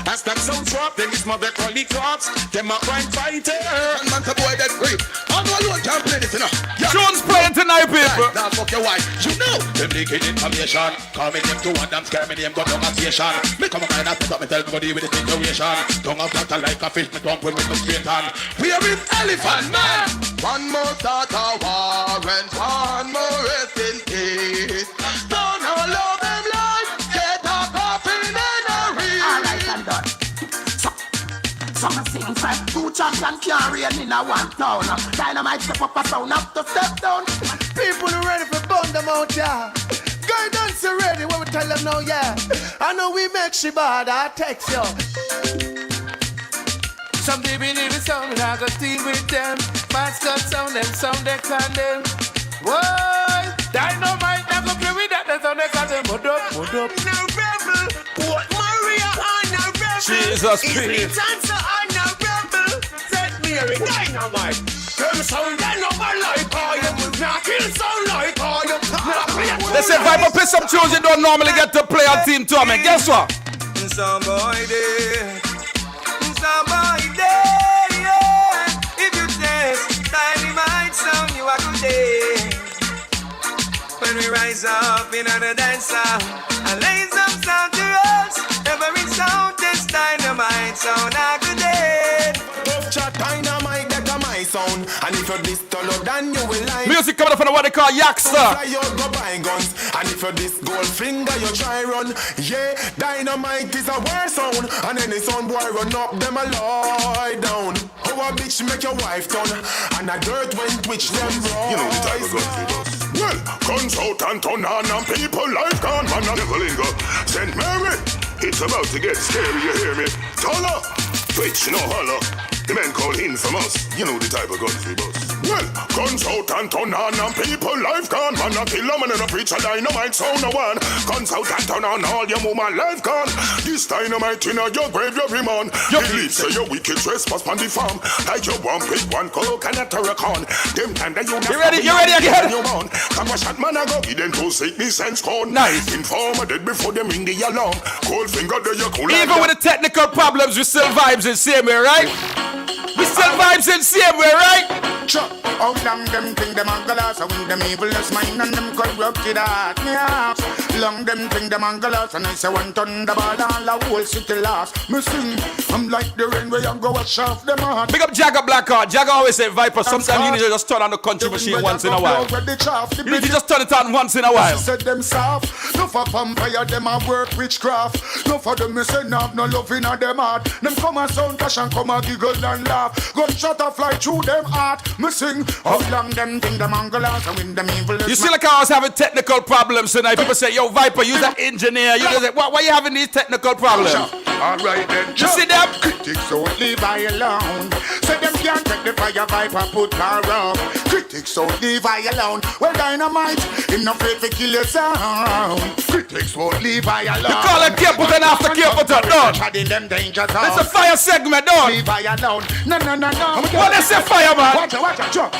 Speaker 12: As them sound drop, then this mother call the cops. Them a crime fighter. And man the boy that great. I know alone can't play this enough.
Speaker 13: Tunes playing tonight, people.
Speaker 12: Now fuck your wife. You know them leaking information. Call me them to one, them scare me them got no station. Me come a kind of put up me tell everybody with the situation. Tongue of water like a fish, me tongue with no straight hand. We are with elephant man. One more start a war and one more rest in peace. Don't allow them life. Get up off in memory.
Speaker 6: Alright, I'm done. Some things like two champion can't reign in a one town. Dynamite step up a sound up to step down.
Speaker 17: People are ready for bun them out, yeah. Guidance are ready when we tell them now, yeah. I know we make she bad, I text you. Some people need a sound and I go deal with them. Mascot sound them, sound they condemn. Why? Dynamite never play with that, that's how they got them. Mud up.
Speaker 6: No rebel, what Maria on a rebel.
Speaker 13: Jesus
Speaker 6: Christ. It's answer on a rebel. Set Mary Dynamite. Them sound they know my like all you. Now kill sound like all you.
Speaker 13: They say Viper play some tunes you don't normally get to play on Team Tournament. Guess what?
Speaker 21: Somebody there, yeah. If you test Dynamite sound, you are good day. When we rise up in the dance sound, and lay some sound to us. Every sound is Dynamite sound, a good day.
Speaker 12: Chat Dynamite, that a my sound. And if you're this taller than you will like.
Speaker 13: Music coming up from what they call Juxci.
Speaker 12: Fly out, go buy guns. And if you're this gold finger, you try run. Yeah, Dynamite is a war sound. And any sound boy run up, them a lie down. How a bitch make your wife turn. And a dirt when twitch them rise. You know the type of guns we bust. Well, guns out and turn on and people life gone. Man, I never linger. St. Mary, it's about to get scary, you hear me? Taller, twitch, no holler. The men call infamous. You know the type of guns we bust. Well, guns out and turn on and people life gone. Man, I kill them and a preach a Dynamite sound no one. Guns out and turn on all your woman life gone. This Dynamite in your grave every man. You believe say your wicked trespass on the farm. Like you one pick one coke and a terracon. Them time that you
Speaker 13: ready again?
Speaker 12: Come a shot man I go give them to sickness and scorn.
Speaker 13: Nice.
Speaker 12: Informer dead before them ring the alarm. Cold finger there you cool.
Speaker 13: Even with the technical problems, we still vibes in same way, right? We still vibes in same way, right?
Speaker 20: Chop, out long them think them angelas. I win them evilness mind and them corrupted heart. Yeah. Long them think them angelas. And I say one ton the ball all the whole city lost. Me sing, I'm like the rain where you go wash off them heart.
Speaker 13: Big up Jagger Blackheart. Jagger always say Viper. Sometimes you need to just turn on the country machine once in a while. You need to just turn it on once in a while.
Speaker 20: Said them soft. No for vampire them a work witchcraft. No for them me say no have no love in a them heart. Them come and sound cash and come and giggle and laugh. Gunshot a fly through them heart. Me sing, how long them think them angelas and win them evil.
Speaker 13: You see like I was having technical problems tonight. People say, yo Viper, you're an engineer. You say, why are you having these technical problems?
Speaker 20: Alright then,
Speaker 13: you see them?
Speaker 20: Critics don't leave I alone. Say them can't take the fire Viper put her up. Critics don't leave I alone. Well Dynamite, him not afraid to kill your sound. Critics won't leave I alone.
Speaker 13: You call it Capital after Capital, done. It's a fire segment, done.
Speaker 20: Leave I alone. No.
Speaker 13: What is a fire, man?
Speaker 20: Watch out, jump.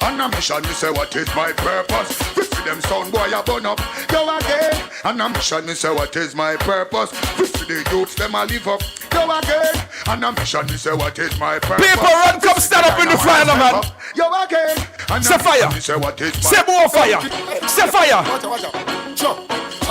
Speaker 7: And a mission, me say what is my purpose? We see them sound boy a burn up, yo again. And a mission, me say what is my purpose? We see the youths them a live up, yo again. And a mission, me say what is my purpose?
Speaker 13: People run, come stand up in the fire, man.
Speaker 7: Yo again.
Speaker 13: Set fire. Set more fire. Set fire.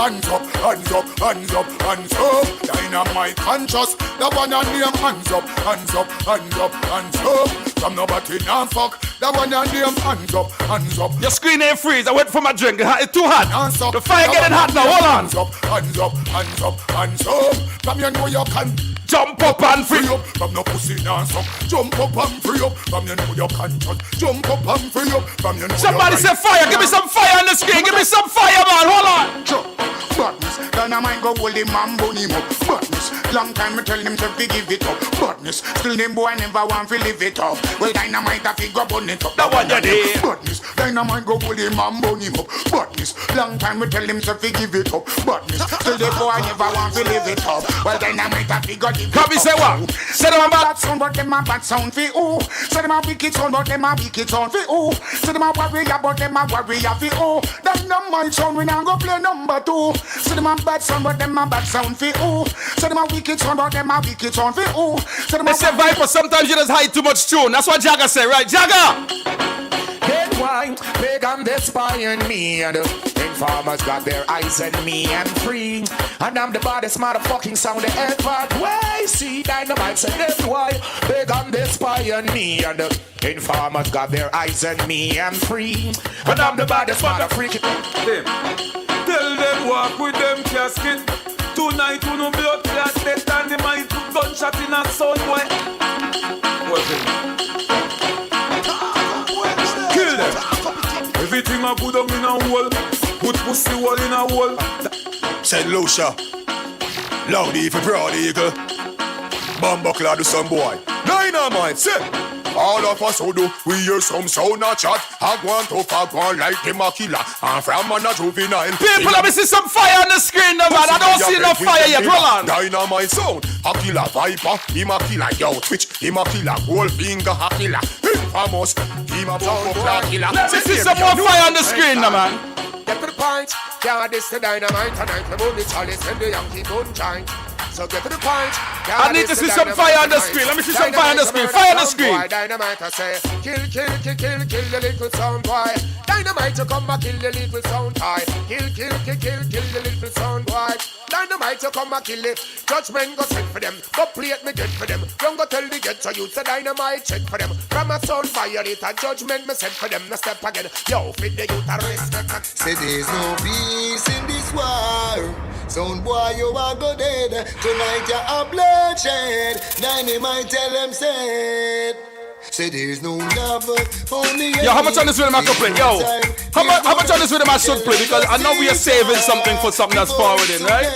Speaker 7: Hands up, hands up, hands up, hands up. Dynamite conscious. The one on name hands up, hands up, hands up, hands up. From nobody now fuck. The one on name hands up, hands up.
Speaker 13: Your screen ain't freeze. I went for my drink. It's too hot. The fire getting hot now. Hold on.
Speaker 7: Hands up, hands up, hands up, hands up. From you know you can
Speaker 13: jump up and free
Speaker 7: up. From no pussy dance up. Jump up and free up. From you know you can jump up and free up. From you know
Speaker 13: somebody say fire. Give me some fire on the screen. Give me some fire, man. Hold on.
Speaker 7: Badness, Dynamite go hold him and bone him up. Badness, long time me tell them to give it up. Badness, still them boy never want to live it up. Well, Dynamite a figure bun it up.
Speaker 13: That one you did.
Speaker 7: Badness, Dynamite go hold him and bone him up. Badness, long time me tell them to give it up. Badness, still them boy never want to live it up. Well, Dynamite a figure give it up.
Speaker 13: Come say what? Say them a bad
Speaker 7: sound, but them a bad sound for who? Say them a wicked sound, but them a wicked sound for who? Say them a warrior, but them a warrior for who? Dynamite sound, we now go play number 2. Say them a bad sound, but them a bad sound for who? Say them a wicked sound, but them a wicked sound for who?
Speaker 13: They say Viper, sometimes you just hide too much tune. That's what Jagger say, right? Jagger!
Speaker 12: Then why pagan they spy on me? And informers got their eyes on me. I'm free, and I'm the baddest motherfucking sound they ever. Way see Dynamite say that's why pagan they spy on me. And informers got their eyes on me. I'm free, and I'm the baddest motherfucking.
Speaker 21: Tell them walk with them casket. Tonight you no blood clot. Death Dynamite gunshot in a sound boy. What's it? Kill them. Everything I put them in a hole. Put pussy hole in a hole.
Speaker 7: Said Lucia. Loudy for Broad Eagle. Bumbuckler do some boy. Dynamite say. All of us who do, we hear some sound a chat. I want to fuck one like them a killer. I'm from a juvenile.
Speaker 13: People, let me see some fire on the screen, no man. I don't see no fire yet. Roll on.
Speaker 7: Dynamite sound. A killer Viper, him a killer. Yo, Twitch, him a killer. Goldfinger, a killer. Infamous, him a bumbuckler killer.
Speaker 13: Let me see some more fire on the screen, no man.
Speaker 12: Get to the point. Yeah, this the Dynamite tonight. The moon is chalice and the Yankee moonshine. So get to the point.
Speaker 13: I need to see some fire on the screen. Let me see some fire on the screen. Fire on the screen.
Speaker 12: Dynamite, I say, kill the little sound boy. Dynamite, you come and kill the little sound boy. Kill the little sound boy. Dynamite, you come and kill it. Judgment go set for them. Go play it, me get for them. Don't go tell the get so you say Dynamite check for them. From a sound violate a judgment me set for them. No step again. Yo, fit the youth arrest.
Speaker 8: Say there's no peace in this war. Sound boy, you are go dead. Tonight you are bloodshed. Dynamite tell them said. Say there's no love, only.
Speaker 13: Yo, how much on this rhythm I could play? Yo, how much on this rhythm I should play? Because I know we are saving something for something that's forwarding, right?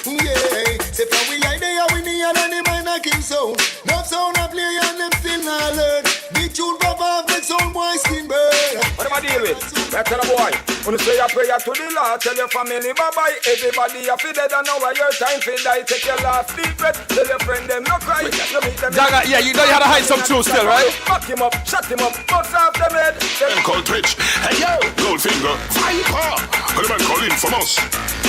Speaker 8: Yeah, say for we are there, we need any man a king sound. No sound I play and them still not learn. Big tune pop off, make sound boy skin burn.
Speaker 21: What am I deal with? Let's tell a boy. When you say a prayer to the Lord, tell your family bye-bye. Everybody you feel dead and now your time for die. Take your last deep breath. Tell your friend them no cry. You meet them.
Speaker 13: Jagger, yeah, you know you had to hide some truth still, right?
Speaker 21: Fuck him up, shut him up, bust off them head.
Speaker 7: Them call Twitch. Hey yo, Goldfinger, Viper. And the man call Infamous.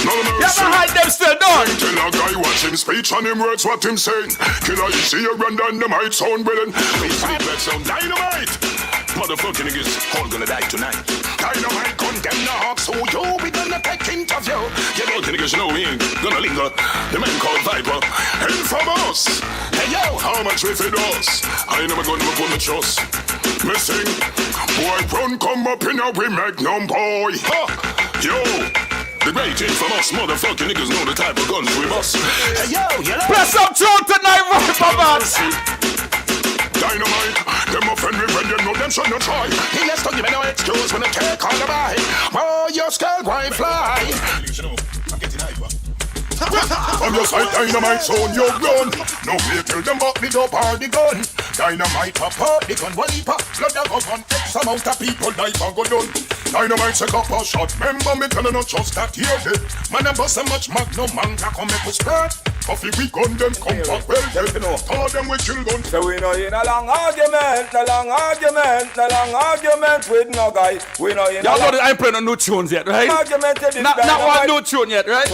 Speaker 7: No mercy.
Speaker 13: You ever hide them still, don't?
Speaker 7: Tell a guy watch him speech and him words what him saying. Killer, you see you run Dynamite sound brilliant. We sleep that sound Dynamite. Motherfucking niggas all gonna die tonight. Dynamite condemn the hawks, so you we gonna take interview. You know the niggas know we ain't gonna linger. The man called Viper, Infamous. Hey yo, how much we feed us? I never gonna put the trust. Me sing, boy run come up in a we magnum boy. Yo, the great Infamous motherfucking niggas know the type of guns we bust. Hey yo, you know.
Speaker 13: Press up tune tonight, Viper man.
Speaker 7: Dynamite, them offend me when you know them should not try. He has to give me no excuse when I take all the buy. Oh, your skull why fly. I'm your side Dynamite, so you're gone. No fear till them buck me up all the gun. Dynamite pop up, the gun wiper. Blood that goes on, X amount of people die for go done. Dynamite check up a shot. Remember me telling us just that here. Man, I bust so much magnum man, come make us spread. Coffee we gun them come back well. All them we kill gun.
Speaker 21: So we know in a long argument, with no guy. We know in a
Speaker 13: y'all know that I ain't playing no new tunes yet, right?
Speaker 21: argument.
Speaker 13: Not one new tune yet, right?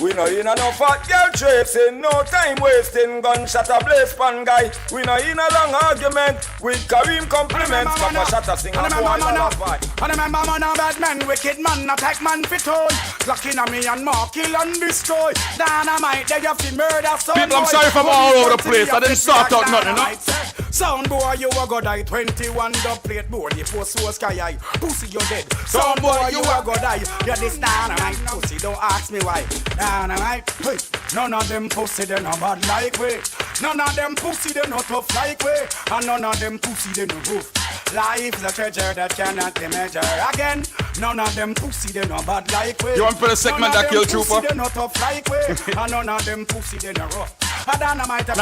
Speaker 21: We know in a no fat girl tracing, no time wasting, gunshot a blaze pan guy. We know in a long argument with Kareem compliments. Papa shot a singer boy.
Speaker 20: I remember man a bad man, wicked man, attack man fit toy. Clocking on me and mark, kill and destroy. Dynamite, they have to murder some.
Speaker 13: People, I'm sorry if I'm all over the place. I didn't sort out nothing, no?
Speaker 20: Sound boy, you a go die. 21 dub plate board, you for so sky high. Pussy, you dead. Sound boy, you a go die. You're this dynamite pussy, don't ask me why. Dynamite, hey. None of them pussy, they no bad like we. None of them pussy, they no tough like we. And none of them pussy, they no roof. Life's a treasure that cannot be measured again. None of them pussy, they no bad like we.
Speaker 13: You want for the segment that killed Trooper?
Speaker 20: They no tough like we. And none of them pussy, they no rough. A dynamite,
Speaker 13: no,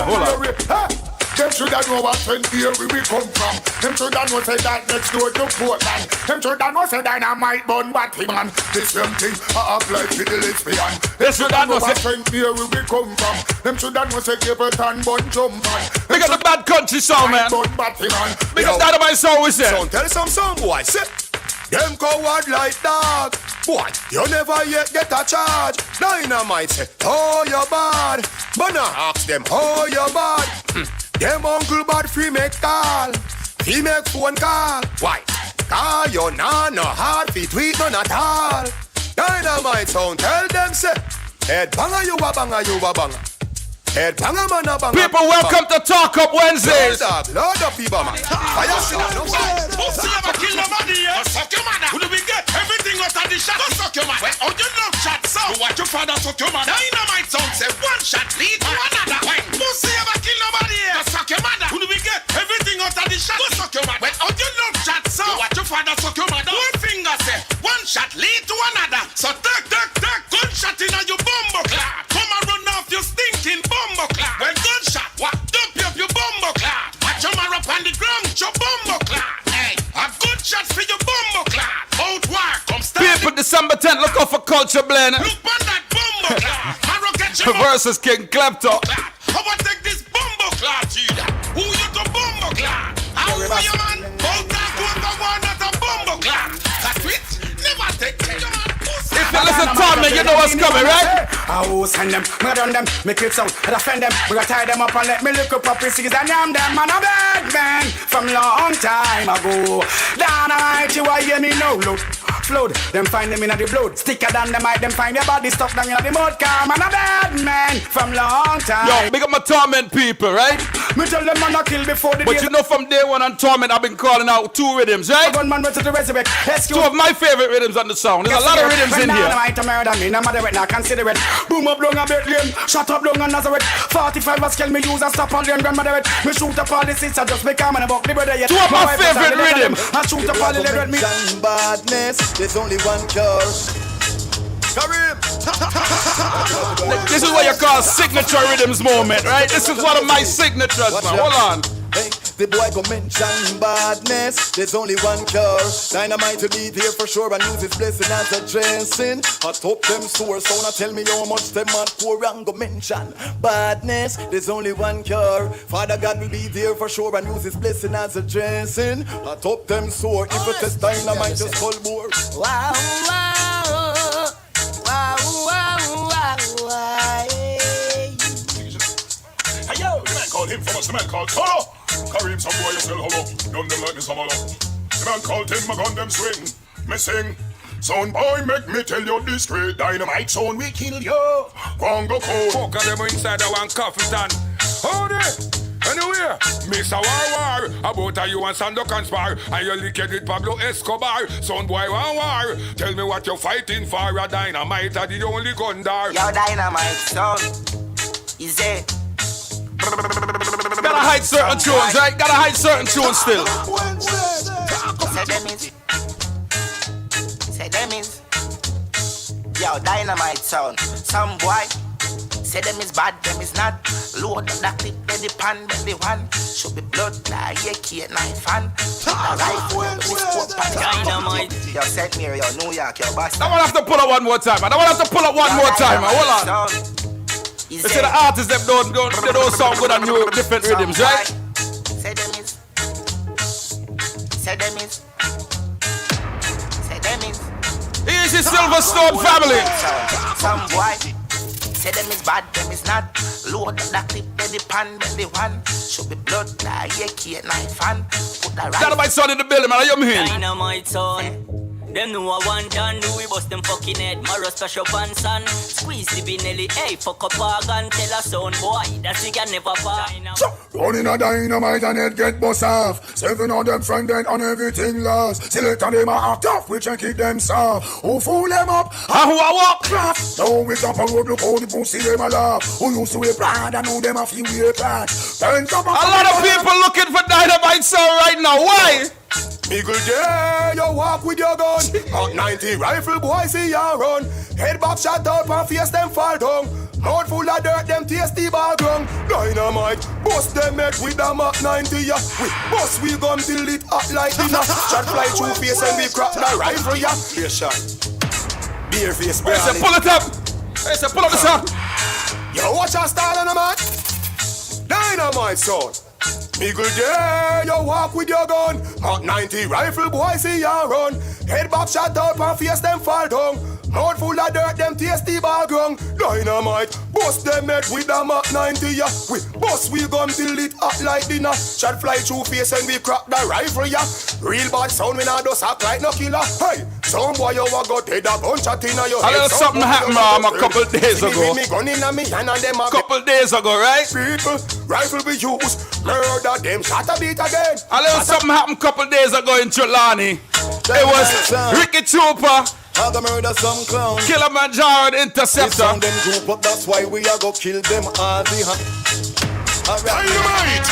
Speaker 13: hold on.
Speaker 7: Them shoulda know what when here we come from. Them shoulda know say that next door to Portland. Them shoulda know say Dynamite bun Batman. The same thing I apply to the lesbian. Them shoulda know say when here we come from. Them shoulda know say Capleton bun Jumpman.
Speaker 13: We got the bad country song, man. We got Dynamite song we said.
Speaker 7: Sound tell some song boy. Say them coward like dog. Boy, you never yet get a charge. Dynamite say, oh you bad. But now ask them, oh you bad. Them uncle bad free make call. He make phone call. Why? Cause you nah no hard fi tweet none at all. Dynamite sound tell them say, head banger you a banger you a banger. Head banger man a banger.
Speaker 13: People welcome to Talk Up Wednesdays.
Speaker 7: Lord of people man. Fire shit no fight.
Speaker 6: Pussy ever kill nobody here. Suck your mother. Who do we get? Everything out of the shot. Go suck your mother. Well, how you love chat so? You watch your father suck your mother. Dynamite sound say one shot lead to another. When pussy ever kill nobody here. Go suck your mother. Who do we get? Everything out of the shot. Go suck your mother. Well, how you love chat so? You watch your father suck your mother. One finger say one shot lead to another. So duck, gunshot in your bumbo clap. Come and run off your stinking bumbo clap. When gunshot, what? Dump you up your bumbo clap. Watch your man up on the ground, your bumbo clap. Hey, a good shot for your bumbo clap. Out war, come stand.
Speaker 13: People, December 10th, look out for Culture Blend.
Speaker 6: Look on that bumbo clap. Marrow get your
Speaker 13: versus 𝐿𝐾𝐃𝐍𝐿.
Speaker 6: How about take this bumbo clap to you? Who you to bumbo clap? How are you man? Both that one not a bumbo clap. That's it. Never take your man.
Speaker 13: If you listen to me, you know what's coming, right?
Speaker 20: I will send them, we run them, make it sound, and offend them. We gotta tie them up and let me look up pussies and yam them. Man, a bad man from long time ago. Dynamite, you are hear me now, look. Flood, them find them in the blood. Sticker than the mic, them find their body stuck down in the mud. Come on, a bad man from long time.
Speaker 13: Yo, big up my Torment people, right?
Speaker 20: Me tell them man I kill before the
Speaker 13: But you know from day one on Torment, I've been calling out two rhythms, right?
Speaker 20: Man went to the resurrect.
Speaker 13: Two of my favorite rhythms on the song. There's a lot of rhythms in here.
Speaker 20: Dynamite to murder me, no matter what, now consider it. Boom up long a Bethlehem, shut up long a Nazareth. 45 was kill me, use and stop all them grandmother it. Me shoot up all the sisters, just make a man about the brother yet.
Speaker 13: Two of my favorite rhythms.
Speaker 20: I shoot up all the lyrics me.
Speaker 5: Badness, there's only one cure.
Speaker 7: Kareem.
Speaker 13: This is what you call signature rhythms moment, right? This is one of my signatures, man. Hold on.
Speaker 5: Hey, the boy go mention badness. There's only one cure. Dynamite to be here for sure and use his blessing as a dressing. Hot up them sore, so now tell me how much them man poor and go mention badness. There's only one cure. Father God will be there for sure and use his blessing as a dressing. Hot up them sore. If it is Dynamite, just call more.
Speaker 3: Wow, wow, wow, wow, wow.
Speaker 7: Hey yo, the man called him from us, the man called Toro. Kareem, some boy you sell hello. Done them like me some hello. The man called him, my gun them swing. Me sing. Sound boy, make me tell you this straight. Dynamite sound, we kill you. Congo code.
Speaker 21: Fuck them inside the one coffee stand. Hold it. Anyway, Mr. War about you and Sando conspire, and you lick it with Pablo Escobar. Sound boy war. Tell me what you're fighting for. A Dynamite are the only gun there.
Speaker 9: Your Dynamite sound is it?
Speaker 13: Gotta hide certain tunes, right? Gotta hide certain tunes still.
Speaker 9: Say them is. Yo, Dynamite sound. Some boy say them is bad, them is not. Load up that clip, belly pan, belly one. Should be blood, like �𝐾9 fan. Dynamite. Yo, St. Mary, yo, New York, yo, bastard.
Speaker 13: I wanna have to pull up one more time, man. I wanna have to pull up one more time, man. Hold on. They say the artists them they don't sound good on new different rhythms, right?
Speaker 9: Say them is. Say them is. Say them is.
Speaker 13: Easy Silverstone family.
Speaker 9: Some boy. Say them is bad, them is not. Load up that clip, belly pan, belly one. Should be blood, like 𝐖𝐞𝐃𝐍𝐿. Put that right.
Speaker 13: Dynamite son in the building, man. Are you mean?
Speaker 4: Dynamite son. Them know I want done, do we bust them fucking head. Mara special pants and squeeze the binelli. Hey, fuck up organ, tell a son boy that he can never fall.
Speaker 7: Running a dynamite and it get bust off. 7 of them friend dead and everything lost. Select on them are tough, we can keep them soft. Who fool them up?
Speaker 13: And who I walk?
Speaker 7: Craft. Now we jump and look how the pussy them a laugh. Who used to be proud and know them a few way back.
Speaker 13: A lot of people looking for Dynamite son right now. Why?
Speaker 7: Eagle day, you walk with your gun. At 90 rifle boy see ya run. Head back shot up and face them fall down. Mouth full of dirt, them taste the background. Dynamite, bust them head with them at 90 ya. We bust we gun till it hot like dinner. Shot fly through face and we crack the rifle ya. Beer shot, beer face.
Speaker 13: Hey, say pull it up. Hey, say pull up the song.
Speaker 7: You watch our style on the mat. Dynamite son. Eagle day, you walk with your gun. At 90 rifle boy see ya run. Head back shot up and face them fall down. Mouth full of dirt, them taste the background. Dynamite, bust them head with them at 90 ya. We bust we gun till it hot like dinner. Shot fly through face and we crack the rifle ya. Real bad sound when I do act like no killer. Hey, some boy you a go dead a bunch of thing on your
Speaker 13: head. A little something happened a couple days ago. Couple days ago, right?
Speaker 7: People, rifle we use. Murder them, shot a beat again.
Speaker 13: A little something happened couple days ago in Trelawney. It was Ricky Trooper.
Speaker 5: I go murder some clown.
Speaker 13: 𝐿𝐴𝐻 and Interceptor.
Speaker 5: Them group up, that's why we are go kill them all the
Speaker 7: Dynamite!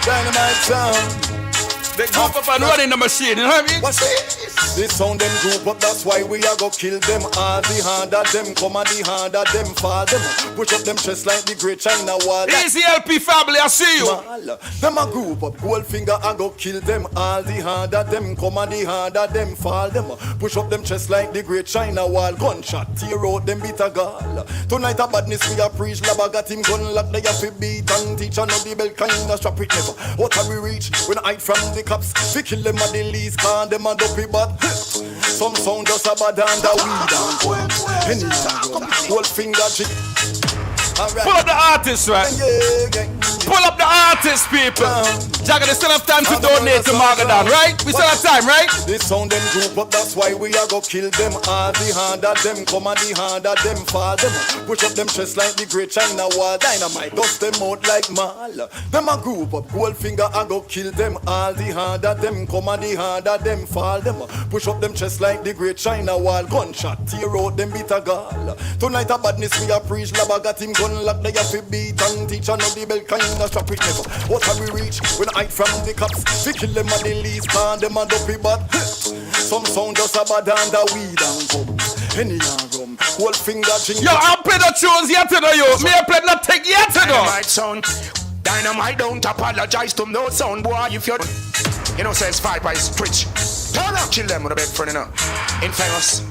Speaker 5: Dynamite sound.
Speaker 13: They group up and running the machine, you know what I mean?
Speaker 5: What's this? This sound them group up, that's why we are go kill them all the harder them come and the harder them fall them. Push up them chest like the great China wall.
Speaker 13: Easy LP family, I see you.
Speaker 5: Them a group up, Goldfinger I go kill them all the harder them come and the harder them fall them. Push up them chest like the great China wall. Gunshot, tear out them bitter gall. Tonight a badness we a preach, Laba got him gun lock, they have to beat and teach and the belt kind of strap it never. What have we reach when I hide from the cops? We kill them at the least, call them a dopey bad. Some sound just a bad and a weed and go. Any Goldfinger chick.
Speaker 13: Pull up the artists, right? Pull up the artists, people. Jagger, they still have time to donate to Magadan, right? We still have time, right?
Speaker 5: This sound them group up, that's why we are go kill them all the harder them come and the harder them fall them. Push up them chest like the great China wall. Dynamite dust them out like mall. Them a group up, Goldfinger I go kill them all the harder them come and the harder them fall them. Push up them chest like the great China wall. Gunshot, tear out them bitter gall. Tonight a badness we a preach, Laba got him gun lock, they have to beat and teach and the belt kind of strap it never. What have we reach when I hide from the cops? We kill them at the least, call them a dopey bad. Some sound just a bad and a weed and come. Any rum, Goldfinger ching.
Speaker 13: Yo, I play the tunes yet to know you. Me I play nothing yet to know.
Speaker 12: Dynamite sound. Dynamite don't apologize to no sound boy if you're. You know says fight by twitch. Turn up, kill them with a big friend, you know. Infamous.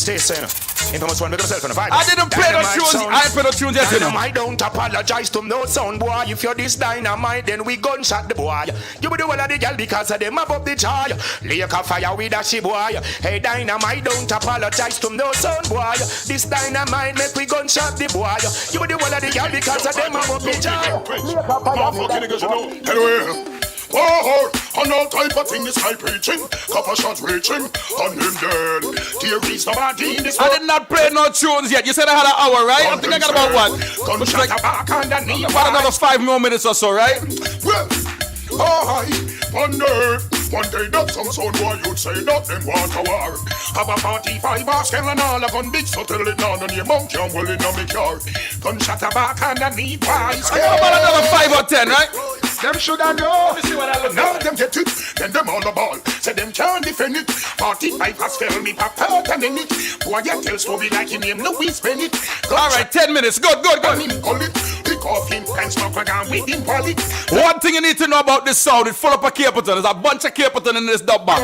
Speaker 12: Stay sane. Infamous one, make yourself on the fight.
Speaker 13: I didn't play the tunes. I play the tunes yet, you know.
Speaker 12: Dynamite don't apologize to no sound boy. If you're this dynamite, then we gunshot the boy. You be the one of the girl because of them above the joy. Lake a fire with a she boy. Hey, Dynamite don't apologize to no sound boy. This dynamite make we gunshot the boy. You be the one of the girl because of them above the joy.
Speaker 7: Motherfucking niggas, you know. Anyway. Oh, and all type of things high preaching, copper shots reaching, on him dead. Dear reach the body in this.
Speaker 13: I did not play no tunes yet. You said I had an hour, right? I think I got about what?
Speaker 7: Gunshot back underneath.
Speaker 13: About another 5 more minutes or so, right?
Speaker 7: Well, I wonder. One day that some son boy you'd say that them want a war. Have a 45 basket and all a gun big so tell it down on your monkey and well in a me car. Gunshot back underneath twice.
Speaker 13: About another 5 or 10, right?
Speaker 7: Them shoulda know. Let me see what I look. Now them get it, then them on the ball. Say them can't defend it. 45 has failed me, papa and then it. Boy, you tell story like your name Louis Bennett.
Speaker 13: All right, 10 minutes. Good.
Speaker 7: Call it. Pick off him and smoke again with him wallet.
Speaker 13: One thing you need to know about this sound, it's full up of Capleton. There's a bunch of Capleton in this dub box.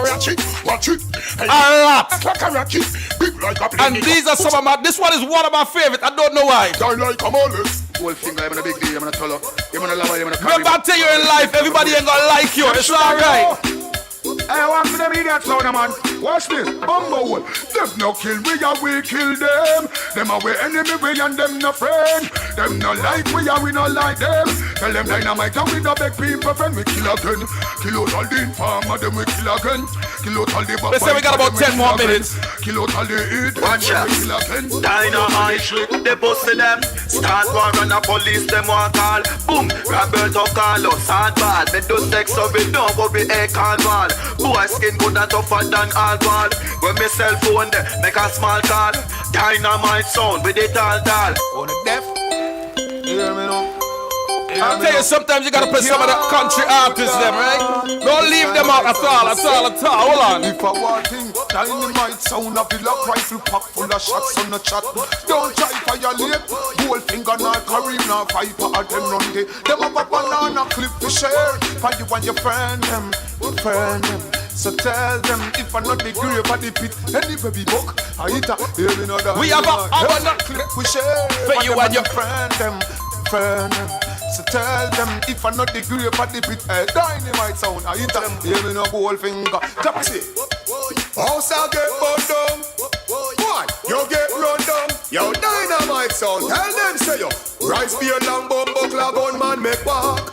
Speaker 7: Watch it.
Speaker 13: A lot.
Speaker 7: Like a rocket. Big like a
Speaker 13: And these are some of my. This one is one of my favorites. I don't know why.
Speaker 7: Die like a mullet. Whole finger, I'm in a big deal, I'm in a color. I'm in a lava, I'm in a
Speaker 13: Remember, I tell you in life, everybody ain't gonna like you. It's alright.
Speaker 7: I want to them idiot sound, man. Watch this, bumbo. Them no kill we, and we kill them. Them are we enemy, we and them no friend. Them no like we, and we no like them. Tell them Dynamite, and we no beg people, friend. We kill again. Kill out all the informer, then we kill again. Kill out all the bad.
Speaker 13: Let's say we got about 10 more minutes.
Speaker 7: Kill out all the eat,
Speaker 14: watch out.
Speaker 7: Kill again.
Speaker 14: Dynamite, they busted them. Start war and the police, them want call. Boom, Roberto Carlos, hardball. They do sex, so we don't go be a call. Boy skin good and tougher than all ball. When me cell phone there, make a small call. Dynamite sound with it all.
Speaker 7: On the deaf, hear me now.
Speaker 13: I'll tell you, sometimes you gotta play some of the country artists, them, right? Don't leave them out at all. Hold on.
Speaker 7: If I want thing, Dynamite sound a Villa rifle pack full of shots on the chat. Don't try violate. Goldfinger, not Kareem, not Viper, or them run day. Them have a banana clip to share. For you and your friend, them. So tell them if I'm not the grave of the pit, any baby book, I eat a hear me know that.
Speaker 13: We have a banana
Speaker 7: clip we share.
Speaker 13: For you and your
Speaker 7: friend, them. So tell them if I'm not the grave of the pit, Dynamite sound, I eat a hear me know Goldfinger. Tap it see. House I get burned down. Why? You get run down. Yo, Dynamite sound. Tell them say yo. Rice beer long bumbo club on man make walk.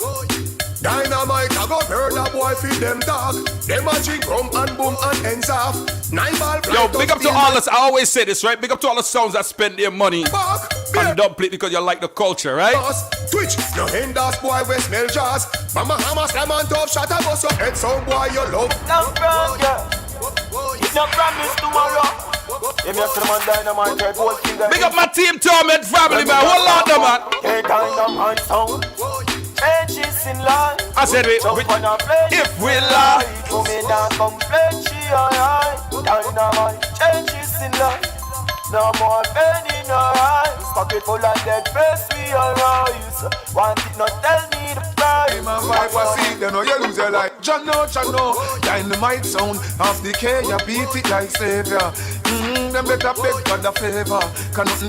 Speaker 7: Dynamite, I go burn a boy feed them dog. Them a drink rum and boom and ends off. 9 ball.
Speaker 13: Yo, big up to all us. I always say this, right? Big up to all the sounds that spend their money on dubplate because you like the culture, right?
Speaker 7: Twitch, no hindas boy we smell jazz. Mama hammer slam and top shot and bust your head so boy you love.
Speaker 14: Don't run, yeah. It's not promise tomorrow.
Speaker 13: Big up my team, Torment family, man. Hold on, though, man.
Speaker 14: Hey, Dynamite sound. Changes in life.
Speaker 13: I said if we lie,
Speaker 14: you may not complain, Dynamite. Changes in life. No more pain in our eyes. Pocket full of dead face, we arise. Want it, not tell me the price.
Speaker 7: My vibe was see, they know you lose your life. John no, Dynamite sound of the K, you beat it like savior. Them better beg God a favor.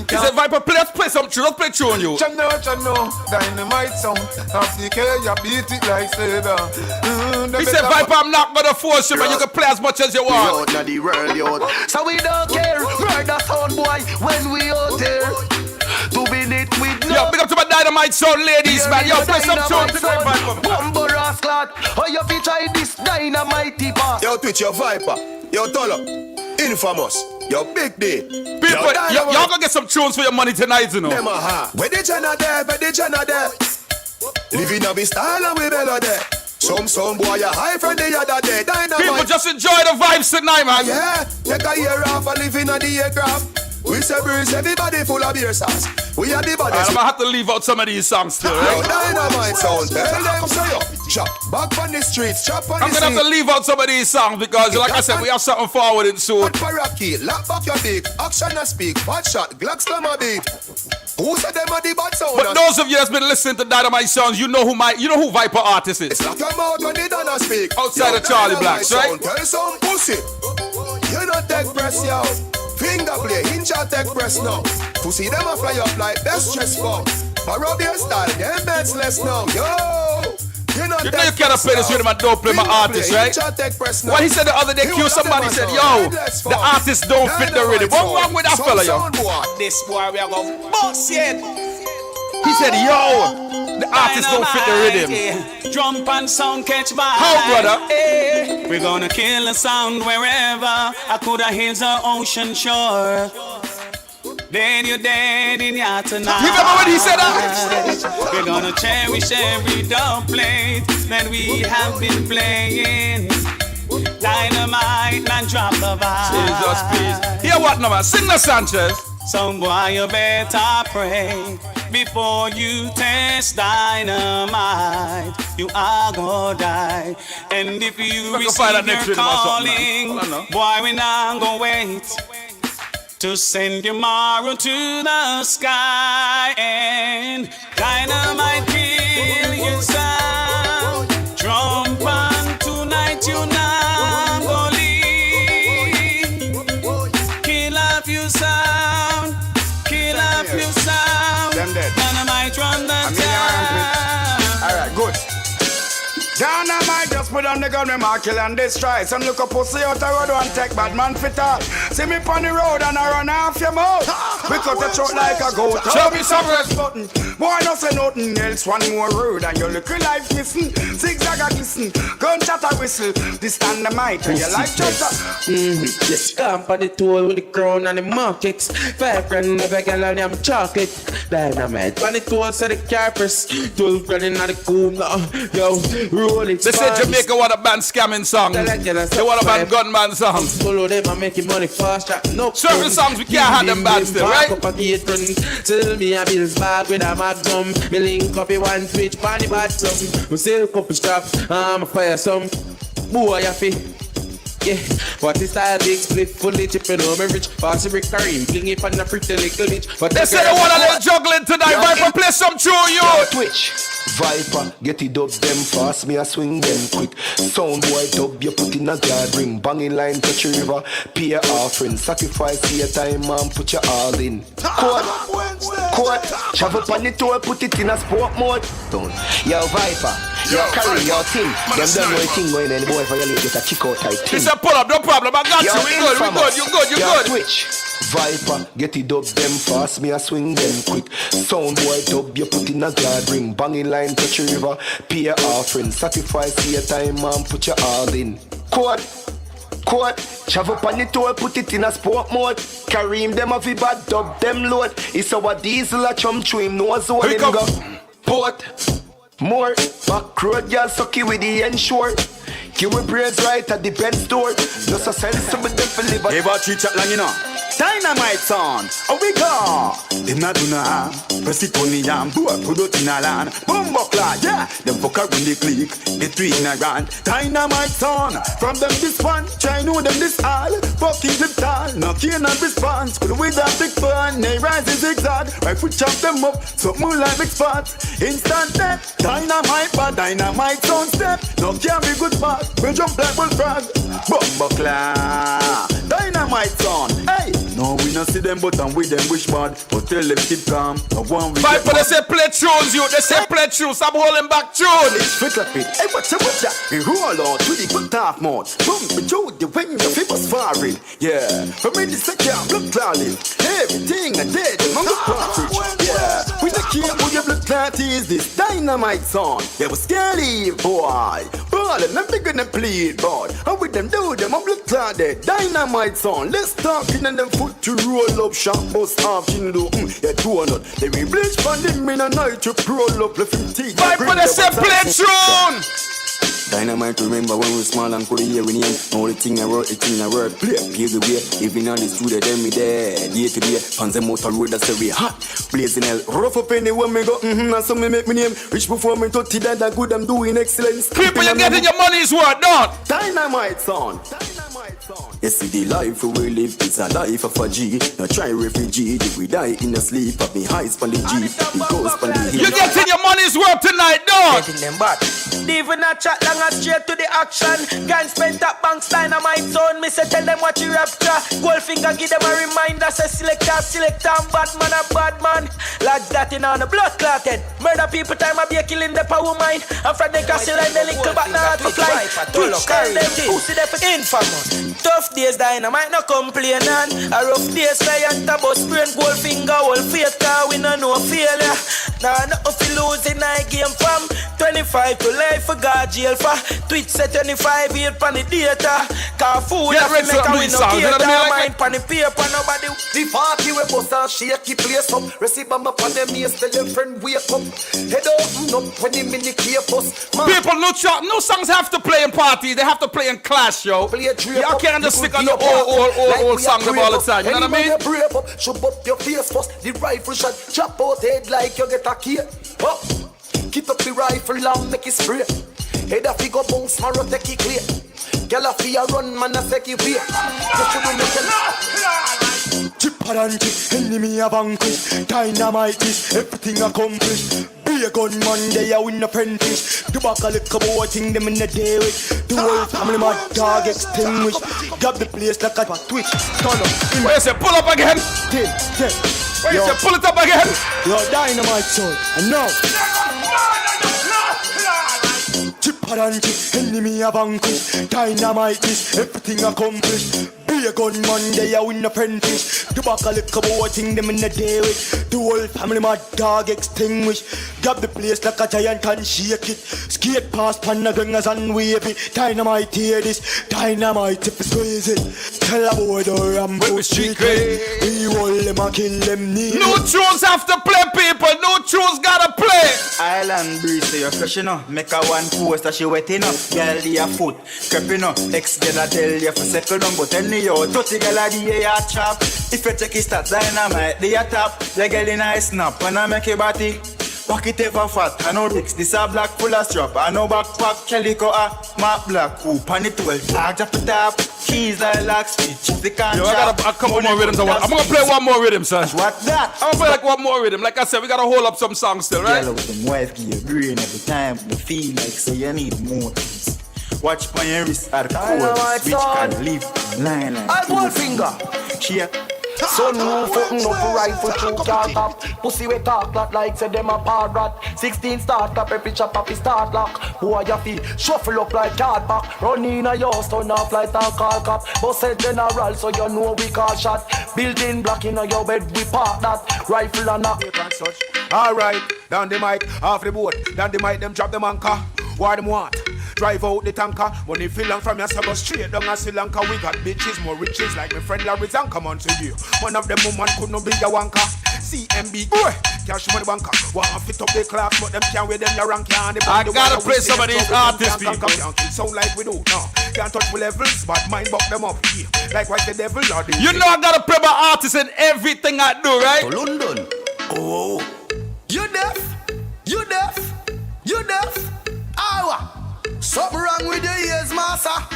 Speaker 13: He said, Viper, let's play some tune. Let's play tune you.
Speaker 7: John no, Dynamite sound of the K, you beat it like savior.
Speaker 13: He said, Viper, I'm not gonna force you, but you can play as much as you want.
Speaker 14: Out the world, so we don't care. Murder sound boy when we out there. To be lit with no.
Speaker 13: Yo, big up to my Dynamite sound ladies, man. Yo, play some tune today, Viper.
Speaker 14: Bumbo Rascal, how you fi try this Dynamite pass?
Speaker 7: Yo, Twitch, your Viper. Yo, Tolo. Infamous. Yo, big day.
Speaker 13: People, y'all gonna get some tunes for your money tonight, you know.
Speaker 7: Them where the Jenna there, living a style and we bellow there. Some boy you high from the other day. Dynamite.
Speaker 13: People just enjoy the vibes tonight, man.
Speaker 7: Yeah, take a year off and live in the aircraft. We say breeze, everybody full of beer sauce. We are the body.
Speaker 13: I'm gonna have to leave out some of these songs still, right?
Speaker 7: Dynamite sound, tell them so yo. Chop back on the streets, chop on the streets.
Speaker 13: I'm gonna have to leave out some of these songs because, like I said, we have something forward in soon.
Speaker 7: Parakeet, lock back your dick, action and speak, hot shot, Glock slam a beat. Who said them are the bad sound?
Speaker 13: But those of you that's been listening to Dynamite songs, you know who Viper artist is.
Speaker 7: It's like your mouth when they done speak.
Speaker 13: Outside of Charlie Blacks, right?
Speaker 7: Tell some pussy. You don't take press, yo. Finger play, hinge out take press now. Pussy them a fly up like best stress for. Parod your style, them beds less now. Yo. You know you
Speaker 13: cannot play this rhythm and don't play my artist, right? What he said the other day, somebody said, yo, the artist don't fit the rhythm. What's wrong with that fella, yo?
Speaker 14: This boy we are going boss yet.
Speaker 13: He said, yo, the artist don't fit the rhythm.
Speaker 14: Drum and sound catch vibe.
Speaker 13: How, brother?
Speaker 14: We're gonna kill the sound wherever. I could have hills or ocean shore. Then you're dead in your tonight.
Speaker 13: Remember when he said that?
Speaker 14: We're gonna cherish every dubplate that we have been playing. Dynamite and drop the vibe.
Speaker 13: Jesus, please. Hear what now, man? Sing the Sanchez.
Speaker 14: Some boy, you better pray before you test dynamite. You are gonna die. And if you receive your calling, boy, we not gonna wait to send your marrow to the sky. And dynamite kill your sound. Drum pan tonight, you not gonna leave. Kill off you
Speaker 20: Dynamite just put on the gun, me mark kill and destroy. Some look a pussy out the road and take bad man fit up. See me on the road and I run off your mouth. Because the throat like a goat. Show me some rest button. Boy, no say nothing else. One more word and your little life missing. Zigzag a glisten. Gunshot a whistle. This Dynamite and your life just a...
Speaker 15: Yes, come on the tour with the crown and the markets. 5 grand of a girl and them chocolate. Dynamite on the tour so the carpers. 12 grand in the cool now. Yo, roll it.
Speaker 13: They say Jamaica want a band scamming song. They want a band gunman song.
Speaker 15: Follow them and making money fast. No
Speaker 13: certain songs we can't have them bands still, right?
Speaker 15: Tell me a bills bag with a magnum. Me link up a one twitch panny bottom. We sell a couple straps. I'm a fire some. Boy, I feel. Yeah, what is that big split fully chipping over rich? Pass brick Kareem, fling it on a pretty little bitch. But
Speaker 13: they say they want a little juggling tonight. Viper, play some tune, you.
Speaker 16: Twitch, Viper, get it up them fast, me a swing them quick. Sound boy dub, you put in a guard ring. Banging line touch river, pay offering. Sacrifice your time and put your all in. Court, travel on the tour, put it in a sport mode. Yo Viper, yo carry your team. Them don't know a thing going on, the boy violate get a kick out type team.
Speaker 13: Pull up, no problem. I got you. We good. You good.
Speaker 16: Twitch, Viper, get it up them fast. Me a swing them quick. Sound boy dub, you put in a guard ring. Banging line touch river, pay offering. Sacrifice your time and put your all in. Court, travel on the tour, put it in a sport mode. Kareem them a fi bad dub them load. It's our diesel a chum through him nose hole him go. Port, more back road y'all sucky with the ensure. Give me braids right at the Benz store. Just a sense of them for live.
Speaker 22: Hey, but you chat long, you know. Dynamite on, oh we go. Them not do no harm. Press it on the arm, boy, put it in a land. Bumbo clad, yeah. Them fucker when they click, they three in a grand. Dynamite on, from them this one, try know them this all. Fucking flip tall, no cane and response. Could with that big fun, they rise in zigzag. Right foot chop them up, so move like big spots. Instant death, dynamite, but dynamite on step. No can be good part, we jump like bullfrog. Bumbo clad, dynamite on, hey. No, we not see them, but I'm with them wish bad. But tell them keep calm. No one we
Speaker 13: Viper, they say play tunes, you. They say play tunes. I'm holding back tunes.
Speaker 22: It's fit up it. Hey, what's up with that? We roll on to the good half mode. Boom, we do the when the people's firing. Yeah, for me, this second blood cloudy. Everything I did, among the partridge. Yeah, with the key, who your blood clot is this Dynamite song. They was scary, boy. Ballin', I'm bigger than plead, boy. And with them do them, I'm blood clotted. Dynamite song. Let's talk in and them foot to roll up, shop bust half in do. Yeah, 200. They will bleach from them in a night to roll up, left him teeth.
Speaker 13: Viper, they say play tune.
Speaker 22: Dynamite, remember when we were small and could hear in him. Only thing I wrote, play the way. Even on the studio, then me there. Day to day, fans them motor road, that's very hot. Blazing hell, rough up anywhere me go, and so me make me name. Rich before me 30, that good, I'm doing excellence.
Speaker 13: People, you're getting your money's worth, don't?
Speaker 22: Dynamite son. Yes, see the life we live, it's a life of a G. Now try refugee, we die in the sleep of me highs on the G. It goes on the hill.
Speaker 13: You're getting your money's worth tonight, dog.
Speaker 3: Getting them back. Even a chat long and straight to the action. Gang spent that banks Dynamite zone. Me say tell them what you rapture. Goldfinger give them a reminder. Say selector, bad man a bad man. Like that in on the blood clotted. Murder people time I be a killing the power mine. And from the castle and the little back now to fly. Twitch tell them pussy them for infamous. Tough days Dynamite no complain on. A rough days giant a bus brain. Goldfinger all faith car we no know failure. Nah no if you lose in a game from 25 to life for God jail for. Twitch say 25 years pan the data. Car food
Speaker 13: yeah,
Speaker 3: make a win no cater. Mind pan the paper nobody.
Speaker 23: The party we bust and shake the place up. Receive them up on them ears tell them friend wake up. Head open up when the mini cape us.
Speaker 13: People no songs have to play in party. They have to play in class, yo. Y'all can't just stick on the old song all the time. You know what I mean?
Speaker 23: Brave up, shoot up your face first. The rifle shot chop out head like you get a key. Up. Keep up the rifle and make it spray. Head a figure bounce, marrow take it clear. Girl a fear run, man a take it way. You should make it.
Speaker 22: Chipparanti, enemy a vanquish. Dynamite is everything accomplished. Be a gunman, they a win apprentice. The back a little boy thing them in the day with. The whole family my dog extinguished. Grab the place like a twitch. Turn up.
Speaker 13: Where you say pull up again? Where you say pull it up again?
Speaker 22: Yo, Dynamite son, I know.
Speaker 10: Paranti, enemy a vanquish. Dynamite this, everything accomplished. Be a gunman, they a win apprentice. The back a little boy thing them in the day with. The whole family my dog extinguish. Grab the place like a giant and shake it. Skate past panda gangers and wave it. Dynamite hear this, dynamite if it's crazy. Tell a boy the Rambo street crazy. We hold them and kill them need.
Speaker 13: No tunes have to play, people. No tunes gotta play.
Speaker 11: Island breeze, so you're fresh enough. Make a one post that she wet enough. Girl, the foot, creeping up. Ex get a tell you for settle down, but tell me yo, touchy girl a the air chop. If you check it start dynamite, the top. The girl in a snap, and I make a body. Pocket ever fat, I know Ricks, this a black full of strap. I know backpack, 𝐿𝐿𝐿𝐿, matte black, coupe, and it 12 tags up the top. Keys like lock speech, they can't
Speaker 13: yo, I got a couple more rhythms. I'm gonna play one more rhythm, son.
Speaker 11: What that?
Speaker 13: I'm gonna play like one more rhythm. Like I said, we gotta hold up some songs still, right?
Speaker 11: Yellow with them wife give you green every time. You feel like so you need more things. Watch my wrist at the core, which can leave line like
Speaker 23: one finger.
Speaker 11: Cheer.
Speaker 23: Son roof fucking up rifle through car top. Pussy we talk lot like say them a par rat. 16 start up every chop up start lock. Boy your feet shuffle up like card back. Run in a your turn off like a car cop. Boss a general so you know we call shot. Built-in block in your bed we park that. Rifle and a
Speaker 20: Alright, down the mic, off the boat. Down the mic, them drop them anchor. What them want? Drive out the tanker. Money feel long from your go straight down a Sri Lanka. We got bitches, more riches like my friend Larry Zan. Come on to you. One of them woman could not be a wanker. CMB, boy, cash money banker. Want to fit up the class, but them can't wear them the rank.
Speaker 13: I gotta play some of these artists, people.
Speaker 20: Sound like we do, no. Can't touch the levels, but mind buck them up. Yeah. Like what the devil or the
Speaker 13: you know I gotta play my artists in everything I do, right?
Speaker 23: To London. Oh, you deaf? You deaf? You deaf? Awa. Something wrong with your ears, massa.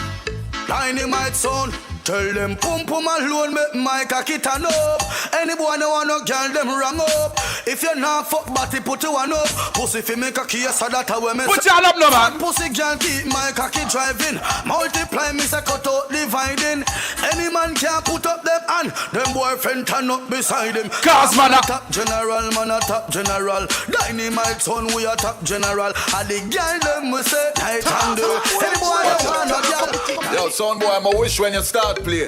Speaker 23: Dynamite sound. Tell them pum pum alone, make my cocky turn up. Any boy no want no girl, them wrong up. If you're not fuck body, put you one up. Pussy fi make a key, so that I will make.
Speaker 13: Put y'all up no man.
Speaker 23: Pussy girl keep my cocky driving. Multiply me say cut out dividing. Any man can put up them hand. Them boyfriend turn up beside him.
Speaker 13: Cause man a
Speaker 23: top general, man a top general. Dynamite son we a top general. And the girl them we say night and day. Any boy no want no girl.
Speaker 18: Yo son boy, I'm a wish when you start play.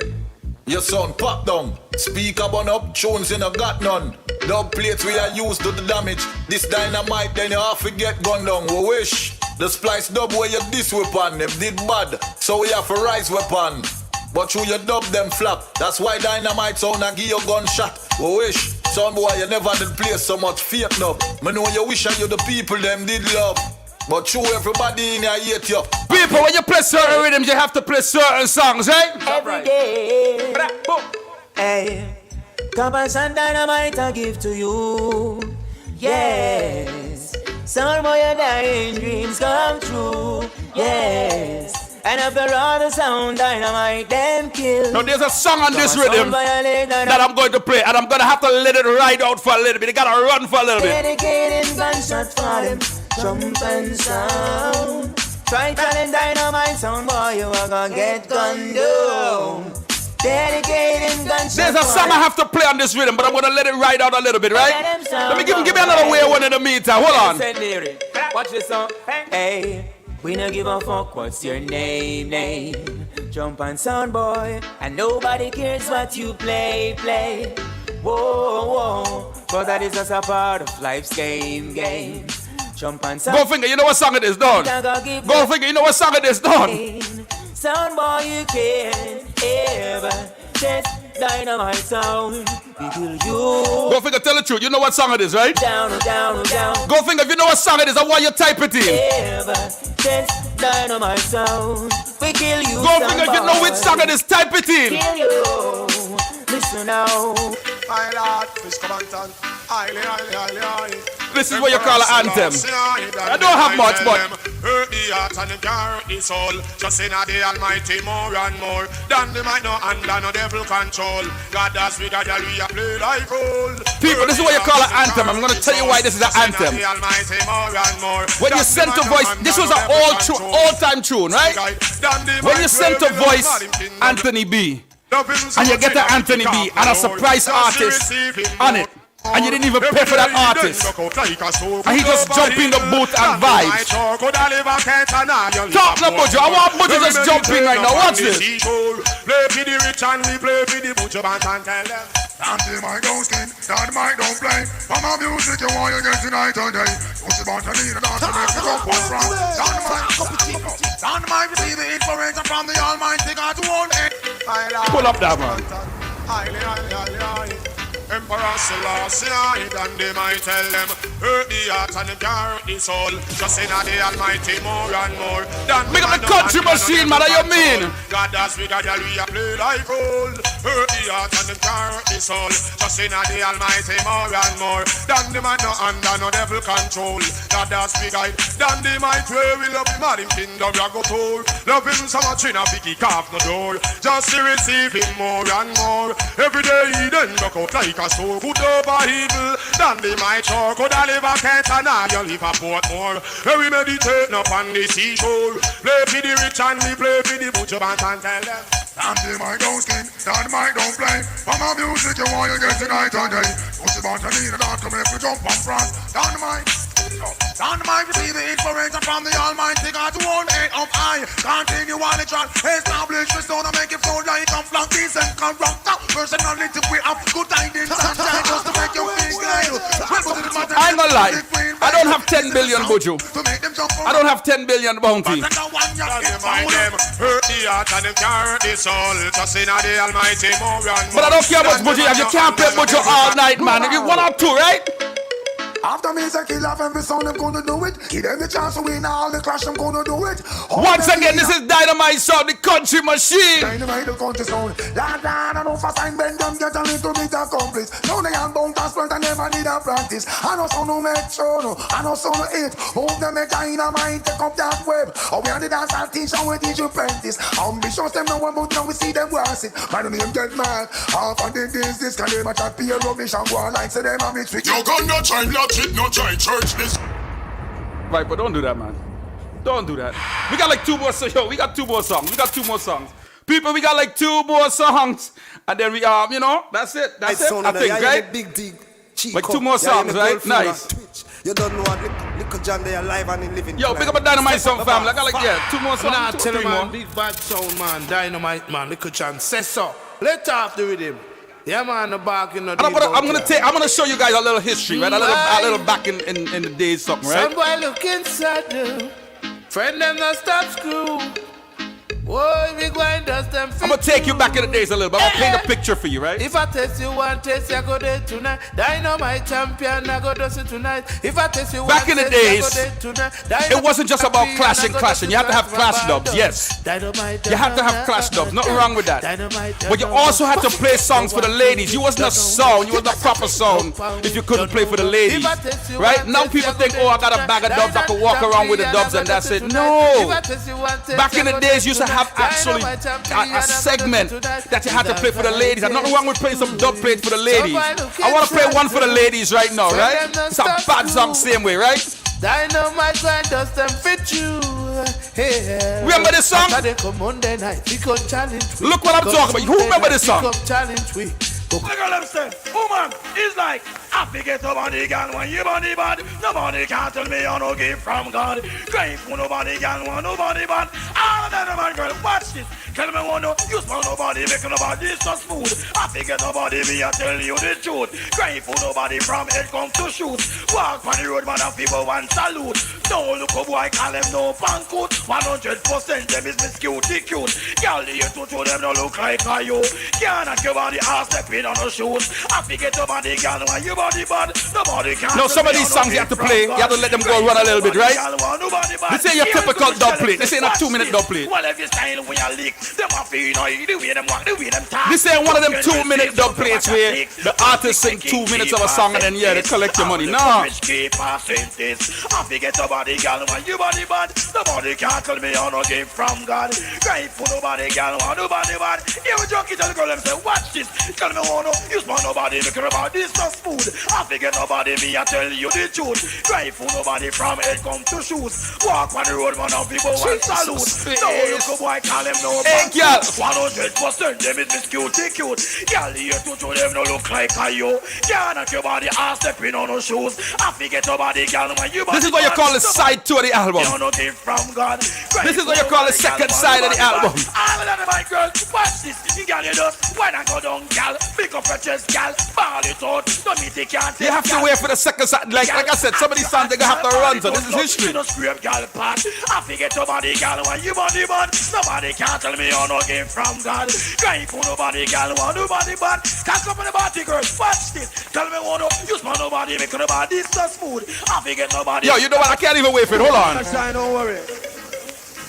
Speaker 18: Your son pop down. Speaker burn up, tunes you no got none. Dub plates we are used to the damage. This dynamite then you have to get gunned down. We wish the splice dub where you this weapon. Them did bad, so we have to rise weapon. But through your dub them flap. That's why dynamite sound and give you gunshot. We wish son boy you never did play so much fake dub. Me know you wish and you the people them did love. But true, everybody in here hate you.
Speaker 13: People, when you play certain rhythms, you have to play certain songs, right?
Speaker 3: Every day. Hey, compass and dynamite I give to you. Yes. Some boy your dying dreams come true. Yes. And after all the sound, dynamite them kill.
Speaker 13: Now there's a song on this rhythm that I'm going to play, and I'm going to have to let it ride out for a little bit. You gotta run for a little bit.
Speaker 3: Dedicating gunshots for them. Jump and sound. Try telling dynamite sound, boy, you are gonna get gunned down. Dedicating gunshots.
Speaker 13: There's a song I have to play on this rhythm, but I'm gonna let it ride out a little bit, right? Let me give me another way one in the meantime. Hold on.
Speaker 3: Watch this song. Hey, we no give a fuck what's your name. Jump and sound, boy, and nobody cares what you play. Whoa, but that is just a part of life's game. Jump and sound.
Speaker 13: Go finger, you know what song it is, done. Go finger, you know what song it is, done.
Speaker 3: Sound boy, you can't ever test dynamite sound. We kill you.
Speaker 13: Go finger, tell the truth. You know what song it is, right?
Speaker 3: Down.
Speaker 13: Go finger, if you know what song it is, I want you to type it in.
Speaker 3: Ever test dynamite sound. We kill you.
Speaker 13: Go finger, if you know which song it is, type it in.
Speaker 3: Kill you. Listen now.
Speaker 2: I love fish commandant.
Speaker 13: This is what you call an anthem. I don't have much, but
Speaker 6: hurt the heart and them can't hurt the soul. Just in the Almighty more and more. Than the might no under no devil control. God has we got we play like gold.
Speaker 13: People, this is what you call an anthem. I'm gonna tell you why this is an anthem. When you sent a voice, this was an all-time tune, right? When you sent a voice, Anthony B, and you get an Anthony B and a surprise artist on it. And you didn't even pay for that artist. And he just jump in the booth and vibes. Talk no Buju. I want Buju just jump in right now. Watch this.
Speaker 6: Play for the rich and we play for the butcher band and tell them. Dynamite don't skin, Dynamite don't play. For my music you want you get tonight and day. Butcher band and need a dance to make you go from. Dynamite receive the inspiration from the Almighty God to own it.
Speaker 13: Pull up that man.
Speaker 6: Emperor Selassie, and they might tell them, hurt the heart and them can't hurt the soul. Just in the Almighty more and more.
Speaker 13: Make up the country machine, man, you mean?
Speaker 6: God has we got we play like gold. Hurt the heart and them can't hurt the soul. Just in the Almighty more and more. Than the man no under no devil control. God has we guide. Than the might where we love him and him kingdom we go told. Love him so much in a biggie calf no door. Just to receive him more and more. Every day he then go out like a soul good over evil. Than the might sure could I live a 𝐿𝐾𝐃 you live a Portmore. Where we meditate upon the seashore. Play for the rich and we play for the butcher band and tell them. Dynamite don't skin, Dynamite don't play. For my music you want you get tonight and day. Butcher band and need a dance to make you jump and front. Dynamite receive the inspiration from the Almighty God to own it up high. Continue on the track, establish the stone and make it flow like a flank decent corrupt. Personality we have good tidings and just to make you feel good.
Speaker 13: I ain't gonna lie, I don't have 10 billion Buju. I don't have 10 billion bounty.
Speaker 6: Hurt the heart and them can't hurt the soul. Just in the Almighty more and more.
Speaker 13: But I don't care about Buju, you can't play Buju all night, man. You one or two, right?
Speaker 6: After me, say kill off every sound, I'm gonna do it. Give them the chance to win all the clash, I'm gonna do it.
Speaker 13: Once again, this is Dynamite Sound, the country machine.
Speaker 6: Dynamite, the country sound. Lad, I know fast time, bend them, get a little bit accomplished. Now they are bound to sprint and never need a practice. I know some no make sure, no. I know some no eat. Hope them make Dynamite, take up that web. Oh, we are the dance and teach, and we teach you practice. Ambitious them now, but now we see them worse it. My name get mad. Half of the days, this can they match a peer rubbish and go on like say them a mix with. You got no time, no giant church this.
Speaker 13: Right, but don't do that, man. Don't do that. We got like two more songs. Yo, we got two more songs. People, we got like two more songs. And then we you know, that's it. That's it. I think, right?
Speaker 1: Big dig,
Speaker 13: like two more songs, right? Nice.
Speaker 1: You don't know what little John they alive and in living.
Speaker 13: Yo, pick up a Dynamite song, fam. I got like, yeah, two more songs.
Speaker 17: Nah,
Speaker 13: two,
Speaker 17: tell
Speaker 13: three
Speaker 17: him,
Speaker 13: more.
Speaker 17: man, big bad sound, man. Dynamite, man. Little John says so. Let off the rhythm. Yeah, man, the back in the
Speaker 13: I'm gonna show you guys a little history, right? A little back in the days, something, right?
Speaker 17: Some boy look inside them. Friend them not stop screw. Whoa, we going dust them.
Speaker 13: I'm gonna take you back in the days a little bit. I'm gonna paint a picture for you, right?
Speaker 17: If I test you one test, I go there tonight. Dynamite champion, I go dust it tonight. If I test you one
Speaker 13: back in the
Speaker 17: test,
Speaker 13: days,
Speaker 17: I go there tonight.
Speaker 13: it wasn't just about clashing. You had to have clash dubs, yes. You had to have clash dubs. Nothing wrong with that. But you also had to play songs for the ladies. You wasn't a sound. You wasn't a proper sound if you couldn't play for the ladies, right? Now people think, oh, I got a bag of dubs. I can walk around with the dubs and that's it. No. Back in the days, you used to have actually a segment that you had to play for the ladies. And nothing wrong with playing some dub plates for the ladies. I want to play one for the ladies right now, right? It's a bad song same way, right?
Speaker 17: Dynamite grind does them fit you. Hey,
Speaker 13: remember this song? Look what I'm talking about. Who remember this song?
Speaker 6: Look at them say, woman, it's like I forget about the gun when you body bad. Nobody can tell me I no give from God. Grateful nobody can want nobody bad. All of them man girl, watch this. Tell me one no, you smell nobody making nobody so smooth. I forget nobody me I tell you the truth. Grateful nobody from head come to shoot. Walk on the road man and people want salute. No look a boy call them no pancoot. 100% them is Miss 𝐞𝐃𝐍𝐿. Girl the to them no look like a you. Cannot give body ass step on the shoes. I forget about the girl when you body bad. Nobody can.
Speaker 13: No, some of these songs you have to play. You have to let them go run a little bit, right? This ain't your typical dub plate. This ain't a 2-minute dub plate. This ain't one of them 2-minute dub plates where the artist sing 2 minutes of a song and then they collect your money. No.
Speaker 6: I forget about the girl when you body bad. Nobody can tell me I no give from God. Grateful nobody girl when nobody bad. You junkie tell the girl them say watch this. Tell me you smell nobody, look about this so smooth. I forget nobody, me I tell you the truth. Drive for nobody from head come to shoes. Walk on the road, man, of people and salute. No, you go boy, call them no
Speaker 13: hey, girl.
Speaker 6: 100% them is Miss Cutie cute. Girl, here to show them no look like a you. Girl, not your body, ass stepping on no shoes. I forget nobody, girl, when you
Speaker 13: This is what you call the side 2 of the album.
Speaker 6: You no gift from God.
Speaker 13: This is what you call the second side of the album.
Speaker 6: All of that, my girl, watch this. Girl, you know, when I go down, girl, pick up your chest, girl, ball it out. Don't meet it, can't.
Speaker 13: You have to wait for the second side. Like I said, some of these songs they gonna have to run. So this is history.
Speaker 6: I forget nobody, girl, when you body bad. Nobody can't tell me you're no gift from God. Crying for nobody, girl, want nobody bad. Can't come on the body, girl. Watch this. Tell me one, use my nobody, make nobody this just food. I forget nobody.
Speaker 13: Yo, you know what? I can't even wait for it. Hold on.
Speaker 6: Don't worry.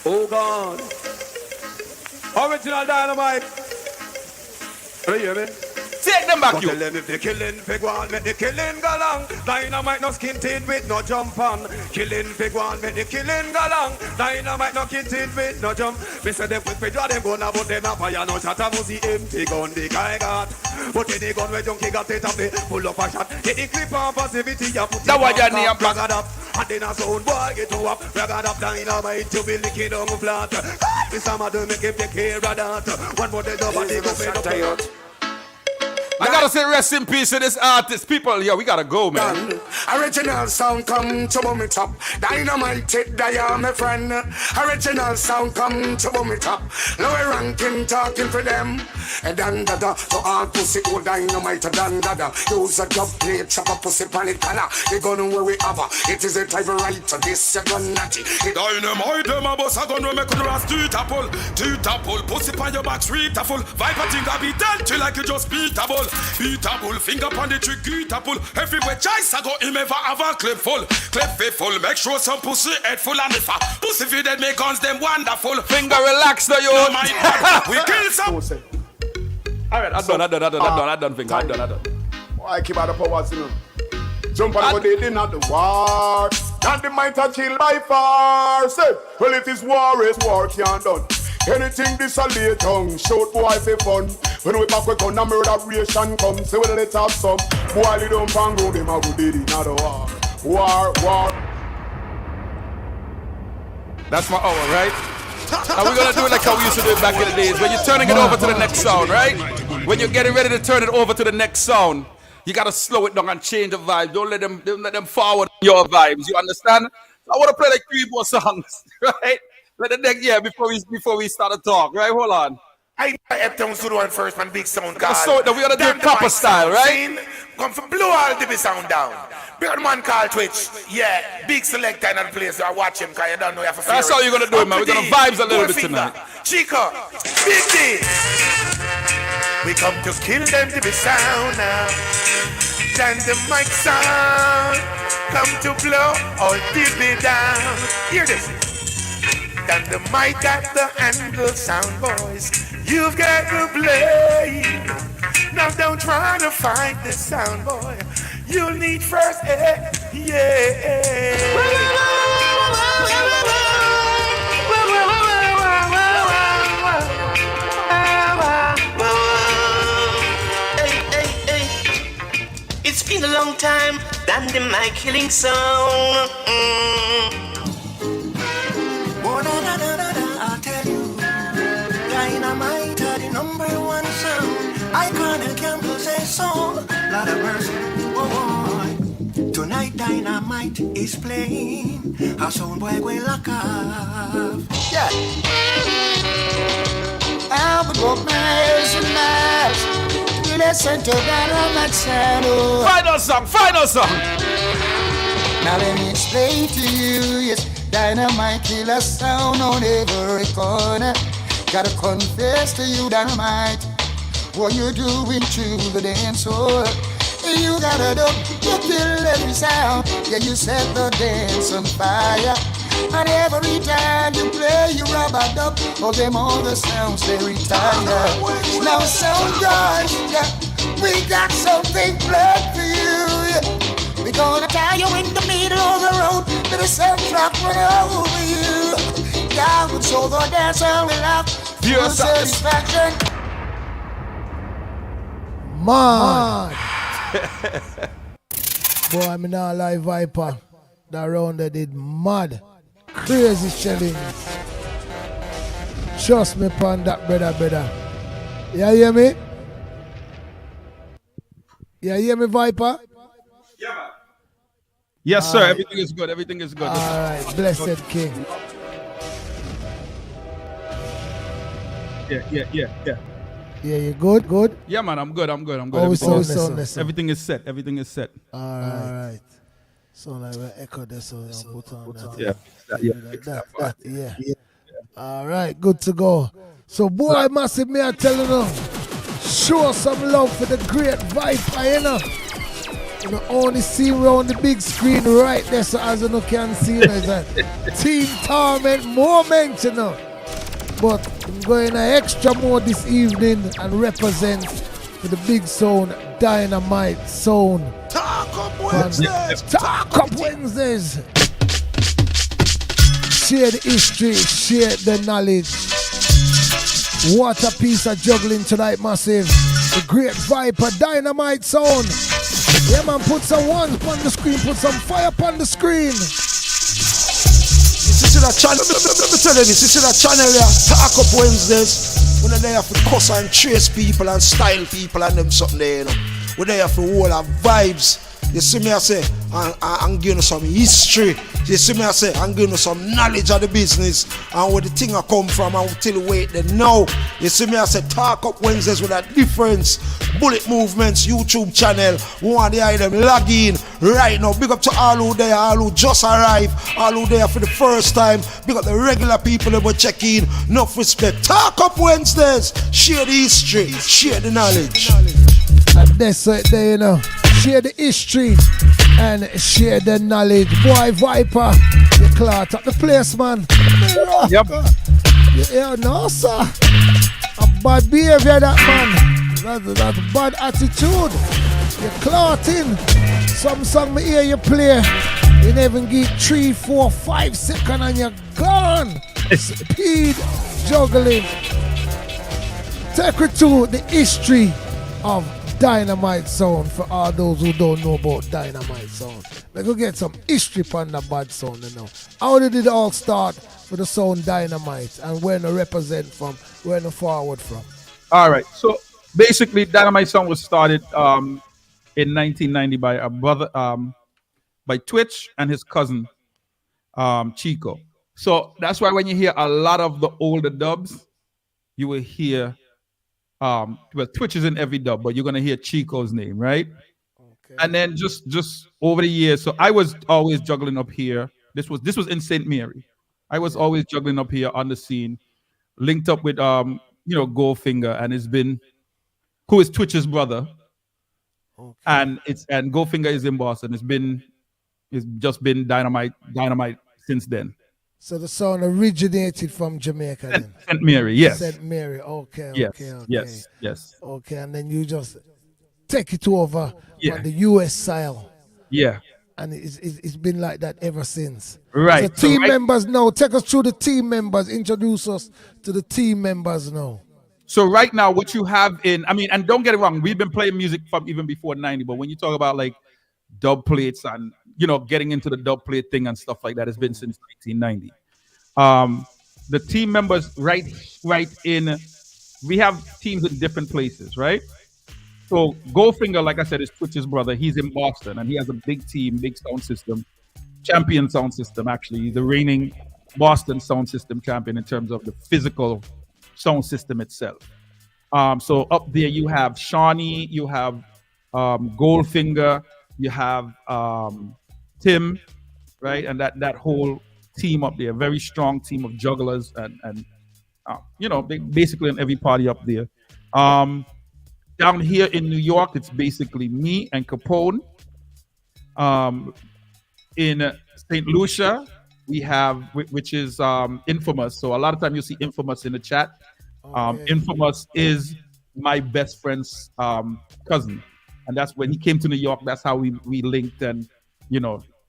Speaker 12: Oh God. Original Dynamite. Do you hear me?
Speaker 13: Take them back, you.
Speaker 12: Tell them if they killing pig one, make the killing go long. Dynamite no skin teeth with no jump on. Killing pig one, make the killing go long. Dynamite no skin teeth with no jump. Me say them quick draw them gun, but them a fire no shot. I must see empty gun the guy got. But any gun where junkie got it up there, pull up a shot. Get the clip on passivity, you put it
Speaker 13: on top,
Speaker 12: plug it up. And then a sound boy get to up, plug it up. Dynamite to be licking on flat. This summer do make him take care of that. One more day nobody go fed up.
Speaker 13: I gotta say rest in peace to this artist. People, yo, we gotta go, man.
Speaker 7: Original sound come to boom it up. Dynamite it, Diane, my friend. Original sound come to boom it up. Lower ranking talking for them. And dan dada, so all pussy old Dynamite dan dada. Use a dub plate, chop a pussy pan it color. They gonna where we have it is a type of right to this a gun natty.
Speaker 6: Dynamite them a boss a gun we make you ras teeth apple, pussy pan your back sweet apple. Viper think I be dead till like you just beat apple. Beatable, finger on the trick, beatable. Everywhere choice I go, him ever have a clip full. Clip faithful, make sure some pussy head full and if a pussy feed that make guns them wonderful.
Speaker 13: Finger relax now, yo.
Speaker 6: We kill some.
Speaker 13: Alright, I done, finger. I done.
Speaker 7: I keep out the powers, you know. Jump and go they not the war. Not the might are chill by far. Say, well if it's war, it's war can't done. Anything this a lay tongue, shout boy say fun. When we back we gun and murder ration come. Say well let's have some. Boy they don't pan go them a go did it not a war. War.
Speaker 13: That's my hour, right? Now we're gonna do it like how we used to do it back in the days. When you're turning it over to the next sound, right? When you're getting ready to turn it over to the next sound, you gotta slow it down and change the vibe. Don't let them forward your vibes. You understand? I wanna play like 3 more songs, right? Let the next before we start to talk, right? Hold on.
Speaker 12: I Eptown to the one first man, big sound called.
Speaker 13: So we're gonna do it proper style, right?
Speaker 12: Come from blow all the sound down. Big man called Twitch. Yeah, big selector in the place. I watch him because you don't know you have to fear.
Speaker 13: That's how you're gonna do it, man. We're gonna vibes a little bit tonight.
Speaker 12: Chico, big D. We come to kill them to be sound now. Dynamite sound. Come to blow all the down. Hear this. Dynamite got the handle sound boys. You've got to play. Now don't try to fight the sound boy. You'll need first aid. Yeah.
Speaker 9: It's been a long time. Dynamite killing sound.
Speaker 8: I'll tell you, Dynamite are the #1 sound. Iconic Campbell say so. Lot of mercy. Oh, tonight Dynamite is playing. A sound boy will lock up. Yeah. Albert Walkman and Nash. You listen to Dynamite sound.
Speaker 13: Final song.
Speaker 8: Now let me explain to you, yes. Dynamite killer sound on every corner. Gotta confess to you, Dynamite, what you're doing to the dance floor. You gotta do, you kill every sound. Yeah, you set the dance on fire. And every time you play, you rub a dub. All them other sounds, they retire. Now sound guys, yeah, we got something planned for you. Yeah. We're gonna tie you in the middle of the road. Let the sun drop right over you. God would show the dancer will have pure satisfaction.
Speaker 2: Man. Boy, I'm not live Viper. That round they did mad. Crazy shellings. Trust me upon that, brother. You hear me? You hear me, Viper?
Speaker 13: Yeah, man. Yes, sir. Everything is good. Everything is good.
Speaker 2: All right. Blessed King.
Speaker 13: Yeah.
Speaker 2: Yeah, you good? Good?
Speaker 13: Yeah, man. I'm good.
Speaker 2: Oh,
Speaker 13: Everything is set. Everything is set.
Speaker 2: All right. So like we echo this, so you put on that.
Speaker 13: Yeah.
Speaker 2: Yeah. All right, good to go. So boy, massive, me I telling you, show some love for the great Viper, you know. You know, only see around the big screen right there, so as you know can see, there's a Team Torment moment, you know. But I'm going an extra more this evening and represent for the big sound, Dynamite sound. Talk up Wednesdays. Share the history, share the knowledge. What a piece of juggling tonight, massive. The great Viper, Dynamite sound. Yeah, man, put some ones on the screen, put some fire on the screen.
Speaker 4: You see that channel, let me tell you this, you see that channel there, Talk Up Wednesdays, when they have to cuss and trace people and style people and them something there, you know. When they have to hold our vibes. You see me I say, I'm giving you some history. You see me I say, I'm giving you some knowledge of the business and where the thing I come from and till wait they know. You see me I say, Talk Up Wednesdays with that difference. Bullet Movements YouTube channel. We want to hear them log in right now. Big up to all who there, all who just arrived, all who there for the first time. Big up the regular people that will check in. Enough respect. Talk Up Wednesdays. Share the history, share the knowledge.
Speaker 2: And that's it there, you know. Share the history and share the knowledge. Boy, Viper, you clot at the place, man.
Speaker 13: Yep.
Speaker 2: Yeah, no, sir. A bad behavior, that man. That's bad attitude. You're clotting. Some song me hear you play. You never even give 3, 4, 5 seconds and you're gone. Speed juggling. Take it to the history of Dynamite sound for all those who don't know about Dynamite sound. Let's go get some history on the bad sound, you know. How did it all start for the sound Dynamite and where to represent from, where to forward from?
Speaker 13: All right. So basically, Dynamite sound was started in 1990 by a brother, by Twitch and his cousin, Chico. So that's why when you hear a lot of the older dubs, you will hear well, Twitch is in every dub, but you're gonna hear Chico's name, right? Okay. And then just over the years, so I was always juggling up here. This was in St. Mary. I was always juggling up here on the scene, linked up with Goldfinger, and it's been who is Twitch's brother, and Goldfinger is in Boston. It's just been Dynamite since then.
Speaker 2: So the sound originated from Jamaica then?
Speaker 13: St. Mary, yes.
Speaker 2: St. Mary, okay.
Speaker 13: Yes.
Speaker 2: Okay, and then you just take it over on the US style.
Speaker 13: Yeah.
Speaker 2: And it's been like that ever since.
Speaker 13: Right.
Speaker 2: So team members now, take us through the team members, introduce us to the team members now.
Speaker 13: So right now, what you have and don't get it wrong, we've been playing music from even before 90, but when you talk about like dub plates and getting into the dub plate thing and stuff like that, it's been since 1990. The team members right in, we have teams in different places, right? So Goldfinger, like I said, is Twitch's brother. He's in Boston and he has a big team, big sound system, champion sound system, actually, the reigning Boston sound system champion in terms of the physical sound system itself. So up there you have Shawnee, you have Goldfinger, you have Tim, right? And that whole team up there, very strong team of jugglers and basically in every party up there. Down here in New York, it's basically me and Capone. In St. Lucia, we have, which is Infamous. So a lot of time you'll see Infamous in the chat. Infamous is my best friend's cousin. And that's when he came to New York. That's how we linked and,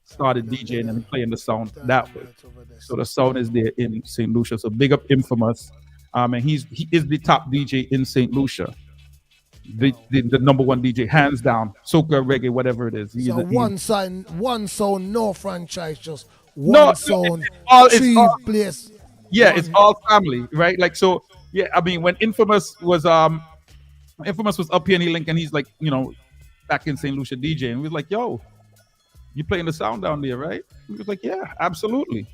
Speaker 13: started DJing and playing the sound that way. So the sound is there in St. Lucia. So big up Infamous. And he is the top DJ in St. Lucia. the number one DJ, hands down. Soca, reggae, whatever it is.
Speaker 2: So one sound, no franchise, just one
Speaker 13: No,
Speaker 2: sound,
Speaker 13: it's all
Speaker 2: place.
Speaker 13: Yeah, it's all family, right? Like, so yeah, I mean, when Infamous was up here in E-Link, and he's like, back in St. Lucia DJ, and we was like, yo, you playing the sound down there, right? He was like, yeah, absolutely.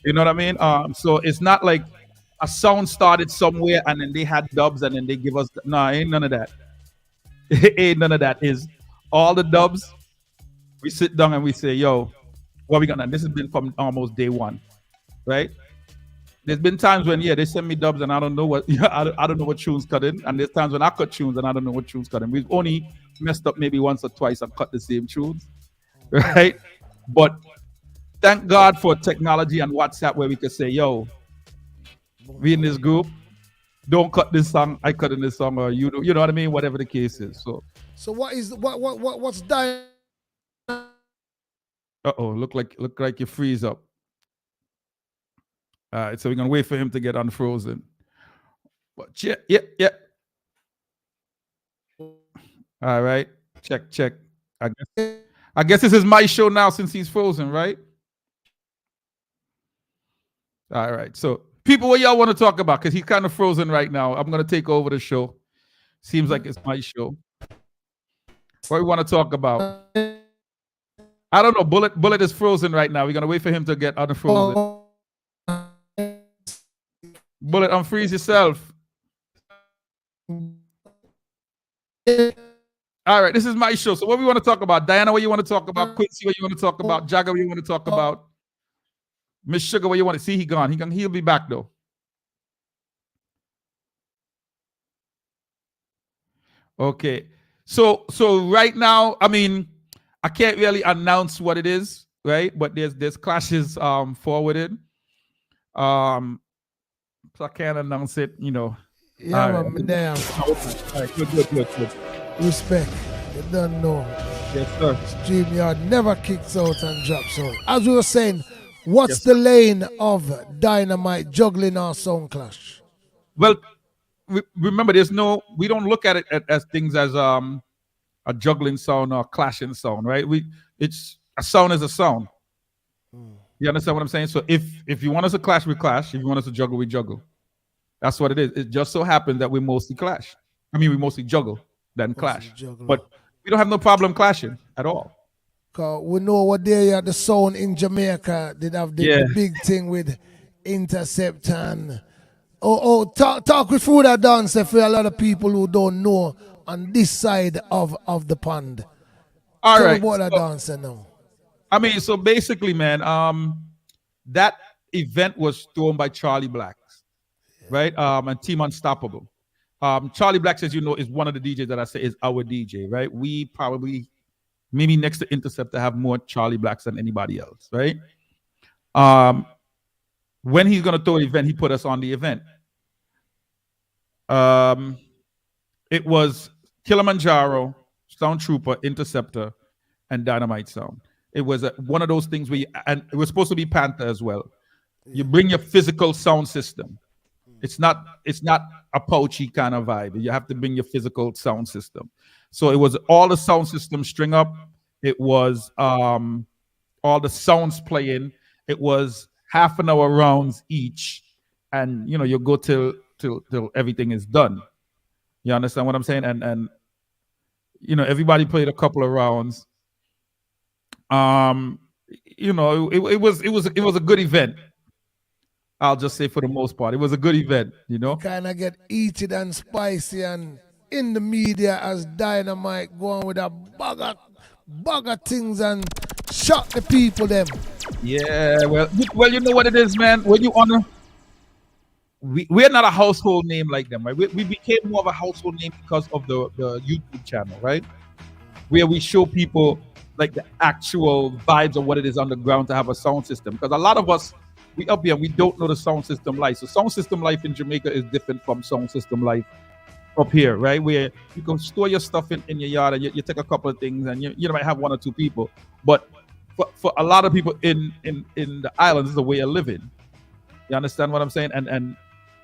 Speaker 13: You know what I mean? So it's not like a sound started somewhere and then they had dubs and then they give us ain't none of that. Ain't none of that. Is all the dubs, we sit down and we say, yo, what we gonna, this has been from almost day one, right? There's been times when they send me dubs and I don't know what I don't know what tunes cut in, and there's times when I cut tunes and I don't know what tunes cut in. We've only messed up maybe once or twice and cut the same tunes, right? But thank God for technology and WhatsApp where we could say, yo, we in this group, don't cut this song, I cut in this song, or you know what I mean, whatever the case is.
Speaker 2: So what's dying?
Speaker 13: Look like you freeze up. All right, so we're gonna wait for him to get unfrozen. But yeah. All right, check. I guess this is my show now since he's frozen, right? All right, so people, what y'all want to talk about? Because he's kind of frozen right now. I'm gonna take over the show. Seems like it's my show. What we want to talk about? I don't know. Bullet is frozen right now. We're gonna wait for him to get unfrozen. Bullet, unfreeze yourself. All right, this is my show. So what we want to talk about? Diana, what you want to talk about? Quincy, what you want to talk about? Jagger, what you want to talk about? Miss Sugar, what you want to see? He'll be back though. Okay. So right now, I mean, I can't really announce what it is, right? But there's clashes forwarded. So I can't announce it,
Speaker 2: Yeah,
Speaker 13: right.
Speaker 2: damn.
Speaker 13: All right, good.
Speaker 2: Respect. You don't know.
Speaker 13: Yes, sir.
Speaker 2: StreamYard never kicks out and drops out. As we were saying, what's the lane of Dynamite juggling our sound clash?
Speaker 13: Well, remember, we don't look at it as things as a juggling sound or a clashing sound, right? It's a sound is a sound. You understand what I'm saying? So if you want us to clash, we clash. If you want us to juggle, we juggle. That's what it is. It just so happens that we mostly clash. I mean, we mostly juggle than clash. But we don't have no problem clashing at all.
Speaker 2: Cause we know what they are, the sound in Jamaica did have the big thing with Intercept and talk with Food and Dance for a lot of people who don't know on this side of the pond.
Speaker 13: All
Speaker 2: Tell
Speaker 13: right.
Speaker 2: me about the dancer now.
Speaker 13: I mean, so basically, man, that event was thrown by Charlie Blacks, right? And Team Unstoppable. Charlie Blacks, as you know, is one of the DJs that I say is our DJ, right? We probably, maybe next to Interceptor, have more Charlie Blacks than anybody else, right? When he's going to throw an event, he put us on the event. It was Kilimanjaro, Sound Trooper, Interceptor, and Dynamite Sound. It was one of those things where and it was supposed to be Panther as well. You bring your physical sound system. It's not a pouchy kind of vibe. You have to bring your physical sound system. So it was all the sound system string up. It was all the sounds playing. It was half an hour rounds each, and you go till everything is done. You understand what I'm saying? And everybody played a couple of rounds. It was a good event. I'll just say for the most part, it was a good event.
Speaker 2: Kind of get heated and spicy and in the media as Dynamite going with a bag of things and shock the people them.
Speaker 13: Yeah, well, you know what it is, man. When you honor, we're not a household name like them, right? We became more of a household name because of the YouTube channel, right? Where we show people like the actual vibes of what it is on the ground to have a sound system. Because a lot of us, we up here, we don't know the sound system life. So sound system life in Jamaica is different from sound system life up here, right? Where you can store your stuff in your yard and you take a couple of things and you might have one or two people. But for a lot of people in the islands, it's a way of living. You understand what I'm saying? And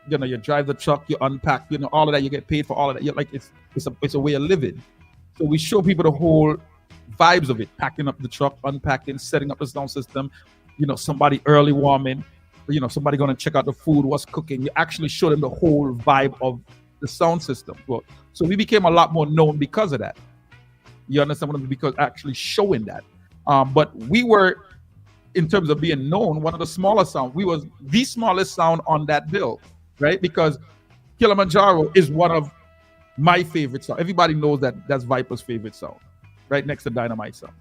Speaker 13: you know, you drive the truck, you unpack, you know, all of that, you get paid for all of that. You're like, it's a way of living. So we show people the whole vibes of it, packing up the truck, unpacking, setting up the sound system, you know, somebody early warming, you know, somebody going to check out the food, what's cooking. You actually show them the whole vibe of the sound system. Well, so we became a lot more known because of that. You understand what I mean? Because actually showing that. But we were, in terms of being known, one of the smaller sound. We was the smallest sound on that bill, right? Because 𝐤𝐿𝐴 is one of my favorite sound. Everybody knows that that's Viper's favorite sound, right next to Dynamite sound,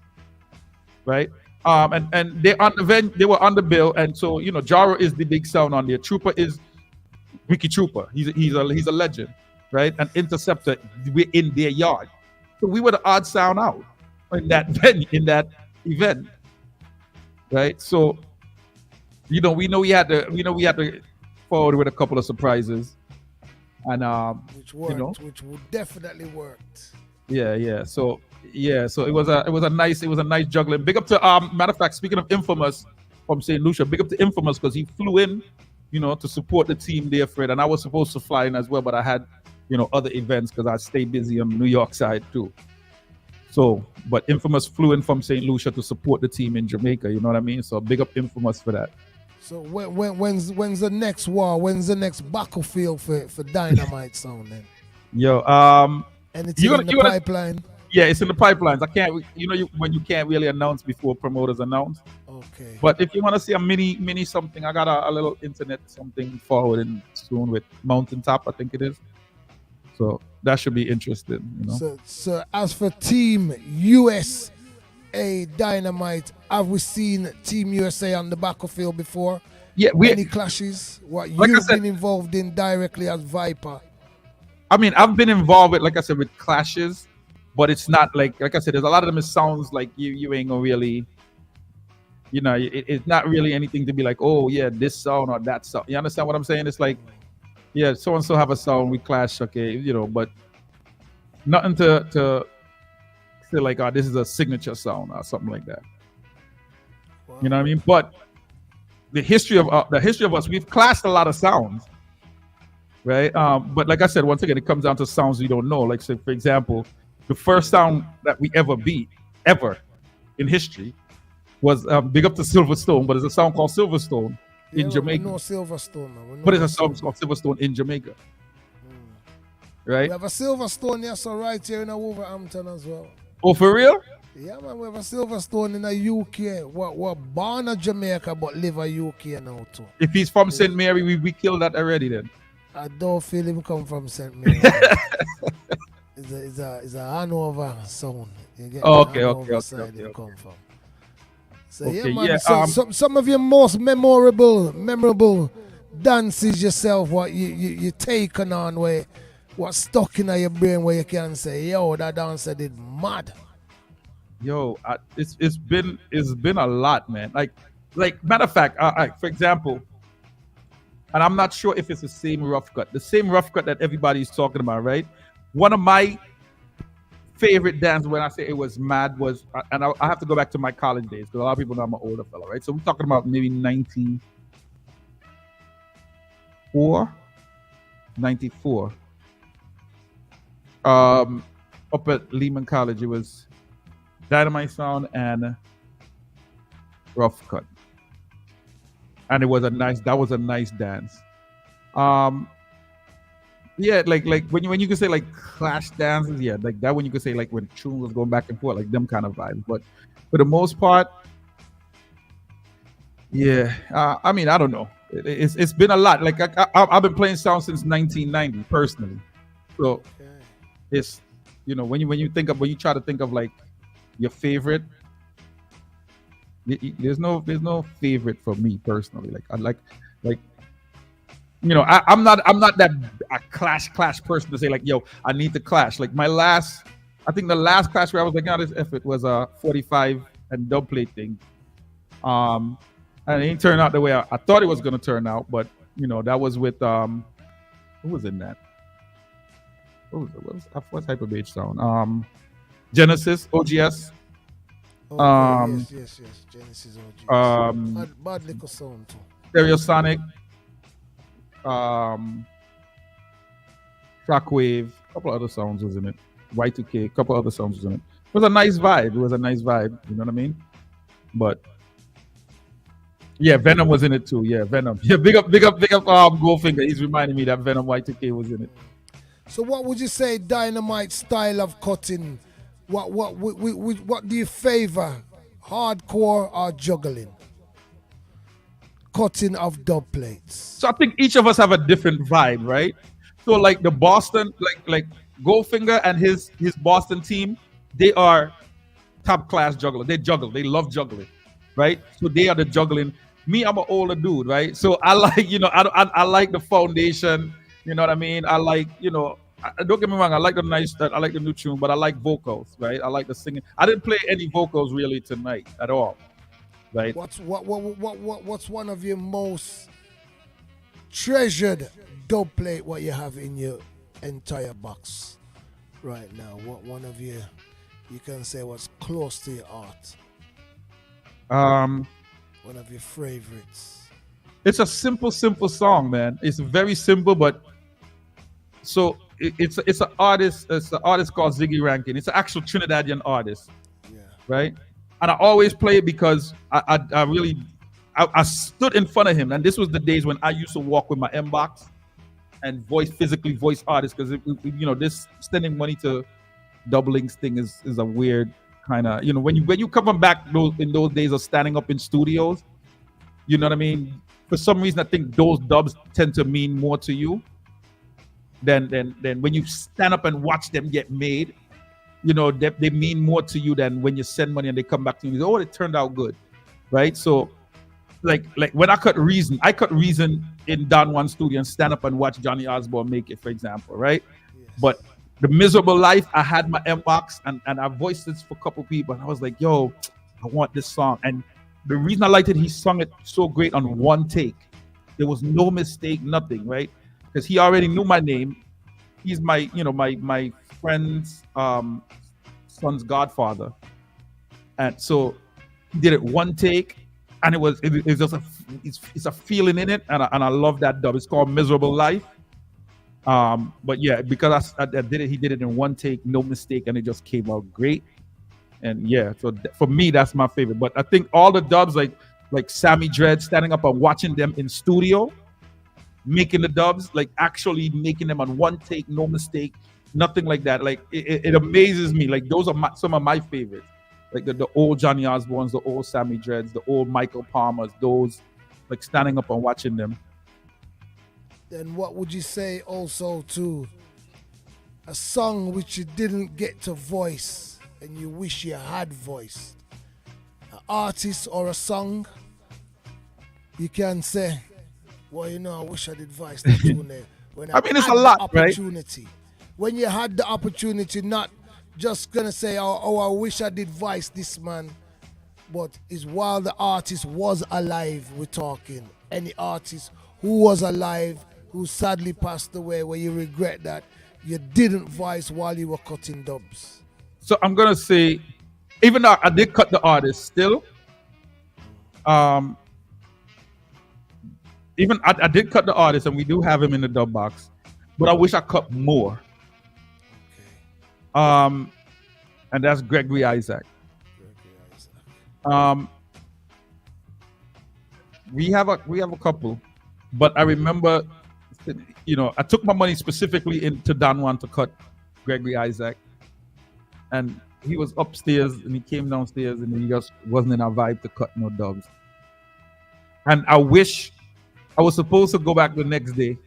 Speaker 13: right? And they were on the bill, and so you know, Jaro is the big sound on there. Trooper is Ricky Trooper. He's a legend, right? And Interceptor, we're in their yard, so we were the odd sound out in that event, right? So you know, we had to forward with a couple of surprises, and
Speaker 2: which worked,
Speaker 13: you know,
Speaker 2: which would definitely worked.
Speaker 13: Yeah. So it was a nice juggling. Big up to matter of fact, speaking of Infamous from St. Lucia, big up to Infamous because he flew in, you know, to support the team there, Fred. And I was supposed to fly in as well, but I had, you know, other events because I stayed busy on the New York side too. So, but Infamous flew in from St. Lucia to support the team in Jamaica. You know what I mean? So big up Infamous for that.
Speaker 2: So when's the next war? When's the next battlefield for Dynamite sound then?
Speaker 13: Yo,
Speaker 2: anything in the pipeline?
Speaker 13: Yeah, it's in the pipelines. I can't, when you can't really announce before promoters announce.
Speaker 2: Okay.
Speaker 13: But if you want to see a mini something, I got a little internet something forwarding soon with Mountaintop, I think it is. So that should be interesting, you know.
Speaker 2: So as for Team USA Dynamite, have we seen Team USA on the battlefield before?
Speaker 13: Yeah,
Speaker 2: any clashes? What you've been involved in directly as Viper?
Speaker 13: I mean, I've been involved with, like I said, with clashes, but it's not like I said, there's a lot of them. It sounds like you ain't gonna really, you know, it's not really anything to be like, oh yeah, this sound or that sound. You understand what I'm saying? It's like, yeah, so and so have a sound, we clash, okay, you know, but nothing to feel like, oh, this is a signature sound or something like that. Wow. You know what I mean? But the history of us, we've clashed a lot of sounds, right? But like I said, once again, it comes down to sounds you don't know. Like, say, for example, the first sound that we ever beat, ever in history, was big up to Silverstone, but it's a sound called Silverstone in Jamaica.
Speaker 2: We know Silverstone, man.
Speaker 13: But it's a sound called Silverstone in Jamaica. Right?
Speaker 2: We have a Silverstone here, so right here in Wolverhampton as well.
Speaker 13: Oh, for real?
Speaker 2: Yeah, man, we have a Silverstone in the UK. We're born in Jamaica, but live in UK now too.
Speaker 13: If he's from St. Mary, we killed that already then.
Speaker 2: I don't feel him come from St. Mary. It's a Hanover sound. You get
Speaker 13: okay.
Speaker 2: Come from. So okay, yeah, man. Yeah, so some of your most memorable dances yourself, what you taken on, where what's stuck in your brain, where you can say, yo, that dancer did mad.
Speaker 13: Yo, it's been a lot, man. Like matter of fact, for example, and I'm not sure if it's the same rough cut that everybody's talking about, right? One of my favorite dances, when I say it was mad, was, and I have to go back to my college days because a lot of people know I'm an older fella, right? So we're talking about maybe 94. Up at Lehman College, it was Dynamite sound and rough cut, and that was a nice dance. Yeah, like when you can say like clash dances, yeah, like that when you could say like when tune was going back and forth, like them kind of vibes. But for the most part, yeah, I mean, I don't know. It's been a lot. Like I've been playing sound since 1990 personally, so it's, you know, when you try to think of like your favorite, there's no favorite for me personally. Like I like. You know, I'm not that a clash person to say like, yo, I need to clash. Like I think the last clash where I was like, this effort was a 45 and dub plate thing. And it didn't turn out the way I thought it was gonna turn out, but you know, that was with who was in that? What was Hyperbage sound? Genesis, OGS.
Speaker 2: Yes, Genesis OGS. Bad little sound too.
Speaker 13: Stereosonic. Shockwave, a couple of other songs was in it. 𝐲𝐶, a couple other songs was in it. It was a nice vibe. It was a nice vibe. You know what I mean? But yeah, Venom was in it too. Yeah, Venom. Yeah, big up, Goldfinger. He's reminding me that Venom 𝐲𝐶 was in it.
Speaker 2: So what would you say Dynamite style of cutting? What do you favor? Hardcore or juggling? Cutting of dub plates.
Speaker 13: So I think each of us have a different vibe, right? So like the Boston, like Goldfinger and his Boston team, they are top class juggler. They juggle. They love juggling, right? So they are the juggling. Me, I'm an older dude, right? So I like, I like the foundation. You know what I mean? I like, don't get me wrong. I like the new tune, but I like vocals, right? I like the singing. I didn't play any vocals really tonight at all, right?
Speaker 2: What's one of your most treasured dub plate what you have in your entire box right now? What one of you can say was close to your heart? One of your favorites.
Speaker 13: It's a simple song, man. It's very simple, but so it's an artist. It's an artist called Ziggy Rankin. It's an actual Trinidadian artist, right? And I always play it because I stood in front of him, and this was the days when I used to walk with my M-Box and physically voice artists, because this sending money to doublings thing is a weird kind of, when you come back in those days of standing up in studios, you know what I mean? For some reason, I think those dubs tend to mean more to you than when you stand up and watch them get made. They mean more to you than when you send money and they come back to you. Oh, it turned out good, right? So, like when I cut Reason in Don Juan studio and stand up and watch Johnny Osborne make it, for example, right? Yes. But The Miserable Life, I had my M-Box and I voiced this for a couple people, and I was like, yo, I want this song. And the reason I liked it, he sung it so great on one take. There was no mistake, nothing, right? Because he already knew my name. He's my friend's son's godfather. And so he did it one take, and it's just a feeling in it, and I love that dub. It's called Miserable Life. But yeah, because I did it, he did it in one take, no mistake, and it just came out great. And yeah, so for me, that's my favorite. But I think all the dubs, like Sammy Dread, standing up and watching them in studio, making the dubs, like actually making them on one take, no mistake, nothing like that. Like it amazes me. Like those are some of my favorites. Like the old Johnny Osbornes, the old Sammy Dreads, the old Michael Palmers, those, like standing up and watching them.
Speaker 2: Then what would you say also to a song which you didn't get to voice and you wish you had voiced? An artist or a song, you can say, well, I wish I did voice that tune there.
Speaker 13: I mean, it's a lot, right?
Speaker 2: When you had the opportunity, not just gonna say, oh, I wish I did voice this man, but it's while the artist was alive, we're talking. Any artist who was alive, who sadly passed away, where you regret that you didn't voice while you were cutting dubs.
Speaker 13: So I'm gonna say, even though I did cut the artist, still, even I did cut the artist, and we do have him in the dub box, but I wish I cut more. And that's Gregory Isaac. We have a couple, but I remember, I took my money specifically into Don Juan to cut Gregory Isaac, and he was upstairs and he came downstairs and he just wasn't in our vibe to cut no dubs. And I wish I was supposed to go back the next day,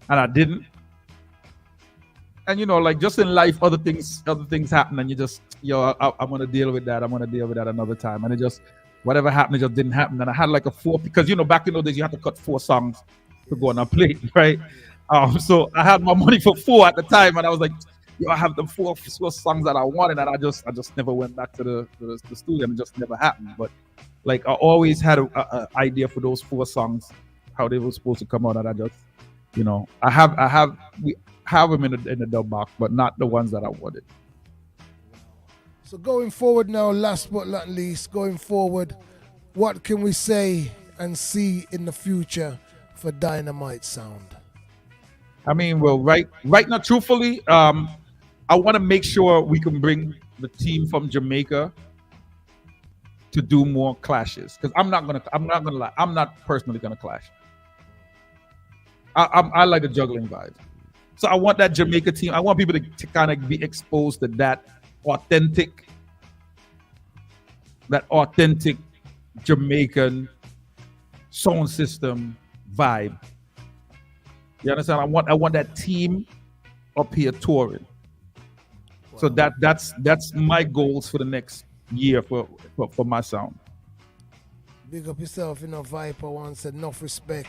Speaker 13: and I didn't. And like just in life, other things happen, and you just, I'm gonna deal with that. I'm gonna deal with that another time. And it just, whatever happened, it just didn't happen. And I had like a 4, because back in those days you had to cut 4 songs to go on a plate, right? So I had my money for 4 at the time, and I was like, I have the 4 songs that I wanted, and I just never went back to the studio, and it just never happened. But like I always had a idea for those 4 songs, how they were supposed to come out, and I just, we have them in the dub box, but not the ones that I wanted.
Speaker 2: So going forward now, last but not least, going forward, what can we say and see in the future for Dynamite sound?
Speaker 13: I mean, well, right now, truthfully, I want to make sure we can bring the team from Jamaica to do more clashes, because I'm not gonna lie, I'm not personally gonna clash. I like the juggling vibe, so I want that Jamaica team. I want people to kind of be exposed to that authentic Jamaican sound system vibe. You understand? I want that team up here touring. Wow. So that's my goals for the next year for my sound.
Speaker 2: Big up yourself, Viper once said enough respect.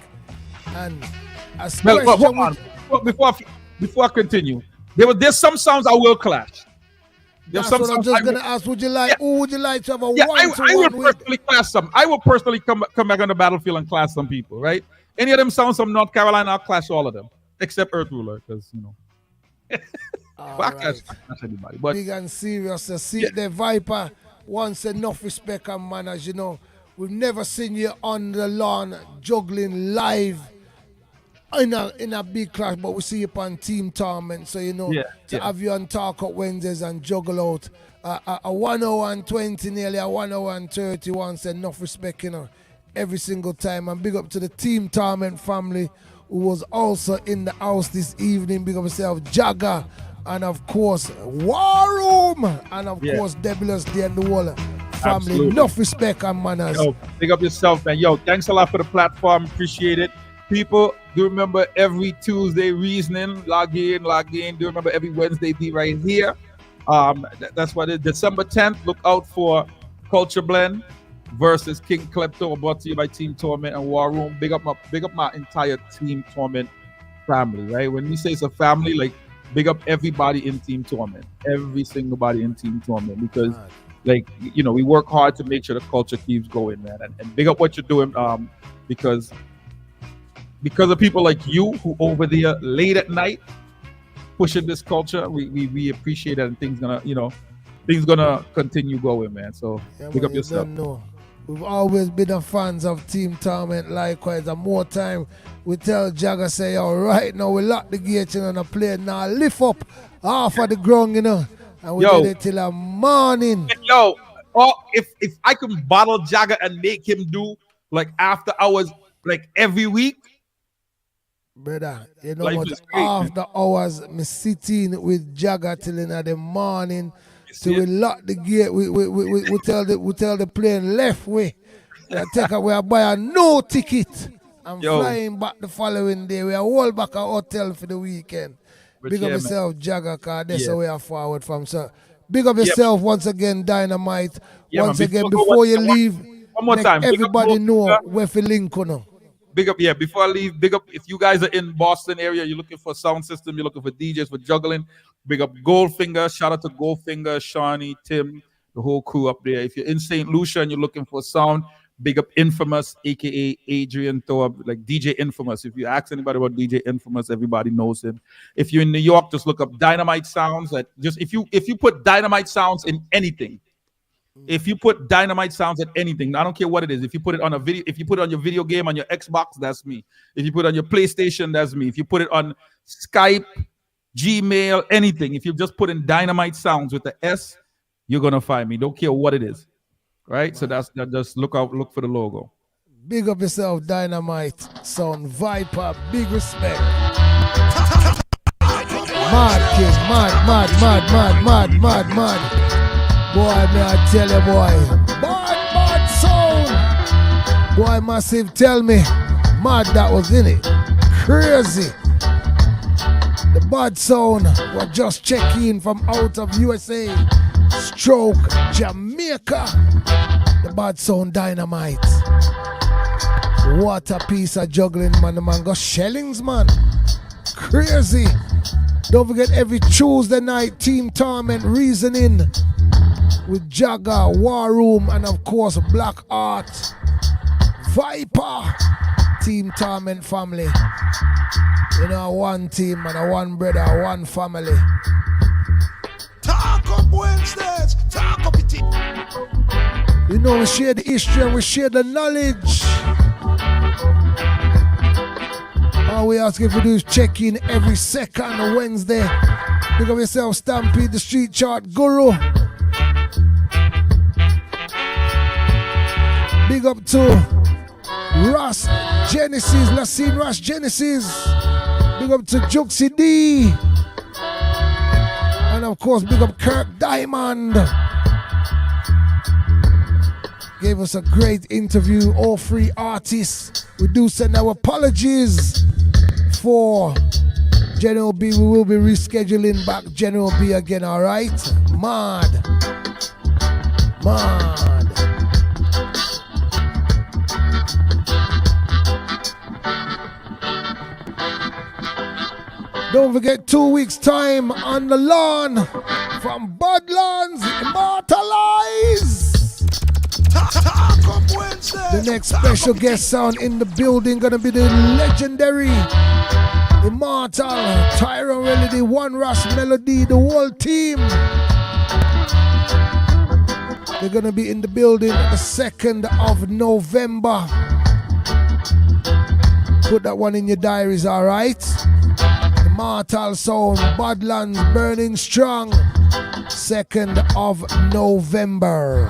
Speaker 2: And
Speaker 13: before I continue, there's some sounds I will clash.
Speaker 2: That's what I'm just gonna ask. Who would you like to have a
Speaker 13: I will personally clash some. I will personally come back on the battlefield and clash some people, right? Any of them sounds from North Carolina, I'll clash all of them, except Earth Ruler, because I clash anybody. But
Speaker 2: big and serious. The Viper wants enough respect and manners. We've never seen you on the lawn juggling live in a big clash, but we see you on Team Torment. So have you on Talk Up Wednesdays and juggle out a 1 hour and 20, nearly a 1 hour and 30. Wants enough respect, every single time. And big up to the Team Torment family who was also in the house this evening. Big up yourself, Jagger, and of course War Room, and of course Debulous Day and the whole family. Absolutely. Enough respect and manners.
Speaker 13: Yo, big up yourself, man. Yo, thanks a lot for the platform. Appreciate it. People, do remember every Tuesday reasoning, log in. Do remember every Wednesday be right here. That's what it is. December 10th, look out for Culture Blend versus 𝐤𝐿𝐴𝐷, brought to you by Team Torment and War Room. Big up my entire Team Torment family, right? When we say it's a family, like, big up everybody in Team Torment, every single body in Team Torment, because we work hard to make sure the culture keeps going, man. And big up what you're doing, because of people like you who over there late at night pushing this culture, we appreciate it, and things gonna continue going, man. So big up yourself.
Speaker 2: We've always been the fans of Team Torment. Likewise, and more time we tell Jagger, say, all right, now we lock the gate and play now, lift up half of the ground, and we did it till the morning.
Speaker 13: If I can bottle Jagger and make him do like after hours, like every week,
Speaker 2: brother, what? After hours, me sitting with Jagger till in the morning. So we lock the gate. We tell the plane left way. We take away, buy a no ticket and flying back the following day. We are all back at hotel for the weekend. Big up yourself, Jagger, cause that's the way I forward from. So big up yourself once again, Dynamite. Once again, before you leave,
Speaker 13: one more time,
Speaker 2: everybody know where to link on.
Speaker 13: Big up, before I leave, big up if you guys are in Boston area, you're looking for a sound system, you're looking for DJs for juggling, big up Goldfinger. Shout out to Goldfinger, Shawnee, Tim, the whole crew up there. If you're in St. Lucia and you're looking for sound, big up Infamous, aka Adrian Thorpe, like DJ Infamous. If you ask anybody about DJ Infamous, everybody knows him. If you're in New York, just look up Dynamite Sounds. If you put Dynamite Sounds in anything, if you put Dynamite Sounds at anything, I don't care what it is. If you put it on a video, if you put it on your video game on your Xbox, that's me. If you put it on your PlayStation, that's me. If you put it on Skype, Gmail, anything, if you just put in Dynamite Sounds with the S, you're gonna find me. Don't care what it is, right? So that's just look for the logo.
Speaker 2: Big up yourself, Dynamite Sound Viper. Big respect. Mad King, mad. Boy, may I tell you, boy. Bad sound. Boy, Massive, tell me. Mad that was in it. Crazy. The bad sound was just checking from out of USA. Stroke, Jamaica. The bad sound Dynamite. What a piece of juggling, man. The man got shellings, man. Crazy. Don't forget every Tuesday night, Team Torment Reasoning with Jagger, War Room, and of course Black Art, Viper, Team Torment family. One team and a one brother, one family.
Speaker 4: Talk Up Wednesdays, talk up it.
Speaker 2: We share the history and we share the knowledge.
Speaker 4: All we ask you to do is check in every second Wednesday. Pick up yourself, Stampede, the street chart guru. Big up to Ras Genesis, Lascene Ras Genesis. Big up to Juxci D. And of course, big up Kirk Diamond. Gave us a great interview, all three artists. We do send our apologies for General B. We will be rescheduling back General B again, alright? Mad. Don't forget 2 weeks time on the lawn from Badlands, Immortalize. The next special guest sound in the building gonna be the legendary Immortal Tyrone Melody, One Ras Melody, the whole team. They're gonna be in the building the 2nd of November. Put that one in your diaries, alright? Immortal Sound, Badlands, burning strong. 2nd of November.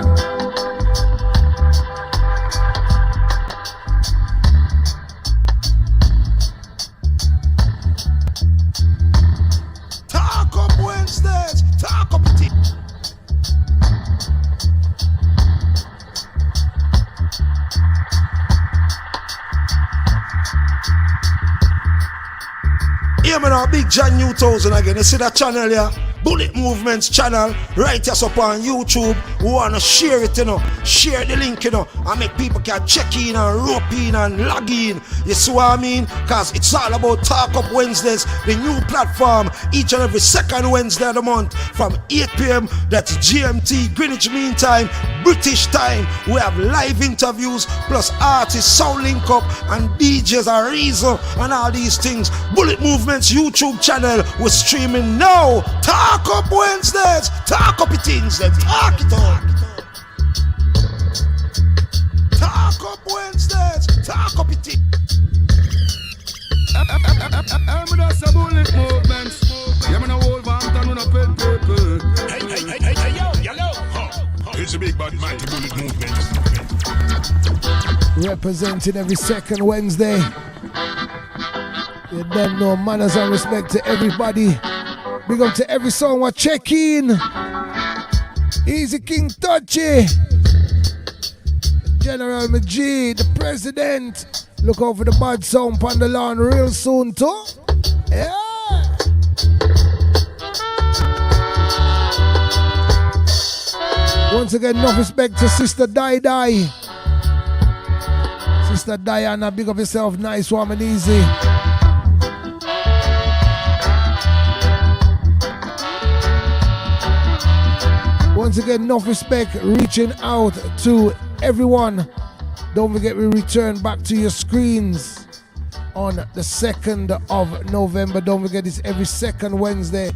Speaker 2: Yeah, man, Big John New 1000 again. You see that channel here? Bullet Movements channel. Right us up on YouTube. We want to share it, you know. Share the link, you know. And make people can check in and rope in and log in. You see what I mean? Because it's all about Talk Up Wednesdays. The new platform. Each and every second Wednesday of the month. From 8 p.m. That's GMT, Greenwich Mean Time, British time. We have live interviews. Plus artists, sound link up. And DJs are reason. And all these things. Bullet Movements YouTube channel. We're streaming now. Talk Up Wednesdays. Talk up the things. Then talk it up. Talk Up Wednesdays. Talk up the things.
Speaker 5: I'm just a Bullet Movements. Yeah, man, a whole Vampton on a pen paper. Hey, yo. It's a big bad mighty Bullet Movements.
Speaker 4: Representing every second Wednesday. You don't know manners and respect to everybody. Big up to every song we check in. �𝐀𝐃𝐍𝐿, General Majid, the President. Look out for the bad sound on the lawn real soon too. Yeah. Once again, enough respect to Sister Dai. Sister Diana, big up yourself, nice, warm and easy. Once again, enough respect, reaching out to everyone. Don't forget, we return back to your screens on the 2nd of November. Don't forget, it's every second Wednesday.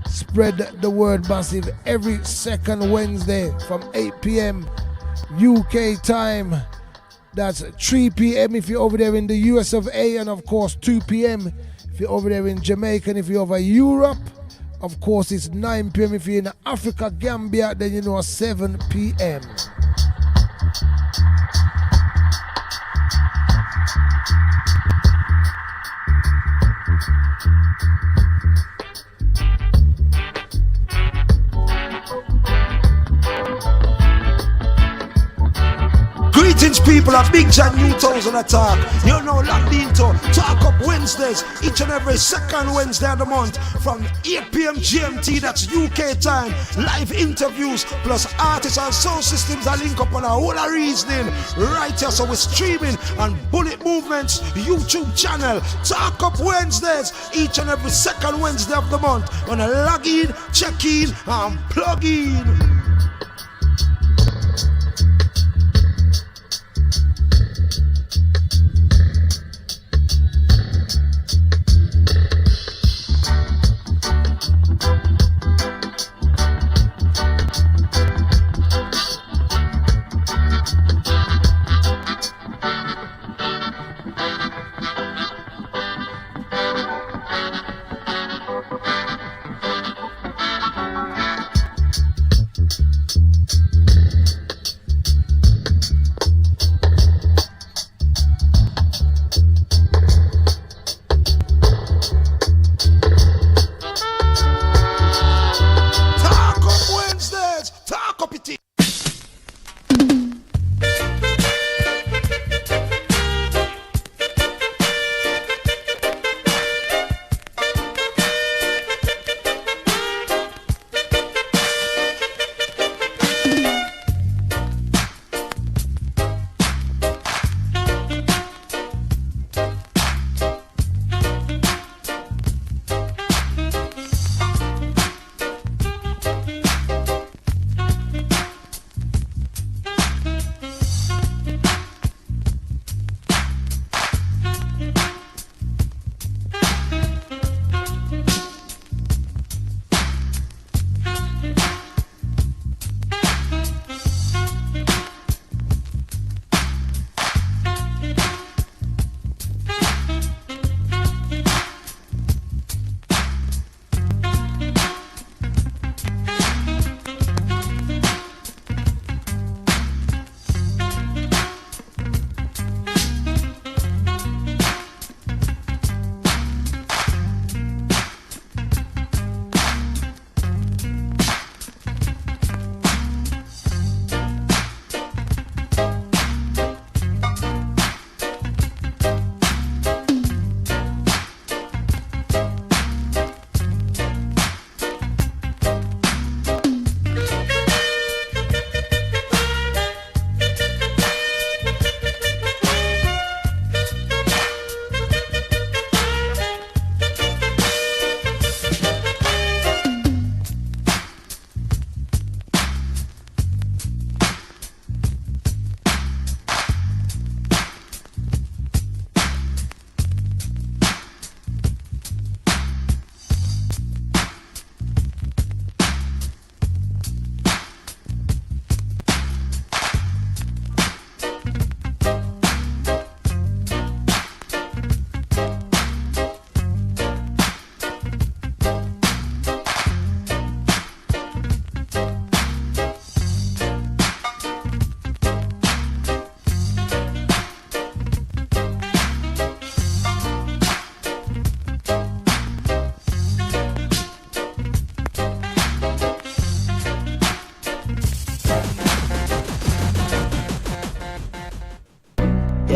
Speaker 4: Spread the word massive. Every second Wednesday from 8 p.m. UK time. That's 3 p.m. if you're over there in the US of A, and of course 2 p.m. if you're over there in Jamaica, and if you're over Europe. Of course, it's 9 p.m. if you're in Africa, Gambia, then you know 7 p.m.
Speaker 2: Greetings, people of Big John New 1000 attack. You know, locked into Talk Up Wednesdays, each and every second Wednesday of the month from 8 p.m. GMT, that's UK time. Live interviews, plus artists and sound systems that link up on a whole of reasoning. Right here, so we're streaming on Bullet Movements YouTube channel. Talk Up Wednesdays, each and every second Wednesday of the month. Wanna log in, check in, and plug in.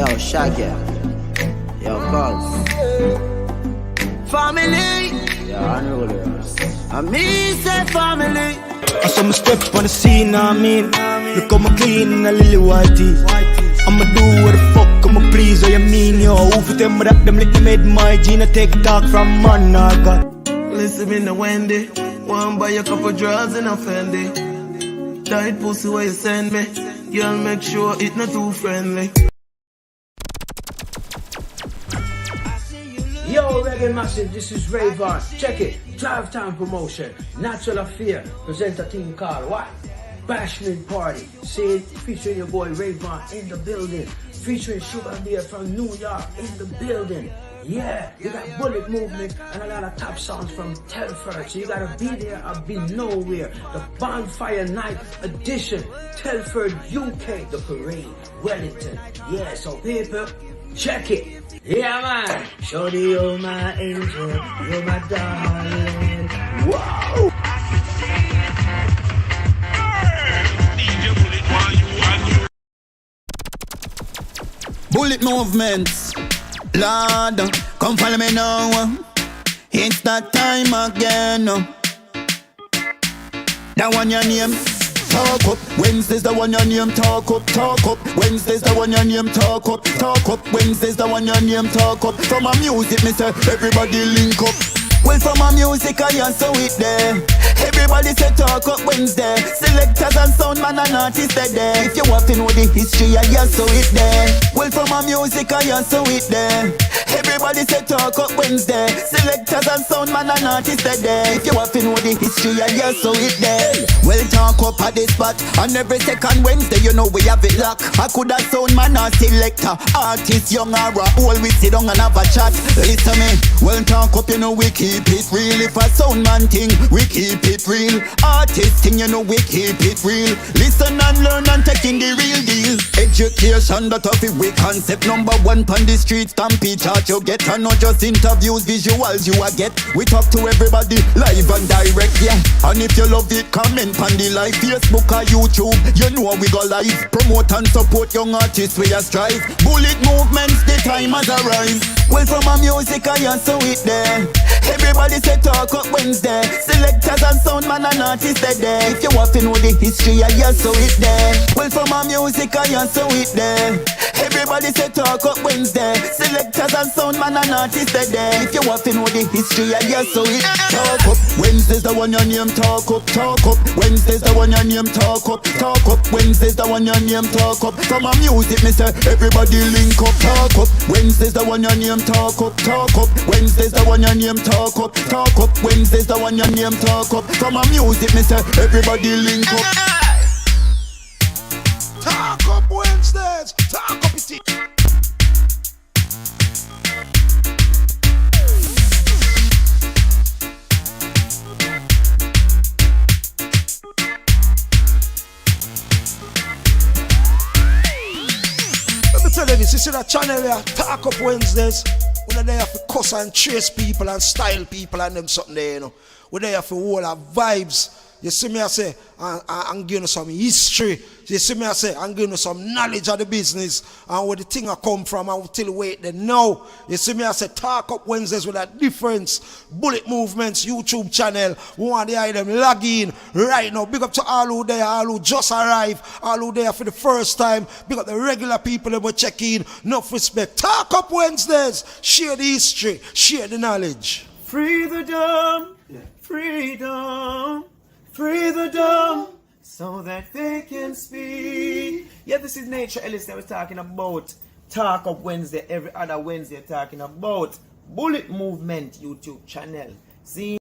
Speaker 14: Yo, Shaggy. Yo, cuz. Family. Yo, unruly Ras. And me say family.
Speaker 10: I saw me step on the scene, I mean. Look how me clean in a lily white tee. I'ma do what the fuck I'ma please, what you mean, yo. Who for them that them let them made my gene I take talk from man, I got.
Speaker 19: Listen me no Wendy. One buy a couple drugs in a Fendi. Tight pussy where you send me. Girl, make sure it not too friendly.
Speaker 21: Yo, Reggae Massive, this is Rayvon. Check it. Drive Time Promotion. Natural Affair. Present a team called what? Bashment Party. See it? Featuring your boy Rayvon in the building. Featuring Sugar Bear from New York in the building. Yeah, we got Bullet Movement and a lot of top songs from Telford. So you gotta be there or be nowhere. The Bonfire Night Edition. Telford, UK. The Parade. Wellington. Yeah, so people, check it. Yeah, man. Shorty, you're my angel. You're my darling. Whoa.
Speaker 24: Bullet Movements. Lord, come follow me now. It's that time again. That one your name. Talk up. Wednesday's the one your name. Talk up. Talk up. Wednesday's the one your name. Talk up. Talk up. Wednesday's the one your name. Talk up. From my music, me say everybody link up. Well, from my music, I answer it there. Everybody say talk up Wednesday. Selectors and sound man and artists there. If you want to know the history, I answer it there. Well, from my music, I answer it there. Everybody say talk up Wednesday. Selectors and sound man and artists there. If you want to know the history, I answer it there. Well, talk up at this spot. And every second Wednesday, you know we have it locked. I could have sound man or selector. Artist, young or old, we sit down and have a chat. Listen me. Well, talk up, you know we keep it real. If a sound man thing, we keep it real. Artist thing, you know we keep it real. Listen and learn and take in the real deal. Education, that of it, we concept number one on the street. Stampede chart you get, and not just interviews, visuals you a get. We talk to everybody live and direct, yeah. And if you love it, comment on the live Facebook or YouTube. You know we go live. Promote and support young artists, we a strive. Bullet Movements, the time has arrived. Well, from my music, I answer it there. Everybody say talk up Wednesday. Selectors and sound man and artists there. If you want to know the history, I answer it there. Well, from my music, I answer it there. Everybody say talk up Wednesday. Selectors and sound man and artists there. If you want to know the history, I answer it. Talk up Wednesday's the one your name. Talk up. Talk up Wednesday's the one your name. Talk up. Talk up Wednesday's the one your name. Talk up. From my music, me say everybody link up. Talk up Wednesday's the one your name. Talk up. Talk up Wednesday's the one your name. Talk up. Talk up Wednesday's the one your name. Talk up. From my music, me say everybody link up.
Speaker 2: Talk up Wednesdays. Talk up it. Let me tell you this, you see that channel here, Talk Up Wednesdays. We're there for cuss and trace people and style people and them something there, you know. We're there for all our vibes. You see me, I say, I'm giving you some history. You see me, I say, I'm giving you some knowledge of the business and where the thing I come from and till wait they know. You see me, I say, Talk Up Wednesdays with that difference. Bullet Movements YouTube channel. We want to hear them log in right now. Big up to all who there, all who just arrived, all who there for the first time. Big up the regular people that will check in. Enough respect. Talk Up Wednesdays. Share the history. Share the knowledge.
Speaker 10: Free the dumb. Freedom. Free the dumb, so that they can speak. Yeah, this is Nature Ellis that was talking about Talk Up Wednesday. Every other Wednesday talking about Bullet Movement YouTube channel. See.